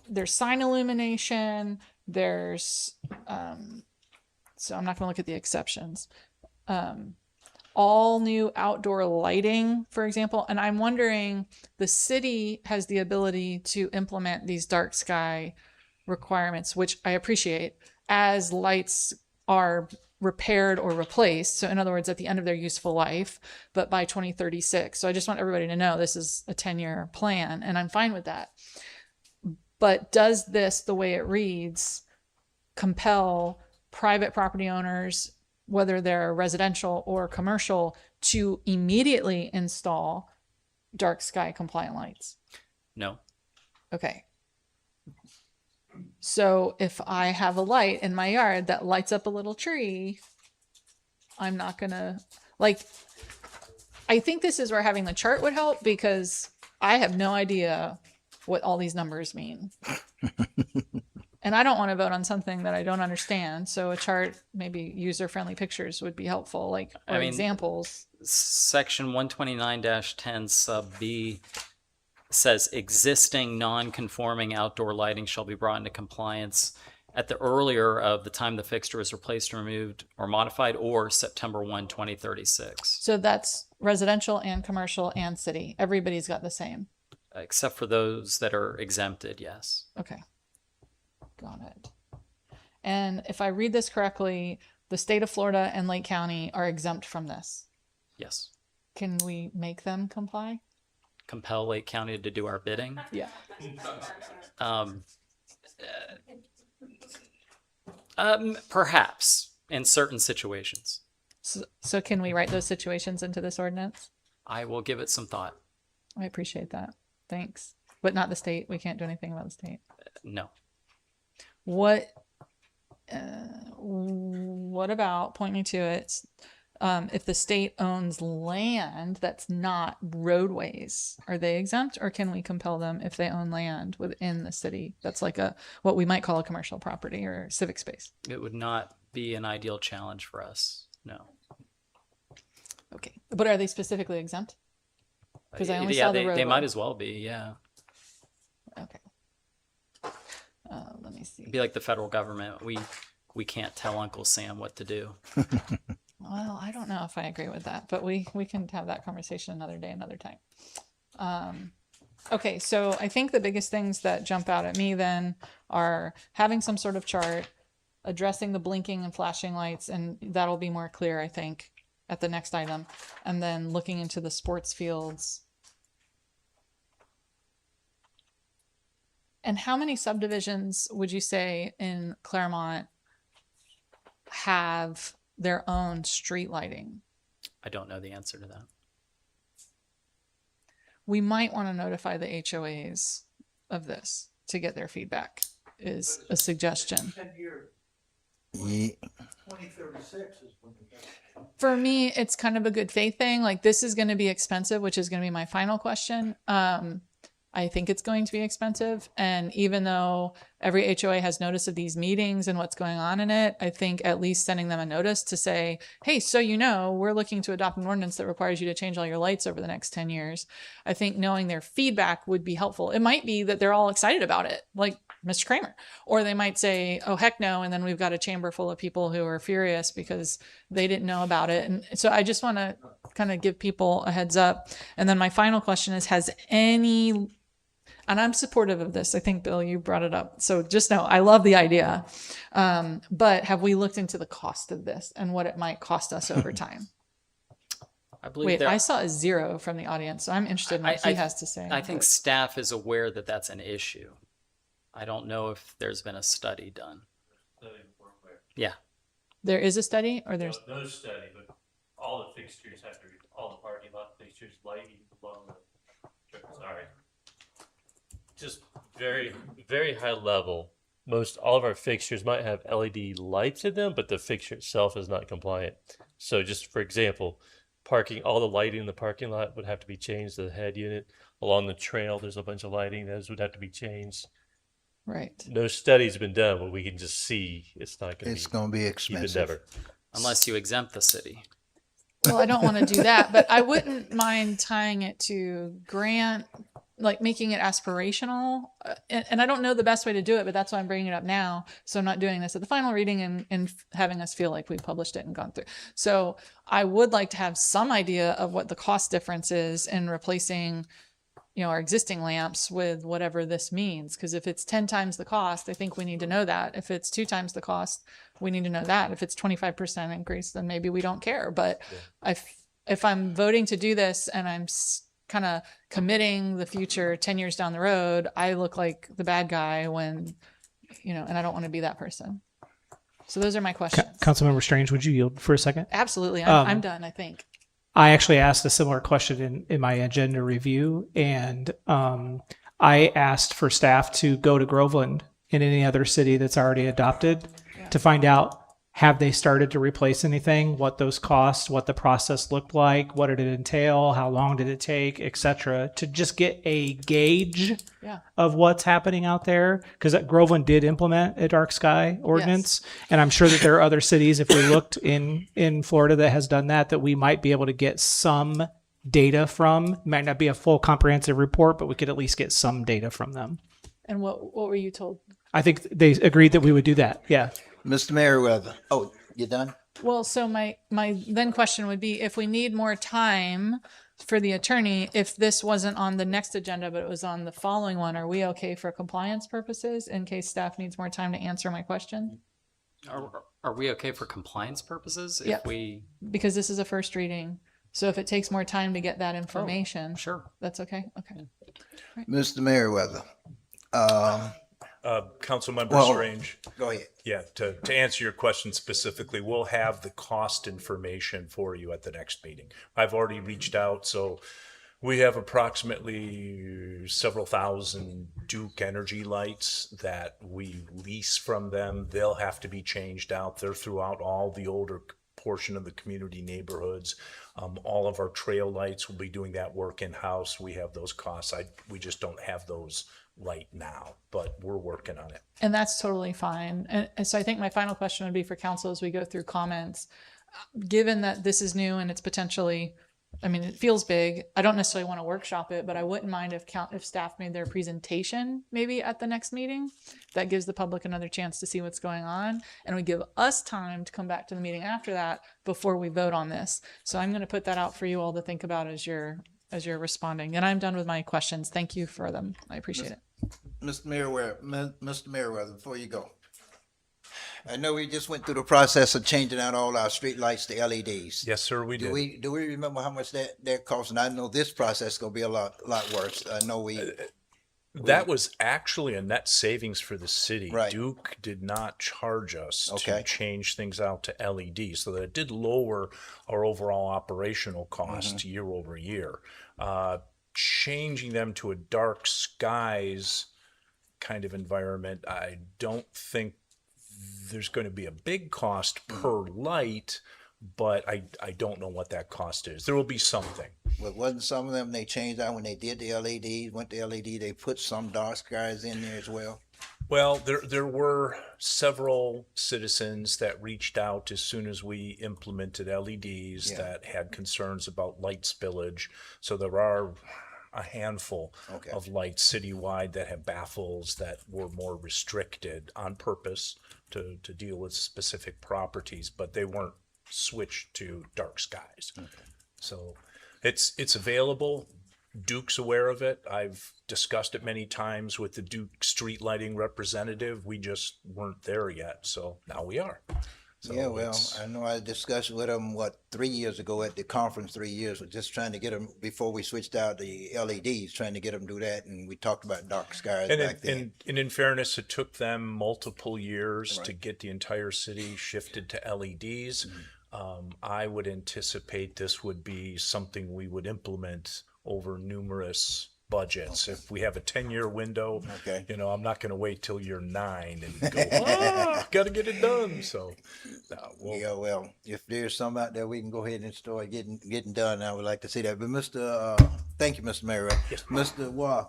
There's sign illumination. There's, so I'm not going to look at the exceptions. All new outdoor lighting, for example. And I'm wondering, the city has the ability to implement these dark sky requirements, which I appreciate, as lights are repaired or replaced. So in other words, at the end of their useful life, but by 2036. So I just want everybody to know this is a 10-year plan, and I'm fine with that. But does this, the way it reads, compel private property owners, whether they're residential or commercial, to immediately install dark sky compliant lights? No. Okay. So if I have a light in my yard that lights up a little tree, I'm not gonna, like, I think this is where having the chart would help because I have no idea what all these numbers mean. And I don't want to vote on something that I don't understand. So a chart, maybe user-friendly pictures would be helpful, like or examples. Section 129-10 sub B says existing non-conforming outdoor lighting shall be brought into compliance at the earlier of the time the fixture is replaced, removed, or modified, or September 1, 2036. So that's residential and commercial and city. Everybody's got the same. Except for those that are exempted, yes. Okay. Got it. And if I read this correctly, the state of Florida and Lake County are exempt from this. Yes. Can we make them comply? Compel Lake County to do our bidding? Yeah. Perhaps in certain situations. So can we write those situations into this ordinance? I will give it some thought. I appreciate that. Thanks. But not the state. We can't do anything about the state. No. What about, point me to it, if the state owns land that's not roadways, are they exempt, or can we compel them if they own land within the city that's like what we might call a commercial property or civic space? It would not be an ideal challenge for us. No. Okay. But are they specifically exempt? Because I only saw the roadway. They might as well be, yeah. Okay. Let me see. It'd be like the federal government. We can't tell Uncle Sam what to do. Well, I don't know if I agree with that, but we can have that conversation another day, another time. Okay, so I think the biggest things that jump out at me then are having some sort of chart, addressing the blinking and flashing lights, and that'll be more clear, I think, at the next item, and then looking into the sports fields. And how many subdivisions would you say in Clermont have their own street lighting? I don't know the answer to that. We might want to notify the HOAs of this to get their feedback, is a suggestion. 2036 is when For me, it's kind of a good faith thing. Like, this is going to be expensive, which is going to be my final question. I think it's going to be expensive. And even though every HOA has notice of these meetings and what's going on in it, I think at least sending them a notice to say, hey, so you know, we're looking to adopt an ordinance that requires you to change all your lights over the next 10 years. I think knowing their feedback would be helpful. It might be that they're all excited about it, like Mr. Kramer, or they might say, oh, heck no. And then we've got a chamber full of people who are furious because they didn't know about it. And so I just want to kind of give people a heads up. And then my final question is, and I'm supportive of this. I think, Bill, you brought it up. So just know, I love the idea. But have we looked into the cost of this and what it might cost us over time? I believe Wait, I saw a 0 from the audience, so I'm interested in what he has to say. I think staff is aware that that's an issue. I don't know if there's been a study done. Yeah. There is a study, or there's no study, but all the fixtures have to be, all the parking lot fixtures, lighting along the, sorry. Just very, very high level. All of our fixtures might have LED lights in them, but the fixture itself is not compliant. So just for example, all the lighting in the parking lot would have to be changed to the head unit. Along the trail, there's a bunch of lighting. Those would have to be changed. Right. No study's been done, but we can just see it's not going to be. It's going to be expensive. Unless you exempt the city. Well, I don't want to do that, but I wouldn't mind tying it to grant, like making it aspirational. And I don't know the best way to do it, but that's why I'm bringing it up now. So I'm not doing this at the final reading and having us feel like we published it and gone through. So I would like to have some idea of what the cost difference is in replacing, our existing lamps with whatever this means. Because if it's 10 times the cost, I think we need to know that. If it's 2 times the cost, we need to know that. If it's 25% increase, then maybe we don't care. But if I'm voting to do this and I'm kind of committing the future 10 years down the road, I look like the bad guy when, and I don't want to be that person. So those are my questions. Councilmember Strange, would you yield for a second? Absolutely. I'm done, I think. I actually asked a similar question in my agenda review, and I asked for staff to go to Groveland and any other city that's already adopted to find out have they started to replace anything, what those costs, what the process looked like, what did it entail, how long did it take, et cetera, to just get a gauge Yeah. of what's happening out there. Because Groveland did implement a dark sky ordinance. And I'm sure that there are other cities, if we looked in Florida that has done that we might be able to get some data from. Might not be a full comprehensive report, but we could at least get some data from them. And what were you told? I think they agreed that we would do that. Yeah. Mr. Merriweather. Oh, you done? Well, so my then question would be, if we need more time for the attorney, if this wasn't on the next agenda, but it was on the following one, are we okay for compliance purposes in case staff needs more time to answer my question? Are we okay for compliance purposes? Yeah. If we, Because this is a first reading. So if it takes more time to get that information, sure. That's okay. Okay. Mr. Merriweather. Councilmember Well, Strange. go ahead. Yeah, to answer your question specifically, we'll have the cost information for you at the next meeting. I've already reached out, so we have approximately several thousand Duke Energy lights that we lease from them. They'll have to be changed out. They're throughout all the older portion of the community neighborhoods. All of our trail lights will be doing that work in-house. We have those costs. We just don't have those right now, but we're working on it. And that's totally fine. And so I think my final question would be for council as we go through comments. Given that this is new and it's potentially, I mean, it feels big. I don't necessarily want to workshop it, but I wouldn't mind if staff made their presentation maybe at the next meeting. That gives the public another chance to see what's going on, and would give us time to come back to the meeting after that before we vote on this. So I'm going to put that out for you all to think about as you're responding. And I'm done with my questions. Thank you for them. I appreciate it. Mr. Merriweather, before you go. I know we just went through the process of changing out all our street lights to LEDs. Yes, sir, we did. Do we remember how much that cost? And I know this process is gonna be a lot worse. I know that was actually a net savings for the city. Right. Duke did not charge us Okay. to change things out to LED, so that it did lower our overall operational cost year over year. Changing them to a dark skies kind of environment, I don't think there's going to be a big cost per light, but I don't know what that cost is. There will be something. But wasn't some of them they changed out when they did the LEDs, went to LED, they put some dark skies in there as well? Well, there were several citizens that reached out as soon as we implemented LEDs that had concerns about light spillage. So there are a handful of lights citywide that have baffles that were more restricted on purpose to deal with specific properties, but they weren't switched to dark skies. So it's available. Duke's aware of it. I've discussed it many times with the Duke street lighting representative. We just weren't there yet, so now we are. So yeah, well, I know I discussed with them, 3 years ago at the conference, 3 years, just trying to get them, before we switched out the LEDs, trying to get them to do that, and we talked about dark skies back then. And in fairness, it took them multiple years to get the entire city shifted to LEDs. I would anticipate this would be something we would implement over numerous budgets. If we have a 10-year window, I'm not going to wait till you're 9 and go, got to get it done. So, well, if there's some out there, we can go ahead and start getting done. I would like to see that. But thank you, Mr. Merriweather. Yes. Mr. Waugh,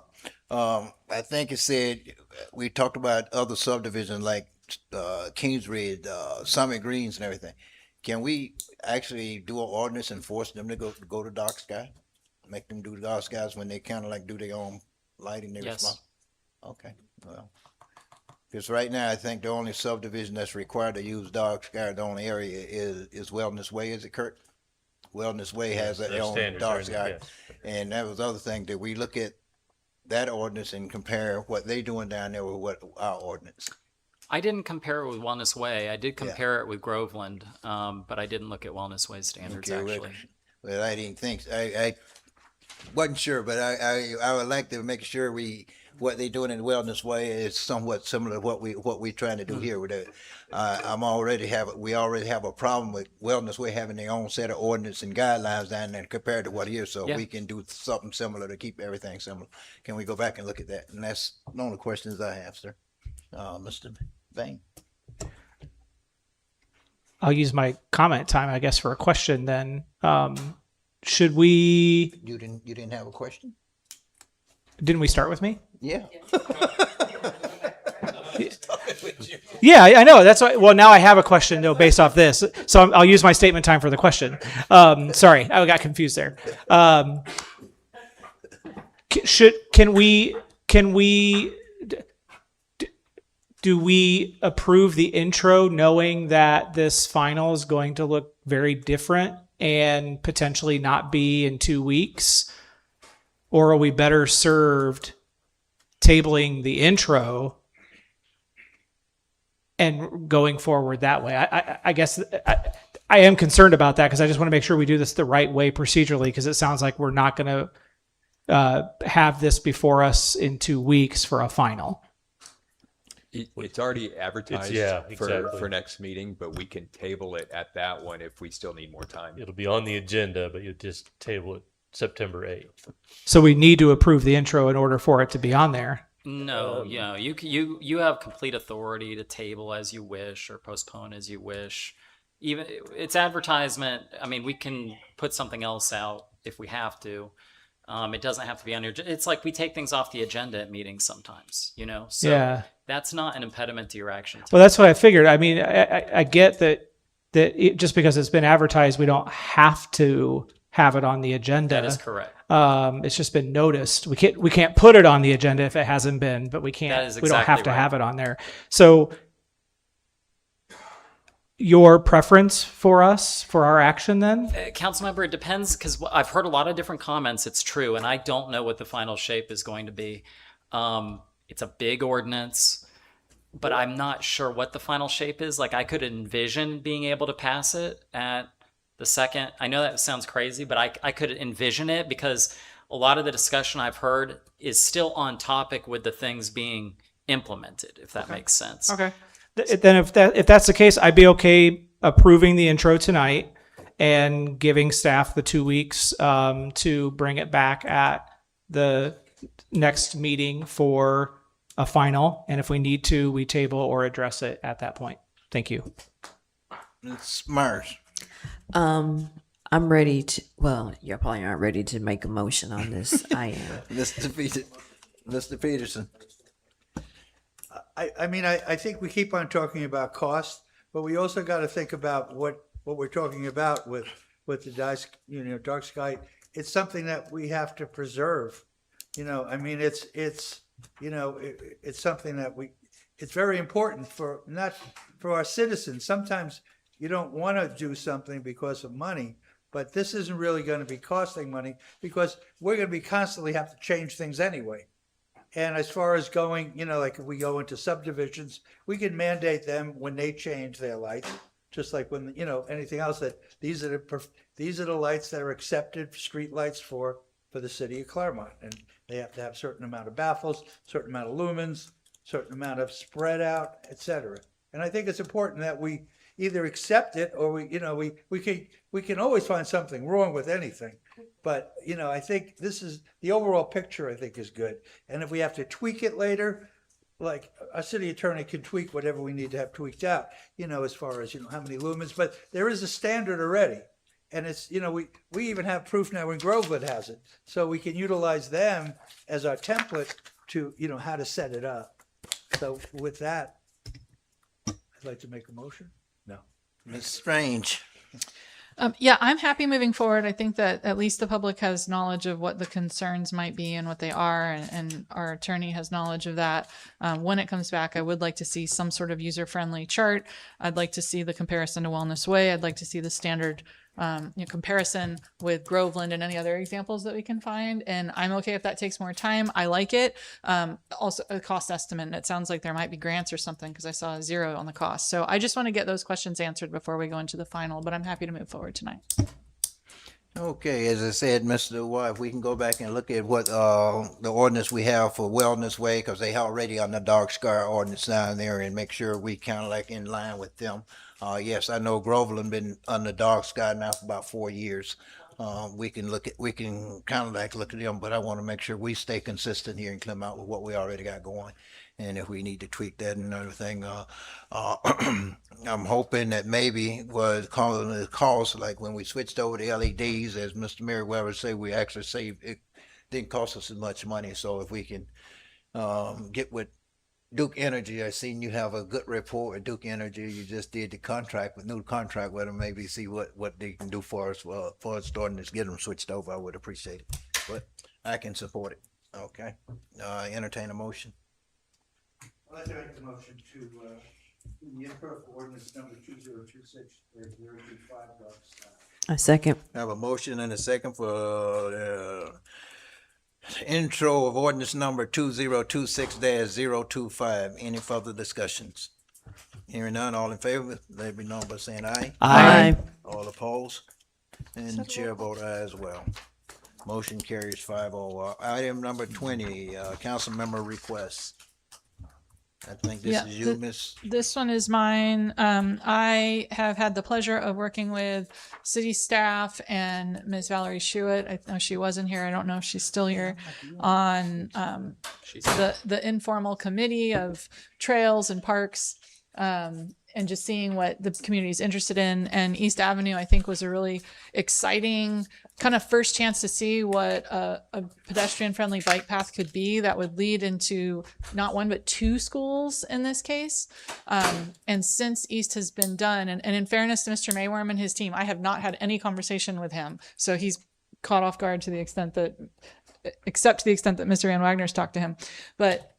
I think it said we talked about other subdivisions like Kingsridge, Summit Greens, and everything. Can we actually do an ordinance and force them to go to dark sky? Make them do dark skies when they kind of like do their own lighting? Yes. Okay, well, because right now I think the only subdivision that's required to use dark sky, the only area is Wellness Way. Is it, Kurt? Wellness Way has their own dark sky, and that was the other thing. Did we look at that ordinance and compare what they doing down there with what our ordinance? I didn't compare it with Wellness Way. I did compare it with Groveland, but I didn't look at Wellness Way standards actually. Well, I didn't think I wasn't sure, but I would like to make sure what they doing in Wellness Way is somewhat similar to what we trying to do here with it. We already have a problem with Wellness Way having their own set of ordinance and guidelines down there compared to what here, so we can do something similar to keep everything similar. Can we go back and look at that? And that's the only questions I have, sir. Mr. Vane. I'll use my comment time, I guess, for a question then. Should we, You didn't have a question? didn't we start with me? Yeah. Yeah, I know. That's why. Well, now I have a question though, based off this. So I'll use my statement time for the question. Sorry, I got confused there. Do we approve the intro knowing that this final is going to look very different and potentially not be in 2 weeks? Or are we better served tabling the intro and going forward that way? I guess I am concerned about that because I just want to make sure we do this the right way procedurally, because it sounds like we're not going to have this before us in 2 weeks for a final. It's already advertised exactly. for next meeting, but we can table it at that one if we still need more time. It'll be on the agenda, but you just table it September 8th. So we need to approve the intro in order for it to be on there. No, you have complete authority to table as you wish or postpone as you wish. Even it's advertisement. I mean, we can put something else out if we have to. It doesn't have to be on your. It's like we take things off the agenda at meetings sometimes, So yeah. That's not an impediment to your action. Well, that's what I figured. I mean, I get that just because it's been advertised, we don't have to have it on the agenda. That is correct. It's just been noticed. We can't put it on the agenda if it hasn't been, but we can't. That is we don't have exactly to right. have it on there. So, your preference for our action then? Councilmember, it depends because I've heard a lot of different comments. It's true, and I don't know what the final shape is going to be. It's a big ordinance, but I'm not sure what the final shape is. Like I could envision being able to pass it at the second. I know that sounds crazy, but I could envision it because a lot of the discussion I've heard is still on topic with the things being implemented, if that makes sense. Okay. Then if that's the case, I'd be okay approving the intro tonight and giving staff the 2 weeks to bring it back at the next meeting for a final. And if we need to, we table or address it at that point. Thank you. Ms. Myers. I'm ready to, well, you probably aren't ready to make a motion on this. I am. Mr. Peterson. I mean, I think we keep on talking about cost, but we also got to think about what we're talking about with the dark sky. It's something that we have to preserve. I mean, it's something that it's very important not for our citizens. Sometimes you don't want to do something because of money, but this isn't really going to be costing money because we're going to be constantly have to change things anyway. And as far as going, like if we go into subdivisions, we can mandate them when they change their lights, just like when, anything else that these are the lights that are accepted street lights for the city of Clermont. And they have to have a certain amount of baffles, certain amount of lumens, certain amount of spread out, et cetera. And I think it's important that we either accept it or we can always find something wrong with anything. But, I think this is the overall picture, I think is good. And if we have to tweak it later, like our city attorney can tweak whatever we need to have tweaked out, as far as, how many lumens, but there is a standard already. And it's, we even have proof now when Groveland has it. So we can utilize them as our template to, how to set it up. So with that, I'd like to make a motion. No. Ms. Strange. Yeah, I'm happy moving forward. I think that at least the public has knowledge of what the concerns might be and what they are, and our attorney has knowledge of that. When it comes back, I would like to see some sort of user-friendly chart. I'd like to see the comparison to Wellness Way. I'd like to see the standard comparison with Groveland and any other examples that we can find. And I'm okay if that takes more time. I like it. Also a cost estimate. And it sounds like there might be grants or something because I saw a 0 on the cost. So I just want to get those questions answered before we go into the final, but I'm happy to move forward tonight. Okay, as I said, Mr. White, if we can go back and look at what the ordinance we have for Wellness Way, because they already on the dark sky ordinance down there, and make sure we kind of like in line with them. Yes, I know Groveland been on the dark sky now for about 4 years. We can kind of like look at them, but I want to make sure we stay consistent here in Clermont with what we already got going. and if we need to tweak that and everything, I'm hoping that maybe was causing the cost, like when we switched over to LEDs, as Mr. Merriweather said, we actually saved, it didn't cost us as much money. So if we can get with Duke Energy, I seen you have a good rapport with Duke Energy. You just did the new contract with them. Maybe see what they can do for us starting to get them switched over. I would appreciate it, but I can support it. Okay, entertain a motion. I'd like to make the motion to, the intro for ordinance number 2026-025. A second. I have a motion and a second for intro of ordinance number 2026-025. Any further discussions? Hearing none, all in favor, let it be known by saying aye. Aye. All opposed? And the chair vote aye as well. Motion carries 5-0. Item number 20, council member requests. I think this is you, Miss. This one is mine. I have had the pleasure of working with city staff and Ms. Valerie Shuett. I know she wasn't here. I don't know if she's still here on the informal committee of trails and parks. And just seeing what the community is interested in. And East Avenue, I think, was a really exciting kind of first chance to see what a pedestrian-friendly bike path could be that would lead into not one but two schools in this case. And since East has been done, and in fairness to Mr. Mayworm and his team, I have not had any conversation with him. So he's caught off guard except to the extent that Mr. Van Wagner's talked to him. But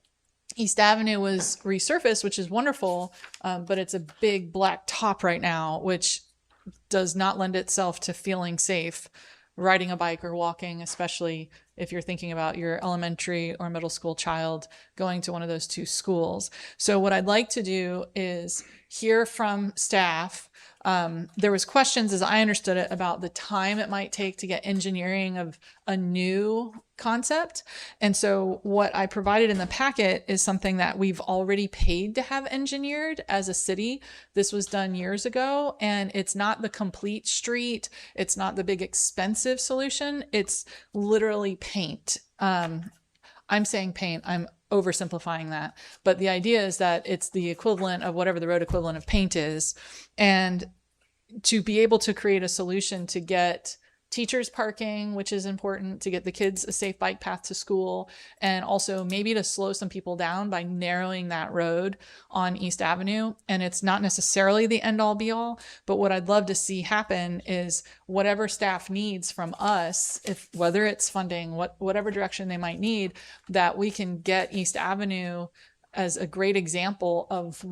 East Avenue was resurfaced, which is wonderful, but it's a big black top right now, which does not lend itself to feeling safe riding a bike or walking, especially if you're thinking about your elementary or middle school child going to one of those two schools. So what I'd like to do is hear from staff. There was questions, as I understood it, about the time it might take to get engineering of a new concept. And so what I provided in the packet is something that we've already paid to have engineered as a city. This was done years ago, and it's not the complete street. It's not the big expensive solution. It's literally paint. I'm saying paint. I'm oversimplifying that. But the idea is that it's the equivalent of whatever the road equivalent of paint is. And to be able to create a solution to get teachers parking, which is important, to get the kids a safe bike path to school, and also maybe to slow some people down by narrowing that road on East Avenue. And it's not necessarily the end all be all, but what I'd love to see happen is whatever staff needs from us, whether it's funding, whatever direction they might need, that we can get East Avenue as a great example of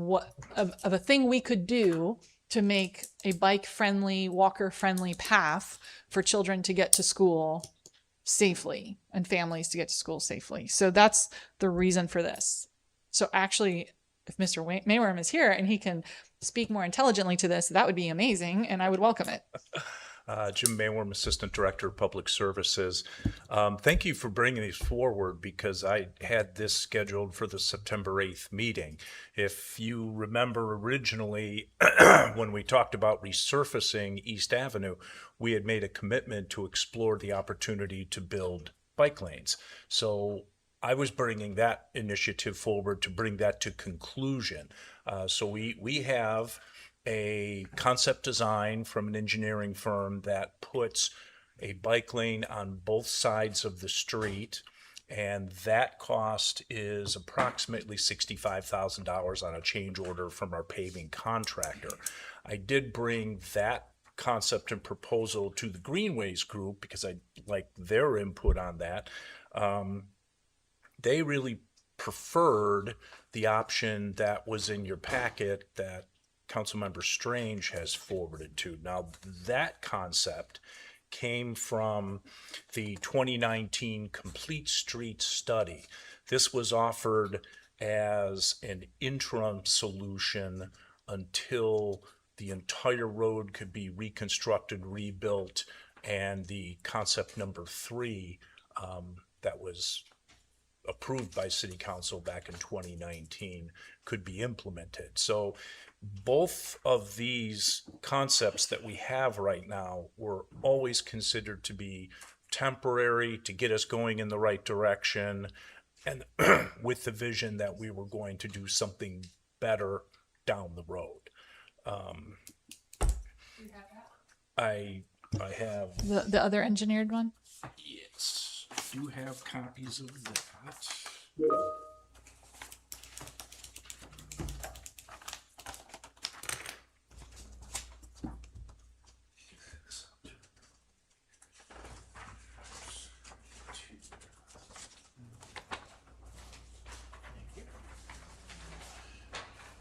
a thing we could do to make a bike-friendly, walker-friendly path for children to get to school safely and families to get to school safely. So that's the reason for this. So actually, if Mr. Mayworm is here and he can speak more intelligently to this, that would be amazing, and I would welcome it. Jim Mayworm, Assistant Director of Public Services. Thank you for bringing these forward, because I had this scheduled for the September 8th meeting. If you remember originally, when we talked about resurfacing East Avenue, we had made a commitment to explore the opportunity to build bike lanes. So I was bringing that initiative forward to bring that to conclusion. So we have a concept design from an engineering firm that puts a bike lane on both sides of the street, and that cost is approximately $65,000 on a change order from our paving contractor. I did bring that concept and proposal to the Greenways group because I like their input on that. They really preferred the option that was in your packet that Councilmember Strange has forwarded to. Now, that concept came from the 2019 Complete Street Study. This was offered as an interim solution until the entire road could be reconstructed, rebuilt, and the concept number 3 that was approved by City Council back in 2019 could be implemented. So both of these concepts that we have right now were always considered to be temporary, to get us going in the right direction, and with the vision that we were going to do something better down the road. I have. The other engineered one? Yes, I do have copies of that.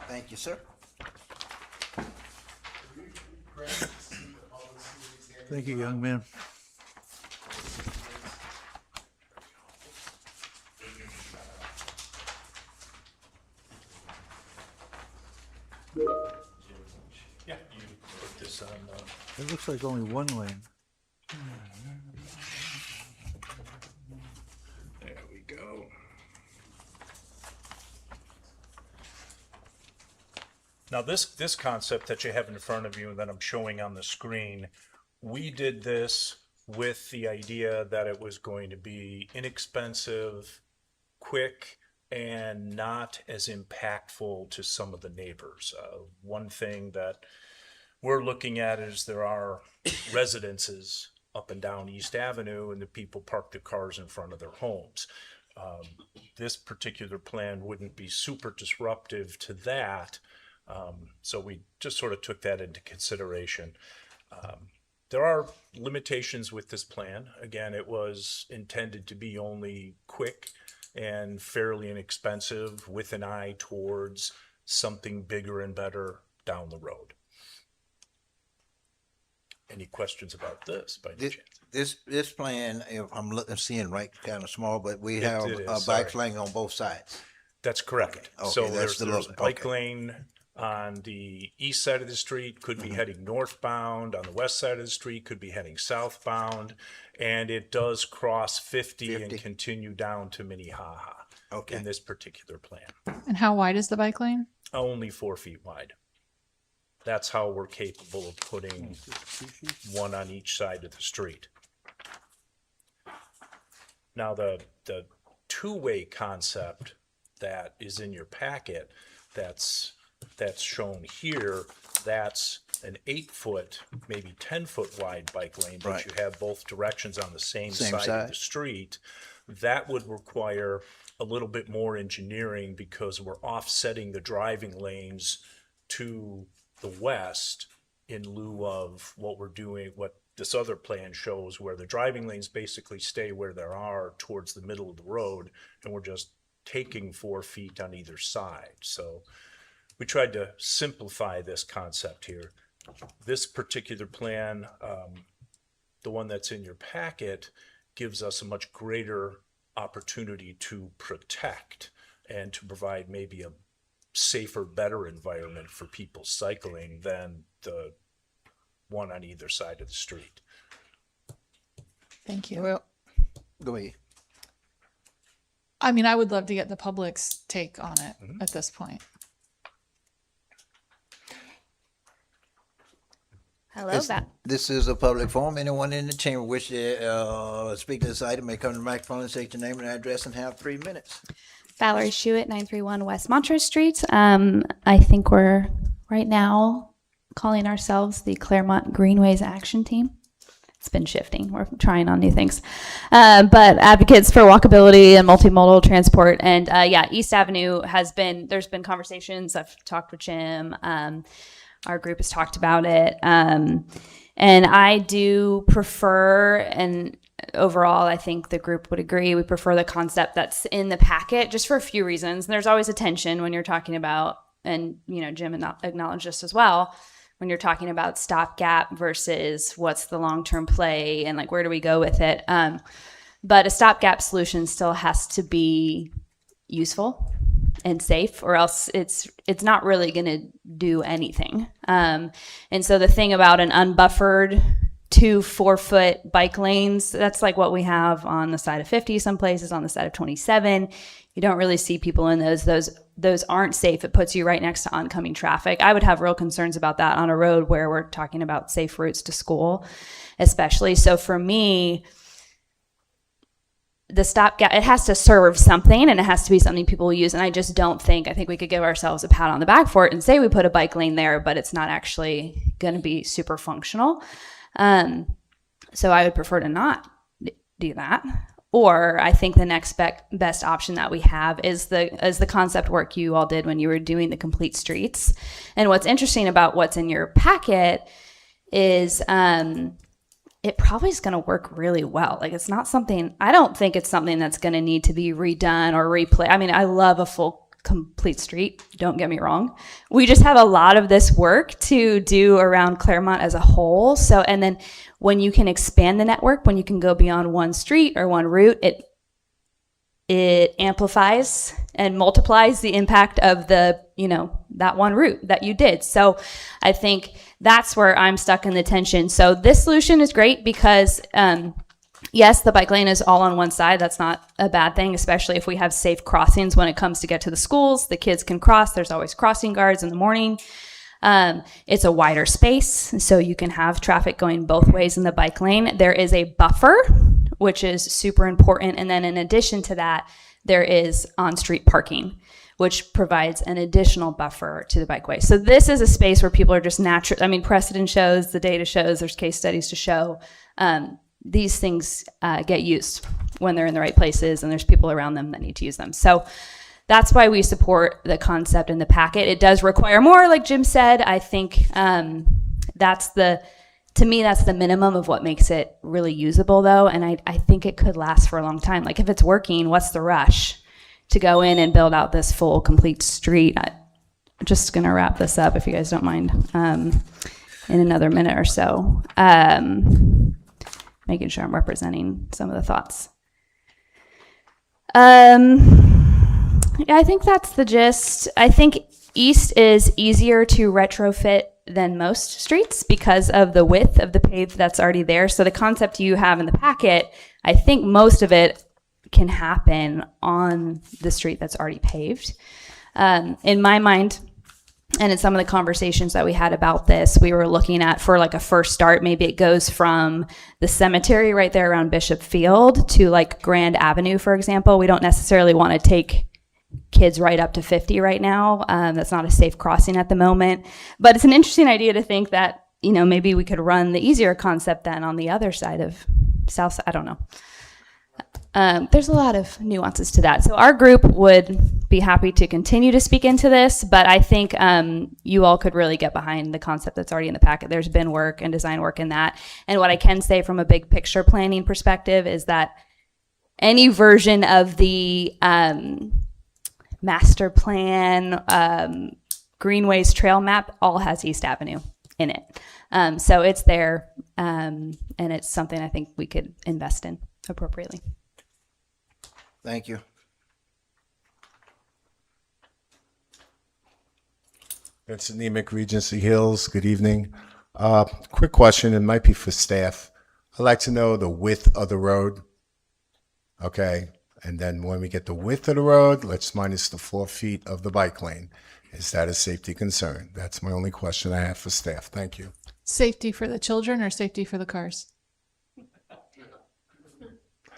Thank you, sir. Thank you, young man. Yeah, you put this on. It looks like only one lane. There we go. Now this concept that you have in front of you and that I'm showing on the screen, we did this with the idea that it was going to be inexpensive, quick, and not as impactful to some of the neighbors. One thing that we're looking at is there are residences up and down East Avenue, and the people park their cars in front of their homes. This particular plan wouldn't be super disruptive to that, so we just sort of took that into consideration. There are limitations with this plan. Again, it was intended to be only quick and fairly inexpensive with an eye towards something bigger and better down the road. Any questions about this by any chance? This plan, if I'm seeing right, kind of small, but we It have is, a sorry. bike lane on both sides. That's correct. Okay, So that's there's the a bike okay. lane on the east side of the street, could be heading northbound. On the west side of the street, could be heading southbound. And it does cross 50 and continue down to Minnehaha in this particular plan. And how wide is the bike lane? Only 4 feet wide. That's how we're capable of putting one on each side of the street. Now, the two-way concept that is in your packet that's shown here, that's an 8-foot, maybe 10-foot wide bike lane, but Right. you have both directions on the same Same side side. of the street. That would require a little bit more engineering because we're offsetting the driving lanes to the west in lieu of what we're doing, what this other plan shows, where the driving lanes basically stay where they are towards the middle of the road, and we're just taking 4 feet on either side. So we tried to simplify this concept here. This particular plan, the one that's in your packet, gives us a much greater opportunity to protect and to provide maybe a safer, better environment for people cycling than the one on either side of the street. Thank you. Well, go ahead. I mean, I would love to get the public's take on it at this point. Hello, This is a public forum. Anyone in the chamber wish to speak to this item may come to the microphone and state your name and address and have 3 minutes. Valerie Schuett, 931 West Montrose Street. I think we're right now calling ourselves the Clermont Greenways Action Team. It's been shifting. We're trying on new things. But advocates for walkability and multimodal transport. And yeah, East Avenue there's been conversations. I've talked with Jim. Our group has talked about it. And I do prefer, and overall, I think the group would agree, we prefer the concept that's in the packet just for a few reasons. And there's always a tension when you're talking about, and Jim acknowledged this as well, when you're talking about stopgap versus what's the long-term play and like where do we go with it. But a stopgap solution still has to be useful and safe, or else it's not really going to do anything. And so the thing about an unbuffered 2 4-foot bike lanes, that's like what we have on the side of 50, some places on the side of 27. You don't really see people in those aren't safe. It puts you right next to oncoming traffic. I would have real concerns about that on a road where we're talking about safe routes to school, especially. So for me, the stopgap, it has to serve something, and it has to be something people will use. And I just don't think, I think we could give ourselves a pat on the back for it and say we put a bike lane there, but it's not actually going to be super functional. So I would prefer to not do that. Or I think the next best option that we have is the concept work you all did when you were doing the complete streets. And what's interesting about what's in your packet is it probably is going to work really well. Like, it's not something, I don't think it's something that's going to need to be redone or replay. I mean, I love a full complete street, don't get me wrong. We just have a lot of this work to do around Clermont as a whole. So, and then when you can expand the network, when you can go beyond one street or one route, it amplifies and multiplies the impact of the, that one route that you did. So I think that's where I'm stuck in the tension. So this solution is great because, yes, the bike lane is all on one side. That's not a bad thing, especially if we have safe crossings when it comes to get to the schools. The kids can cross. There's always crossing guards in the morning. It's a wider space, so you can have traffic going both ways in the bike lane. There is a buffer, which is super important. And then in addition to that, there is on-street parking, which provides an additional buffer to the bikeway. So this is a space where people are just precedent shows, the data shows, there's case studies to show, these things get used when they're in the right places and there's people around them that need to use them. So that's why we support the concept in the packet. It does require more, like Jim said. I think to me, that's the minimum of what makes it really usable, though. And I think it could last for a long time. Like, if it's working, what's the rush to go in and build out this full, complete street? I'm just going to wrap this up, if you guys don't mind, in another minute or so. Making sure I'm representing some of the thoughts. I think that's the gist. I think East is easier to retrofit than most streets because of the width of the pave that's already there. So the concept you have in the packet, I think most of it can happen on the street that's already paved. In my mind, and in some of the conversations that we had about this, we were looking at, for like a first start, maybe it goes from the cemetery right there around Bishop Field to like Grand Avenue, for example. We don't necessarily want to take kids right up to 50 right now. That's not a safe crossing at the moment. But it's an interesting idea to think that, maybe we could run the easier concept then on the other side of South. I don't know. There's a lot of nuances to that. So our group would be happy to continue to speak into this, but I think you all could really get behind the concept that's already in the packet. There's been work and design work in that. And what I can say from a big picture planning perspective is that any version of the master plan, Greenways trail map all has East Avenue in it. So it's there, and it's something I think we could invest in appropriately. Thank you. Vincent Nemick, Regency Hills. Good evening. Quick question, it might be for staff. I'd like to know the width of the road. Okay. And then when we get the width of the road, let's minus the 4 feet of the bike lane. Is that a safety concern? That's my only question I have for staff. Thank you. Safety for the children or safety for the cars?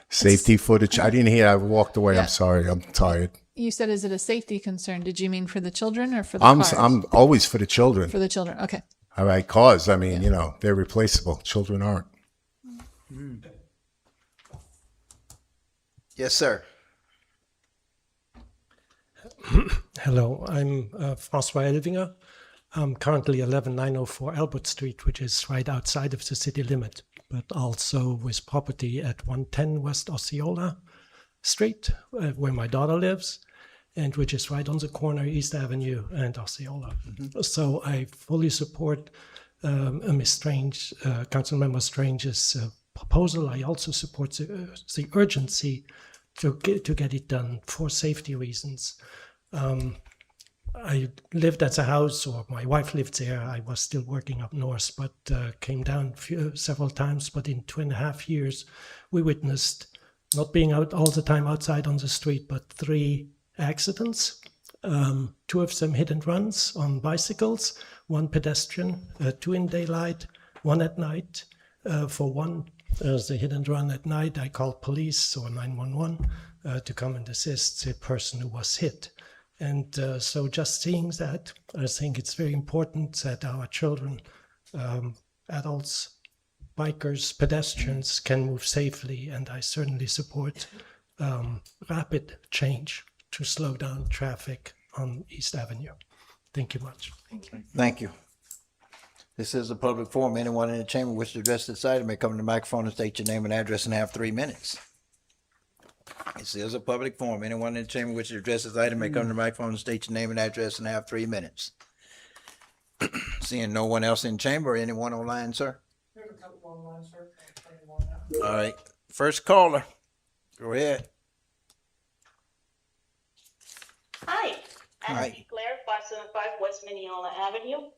Safety footage. I didn't hear. I walked away. Yeah. I'm sorry. I'm tired. You said, is it a safety concern? Did you mean for the children or for the cars? I'm always for the children. For the children. Okay. All right. Cars, I mean, they're replaceable. Children aren't. Yes, sir. Hello, I'm Francois Elvinger. I'm currently 11904 Albert Street, which is right outside of the city limit, but also with property at 110 West Osceola Street, where my daughter lives, and which is right on the corner, East Avenue and Osceola. So I fully support Ms. Strange, Councilmember Strange's proposal. I also support the urgency to get it done for safety reasons. I lived at the house, or my wife lived there. I was still working up north, but came down several times. But in 2.5 years, we witnessed, not being out all the time outside on the street, but 3 accidents. 2 of them hit and runs on bicycles, 1 pedestrian, 2 in daylight, 1 at night. For one there's a hit and run at night, I called police or 911 to come and assist the person who was hit. And so just seeing that, I think it's very important that our children, adults, bikers, pedestrians can move safely. And I certainly support rapid change to slow down traffic on East Avenue. Thank you much. Thank you. This is a public forum. Anyone in the chamber wish to address this item may come to the microphone and state your name and address and have 3 minutes. This is a public forum. Anyone in the chamber wish to address this item may come to the microphone and state your name and address and have 3 minutes. Seeing no one else in chamber, anyone online, sir? There's a couple online, sir. All right, first caller, go ahead. Hi, I'm Hi. Claire, 575 West Mineola Avenue.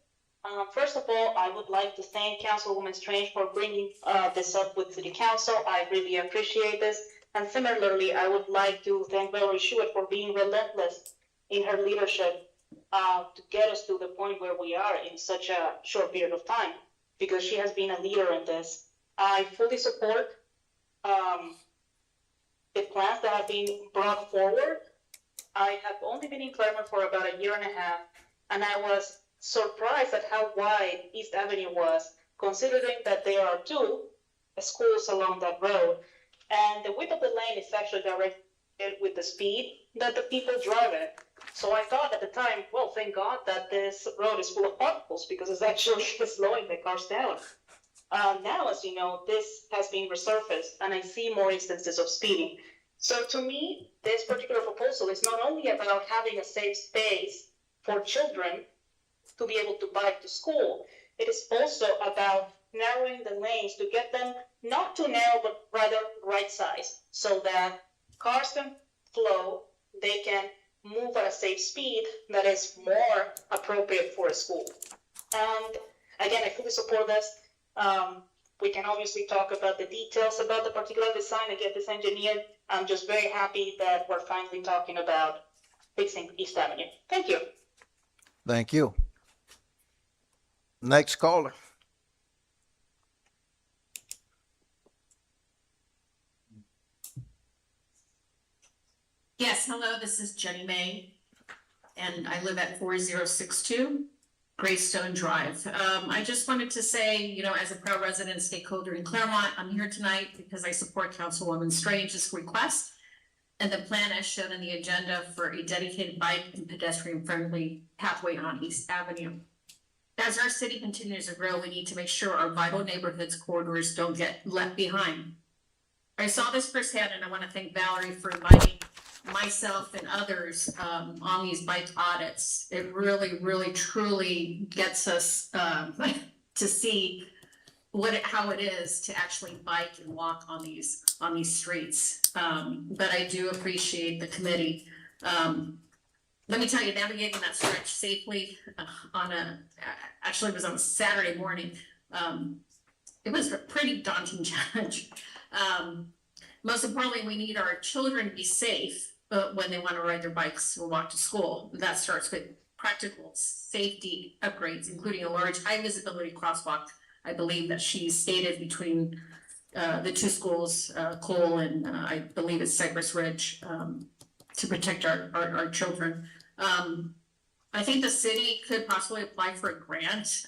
First of all, I would like to thank Councilwoman Strange for bringing this up with City Council. I really appreciate this. And similarly, I would like to thank Valerie Schuett for being relentless in her leadership to get us to the point where we are in such a short period of time, because she has been a leader in this. I fully support the plans that have been brought forward. I have only been in Clermont for about a year and a half, and I was surprised at how wide East Avenue was, considering that there are 2 schools along that road. And the width of the lane is actually directed with the speed that the people drive it. So I thought at the time, well, thank God that this road is full of potholes, because it's actually slowing the cars down. Now, as you know, this has been resurfaced, and I see more instances of speeding. So to me, this particular proposal is not only about having a safe space for children to be able to bike to school, it is also about narrowing the lanes to get them not too narrow, but rather right size, so that cars can flow, they can move at a safe speed that is more appropriate for a school. And again, I fully support this. We can obviously talk about the details about the particular design and get this engineered. I'm just very happy that we're finally talking about fixing East Avenue. Thank you. Thank you. Next caller. Yes, hello, this is Jenny May, and I live at 4062 Greystone Drive. I just wanted to say, you know, as a proud resident stakeholder in Clermont, I'm here tonight because I support Councilwoman Strange's request and the plan as shown in the agenda for a dedicated bike and pedestrian-friendly pathway on East Avenue. As our city continues to grow, we need to make sure our vital neighborhoods corridors don't get left behind. I saw this firsthand, and I want to thank Valerie for inviting myself and others on these bike audits. It really, really, truly gets us to see how it is to actually bike and walk on these streets. But I do appreciate the committee. Let me tell you, navigating that stretch safely actually it was on a Saturday morning. It was a pretty daunting challenge. Most importantly, we need our children to be safe when they want to ride their bikes or walk to school. That starts with practical safety upgrades, including a large high visibility crosswalk, I believe that she stated, between the 2 schools, Cole and I believe it's Cypress Ridge, to protect our children. I think the city could possibly apply for a grant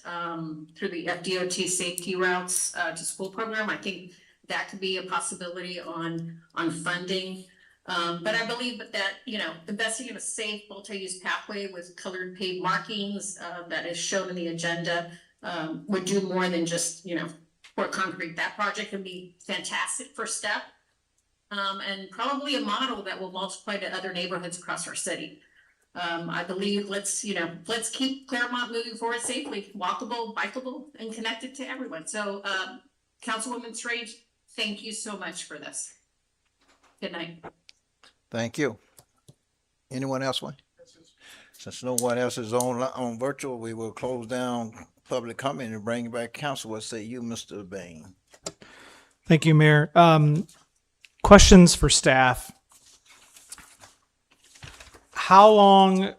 through the FDOT Safety Routes to School program. I think that could be a possibility on funding. But I believe that, you know, investing in a safe multi-use pathway with colored paved markings that is shown in the agenda would do more than just, you know, pour concrete. That project would be fantastic first step, and probably a model that will multiply to other neighborhoods across our city. I believe let's keep Clermont moving forward safely, walkable, bikeable, and connected to everyone. So, Councilwoman Strange, thank you so much for this. Good night. Thank you. Anyone else want? Since no one else is on virtual, we will close down public comment and bring it back council. What say you, Mr. Bain? Thank you, Mayor. Questions for staff. How long,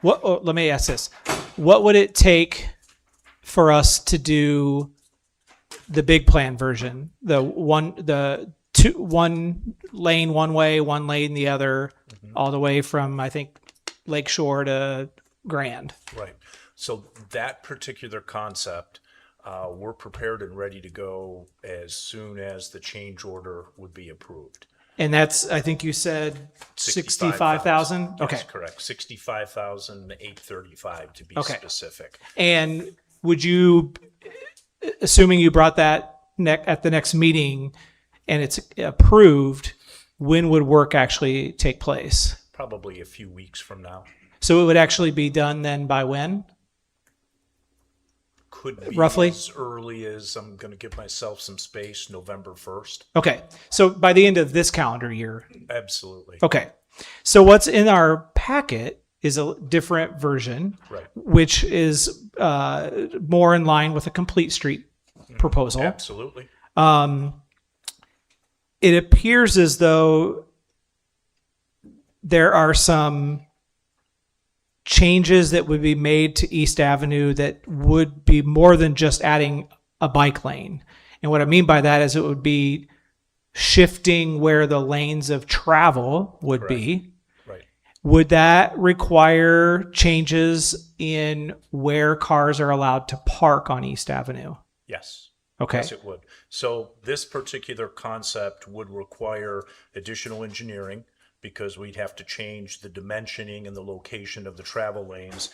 let me ask this. What would it take for us to do the big plan version, the one lane one way, one lane the other, all the way from, I think, Lakeshore to Grand. Right. So that particular concept, we're prepared and ready to go as soon as the change order would be approved. And that's, I think you said 65,000? Okay. Yes, correct. 65,835 to be Okay. specific. And would you, assuming you brought that at the next meeting and it's approved, when would work actually take place? Probably a few weeks from now. So it would actually be done then by when? Could be Roughly? as early as, I'm going to give myself some space, November 1st. Okay. So by the end of this calendar year. Absolutely. Okay. So what's in our packet is a different version, Right. which is more in line with a complete street proposal. Absolutely. It appears as though there are some changes that would be made to East Avenue that would be more than just adding a bike lane. And what I mean by that is it would be shifting where the lanes of travel would be. Right. Would that require changes in where cars are allowed to park on East Avenue? Yes. Okay. Yes, it would. So this particular concept would require additional engineering because we'd have to change the dimensioning and the location of the travel lanes.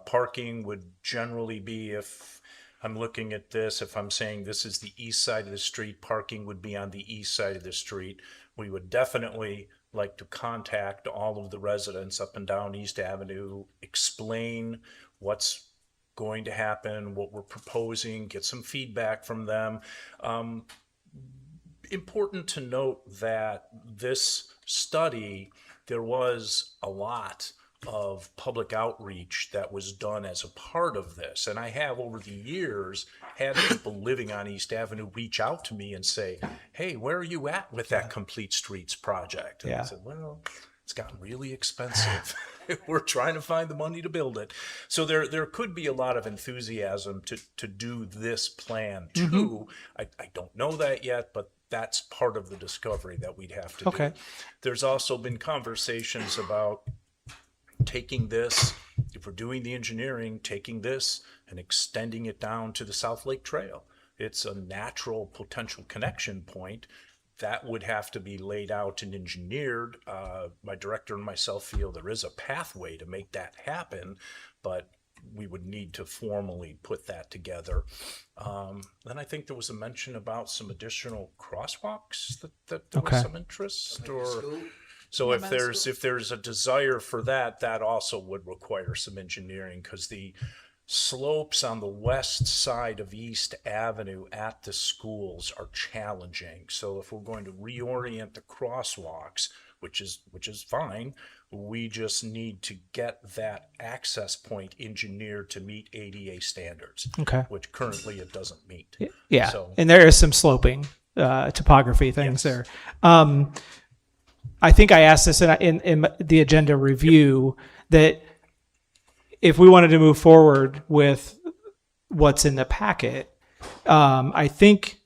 Parking would generally be, if I'm looking at this, if I'm saying this is the east side of the street, parking would be on the east side of the street. We would definitely like to contact all of the residents up and down East Avenue, explain what's going to happen, what we're proposing, get some feedback from them. Important to note that this study, there was a lot of public outreach that was done as a part of this. And I have over the years had people living on East Avenue reach out to me and say, hey, where are you at with that Complete Streets project? And I said, well, it's gotten really expensive. We're trying to find the money to build it. So there could be a lot of enthusiasm to do this plan too. I don't know that yet, but that's part of the discovery that we'd have to do. There's also been conversations about taking this, if we're doing the engineering, taking this and extending it down to the South Lake Trail. It's a natural potential connection point. That would have to be laid out and engineered. My director and myself feel there is a pathway to make that happen, but we would need to formally put that together. Then I think there was a mention about some additional crosswalks that there was some interest, or so if there's a desire for that, that also would require some engineering, because the slopes on the west side of East Avenue at the schools are challenging. So if we're going to reorient the crosswalks, which is fine, we just need to get that access point engineered to meet ADA standards, which currently it doesn't meet. Yeah, So, and there is some sloping topography things there. I think I asked this in the agenda review that if we wanted to move forward with what's in the packet, I think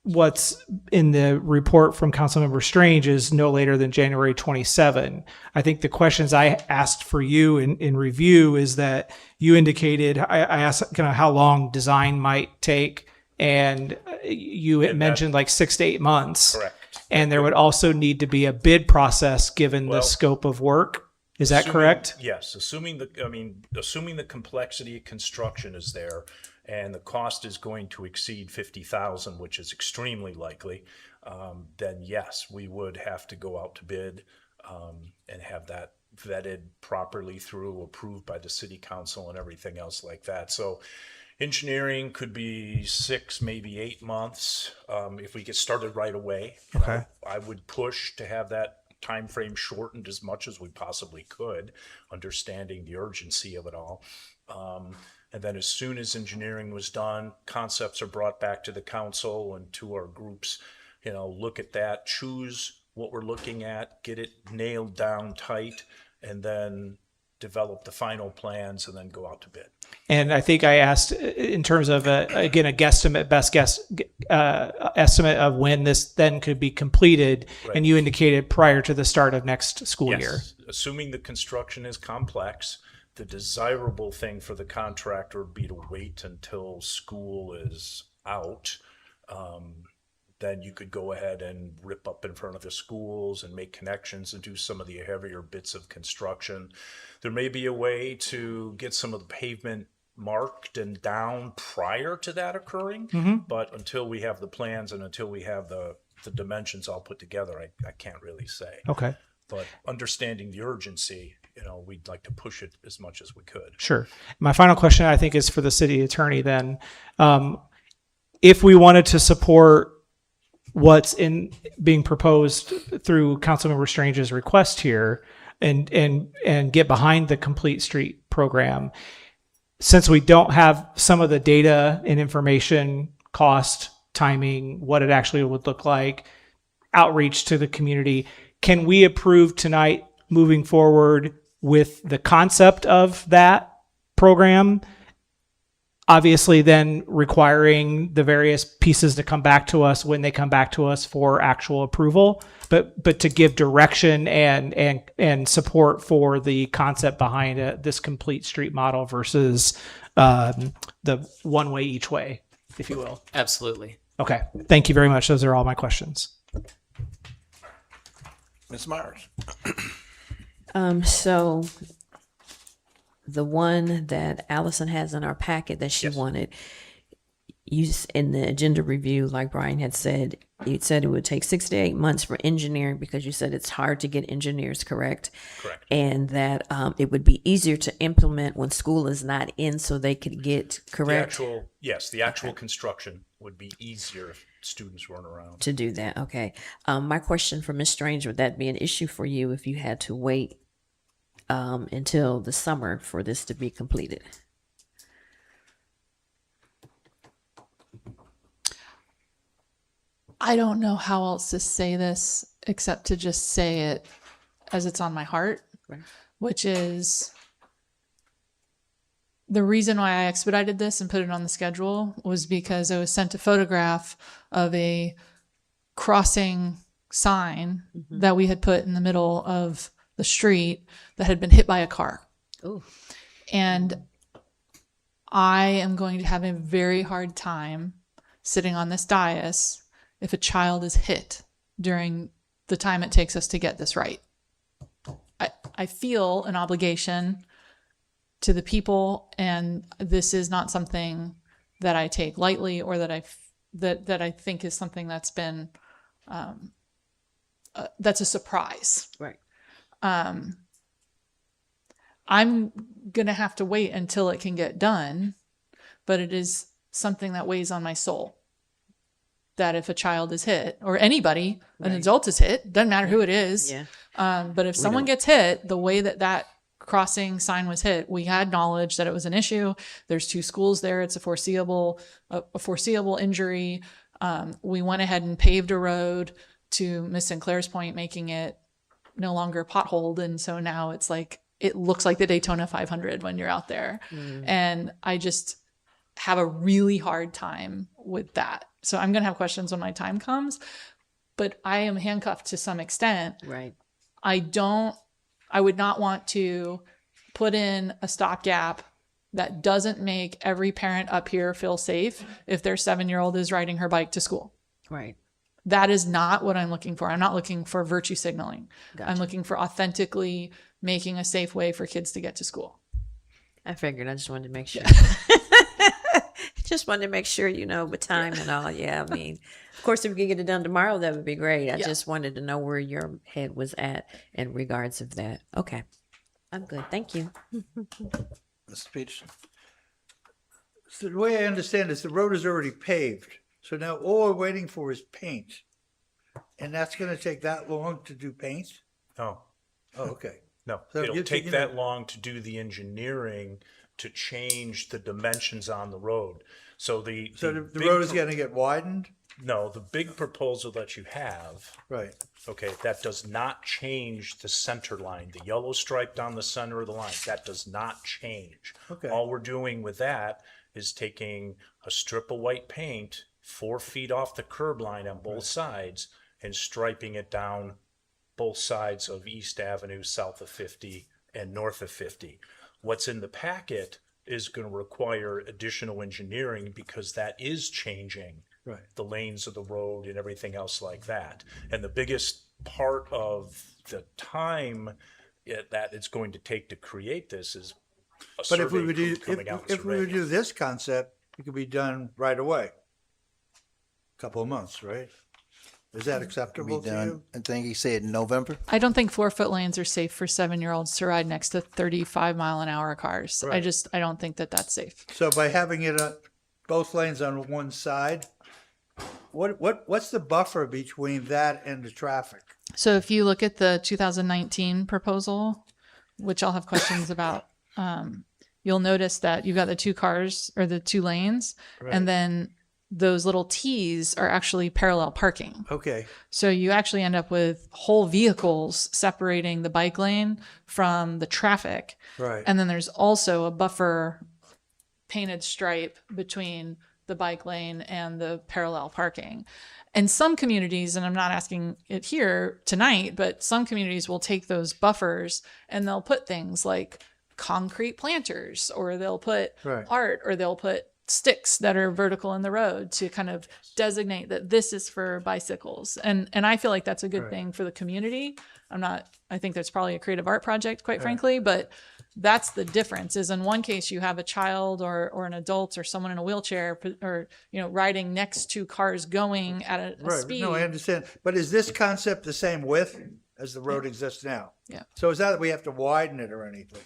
what's in the report from Councilmember Strange is no later than January 27. I think the questions I asked for you in review is that you indicated, I asked kind of how long design might take, and you had mentioned like 6 to 8 months. Correct. And there would also need to be a bid process given the scope of work. Is that correct? Yes, assuming the complexity of construction is there and the cost is going to exceed $50,000, which is extremely likely, then yes, we would have to go out to bid and have that vetted properly through, approved by the city council and everything else like that. So engineering could be 6, maybe 8 months if we get started right away. Okay. I would push to have that time frame shortened as much as we possibly could, understanding the urgency of it all. And then as soon as engineering was done, concepts are brought back to the council and to our groups, look at that, choose what we're looking at, get it nailed down tight, and then develop the final plans and then go out to bid. And I think I asked in terms of again a guesstimate, best guess estimate of when this then could be completed, Right. and you indicated prior to the start of next school year. Assuming the construction is complex, the desirable thing for the contractor would be to wait until school is out. Then you could go ahead and rip up in front of the schools and make connections and do some of the heavier bits of construction. There may be a way to get some of the pavement marked and down prior to that occurring, Mhm. but until we have the plans and until we have the dimensions all put together, I can't really say. Okay. But understanding the urgency, we'd like to push it as much as we could. Sure. My final question, I think, is for the city attorney then. If we wanted to support what's being proposed through Councilmember Strange's request here and get behind the Complete Street program, since we don't have some of the data and information, cost, timing, what it actually would look like, outreach to the community, can we approve tonight moving forward with the concept of that program? Obviously, then requiring the various pieces to come back to us when they come back to us for actual approval, but to give direction and support for the concept behind this complete street model versus the one way each way, if you will. Absolutely. Okay. Thank you very much. Those are all my questions. Ms. Myers. So the one that Allison has in our packet that she wanted, in the agenda review, like Brian had said, you said it would take 6 to 8 months for engineering because you said it's hard to get engineers, correct? Correct. And that it would be easier to implement when school is not in so they could get correct. The actual construction would be easier if students weren't around. To do that, okay. My question for Ms. Strange, would that be an issue for you if you had to wait until the summer for this to be completed? I don't know how else to say this except to just say it as it's on my heart, which is the reason why I expedited this and put it on the schedule was because I was sent a photograph of a crossing sign that we had put in the middle of the street that had been hit by a car. Ooh. And I am going to have a very hard time sitting on this dais if a child is hit during the time it takes us to get this right. I feel an obligation to the people, and this is not something that I take lightly or that I think is something that's been that's a surprise. Right. I'm gonna have to wait until it can get done, but it is something that weighs on my soul. That if a child is hit, or anybody, an adult is hit, doesn't matter who it is. Yeah. But if someone gets hit, the way that crossing sign was hit, we had knowledge that it was an issue. There's 2 schools there. It's a foreseeable injury. We went ahead and paved a road, to Miss Sinclair's point, making it no longer potholed. And so now it's like, it looks like the Daytona 500 when you're out there. And I just have a really hard time with that. So I'm going to have questions when my time comes, but I am handcuffed to some extent. Right. I would not want to put in a stopgap that doesn't make every parent up here feel safe if their 7-year-old is riding her bike to school. Right. That is not what I'm looking for. I'm not looking for virtue signaling. Gotcha. I'm looking for authentically making a safe way for kids to get to school. I figured. I just wanted to make sure. Just wanted to make sure, with time and all. Yeah, I mean, of course, if we could get it done tomorrow, that would be great. I just wanted to know where your head was at in regards of that. Okay. I'm good. Thank you. Mr. Peterson. So the way I understand this, the road is already paved. So now all we're waiting for is paint. And that's going to take that long to do paint? No. Oh, okay. No, So it'll you- take you that know- long to do the engineering to change the dimensions on the road. So the So the big road is pro- going to get widened? No, the big proposal that you have, Right. okay, that does not change the center line. The yellow stripe down the center of the line, that does not change. Okay. All we're doing with that is taking a strip of white paint 4 feet off the curb line on both sides and striping it down both sides of East Avenue, south of 50 and north of 50. What's in the packet is going to require additional engineering because that is changing Right. the lanes of the road and everything else like that. And the biggest part of the time that it's going to take to create this is a But if we survey would crew do, coming out and if we would surveying. do this concept, it could be done right away. Couple of months, right? Is that Be acceptable to done, you? I think he said November. I don't think 4-foot lanes are safe for 7-year-olds to ride next to 35-mile-an-hour cars. Right. I don't think that that's safe. So by having it both lanes on one side, what's the buffer between that and the traffic? So if you look at the 2019 proposal, which I'll have questions about, you'll notice that you've got the 2 cars or the 2 lanes, Right. and then those little T's are actually parallel parking. Okay. So you actually end up with whole vehicles separating the bike lane from the traffic. Right. And then there's also a buffer painted stripe between the bike lane and the parallel parking. And some communities, and I'm not asking it here tonight, but some communities will take those buffers and they'll put things like concrete planters, or they'll put Right. art, or they'll put sticks that are vertical in the road to kind of designate that this is for bicycles. And I feel like that's a good Right. thing for the community. I think that's probably a creative art project, quite frankly, but that's the difference. Is in one case you have a child or an adult or someone in a wheelchair or riding next to cars going at a Right. speed. No, I understand. But is this concept the same width as the road exists now? Yeah. So it's not that we have to widen it or anything.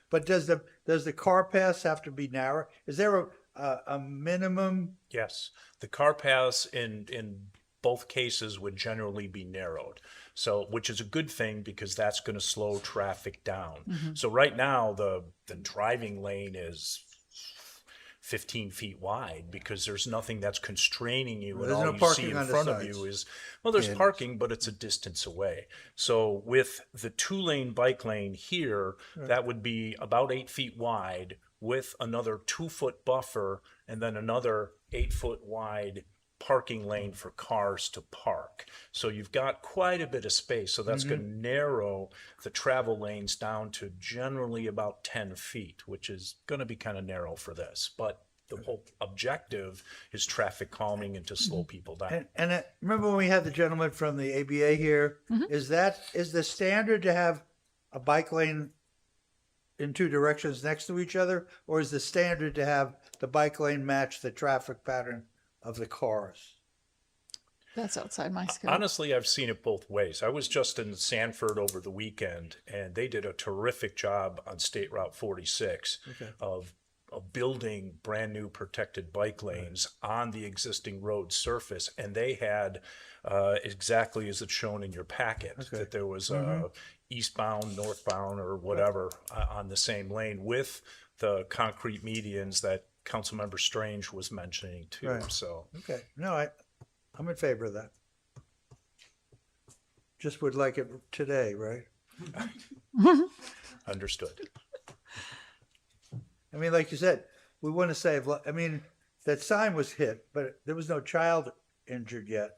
But does the car pass have to be narrow? Is there a minimum? Yes, the car paths in both cases would generally be narrowed. So, which is a good thing because that's going to slow traffic down. Mhm. So right now the driving lane is 15 feet wide because there's nothing that's constraining you, and There's all no you parking see in on the front of sides. you is, well, there's Yeah. parking, but it's a distance away. So with the 2-lane bike lane here, Right. that would be about 8 feet wide with another 2-foot buffer and then another 8-foot wide parking lane for cars to park. So you've got quite a bit of space. So that's going to narrow the travel lanes down to generally about 10 feet, which is going to be kind of narrow for this. But the whole objective is traffic calming and to slow people down. And remember when we had the gentleman from the ABA here? Is the standard to have a bike lane in 2 directions next to each other, or is the standard to have the bike lane match the traffic pattern of the cars? That's outside my scope. Honestly, I've seen it both ways. I was just in Sanford over the weekend, and they did a terrific job on State Route 46 Okay. of building brand new protected bike lanes on the existing road surface, and they had exactly as it's shown in your packet, that there was eastbound, northbound, or whatever on the same lane with the concrete medians that Councilmember Strange was mentioning too. Right. So Okay, no, I'm in favor of that. Just would like it today, right? understood. I mean, like you said, we want to save, that sign was hit, but there was no child injured yet.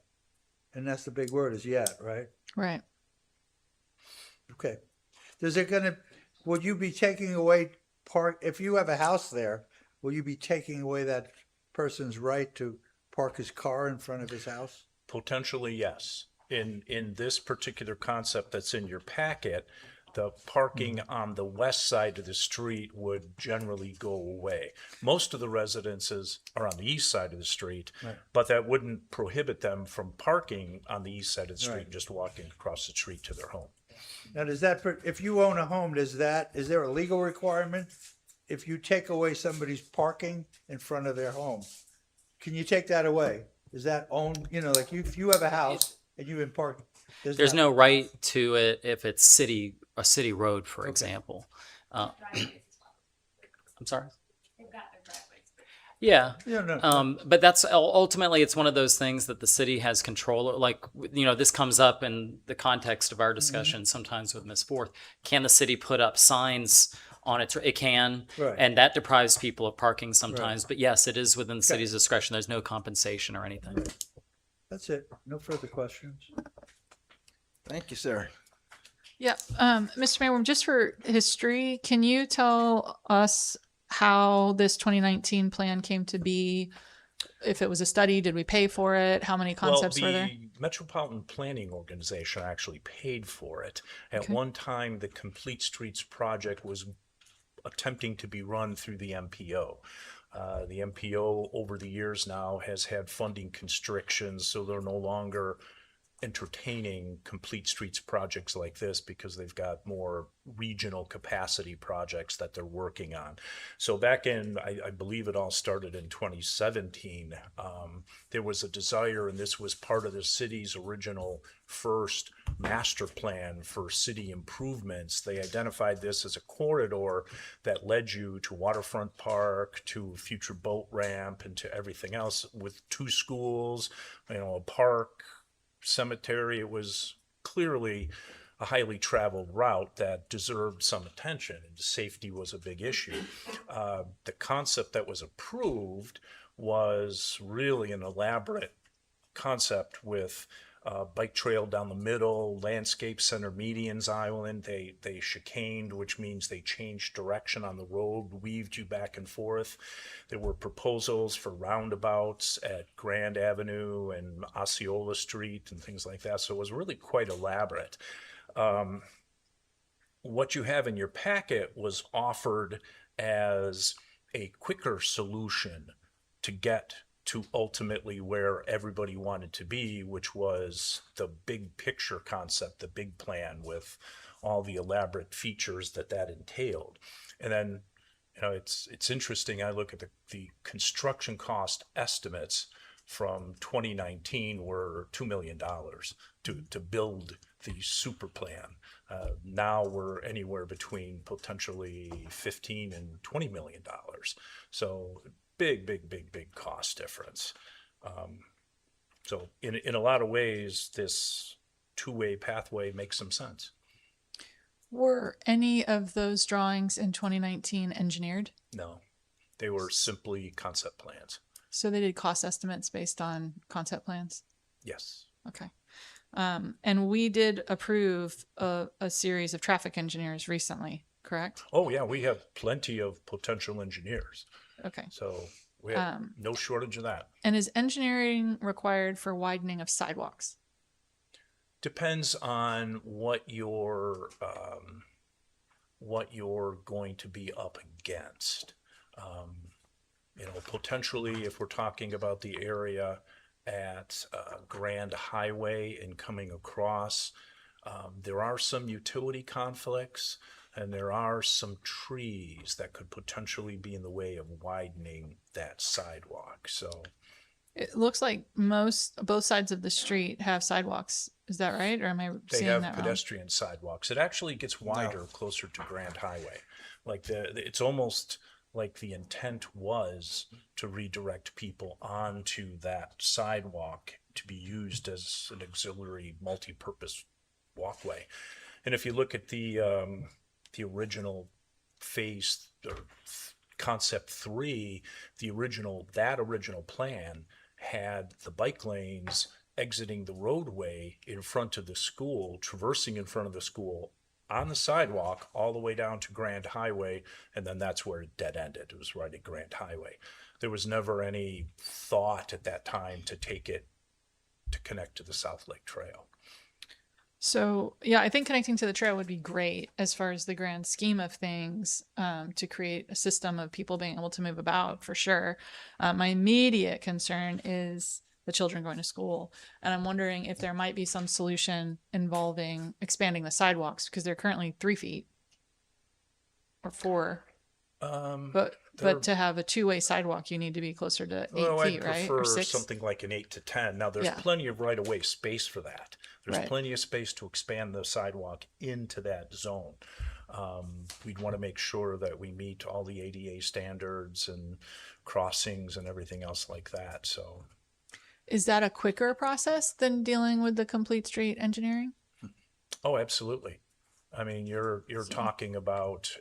And that's the big word, is yet, right? Right. Okay. Will you be taking away if you have a house there, will you be taking away that person's right to park his car in front of his house? Potentially, yes. In this particular concept that's in your packet, the parking on the west side of the street would generally go away. Most of the residences are on the east side of the street, Right. but that wouldn't prohibit them from parking on the east side of the street Right. and just walking across the street to their home. Now, if you own a home, is there a legal requirement? If you take away somebody's parking in front of their home, can you take that away? Is that owned, like if you have a house and you've been parked? There's no right to it if it's a city road, for example. I'm sorry? Yeah. Yeah, no. But that's ultimately, it's one of those things that the city has control. Like, this comes up in the context of our discussion sometimes with Ms. Forth. Can the city put up signs on it? It can, Right. and that deprives people of parking sometimes. But yes, it is within the city's discretion. There's no compensation or anything. That's it. No further questions. Thank you, sir. Yeah, Mr. Mayor, just for history, can you tell us how this 2019 plan came to be? If it was a study, did we pay for it? How many concepts were there? The Metropolitan Planning Organization actually paid for it. At Okay. one time, the Complete Streets project was attempting to be run through the MPO. The MPO over the years now has had funding constrictions, so they're no longer entertaining Complete Streets projects like this because they've got more regional capacity projects that they're working on. So back in, I believe it all started in 2017, there was a desire, and this was part of the city's original first master plan for city improvements. They identified this as a corridor that led you to Waterfront Park, to future boat ramp, and to everything else with 2 schools, a park, cemetery. It was clearly a highly traveled route that deserved some attention, and safety was a big issue. The concept that was approved was really an elaborate concept with bike trail down the middle, landscape center, medians island. They chicaned, which means they changed direction on the road, weaved you back and forth. There were proposals for roundabouts at Grand Avenue and Osceola Street and things like that. So it was really quite elaborate. What you have in your packet was offered as a quicker solution to get to ultimately where everybody wanted to be, which was the big picture concept, the big plan with all the elaborate features that entailed. And then, it's interesting. I look at the construction cost estimates from 2019 were $2 million to build the super plan. Now we're anywhere between potentially $15 and $20 million. So big cost difference. So in a lot of ways, this 2-way pathway makes some sense. Were any of those drawings in 2019 engineered? No, they were simply concept plans. So they did cost estimates based on concept plans? Yes. Okay. And we did approve a series of traffic engineers recently, correct? Oh yeah, we have plenty of potential engineers. Okay. So we have no shortage of that. And is engineering required for widening of sidewalks? Depends on what you're going to be up against. Potentially, if we're talking about the area at Grand Highway and coming across, there are some utility conflicts, and there are some trees that could potentially be in the way of widening that sidewalk. So It looks like both sides of the street have sidewalks. Is that right? Or am I they seeing have that wrong? pedestrian sidewalks. It actually gets wider closer to Grand Highway. Like it's almost like the intent was to redirect people onto that sidewalk to be used as an auxiliary multi-purpose walkway. And if you look at the original phase or concept 3, that original plan had the bike lanes exiting the roadway in front of the school, traversing in front of the school on the sidewalk all the way down to Grand Highway, and then that's where it dead ended. It was right at Grand Highway. There was never any thought at that time to take it to connect to the South Lake Trail. So yeah, I think connecting to the trail would be great as far as the grand scheme of things, to create a system of people being able to move about for sure. My immediate concern is the children going to school. And I'm wondering if there might be some solution involving expanding the sidewalks, because they're currently 3 feet or 4. But to have a 2-way sidewalk, you need to be closer to 8 feet, right? I'd Or prefer 6? something like an 8 to 10. Now, there's Yeah. plenty of right-of-way space for that. There's Right. plenty of space to expand the sidewalk into that zone. We'd want to make sure that we meet all the ADA standards and crossings and everything else like that, so. Is that a quicker process than dealing with the complete street engineering? Oh, absolutely. I mean, you're talking about,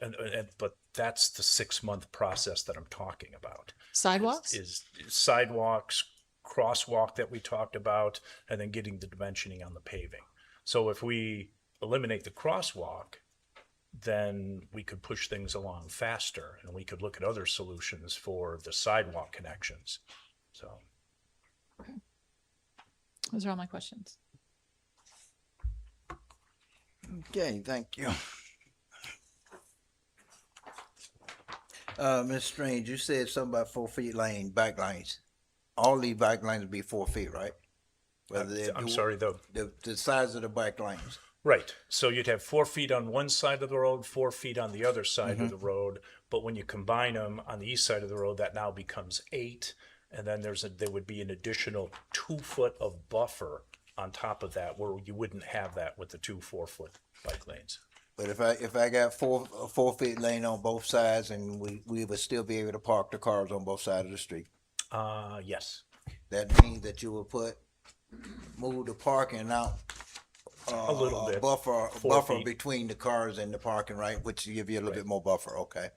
but that's the 6-month process that I'm talking about. Sidewalks? Is sidewalks, crosswalk that we talked about, and then getting the dimensioning on the paving. So if we eliminate the crosswalk, then we could push things along faster, and we could look at other solutions for the sidewalk connections. So. Those are all my questions. Okay, thank you. Ms. Strange, you said something about 4 feet lane, bike lanes. All these bike lanes would be 4 feet, right? Whether they're I'm sorry, the size of the bike lanes. Right. So you'd have 4 feet on one side of the road, 4 feet on the other side of the road. But when you combine them on the east side of the road, that now becomes 8. And then there would be an additional 2 foot of buffer on top of that, where you wouldn't have that with the 2 4-foot bike lanes. But if I got 4 feet lane on both sides, and we would still be able to park the cars on both sides of the street. Yes. That means that you will move the parking out a little bit, buffer 4 feet. between the cars and the parking, right? Which give you a little bit more buffer, okay?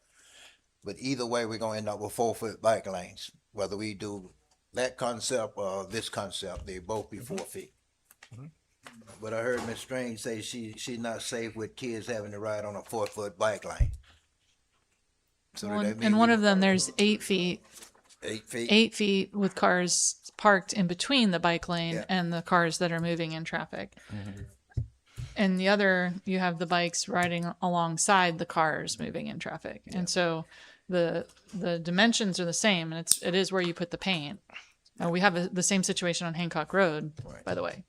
But either way, we're gonna end up with 4 foot bike lanes, whether we do that concept or this concept. They both be 4 feet. But I heard Ms. Strange say she's not safe with kids having to ride on a 4 foot bike lane. So In one of them, there's 8 feet. 8 feet. 8 feet with cars parked in between the bike lane Yeah. and the cars that are moving in traffic. And the other, you have the bikes riding alongside the cars moving in traffic. And so the dimensions are the same, and it is where you put the paint. We have the same situation on Hancock Road, by the way.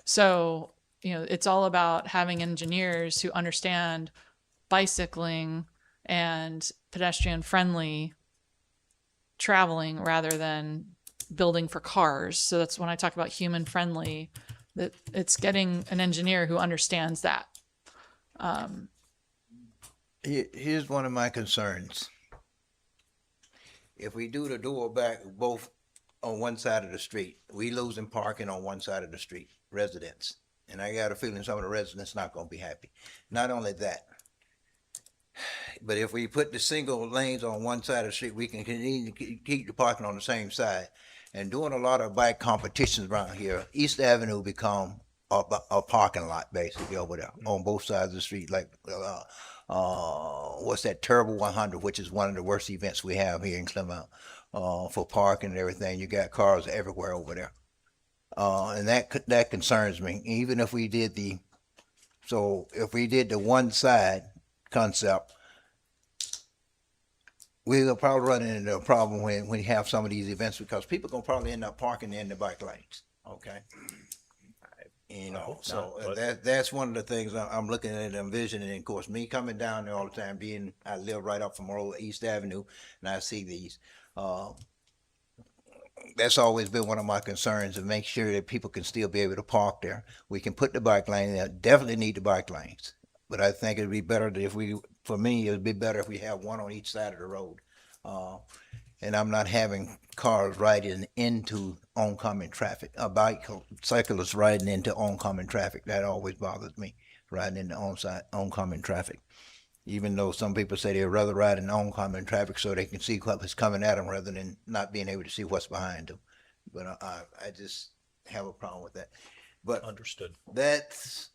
So, it's all about having engineers who understand bicycling and pedestrian friendly traveling rather than building for cars. So that's when I talk about human friendly, that it's getting an engineer who understands that. Here's one of my concerns. If we do the door back both on one side of the street, we losing parking on one side of the street, residents. And I got a feeling some of the residents not gonna be happy. Not only that, but if we put the single lanes on one side of the street, we can continue to keep the parking on the same side. And doing a lot of bike competitions around here, East Avenue become a parking lot basically over there on both sides of the street. Like, what's that Turbo 100, which is one of the worst events we have here in Clermont for parking and everything. You got cars everywhere over there, and that concerns me. Even if we did the one side concept, we'll probably run into a problem when we have some of these events, because people gonna probably end up parking in the bike lanes. Okay. That's one of the things I'm looking at and envisioning. And of course, me coming down there all the time, I live right up from old East Avenue, and I see these. That's always been one of my concerns, to make sure that people can still be able to park there. We can put the bike lane there. Definitely need the bike lanes, but I think it'd be better it'd be better if we have one on each side of the road. And I'm not having cars riding into oncoming traffic, cyclists riding into oncoming traffic. That always bothers me, riding into oncoming traffic. Even though some people say they'd rather ride in oncoming traffic so they can see what's coming at them rather than not being able to see what's behind them. But I just have a problem with that. But understood. That's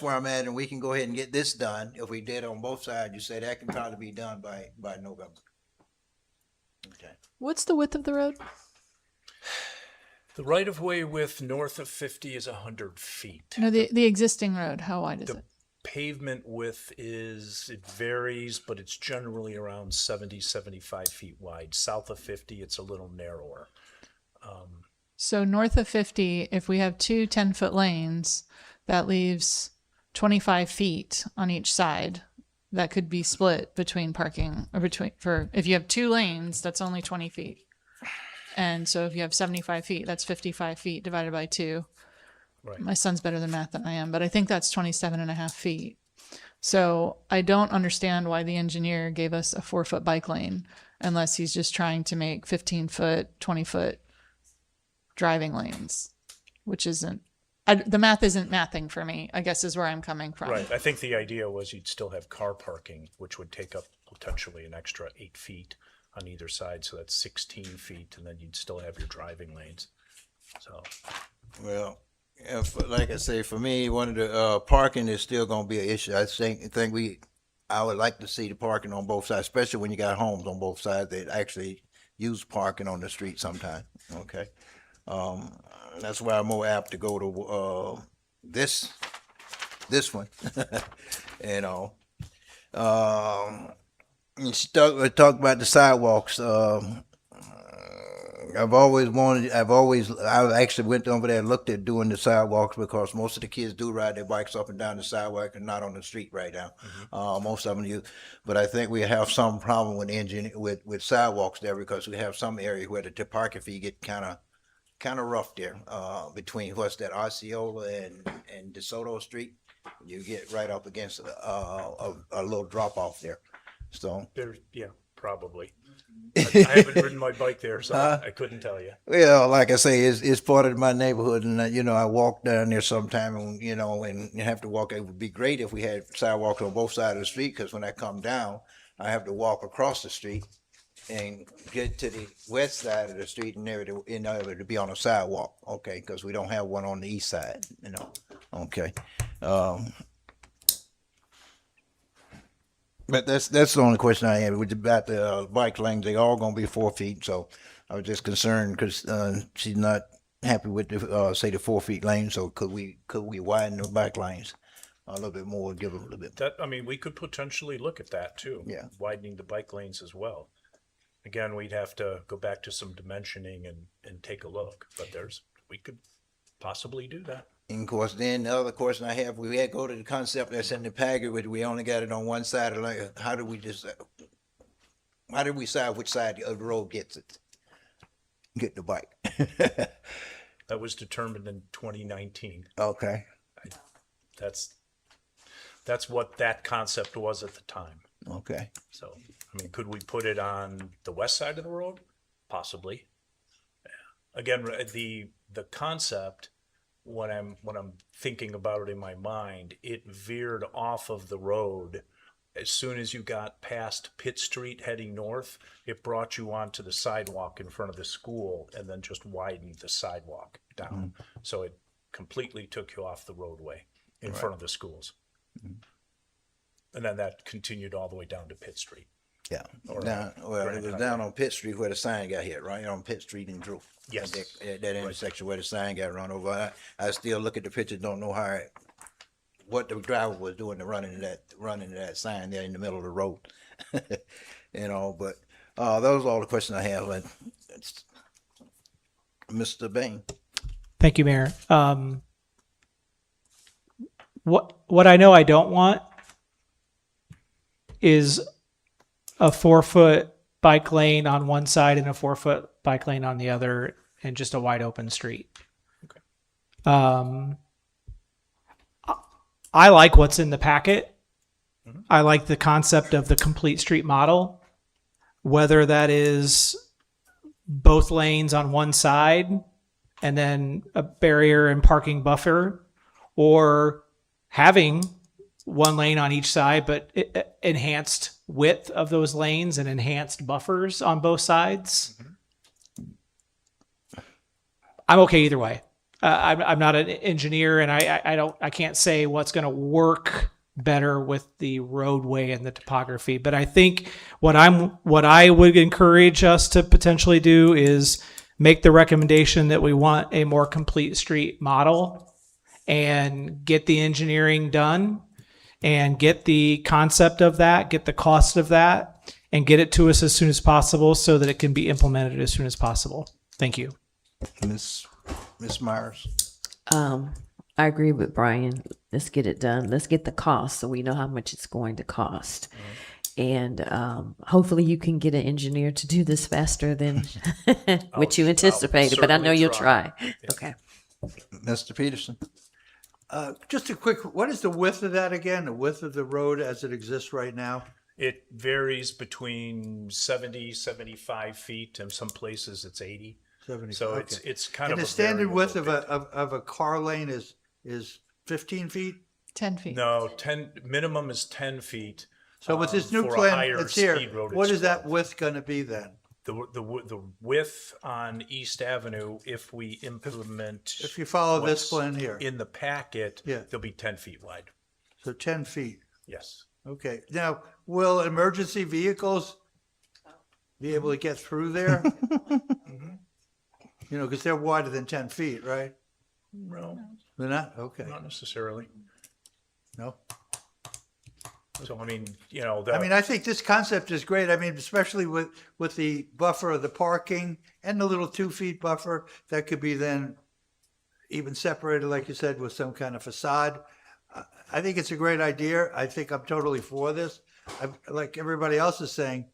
where I'm at, and we can go ahead and get this done. If we did on both sides, you say that can probably be done by November. Okay. What's the width of the road? The right-of-way width north of 50 is 100 feet. No, the existing road, how wide is it? Pavement width it varies, but it's generally around 70, 75 feet wide. South of 50, it's a little narrower. So north of 50, if we have two 10-foot lanes, that leaves 25 feet on each side. That could be split between parking, or if you have two lanes, that's only 20 feet. And so if you have 75 feet, that's 55 feet divided by 2. Right. My son's better than math than I am, but I think that's 27.5 feet. So I don't understand why the engineer gave us a 4-foot bike lane unless he's just trying to make 15-foot, 20-foot driving lanes, which isn't, the math isn't mathing for me, I guess is where I'm coming from. Right. I think the idea was you'd still have car parking, which would take up potentially an extra 8 feet on either side. So that's 16 feet, and then you'd still have your driving lanes. So, Well, like I say, for me, one of the parking is still going to be an issue. I would like to see the parking on both sides, especially when you got homes on both sides that actually use parking on the street sometime. Okay, that's why I'm more apt to go to this one. You know, we talk about the sidewalks. I actually went over there and looked at doing the sidewalks because most of the kids do ride their bikes up and down the sidewalk and not on the street right now. Most of them use, but I think we have some problem with sidewalks there because we have some areas where the topography get kind of rough there, between what's that, Osceola and DeSoto Street. You get right up against a little drop off there. So yeah, probably. I haven't ridden my bike there, so I couldn't tell you. Well, like I say, it's part of my neighborhood, and I walk down there sometime, and you have to walk. It would be great if we had sidewalks on both sides of the street, because when I come down, I have to walk across the street and get to the west side of the street in order to be on a sidewalk. Okay, because we don't have one on the east side. Okay. But that's the only question I have about the bike lanes. They all gonna be 4 feet, so I was just concerned because she's not happy with the say the 4 feet lane. So could we widen the bike lanes a little bit more, give them a little bit? We could potentially look at that too. Yeah, widening the bike lanes as well. Again, we'd have to go back to some dimensioning and take a look. But we could possibly do that. And of course, then the other question I have, we had to go to the concept that's in the package, but we only got it on one side of the, how do we decide which side of the road gets it? Get the bike. That was determined in 2019. Okay. That's what that concept was at the time. Okay. So, could we put it on the west side of the road? Possibly. Again, the concept, when I'm thinking about it in my mind, it veered off of the road. As soon as you got past Pitt Street heading north, it brought you onto the sidewalk in front of the school and then just widened the sidewalk down. So it completely took you off the roadway in front of the schools. And then that continued all the way down to Pitt Street. Yeah. It was down on Pitt Street where the sign got hit, right? On Pitt Street and Drew. Yes. That intersection where the sign got run over. I still look at the pictures, don't know what the driver was doing to running that sign there in the middle of the road. But those are all the questions I have. Mr. Bain. Thank you, Mayor. What I know I don't want is a 4-foot bike lane on one side and a 4-foot bike lane on the other, and just a wide open street. Okay. I like what's in the packet. I like the concept of the complete street model, whether that is both lanes on one side and then a barrier and parking buffer, or having one lane on each side, but enhanced width of those lanes and enhanced buffers on both sides. I'm okay either way. I'm not an engineer, and I can't say what's going to work better with the roadway and the topography. But I think what I would encourage us to potentially do is make the recommendation that we want a more complete street model and get the engineering done and get the concept of that, get the cost of that, and get it to us as soon as possible so that it can be implemented as soon as possible. Thank you. Miss Myers. I agree with Brian. Let's get it done. Let's get the cost so we know how much it's going to cost. And hopefully you can get an engineer to do this faster than what you anticipated, but I know you'll try. Okay. Mr. Peterson. Just a quick, what is the width of that again? The width of the road as it exists right now? It varies between 70, 75 feet, and some places it's 80. 75, So okay. it's kind And of the a standard variable width of bit. of a car lane is 15 feet? 10 feet. No, 10, minimum is 10 feet. So with this new for a plan higher that's here, speed road, what it's is that width gonna be then? The width on East Avenue, if we implement. If you follow this what's plan here. in the packet, Yeah. they'll be 10 feet wide. So 10 feet. Yes. Okay. Now, will emergency vehicles be able to get through there? You know, because they're wider than 10 feet, right? No, They're not? Okay. not necessarily. No? So, I mean, you know, I mean, I think this concept is great. I mean, especially with the buffer of the parking and the little 2 feet buffer that could be then even separated, like you said, with some kind of facade. I think it's a great idea. I think I'm totally for this. Like everybody else is saying,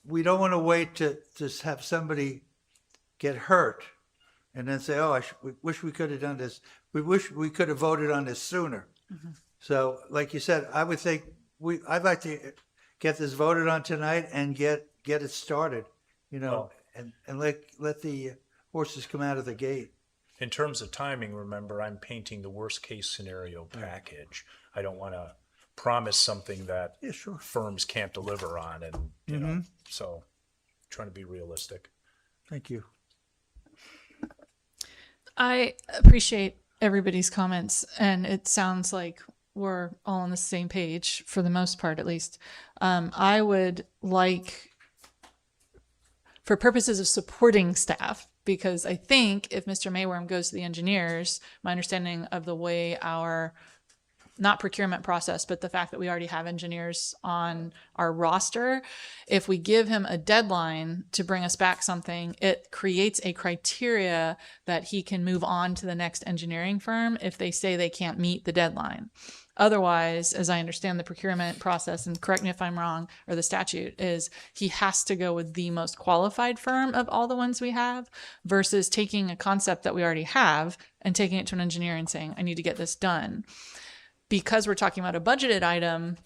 we don't want to wait to have somebody get hurt and then say, oh, we wish we could have done this. We wish we could have voted on this sooner. So, like you said, I would think I'd like to get this voted on tonight and get it started, you know, and let the horses come out of the gate. in terms of timing, remember, I'm painting the worst case scenario package. I don't want to promise something that firms can't deliver on, and you know, so trying to be realistic. Thank you. I appreciate everybody's comments, and it sounds like we're all on the same page for the most part, at least. I would like, for purposes of supporting staff, because I think if Mr. Mayworm goes to the engineers, my understanding of the way our, not procurement process, but the fact that we already have engineers on our roster, if we give him a deadline to bring us back something, it creates a criteria that he can move on to the next engineering firm if they say they can't meet the deadline. Otherwise, as I understand the procurement process, and correct me if I'm wrong, or the statute, is he has to go with the most qualified firm of all the ones we have, versus taking a concept that we already have and taking it to an engineer and saying, I need to get this done. Because we're talking about a budgeted item,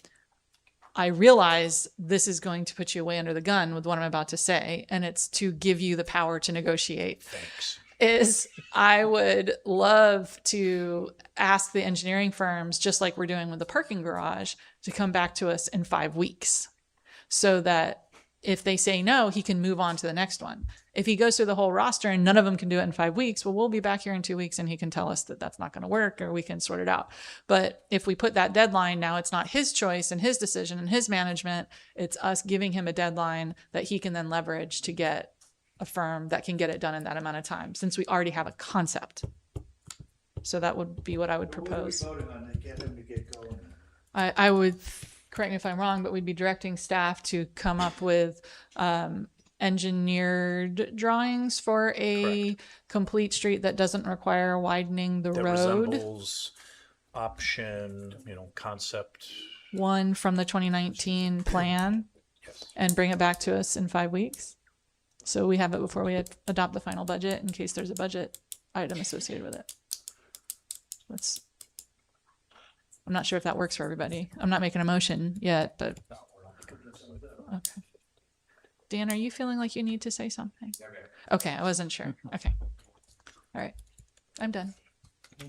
I realize this is going to put you way under the gun with what I'm about to say, and it's to give you the power to negotiate. Thanks. Is I would love to ask the engineering firms, just like we're doing with the parking garage, to come back to us in 5 weeks, so that if they say no, he can move on to the next one. If he goes through the whole roster and none of them can do it in 5 weeks, well, we'll be back here in 2 weeks and he can tell us that that's not going to work, or we can sort it out. But if we put that deadline, now it's not his choice and his decision and his management. It's us giving him a deadline that he can then leverage to get a firm that can get it done in that amount of time, since we already have a concept. So that would be what I would propose. What are we voting on to get him to get going? I would, correct me if I'm wrong, but we'd be directing staff to come up with engineered drawings for a complete street that doesn't require widening the That road. resembles option, you know, concept. One from the 2019 plan, and bring it back to us in 5 weeks. So we have it before we adopt the final budget, in case there's a budget item associated with it. I'm not sure if that works for everybody. I'm not making a motion yet, but. Okay. Dan, are you feeling like you need to say something? Okay, I wasn't sure. Okay. All right. I'm done.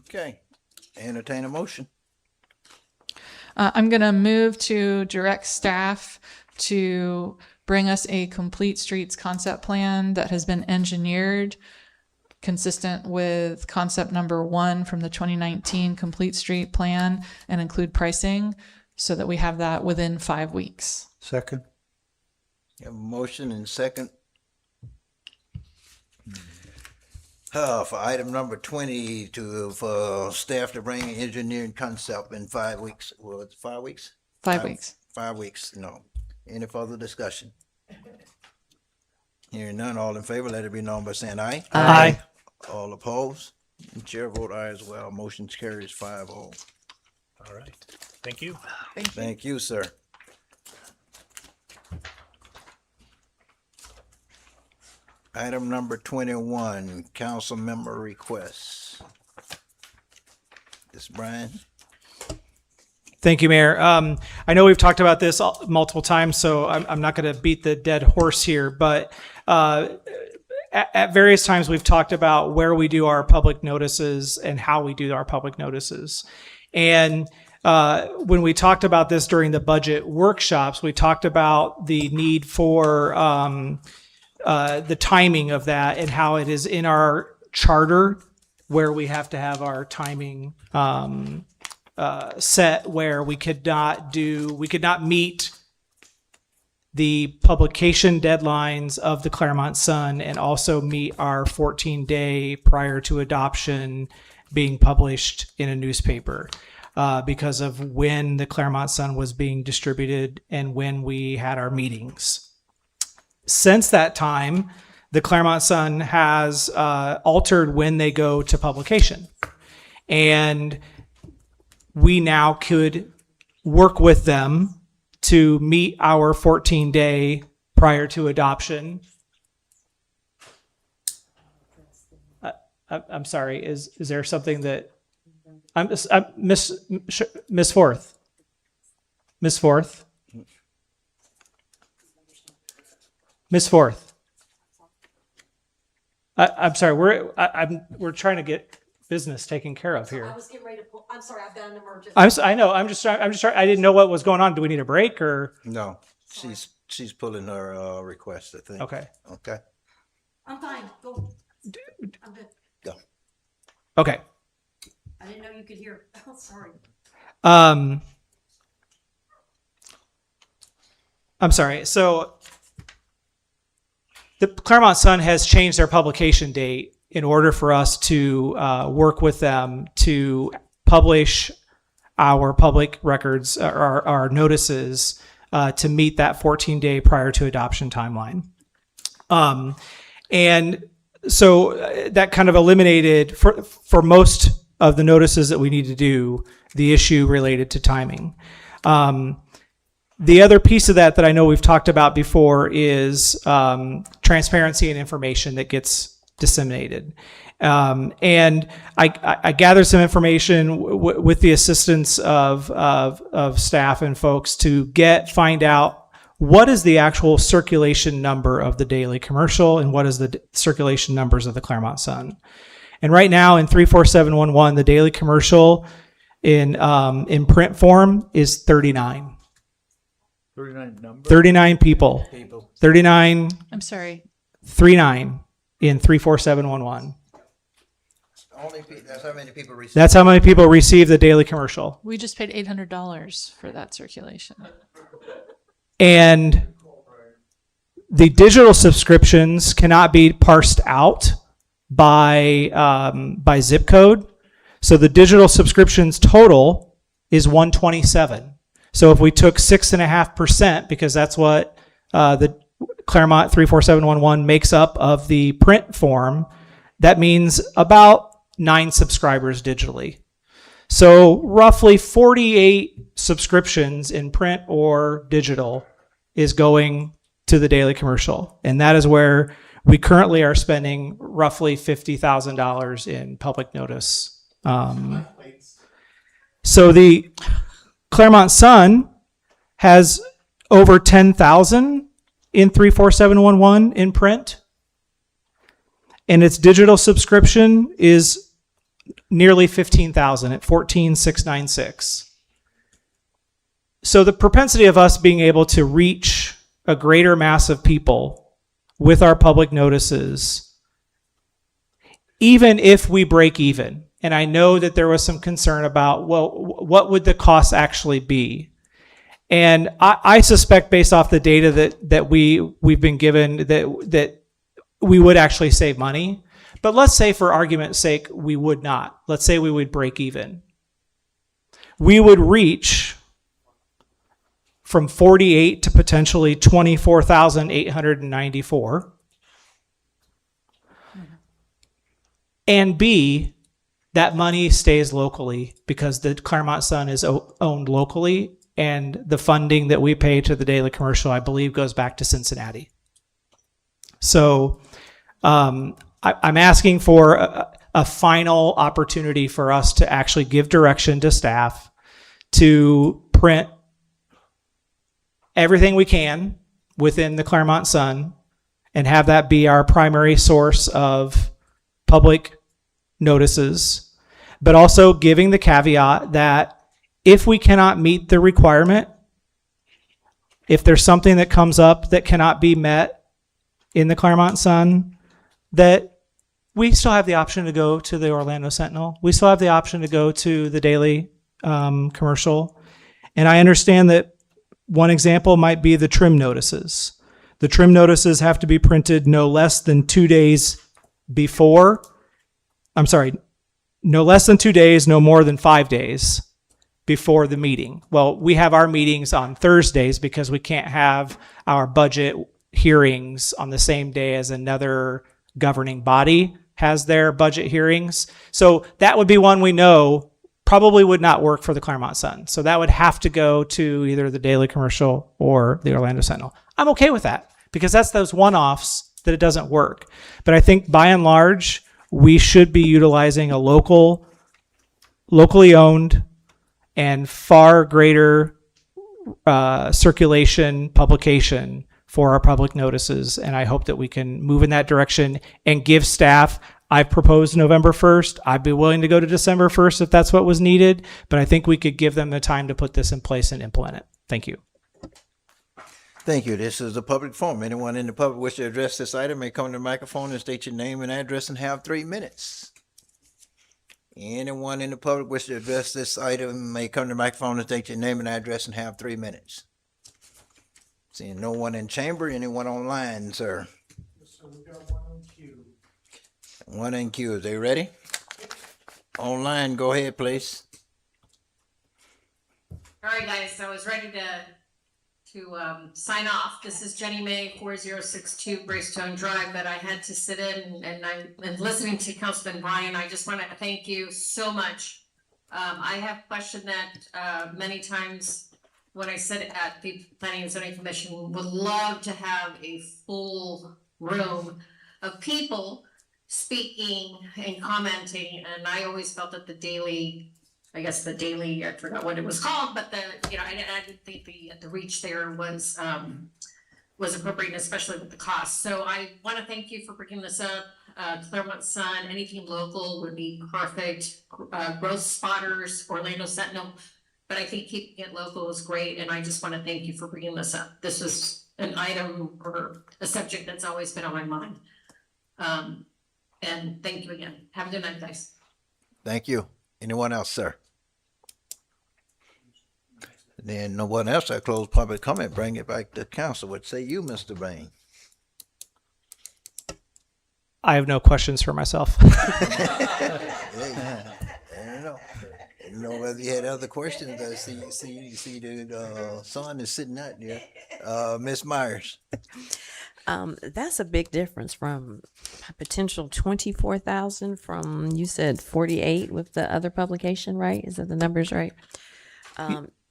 Okay. Entertain a motion. I'm going to move to direct staff to bring us a complete streets concept plan that has been engineered consistent with concept number 1 from the 2019 complete street plan, and include pricing, so that we have that within 5 weeks. Second. You have a motion and second. For item number 20, for staff to bring engineering concept in 5 weeks. Well, it's 5 weeks? 5 weeks. 5 weeks, no. Any further discussion? Hearing none, all in favor, let it be known by saying aye. Aye. All opposed? Chair vote aye as well. Motion carries 5-0. All right. Thank you. Thank you, sir. Item number 21, council member requests. This Brian. Thank you, Mayor. I know we've talked about this multiple times, so I'm not going to beat the dead horse here, but at various times we've talked about where we do our public notices and how we do our public notices. And when we talked about this during the budget workshops, we talked about the need for the timing of that and how it is in our charter where we have to have our timing set, where we could not meet the publication deadlines of the Clermont Sun and also meet our 14-day prior to adoption being published in a newspaper because of when the Clermont Sun was being distributed and when we had our meetings. Since that time, the Clermont Sun has altered when they go to publication. And we now could work with them to meet our 14-day prior to adoption. I'm sorry, is there something that Miss Forth? Miss Forth? Miss Forth? I'm sorry, we're trying to get business taken care of here. I was getting ready to pull. I'm sorry, I've got an emergency. I know. I'm just trying. I didn't know what was going on. Do we need a break or? No, she's pulling her request, I think. Okay. Okay. I'm fine. Go. I'm good. Go. Okay. I didn't know you could hear. Oh, sorry. I'm sorry. So the Clermont Sun has changed their publication date in order for us to work with them to publish our public records, our notices, to meet that 14-day prior to adoption timeline. And so that kind of eliminated, for most of the notices that we need to do, the issue related to timing. The other piece of that I know we've talked about before is transparency and information that gets disseminated. And I gathered some information with the assistance of staff and folks to find out what is the actual circulation number of the Daily Commercial and what is the circulation numbers of the Clermont Sun. And right now in 34711, the Daily Commercial in print form is 39. 39 number? 39 people. 39. I'm sorry. 39 in 34711. That's how many people receive. That's how many people receive the Daily Commercial. We just paid $800 for that circulation. And the digital subscriptions cannot be parsed out by zip code. So the digital subscriptions total is 127. So if we took 6.5%, because that's what the Clermont 34711 makes up of the print form, that means about 9 subscribers digitally. So roughly 48 subscriptions in print or digital is going to the Daily Commercial. And that is where we currently are spending roughly $50,000 in public notice. So the Clermont Sun has over 10,000 in 34711 in print. And its digital subscription is nearly 15,000 at 14,696. So the propensity of us being able to reach a greater mass of people with our public notices, even if we break even, and I know that there was some concern about, well, what would the cost actually be? And I suspect, based off the data that we've been given, that we would actually save money. But let's say, for argument's sake, we would not. Let's say we would break even. We would reach from 48 to potentially 24,894. And B, that money stays locally because the Clermont Sun is owned locally, and the funding that we pay to the Daily Commercial, I believe, goes back to Cincinnati. So I'm asking for a final opportunity for us to actually give direction to staff to print everything we can within the Clermont Sun and have that be our primary source of public notices, but also giving the caveat that if we cannot meet the requirement, if there's something that comes up that cannot be met in the Clermont Sun, that we still have the option to go to the Orlando Sentinel. We still have the option to go to the Daily Commercial. And I understand that one example might be the trim notices. The trim notices have to be printed no less than 2 days before. I'm sorry, no less than 2 days, no more than 5 days before the meeting. Well, we have our meetings on Thursdays because we can't have our budget hearings on the same day as another governing body has their budget hearings. So that would be one we know probably would not work for the Clermont Sun. So that would have to go to either the Daily Commercial or the Orlando Sentinel. I'm okay with that because that's those one-offs that it doesn't work. But I think by and large, we should be utilizing a locally owned and far greater circulation publication for our public notices. And I hope that we can move in that direction and give staff, I've proposed November 1st. I'd be willing to go to December 1st if that's what was needed, but I think we could give them the time to put this in place and implement it. Thank you. Thank you. This is a public forum. Anyone in the public wish to address this item may come to the microphone and state your name and address and have 3 minutes. Anyone in the public wish to address this item may come to the microphone and state your name and address and have 3 minutes. Seeing no one in chamber, anyone online, sir? So we got one in queue. One in queue. Is they ready? Online, go ahead, please. All right, guys, I was ready to sign off. This is Jenny May, 4062 Greystone Drive, but I had to sit in and listening to Councilman Bryan. I just want to thank you so much. I have questioned that many times when I sit at the Planning and Zoning Commission. Would love to have a full room of people speaking and commenting, and I always felt that the daily, I forgot what it was called, but I didn't think the reach there was appropriate, especially with the cost. So I want to thank you for bringing this up. Clermont Sun, anything local would be perfect. Growth Spotters, Orlando Sentinel, but I think keeping it local is great, and I just want to thank you for bringing this up. This is an item or a subject that's always been on my mind. And thank you again. Have a good night, guys. Thank you. Anyone else, sir? Then no one else, I close public comment, bring it back to council. What say you, Mr. Bain? I have no questions for myself. I don't know whether you had other questions. I see the son is sitting out there. Ms. Myers. That's a big difference from potential 24,000 from, you said 48 with the other publication, right? Is that the numbers right?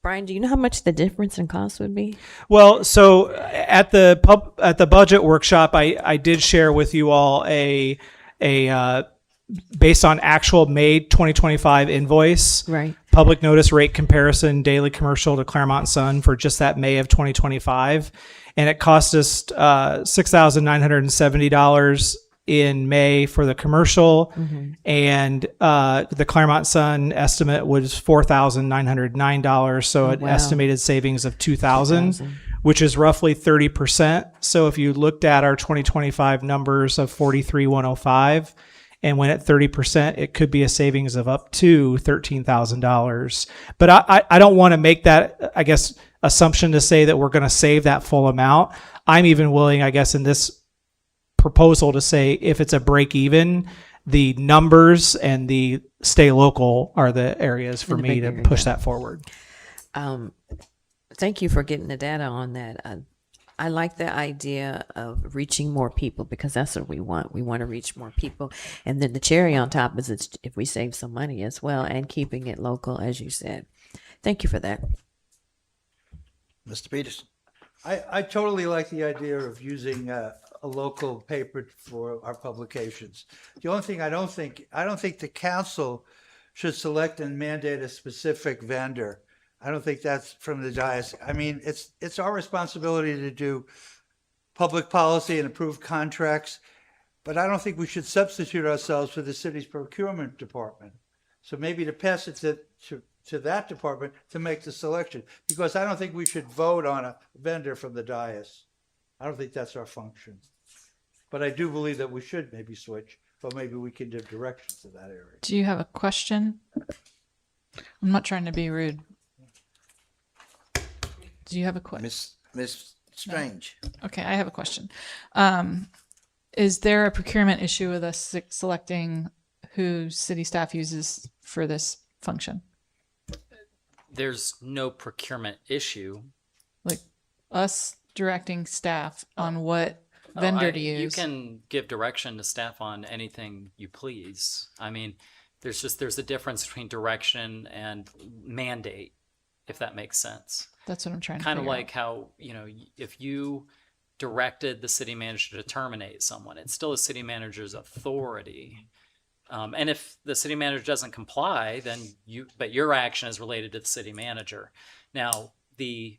Brian, do you know how much the difference in cost would be? Well, so at the budget workshop, I did share with you all a based on actual May 2025 invoice, right? Public notice rate comparison, Daily Commercial to Clermont Sun for just that May of 2025, and it cost us $6,970 in May for the commercial, and the Clermont Sun estimate was $4,909, so an estimated savings of $2,000, which is roughly 30%. So if you looked at our 2025 numbers of 43,105 and went at 30%, it could be a savings of up to $13,000. But I don't want to make that, I guess, assumption to say that we're going to save that full amount. I'm even willing, I guess, in this proposal to say if it's a break even, the numbers and the stay local are the areas for me to push that forward. Thank you for getting the data on that. I like the idea of reaching more people because that's what we want. We want to reach more people. And then the cherry on top is if we save some money as well and keeping it local, as you said. Thank you for that. Mr. Peterson. I totally like the idea of using a local paper for our publications. The only thing I don't think the council should select and mandate a specific vendor. I don't think that's from the dais. I mean, it's our responsibility to do public policy and approve contracts, but I don't think we should substitute ourselves for the city's procurement department. So maybe to pass it to that department to make the selection, because I don't think we should vote on a vendor from the dais. I don't think that's our function. But I do believe that we should maybe switch, but maybe we can give direction to that area. Do you have a question? I'm not trying to be rude. Do you have a question? Miss Strange. Okay, I have a question. Is there a procurement issue with us selecting who city staff uses for this function? There's no procurement issue. Like us directing staff on what vendor to use? You can give direction to staff on anything you please. I mean, there's a difference between direction and mandate, if that makes sense. That's what I'm trying to kind of figure like how, if you directed the city manager to terminate someone, it's still a city manager's authority. And if the city manager doesn't comply, then but your action is related to the city manager. Now, the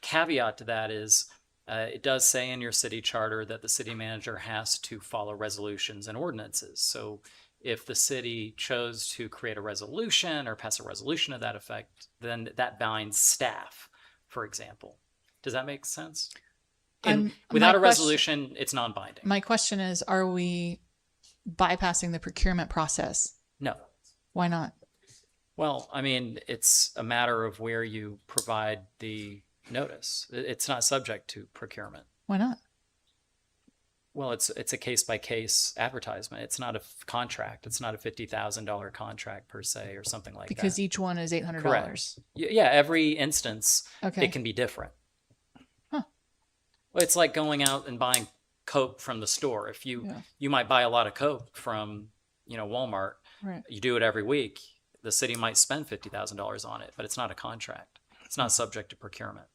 caveat to that is it does say in your city charter that the city manager has to follow resolutions and ordinances. So if the city chose to create a resolution or pass a resolution to that effect, then that binds staff, for example. Does that make sense? Without a resolution, it's non-binding. My question is, are we bypassing the procurement process? No. Why not? Well, I mean, it's a matter of where you provide the notice. It's not subject to procurement. Why not? Well, it's a case-by-case advertisement. It's not a contract. It's not a $50,000 contract per se or something like that. Because each one is $800. Correct. Yeah, every instance, it can be different. Huh. Well, it's like going out and buying Coke from the store. If you might buy a lot of Coke from, Walmart. Right. You do it every week. The city might spend $50,000 on it, but it's not a contract. It's not subject to procurement.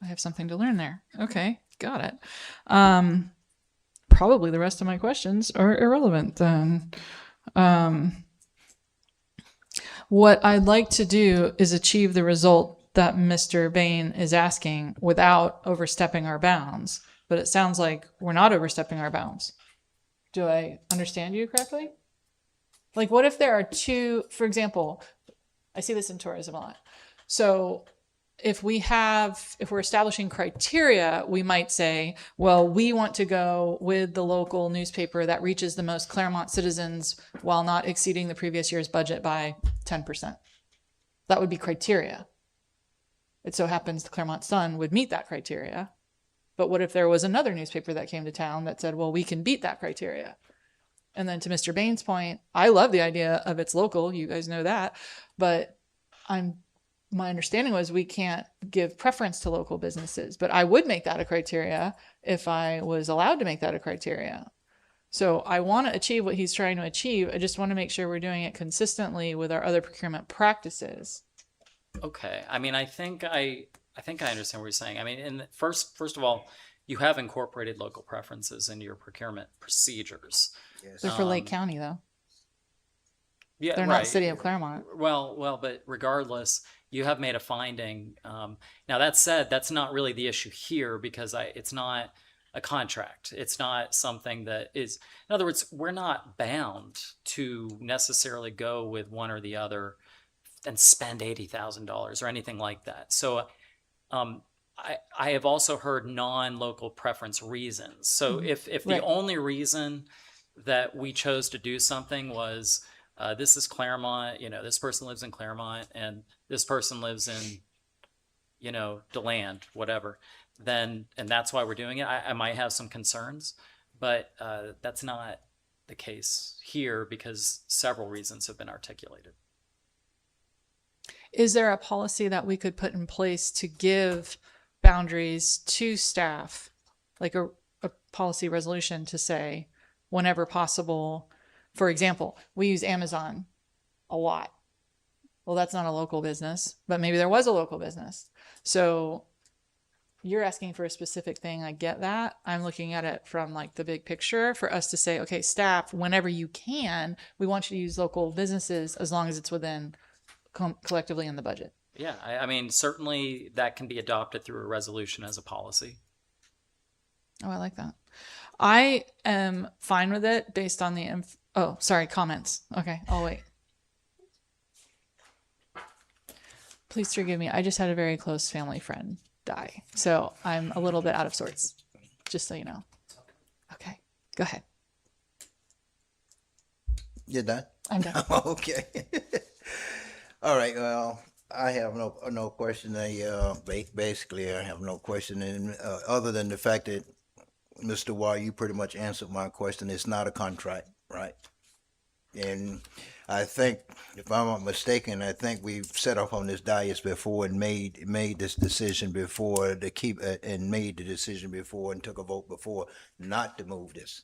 I have something to learn there. Okay, got it. Probably the rest of my questions are irrelevant then. What I'd like to do is achieve the result that Mr. Bain is asking without overstepping our bounds. But it sounds like we're not overstepping our bounds. Do I understand you correctly? Like, what if there are two, for example, I see this in tourism a lot. So if we're establishing criteria, we might say, well, we want to go with the local newspaper that reaches the most Clermont citizens while not exceeding the previous year's budget by 10%. That would be criteria. It so happens the Clermont Sun would meet that criteria. But what if there was another newspaper that came to town that said, well, we can beat that criteria? And then to Mr. Bain's point, I love the idea of it's local. You guys know that. But my understanding was we can't give preference to local businesses. But I would make that a criteria if I was allowed to make that a criteria. So I want to achieve what he's trying to achieve. I just want to make sure we're doing it consistently with our other procurement practices. Okay. I mean, I think I understand what you're saying. I mean, first of all, you have incorporated local preferences into your procurement procedures. Yes. They're for Lake County, though. Yeah, they're not City of Clermont. Well, but regardless, you have made a finding. Now that said, that's not really the issue here because it's not a contract. It's not something that is. In other words, we're not bound to necessarily go with one or the other and spend $80,000 or anything like that. So. I have also heard non-local preference reasons. So if the only reason that we chose to do something was this is Clermont, this person lives in Clermont and this person lives in, DeLand, whatever, and that's why we're doing it. I might have some concerns, but that's not the case here because several reasons have been articulated. Is there a policy that we could put in place to give boundaries to staff, like a policy resolution to say, whenever possible, for example, we use Amazon a lot. Well, that's not a local business, but maybe there was a local business. So, you're asking for a specific thing. I get that. I'm looking at it from like the big picture for us to say, okay, staff, whenever you can, we want you to use local businesses as long as it's within collectively in the budget. Yeah, I mean, certainly that can be adopted through a resolution as a policy. Oh, I like that. I am fine with it based on the, oh, sorry, comments. Okay, I'll wait. Please forgive me. I just had a very close family friend die. So I'm a little bit out of sorts, just so you know. Okay, go ahead. You're done? I'm done. Okay. All right, well, I have no question. Basically, I have no question, and other than the fact that Mr. Wall, you pretty much answered my question. It's not a contract, right? And I think, if I'm not mistaken, I think we've set up on this dais before and made this decision before to keep and made the decision before and took a vote before not to move this.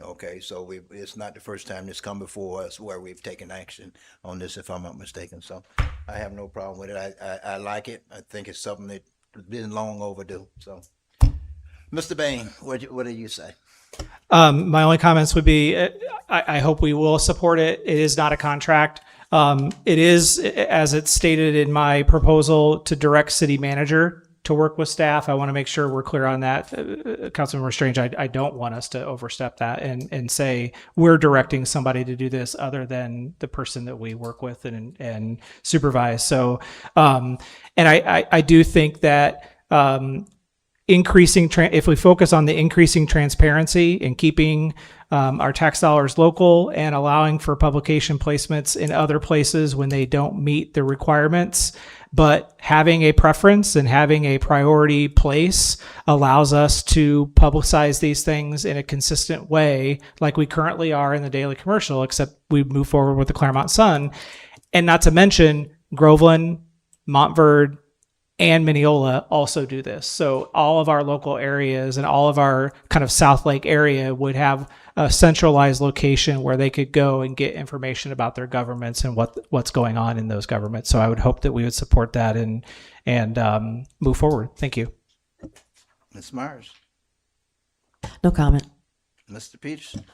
Okay, so it's not the first time this come before us where we've taken action on this, if I'm not mistaken. So I have no problem with it. I like it. I think it's something that's been long overdue. So, Mr. Bain, what do you say? My only comments would be, I hope we will support it. It is not a contract. It is, as it's stated in my proposal, to direct city manager to work with staff. I want to make sure we're clear on that. Councilmember Strange, I don't want us to overstep that and say we're directing somebody to do this other than the person that we work with and supervise. So, and I do think that, if we focus on the increasing transparency and keeping our tax dollars local and allowing for publication placements in other places when they don't meet the requirements, but having a preference and having a priority place allows us to publicize these things in a consistent way, like we currently are in the Daily Commercial, except we move forward with the Clermont Sun. And not to mention Groveland, Montverde, and Mineola also do this. So all of our local areas and all of our kind of South Lake area would have a centralized location where they could go and get information about their governments and what's going on in those governments. So I would hope that we would support that and move forward. Thank you. Ms. Myers? No comment. Mr. Peterson?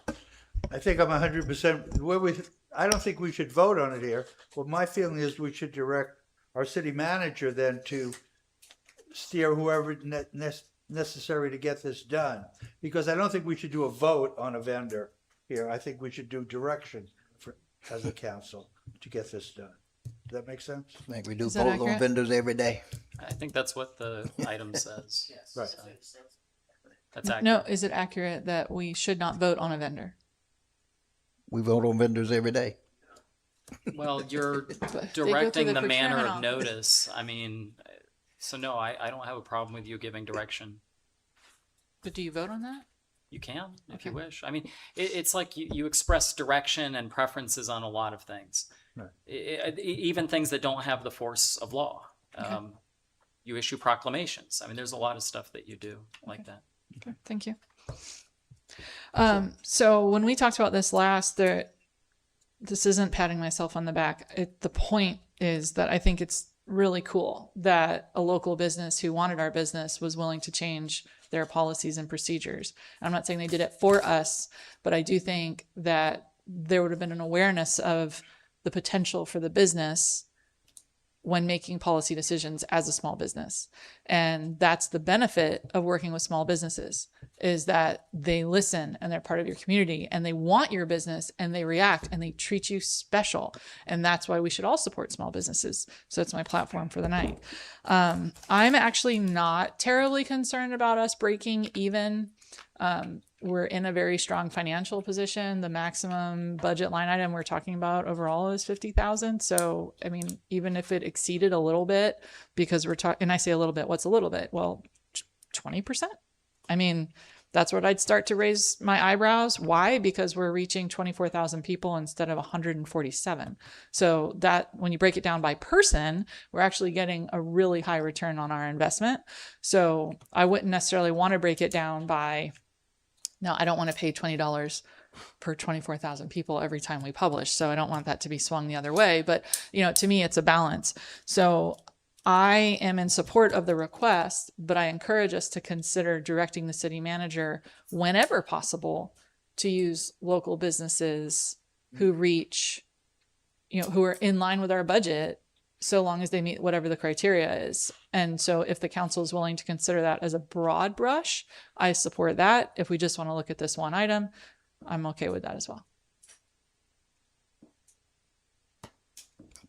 I think I'm 100%. I don't think we should vote on it here. Well, my feeling is we should direct our city manager then to steer whoever necessary to get this done. Because I don't think we should do a vote on a vendor here. I think we should do direction as a council to get this done. Does that make sense? I think we do vote on vendors every day. I think that's what the item says. Yes. Right. So that's accurate. No, is it accurate that we should not vote on a vendor? We vote on vendors every day. Well, you're directing the manner of notice. I mean, so no, I don't have a problem with you giving direction. But do you vote on that? You can, if you wish. I mean, it's like you express direction and preferences on a lot of things. Right. Even things that don't have the force of law. Okay. You issue proclamations. I mean, there's a lot of stuff that you do like that. Okay, thank you. So when we talked about this last, this isn't patting myself on the back. The point is that I think it's really cool that a local business who wanted our business was willing to change their policies and procedures. I'm not saying they did it for us, but I do think that there would have been an awareness of the potential for the business when making policy decisions as a small business. And that's the benefit of working with small businesses, is that they listen and they're part of your community and they want your business and they react and they treat you special. And that's why we should all support small businesses. So it's my platform for the night. I'm actually not terribly concerned about us breaking even. We're in a very strong financial position. The maximum budget line item we're talking about overall is $50,000. So, I mean, even if it exceeded a little bit, because we're talking, and I say a little bit, what's a little bit? Well, 20%. I mean, that's what I'd start to raise my eyebrows. Why? Because we're reaching 24,000 people instead of 147. So that when you break it down by person, we're actually getting a really high return on our investment. So I wouldn't necessarily want to break it down by, no, I don't want to pay $20 per 24,000 people every time we publish. So I don't want that to be swung the other way. But, you know, to me, it's a balance. So I am in support of the request, but I encourage us to consider directing the city manager whenever possible to use local businesses who reach, who are in line with our budget, so long as they meet whatever the criteria is. And so if the council is willing to consider that as a broad brush, I support that. If we just want to look at this one item, I'm okay with that as well.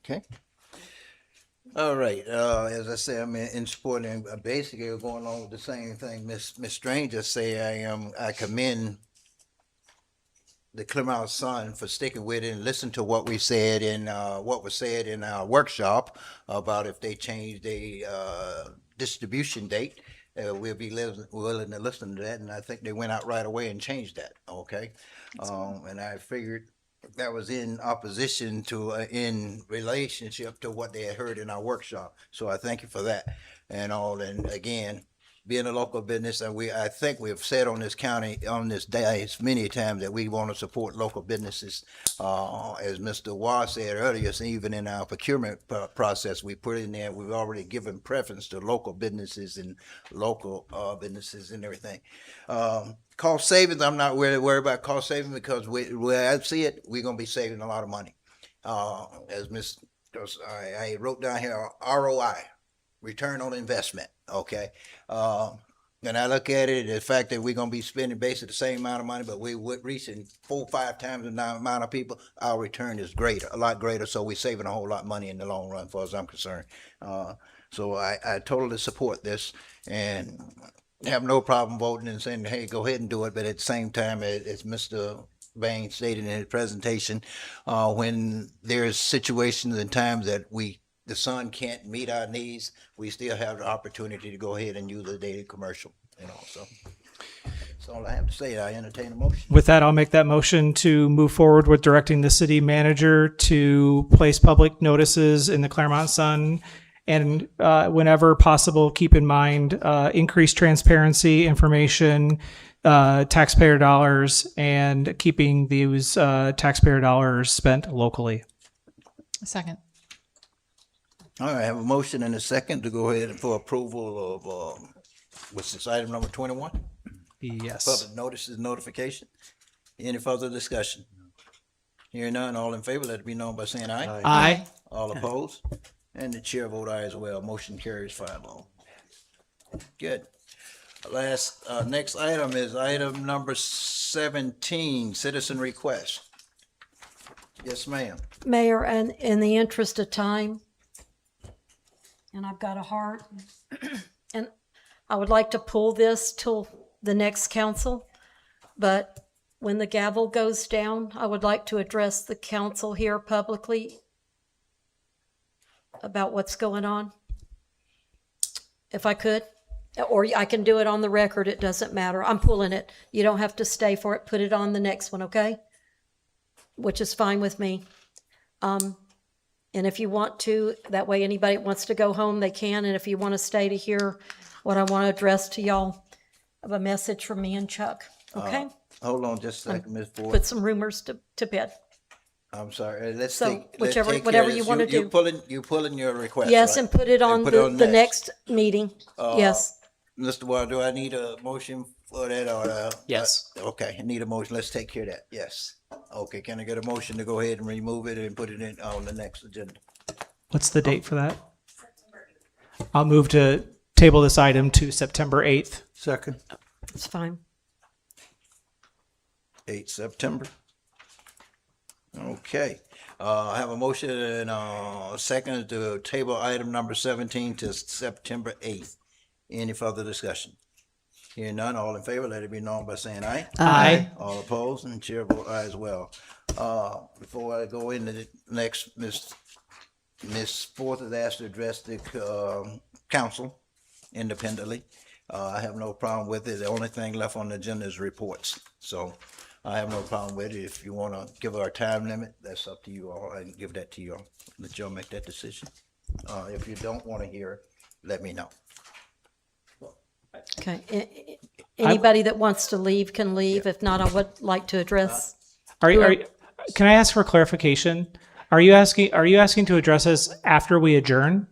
Okay. All right. As I say, I'm in support, and basically going along with the same thing Miss Strange just say. I commend the Clermont Sun for sticking with it and listen to what we said in what was said in our workshop about if they change the distribution date. We'll be willing to listen to that, and I think they went out right away and changed that. Okay, and I figured that was in opposition to in relationship to what they had heard in our workshop. So I thank you for that and all. And again, being a local business, and I think we've said on this day many times that we want to support local businesses. As Mr. Waugh said earlier, so even in our procurement process, we put in there, we've already given preference to local businesses and local businesses and everything. Cost savings, I'm not really worried about cost savings because where I see it, we're going to be saving a lot of money. I wrote down here ROI, return on investment. Okay. And I look at it, the fact that we're going to be spending basically the same amount of money, but we're reaching 4 or 5 times the amount of people, our return is greater, a lot greater. So we're saving a whole lot of money in the long run, as far as I'm concerned. So I totally support this and have no problem voting and saying, hey, go ahead and do it. But at the same time, as Mr. Bain stated in his presentation, when there's situations and times that the sun can't meet our needs, we still have the opportunity to go ahead and use the daily commercial, so that's all I have to say. I entertain a motion. With that, I'll make that motion to move forward with directing the city manager to place public notices in the Clermont Sun and whenever possible, keep in mind increased transparency, information, taxpayer dollars, and keeping these taxpayer dollars spent locally. Second. All right, I have a motion and a second to go ahead for approval of, what's this, item number 21? Yes. Public notices, notification. Any further discussion? Hearing none, all in favor, let it be known by saying aye. Aye. All opposed? And the chair vote aye as well. Motion carries 5-0. Good. Next item is item number 17, citizen request. Yes, ma'am. Mayor, and in the interest of time, and I've got a heart, and I would like to pull this till the next council, but when the gavel goes down, I would like to address the council here publicly about what's going on, if I could, or I can do it on the record. It doesn't matter. I'm pulling it. You don't have to stay for it. Put it on the next one, okay? Which is fine with me. And if you want to, that way anybody that wants to go home, they can. And if you want to stay to hear what I want to address to y'all, I have a message from me and Chuck, okay? Hold on just a second, Ms. Ford. Put some rumors to bed. I'm sorry. Let's So, take whichever- care of whatever this. you wanna do. You're pulling your request, Yes, right? and put it on And the next meeting. Yes. Mr. Waugh, do I need a motion for that or? Yes. Okay, I need a motion. Let's take care of that. Yes. Okay, can I get a motion to go ahead and remove it and put it in on the next agenda? What's the date for that? I'll move to table this item to September 8th. Second. It's fine. 8 September. Okay, I have a motion and a second to table item number 17 to September 8th. Any further discussion? Hearing none, all in favor, let it be known by saying aye. Aye. All opposed, and chair vote aye as well. Before I go into the next, Ms. Forth is asked to address the council independently. I have no problem with it. The only thing left on the agenda is reports. So I have no problem with it. If you want to give her a time limit, that's up to you all. I can give that to you all. Let y'all make that decision. If you don't want to hear it, let me know. Okay. Anybody that wants to leave can leave. If not, I would like to address. Can I ask for clarification? Are you asking to address this after we adjourn?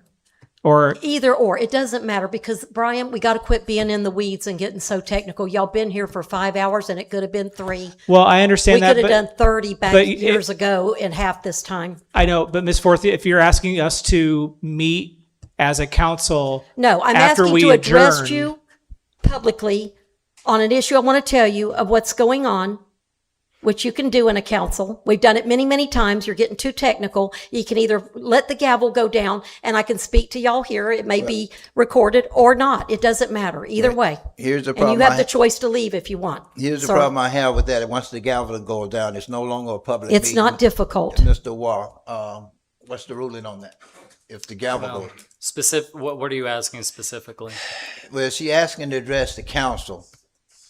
Or Either or, it doesn't matter, because Brian, we got to quit being in the weeds and getting so technical. Y'all been here for 5 hours and it could have been 3. well, I understand We that, could have but done 30 back but years ago in half this time. I know, but Ms. Forthy, if you're asking us to meet as a council, No, I'm after asking we to address adjourn- you publicly on an issue I want to tell you of what's going on, which you can do in a council. We've done it many, many times. You're getting too technical. You can either let the gavel go down and I can speak to y'all here. It may be recorded or not. It doesn't matter. Either way. Here's the And problem. you have the choice to leave if you want. Here's the Sir, problem I have with that. Once the gavel goes down, it's no longer a public It's meeting. not difficult. Mr. Wall, what's the ruling on that? If the gavel Well, goes, what are you asking specifically? well, she asking to address the council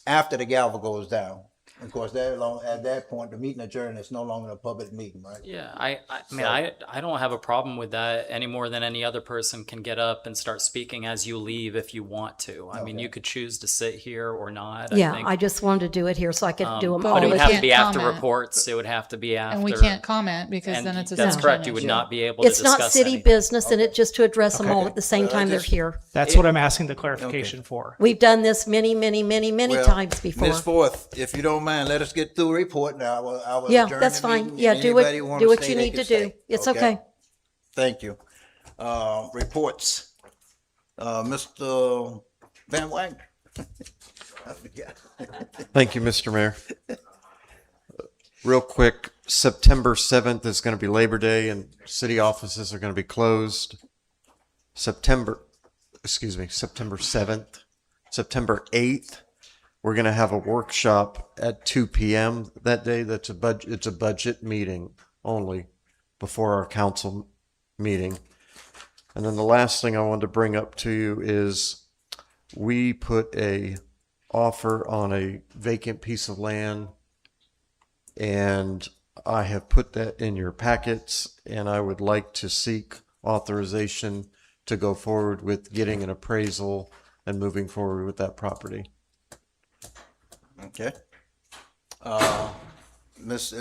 after the gavel goes down. Of course, at that point, the meeting adjourned. It's no longer a public meeting, right? Yeah, I mean, I don't have a problem with that any more than any other person can get up and start speaking as you leave if you want to. I mean, you could choose to sit here or not. Yeah, think. I just wanted to do it here so I could do them But all. But it we would have to can't be after comment. reports. It would have to be after. And we can't comment because and then it's a that's citizen correct. You would issue. not be able to It's discuss not city anything. business, and it just to address them all at the same Well, I time they're just- here. that's what I'm asking the clarification for. We've done this many, many, many, many Well, times before. Ms. Forth, if you don't mind, let us get through a report now. I will Yeah, adjourn that's the fine. meeting, Yeah, and do what anybody wanna do what stay, you they need can to do. stay. It's okay. Thank you. Reports. Mr. Van Wagner. I forgot. Thank you, Mr. Mayor. Real quick, September 7th is going to be Labor Day and city offices are going to be closed. September 7th. September 8th, we're going to have a workshop at 2 p.m. that day. It's a budget meeting only before our council meeting. And then the last thing I wanted to bring up to you is we put a offer on a vacant piece of land, and I have put that in your packets, and I would like to seek authorization to go forward with getting an appraisal and moving forward with that property. Okay.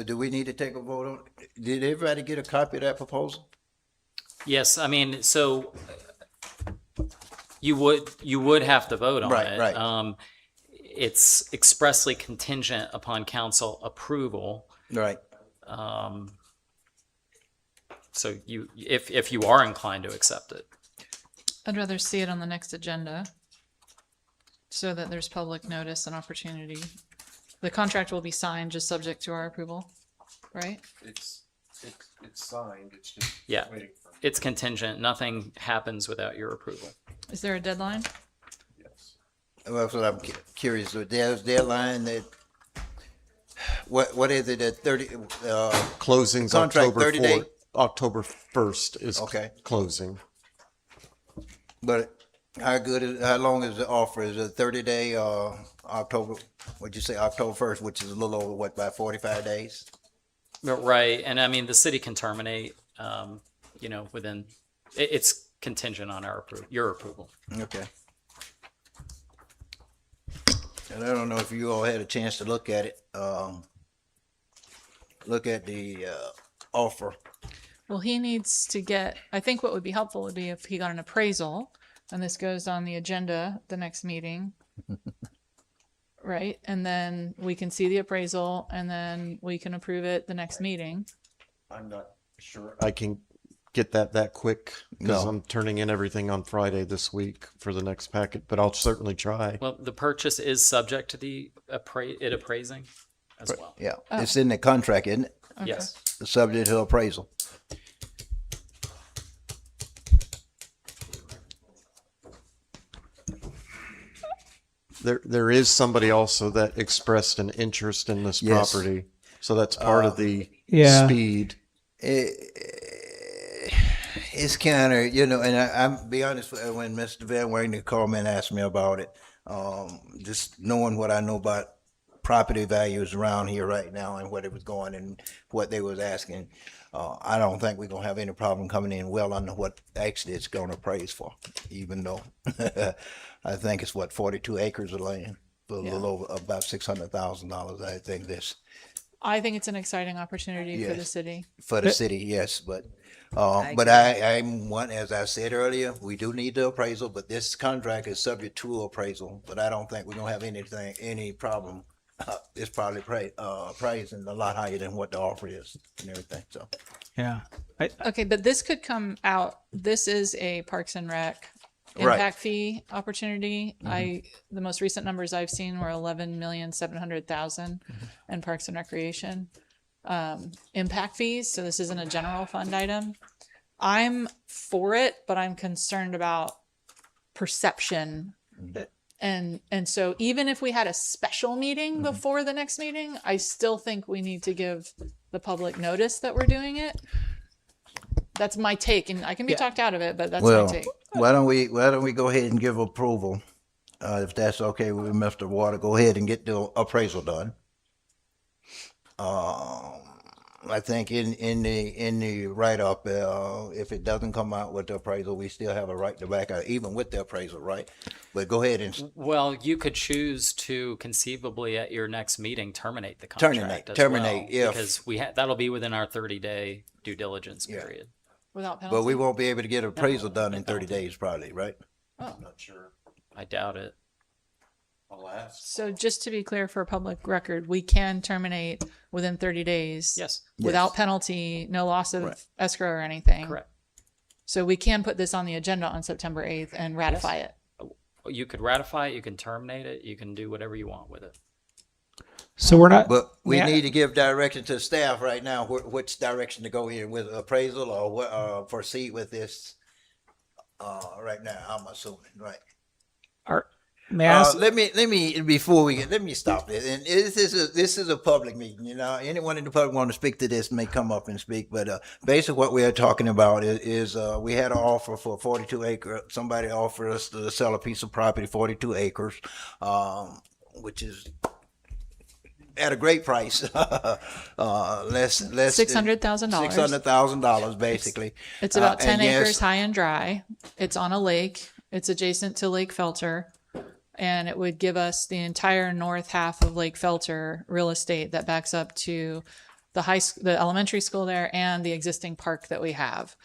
Do we need to take a vote on? Did everybody get a copy of that proposal? Yes, I mean, so you would have to vote on Right, it. right. It's expressly contingent upon council approval. Right. So if you are inclined to accept it. I'd rather see it on the next agenda so that there's public notice and opportunity. The contract will be signed just subject to our approval, right? It's signed. It's just Yeah, it's contingent. Nothing happens without your approval. Is there a deadline? Well, that's what I'm curious. There's deadline that. What is it at 30? Closing's contract October 30 day. 4th. October 1st is Okay. closing. But how long is the offer? Is it 30-day October? What'd you say, October 1st, which is a little over about 45 days? Right, and I mean the city can terminate. Within it's contingent on your approval. Okay. And I don't know if you all had a chance to look at it. Look at the offer. Well, he needs to get, I think what would be helpful would be if he got an appraisal and this goes on the agenda the next meeting. Right? And then we can see the appraisal and then we can approve it the next meeting. I'm not sure I can get that quick because No. I'm turning in everything on Friday this week for the next packet, but I'll certainly try. Well, the purchase is subject to the appraising as well. Yeah, Oh. it's in the contract, isn't it? Okay. Yes. The subject to appraisal. There is somebody also that expressed an interest in this Yes. property, so that's part of the Yeah. speed. It's kind of, and I'm be honest, when Mr. Van Wagner called me and asked me about it, just knowing what I know about property values around here right now and what it was going and what they was asking, I don't think we're gonna have any problem coming in well under what actually it's gonna appraise for, even though I think it's 42 acres of land for a little over about $600,000. I think this I think it's an exciting opportunity for the Yes. city. For the city, yes, but I'm one, as I said earlier, we do need the appraisal, but this contract is subject to appraisal, but I don't think we're gonna have any problem. It's probably pricing a lot higher than what the offer is and everything, so. Yeah. Okay, but this could come out. This is a Parks and Rec Right. impact fee opportunity. The most recent numbers I've seen were 11,700,000 in Parks and Recreation impact fees. So this isn't a general fund item. I'm for it, but I'm concerned about perception. And so even if we had a special meeting before the next meeting, I still think we need to give the public notice that we're doing it. That's my take, and I can be talked out of it, but that's my take. Why don't we go ahead and give approval, if that's okay with Mr. Water, go ahead and get the appraisal done. I think in the write-up, if it doesn't come out with the appraisal, we still have a right to back out, even with the appraisal, right? But go ahead and Well, you could choose to conceivably at your next meeting terminate the contract terminate, as well, if- because that'll be within our 30-day due diligence period. Without penalty. but we won't be able to get appraisal done in 30 days probably, right? Not sure. I doubt it. So just to be clear for public record, we can terminate within 30 days. Yes. Without Yes. penalty, no loss of Right. escrow or anything. Correct. So we can put this on the agenda on September 8th and ratify it. You could ratify it, you can terminate it, you can do whatever you want with it. So we're not. But we May I- need to give direction to staff right now, which direction to go in with appraisal or what, proceed with this, right now, I'm assuming, right? May I ask? Let me stop this. And this is a public meeting, you know, anyone in the public want to speak to this may come up and speak, but, basically what we are talking about is we had an offer for 42 acre, somebody offered us to sell a piece of property, 42 acres, which is at a great price, less $600,000. $600,000 basically. It's about 10 and yes, acres high and dry. It's on a lake. It's adjacent to Lake Felter. And it would give us the entire north half of Lake Felter real estate that backs up to the elementary school there and the existing park that we have.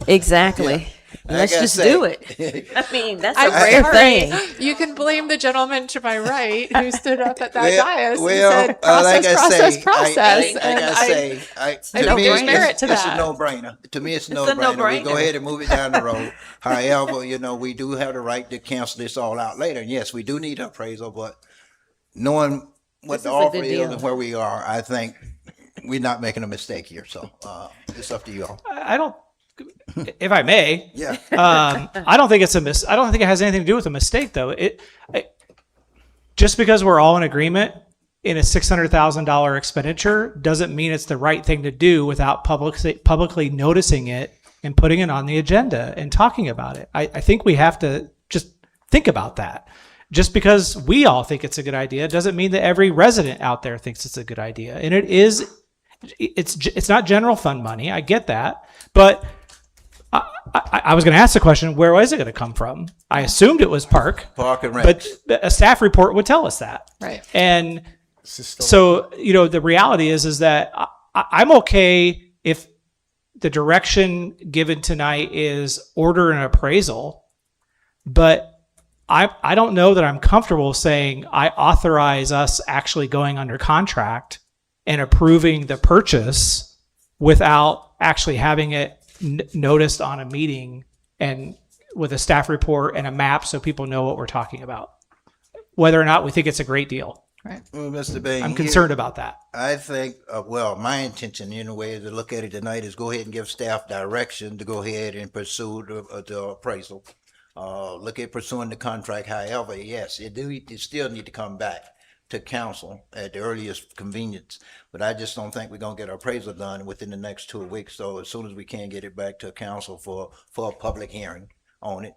Exactly. Let's I just say- do it. I mean, that's a I'm rare sorry. thing. You can blame the gentleman to my right who stood up at that Well, dais well, and said, process, like I process, say, process. I I don't to me, give merit to it's that. a no-brainer. To me, it's a a no-brainer. We no-brainer. go ahead and move it down the road. However, you know, we do have the right to cancel this all out later. And yes, we do need appraisal, but knowing what This the is a offer good is deal. and where we are, I think we're not making a mistake here. So it's up to you all. I don't. If I may. Yeah. I don't think it's I don't think it has anything to do with a mistake, though. Just because we're all in agreement in a $600,000 expenditure doesn't mean it's the right thing to do without publicly noticing it and putting it on the agenda and talking about it. I think we have to just think about that. Just because we all think it's a good idea doesn't mean that every resident out there thinks it's a good idea. And it's not general fund money. I get that, but I was going to ask the question, where was it going to come from? I assumed it was Park and Rec. but a staff report would tell us that. Right. And so, you know, the reality is that I'm okay if the direction given tonight is order an appraisal, but I don't know that I'm comfortable saying I authorize us actually going under contract and approving the purchase without actually having it noticed on a meeting and with a staff report and a map so people know what we're talking about, whether or not we think it's a great deal. Right. Well, Mr. Bain, I'm concerned about that. I think, my intention in a way to look at it tonight is go ahead and give staff direction to go ahead and pursue the appraisal. Look at pursuing the contract. However, yes, it still need to come back to council at the earliest convenience. But I just don't think we're gonna get our appraisal done within the next 2 weeks. So as soon as we can get it back to council for a public hearing on it,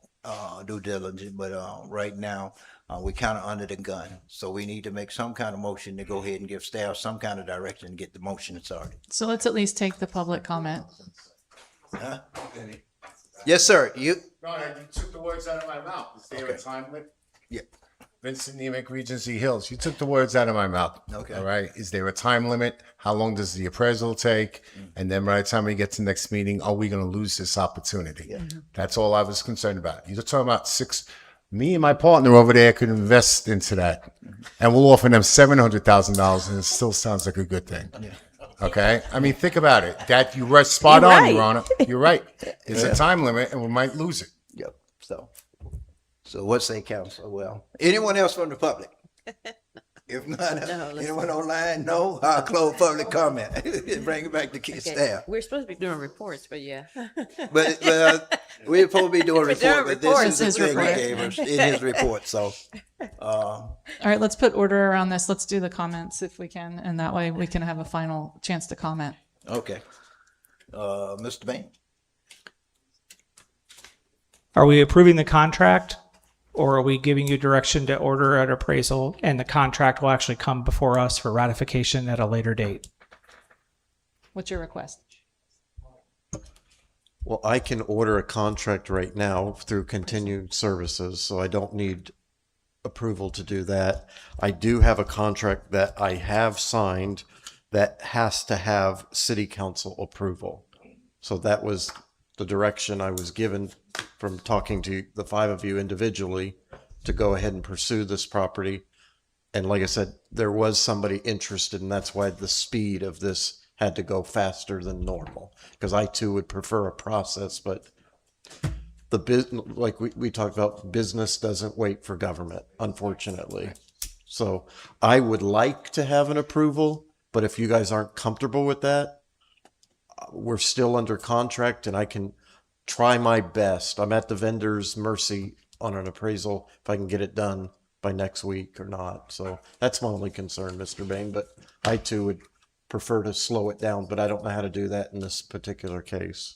due diligence. But right now, we kind of under the gun. So we need to make some kind of motion to go ahead and give staff some kind of direction to get the motion started. So let's at least take the public comment. Huh? Yes, sir. You? No, you took the words out of my mouth. Is there a time limit? Yeah. Vincent Nemec, Regency Hills. You took the words out of my mouth. Okay. All right. Is there a time limit? How long does the appraisal take? And then by the time we get to next meeting, are we going to lose this opportunity? That's all I was concerned about. You're talking about me and my partner over there could invest into that. And we'll offer them $700,000 and it still sounds like a good thing. Okay. I mean, think about it. That you were spot You're on, right. Your Honor. You're right. There's a time limit and we might lose it. Yep. So what say council? Well, anyone else from the public? If not, anyone online? No? I'll close public comment. Bring it back to staff. We're supposed to be doing reports, but yeah. But we're supposed to be doing We're doing report, but this is His the thing he report. gave us in his report, so. All right, let's put order around this. Let's do the comments if we can, and that way we can have a final chance to comment. Okay. Mr. Bain? Are we approving the contract, or are we giving you direction to order an appraisal and the contract will actually come before us for ratification at a later date? What's your request? Well, I can order a contract right now through continued services, so I don't need approval to do that. I do have a contract that I have signed that has to have city council approval. So that was the direction I was given from talking to the five of you individually to go ahead and pursue this property. And like I said, there was somebody interested, and that's why the speed of this had to go faster than normal, because I too would prefer a process, but the business, like we talked about, business doesn't wait for government, unfortunately. So I would like to have an approval, but if you guys aren't comfortable with that, we're still under contract and I can try my best. I'm at the vendor's mercy on an appraisal if I can get it done by next week or not. So that's my only concern, Mr. Bain, but I too would prefer to slow it down, but I don't know how to do that in this particular case.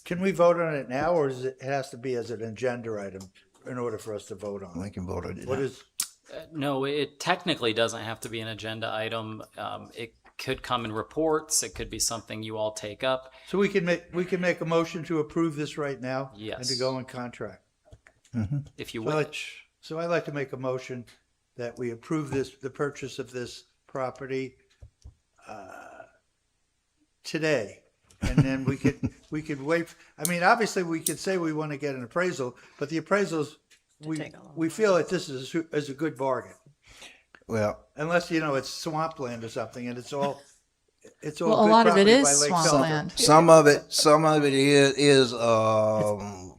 Can we vote on it now, or is it has to be as an agenda item in order for us to vote on it? We can vote on it What now. is, No, it technically doesn't have to be an agenda item. It could come in reports. It could be something you all take up. so we can make a motion to approve this right now? Yes. And to go in contract? If you So I'd- wish. So I'd like to make a motion that we approve the purchase of this property today. And then we could wait. I mean, obviously, we could say we want to get an appraisal, but the appraisals, we feel that this is a good bargain. Well, Unless, it's swampland or something, and it's all Well, a good lot of it property is by Lake swampland. Seltzer. some of it is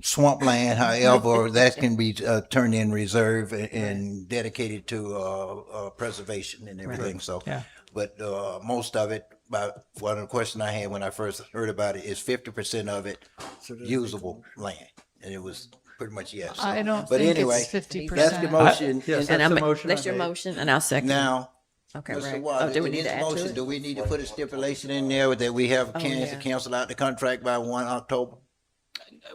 swampland. However, that can be turned in reserve and dedicated to preservation and everything. So, Yeah. but most of it, one of the questions I had when I first heard about it is 50% of it usable land, and it was pretty much yes. I don't But think anyway, it's 50%. that's the motion. Yes, And that's the motion That's I your made. motion, and I'll second. now, Okay, Mr. right. Water, Oh, do we in need his to add to motion, it? do we need to put a stipulation in there that we have chance to cancel out the contract by 1 October?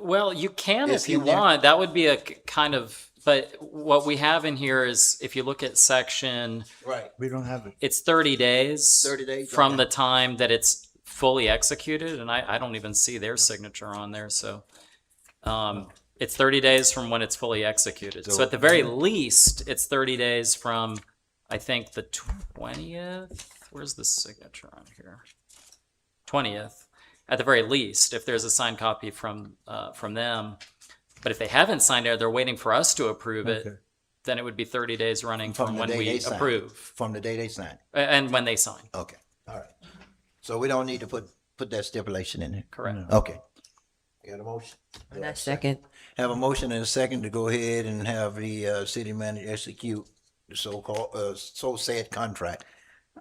Well, you can It's if you in there. want. That would be a kind of, but what we have in here is if you look at section, Right. We don't have it. it's 30 days. 30 days, from okay. the time that it's fully executed. And I don't even see their signature on there. So it's 30 days from when it's fully executed. So at the very least, it's 30 days from, I think, the 20th. Where's the signature on here? 20th. At the very least, if there's a signed copy from them. But if they haven't signed it, they're waiting for us to approve it, then it would be 30 days running from the when day we they sign. approve. From the day they sign. And when they sign. Okay, all right. So we don't need to put that stipulation in there? Correct. Okay. Got a motion? And I second. Have a motion and a second to go ahead and have the city manager execute the so-called, so-said contract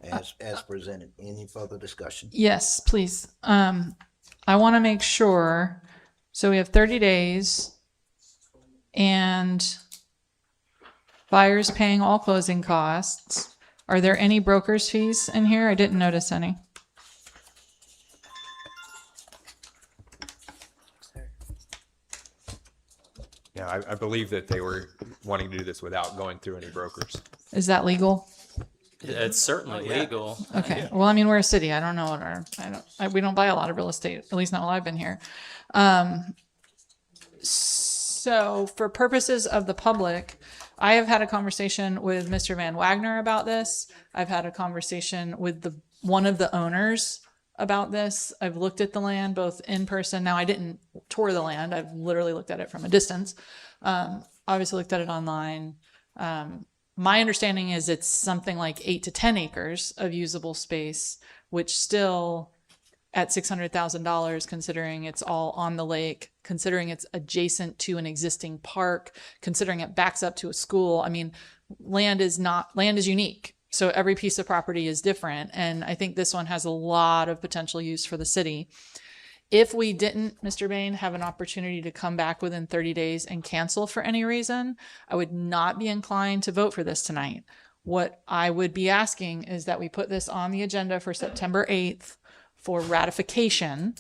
as presented. Any further discussion? Yes, please. I want to make sure, so we have 30 days and buyers paying all closing costs. Are there any broker's fees in here? I didn't notice any. Yeah, I believe that they were wanting to do this without going through any brokers. Is that legal? It's certainly legal. Okay. Well, I mean, we're a city. I don't know what we don't buy a lot of real estate, at least not while I've been here. So for purposes of the public, I have had a conversation with Mr. Van Wagner about this. I've had a conversation with one of the owners about this. I've looked at the land both in person. Now I didn't tour the land. I've literally looked at it from a distance. Obviously looked at it online. My understanding is it's something like 8 to 10 acres of usable space, which still at $600,000, considering it's all on the lake, considering it's adjacent to an existing park, considering it backs up to a school. I mean, land is unique. So every piece of property is different. And I think this one has a lot of potential use for the city. If we didn't, Mr. Bain, have an opportunity to come back within 30 days and cancel for any reason, I would not be inclined to vote for this tonight. What I would be asking is that we put this on the agenda for September 8th for ratification,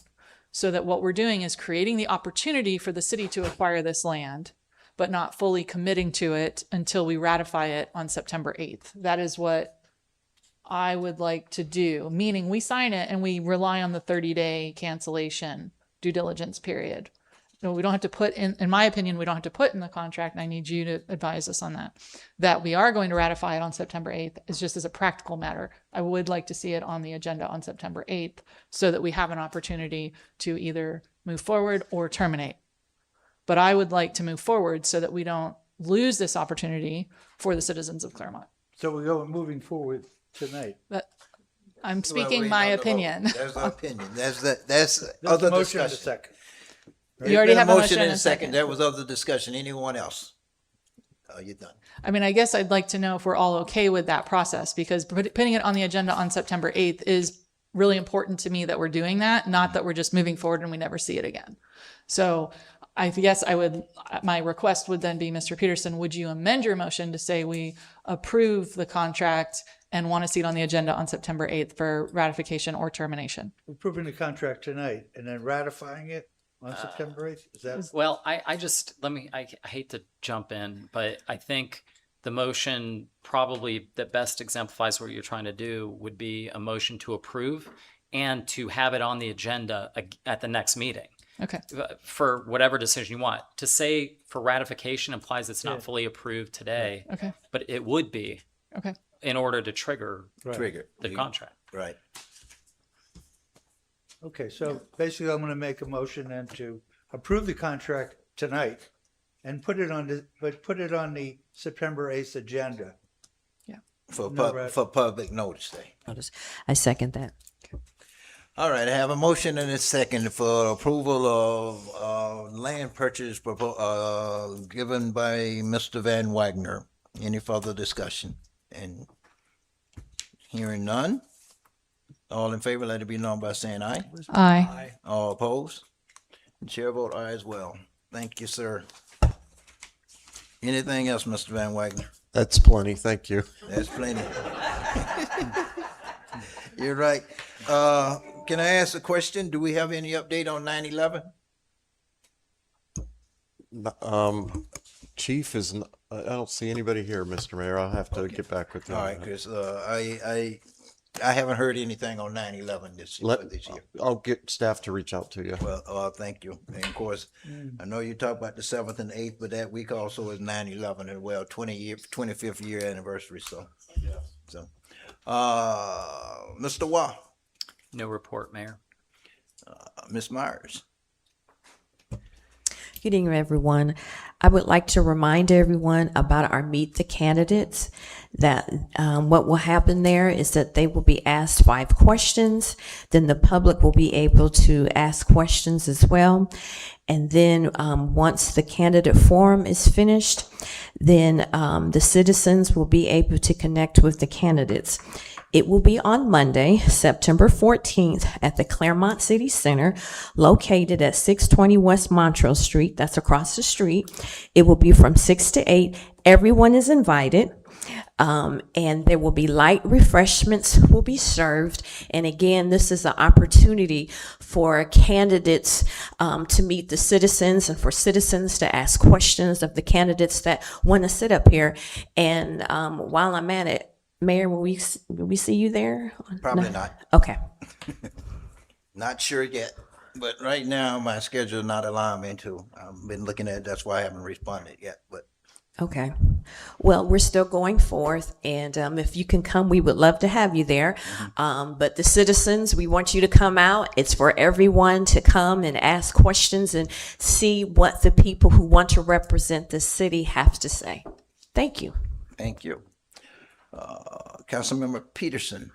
so that what we're doing is creating the opportunity for the city to acquire this land, but not fully committing to it until we ratify it on September 8th. That is what I would like to do, meaning we sign it and we rely on the 30-day cancellation due diligence period. No, we don't have to put in my opinion, we don't have to put in the contract, and I need you to advise us on that we are going to ratify it on September 8th. It's just as a practical matter. I would like to see it on the agenda on September 8th so that we have an opportunity to either move forward or terminate. But I would like to move forward so that we don't lose this opportunity for the citizens of Clermont. So we're moving forward tonight. But I'm speaking my opinion. There's an opinion. That's There's other a motion and a discussion. second. You already Been have a motion and a second. second. There was other discussion. Anyone else? Oh, you're done. I mean, I guess I'd like to know if we're all okay with that process, because putting it on the agenda on September 8th is really important to me that we're doing that, not that we're just moving forward and we never see it again. So I guess my request would then be, Mr. Peterson, would you amend your motion to say we approve the contract and want to see it on the agenda on September 8th for ratification or termination? Approving the contract tonight and then ratifying it on September 8th? Is that? Well, I hate to jump in, but I think the motion probably that best exemplifies what you're trying to do would be a motion to approve and to have it on the agenda at the next meeting. Okay. For whatever decision you want. To say for ratification implies it's not fully approved today. Okay. But it would be. Okay. In order to trigger Trigger the contract. Right. Okay, so basically I'm going to make a motion then to approve the contract tonight and put it on the September 8th agenda. Yeah. For No, for public notice day. I second that. All right, I have a motion and a second for approval of land purchase given by Mr. Van Wagner. Any further discussion? And hearing none, all in favor, let it be known by saying aye. Aye. All opposed? Chair vote aye as well. Thank you, sir. Anything else, Mr. Van Wagner? That's plenty. Thank you. That's plenty. You're right. Can I ask a question? Do we have any update on 9/11? Chief is, I don't see anybody here, Mr. Mayor. I'll have to get back with you. All on right, that. Chris, I haven't heard anything on 9/11 this year. I'll get staff to reach out to you. Well, thank you. And of course, I know you talk about the 7th and 8th, but that week also is 9/11 and 25th year anniversary. So, Mr. Wah, No report, Mayor. Ms. Myers. Good evening, everyone. I would like to remind everyone about our Meet the Candidates, that what will happen there is that they will be asked 5 questions. Then the public will be able to ask questions as well. And then once the candidate forum is finished, then the citizens will be able to connect with the candidates. It will be on Monday, September 14th at the Clermont City Center, located at 620 West Montrose Street. That's across the street. It will be from 6 to 8. Everyone is invited. And there will be light refreshments will be served. And again, this is an opportunity for candidates to meet the citizens and for citizens to ask questions of the candidates that want to sit up here. And while I'm at it, Mayor, will we see you there? Probably No? not. Okay. Not sure yet, but right now my schedule not allowing me to. I've been looking at it, that's why I haven't responded yet, but Okay. Well, we're still going forth, and if you can come, we would love to have you there. But the citizens, we want you to come out. It's for everyone to come and ask questions and see what the people who want to represent the city have to say. Thank you. Thank you. Councilmember Peterson.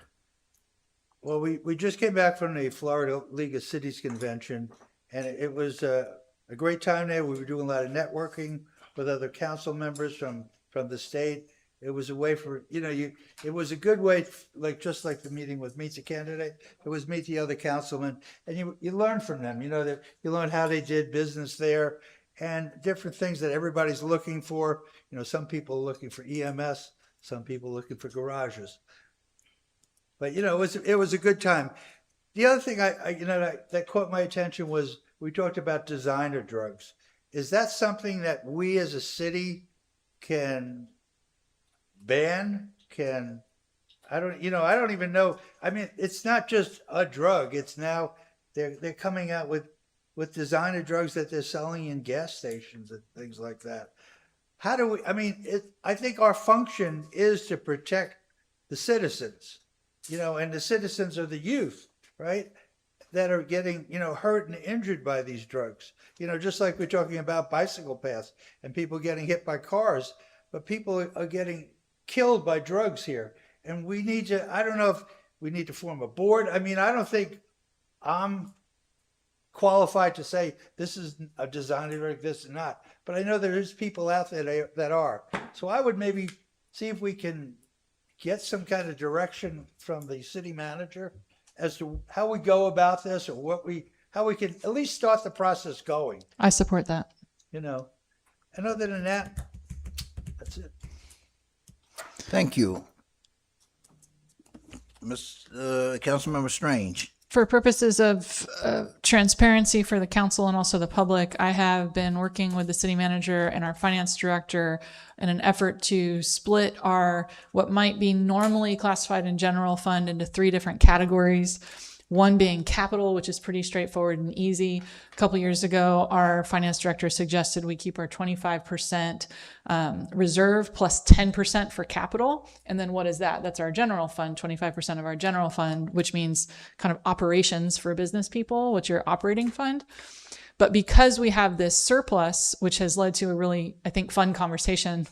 Well, we just came back from the Florida League of Cities Convention, and it was a great time there. We were doing a lot of networking with other council members from the state. It was a way for, it was a good way, just like the meeting with Meet the Candidate, it was meet the other councilmen, and you learn from them, that you learn how they did business there and different things that everybody's looking for. Some people are looking for EMS, some people looking for garages. But it was a good time. The other thing that caught my attention was we talked about designer drugs. Is that something that we as a city can ban? I don't even know. I mean, it's not just a drug. It's now they're coming out with designer drugs that they're selling in gas stations and things like that. How do we? I mean, I think our function is to protect the citizens. And the citizens are the youth, right? That are getting, hurt and injured by these drugs. Just like we're talking about bicycle paths and people getting hit by cars, but people are getting killed by drugs here. And we need to, I don't know if we need to form a board. I mean, I don't think I'm qualified to say this is a designer drug, this is not. But I know there is people out there that are. So I would maybe see if we can get some kind of direction from the city manager as to how we go about this, or how we can at least start the process going. I support that. And other than that, that's it. Thank you. Councilmember Strange. For purposes of transparency for the council and also the public, I have been working with the city manager and our finance director in an effort to split our what might be normally classified in general fund into 3 different categories. One being capital, which is pretty straightforward and easy. A couple years ago, our finance director suggested we keep our 25% reserve plus 10% for capital. And then what is that? That's our general fund, 25% of our general fund, which means kind of operations for business people, which your operating fund. But because we have this surplus, which has led to a really, I think, fun conversation,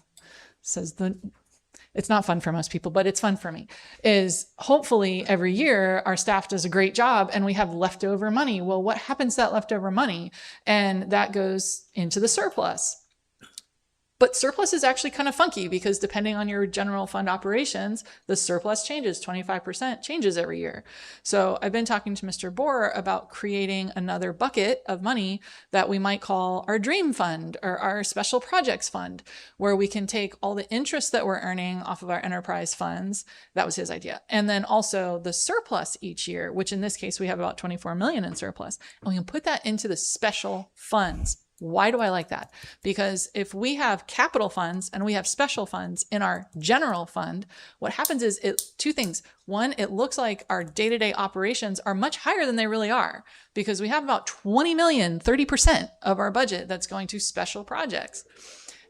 it's not fun for most people, but it's fun for me, is hopefully every year our staff does a great job and we have leftover money. Well, what happens to that leftover money? And that goes into the surplus. But surplus is actually kind of funky because depending on your general fund operations, the surplus changes, 25% changes every year. So I've been talking to Mr. Bohr about creating another bucket of money that we might call our dream fund or our special projects fund, where we can take all the interest that we're earning off of our enterprise funds. That was his idea. And then also the surplus each year, which in this case, we have about 24 million in surplus, and we can put that into the special funds. Why do I like that? Because if we have capital funds and we have special funds in our general fund, what happens is 2 things. One, it looks like our day-to-day operations are much higher than they really are because we have about 20 million, 30% of our budget that's going to special projects.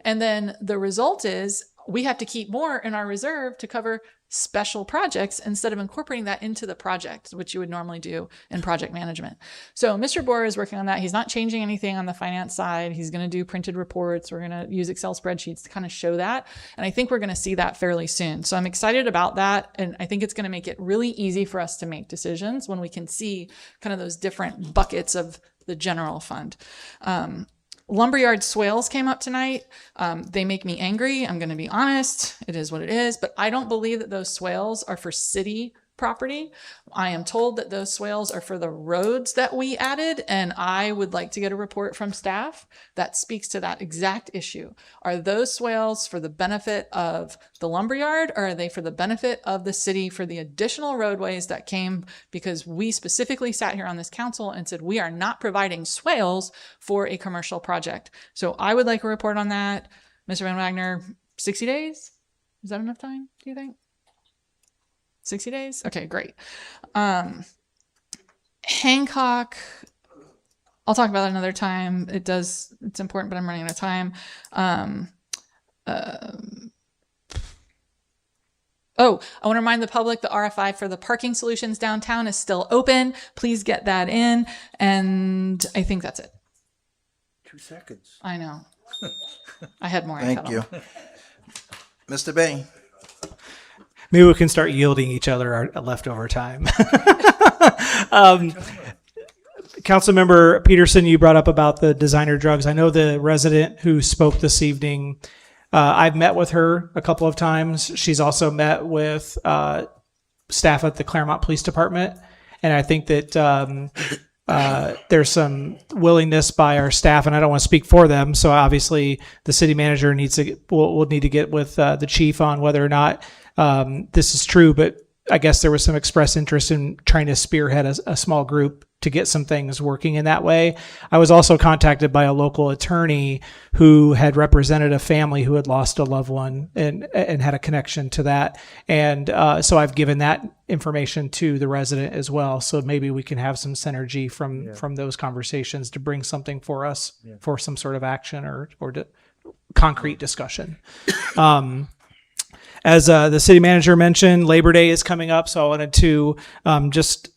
And then the result is we have to keep more in our reserve to cover special projects instead of incorporating that into the project, which you would normally do in project management. So Mr. Bohr is working on that. He's not changing anything on the finance side. He's going to do printed reports. We're going to use Excel spreadsheets to kind of show that. And I think we're going to see that fairly soon. So I'm excited about that. And I think it's going to make it really easy for us to make decisions when we can see kind of those different buckets of the general fund. Lumberyard swales came up tonight. They make me angry. I'm going to be honest. It is what it is. But I don't believe that those swales are for city property. I am told that those swales are for the roads that we added, and I would like to get a report from staff that speaks to that exact issue. Are those swales for the benefit of the lumberyard, or are they for the benefit of the city for the additional roadways that came because we specifically sat here on this council and said we are not providing swales for a commercial project? So I would like a report on that. Mr. Van Wagner, 60 days? Is that enough time, do you think? 60 days? Okay, great. Hancock, I'll talk about that another time. It's important, but I'm running out of time. Oh, I want to remind the public the RFI for the parking solutions downtown is still open. Please get that in. And I think that's it. 2 seconds. I know. I had more. Thank you. Mr. Bain. Maybe we can start yielding each other our leftover time. Councilmember Peterson, you brought up about the designer drugs. I know the resident who spoke this evening. I've met with her a couple of times. She's also met with staff at the Clermont Police Department, and I think that there's some willingness by our staff, and I don't want to speak for them. So obviously, the city manager will need to get with the chief on whether or not this is true. But I guess there was some express interest in trying to spearhead a small group to get some things working in that way. I was also contacted by a local attorney who had represented a family who had lost a loved one and had a connection to that. And so I've given that information to the resident as well. So maybe we can have some synergy from those conversations to bring something for us for some sort of action or concrete discussion. As the city manager mentioned, Labor Day is coming up. So I wanted to just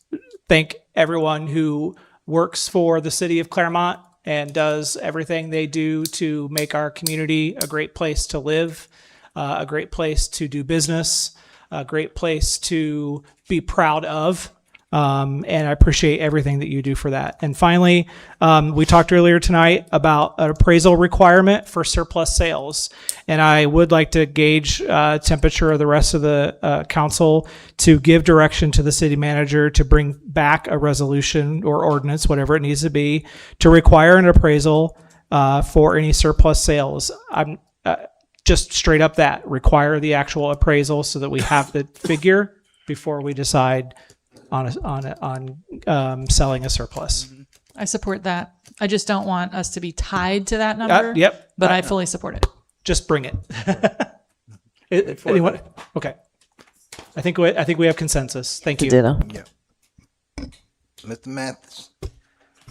thank everyone who works for the city of Clermont and does everything they do to make our community a great place to live, a great place to do business, a great place to be proud of. And I appreciate everything that you do for that. And finally, we talked earlier tonight about an appraisal requirement for surplus sales. And I would like to gauge temperature of the rest of the council to give direction to the city manager to bring back a resolution or ordinance, whatever it needs to be, to require an appraisal for any surplus sales. I'm just straight up that, require the actual appraisal so that we have the figure before we decide on selling a surplus. I support that. I just don't want us to be tied to that number. Yep. But I fully support it. Just bring it. Anyone? Okay. I think we have consensus. Thank you. Ditto. Yeah. Mr. Mathis.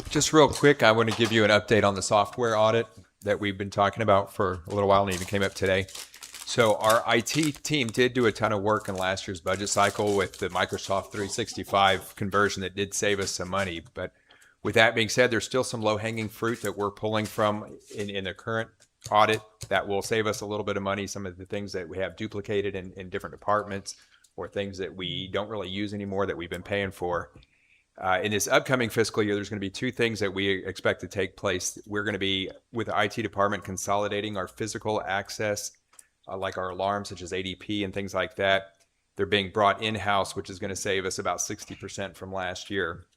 Just real quick, I want to give you an update on the software audit that we've been talking about for a little while and even came up today. So our IT team did do a ton of work in last year's budget cycle with the Microsoft 365 conversion that did save us some money. But with that being said, there's still some low-hanging fruit that we're pulling from in the current audit that will save us a little bit of money. Some of the things that we have duplicated in different departments or things that we don't really use anymore that we've been paying for. In this upcoming fiscal year, there's going to be two things that we expect to take place. We're going to be, with the IT department, consolidating our physical access like our alarms, such as ADP and things like that. They're being brought in-house, which is going to save us about 60% from last year.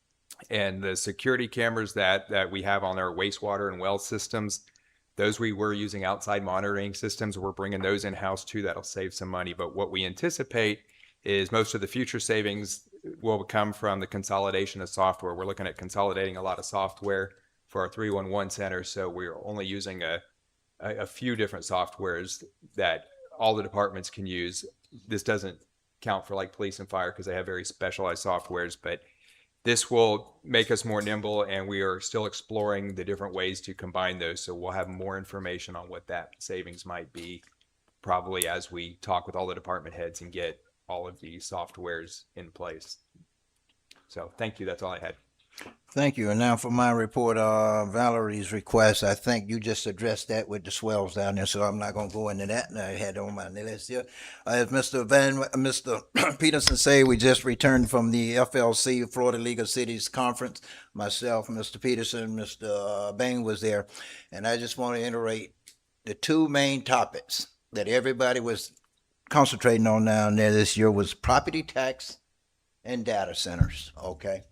And the security cameras that we have on our wastewater and well systems, those we were using outside monitoring systems, we're bringing those in-house too. That'll save some money. But what we anticipate is most of the future savings will come from the consolidation of software. We're looking at consolidating a lot of software for our 311 center. So we're only using a few different softwares that all the departments can use. This doesn't count for like police and fire because they have very specialized softwares, but this will make us more nimble, and we are still exploring the different ways to combine those. So we'll have more information on what that savings might be probably as we talk with all the department heads and get all of these softwares in place. So thank you. That's all I had. Thank you. And now for my report, Valerie's request. I think you just addressed that with the swells down there, so I'm not going to go into that. I had on my list here. As Mr. Peterson say, we just returned from the FLC, Florida League of Cities Conference. Myself, Mr. Peterson, Mr. Bain was there. And I just want to iterate the two main topics that everybody was concentrating on down there this year was property tax and data centers, okay?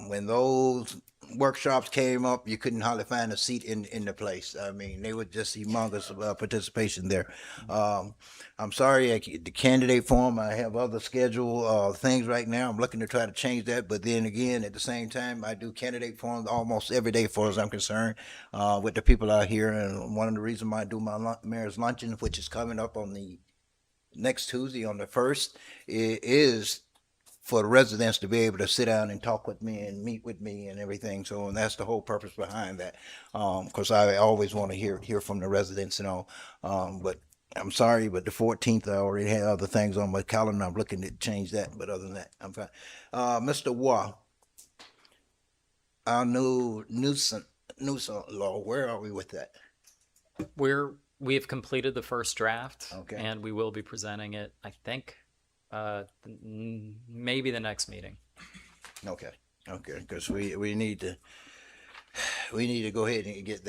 When those workshops came up, you couldn't hardly find a seat in the place. I mean, they were just humongous participation there. I'm sorry, the candidate forum, I have other scheduled things right now. I'm looking to try to change that, but then again, at the same time, I do candidate forums almost every day, as far as I'm concerned, with the people out here. And one of the reasons why I do my mayor's luncheon, which is coming up on the next Tuesday on the 1st, is for the residents to be able to sit down and talk with me and meet with me and everything. So, and that's the whole purpose behind that. Because I always want to hear from the residents and all. But I'm sorry, but the 14th, I already had other things on my calendar. I'm looking to change that, but other than that, I'm fine. Mr. Waugh, our new nuisance law, where are we with that? We have completed the first draft, Okay. and we will be presenting it, I think, maybe the next meeting. Okay, because we need to go ahead and get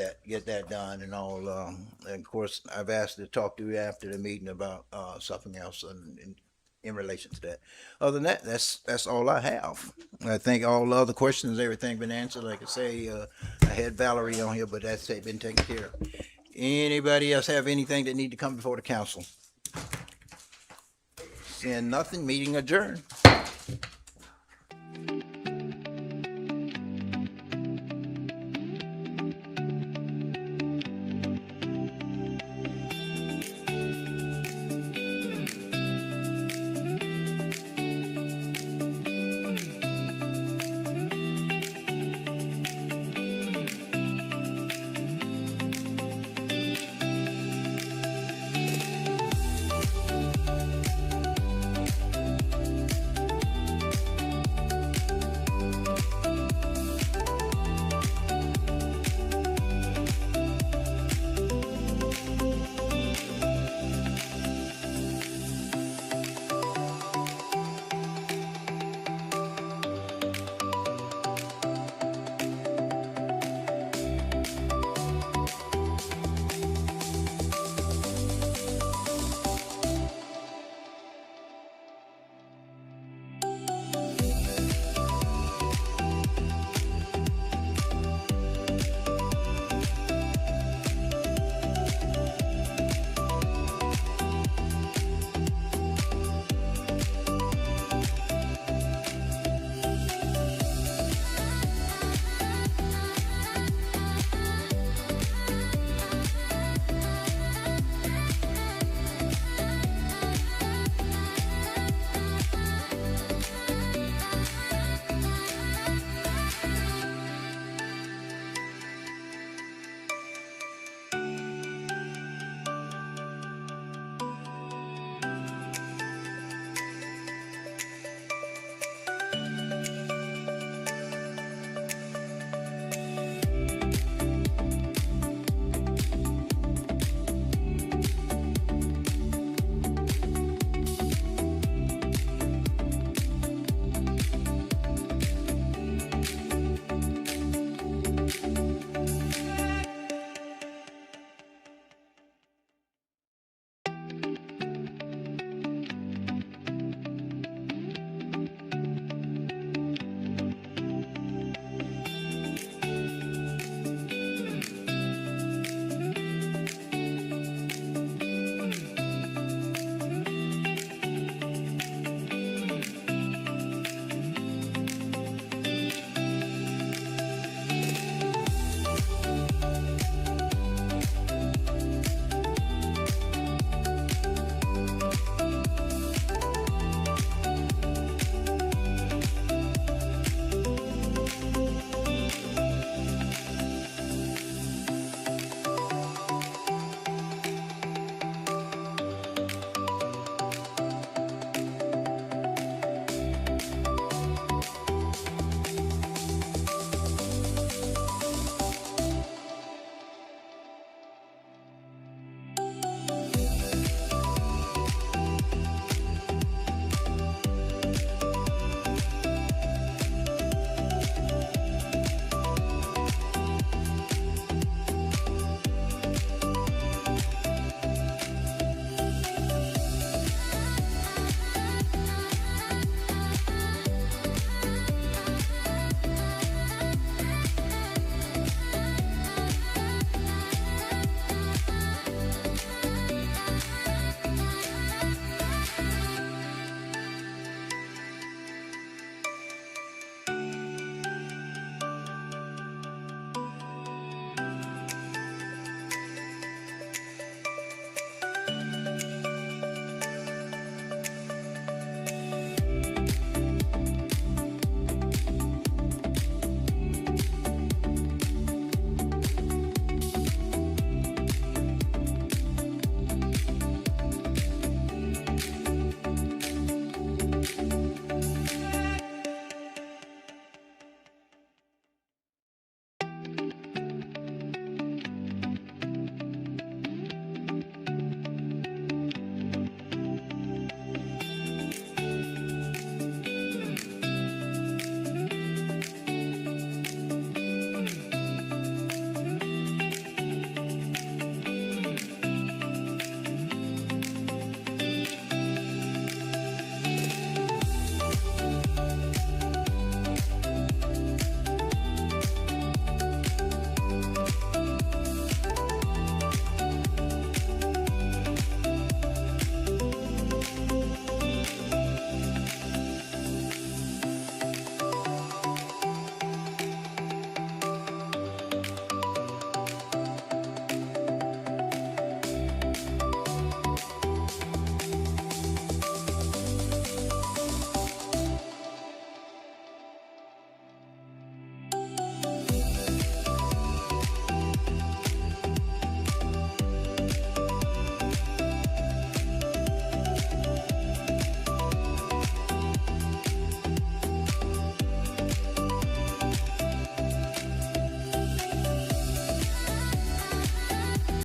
that done and all. And of course, I've asked to talk to you after the meeting about something else in relation to that. Other than that, that's all I have. I think all the other questions, everything been answered. Like I say, I had Valerie on here, but that's been taken care of. Anybody else have anything that need to come before the council? Seeing nothing, meeting adjourned.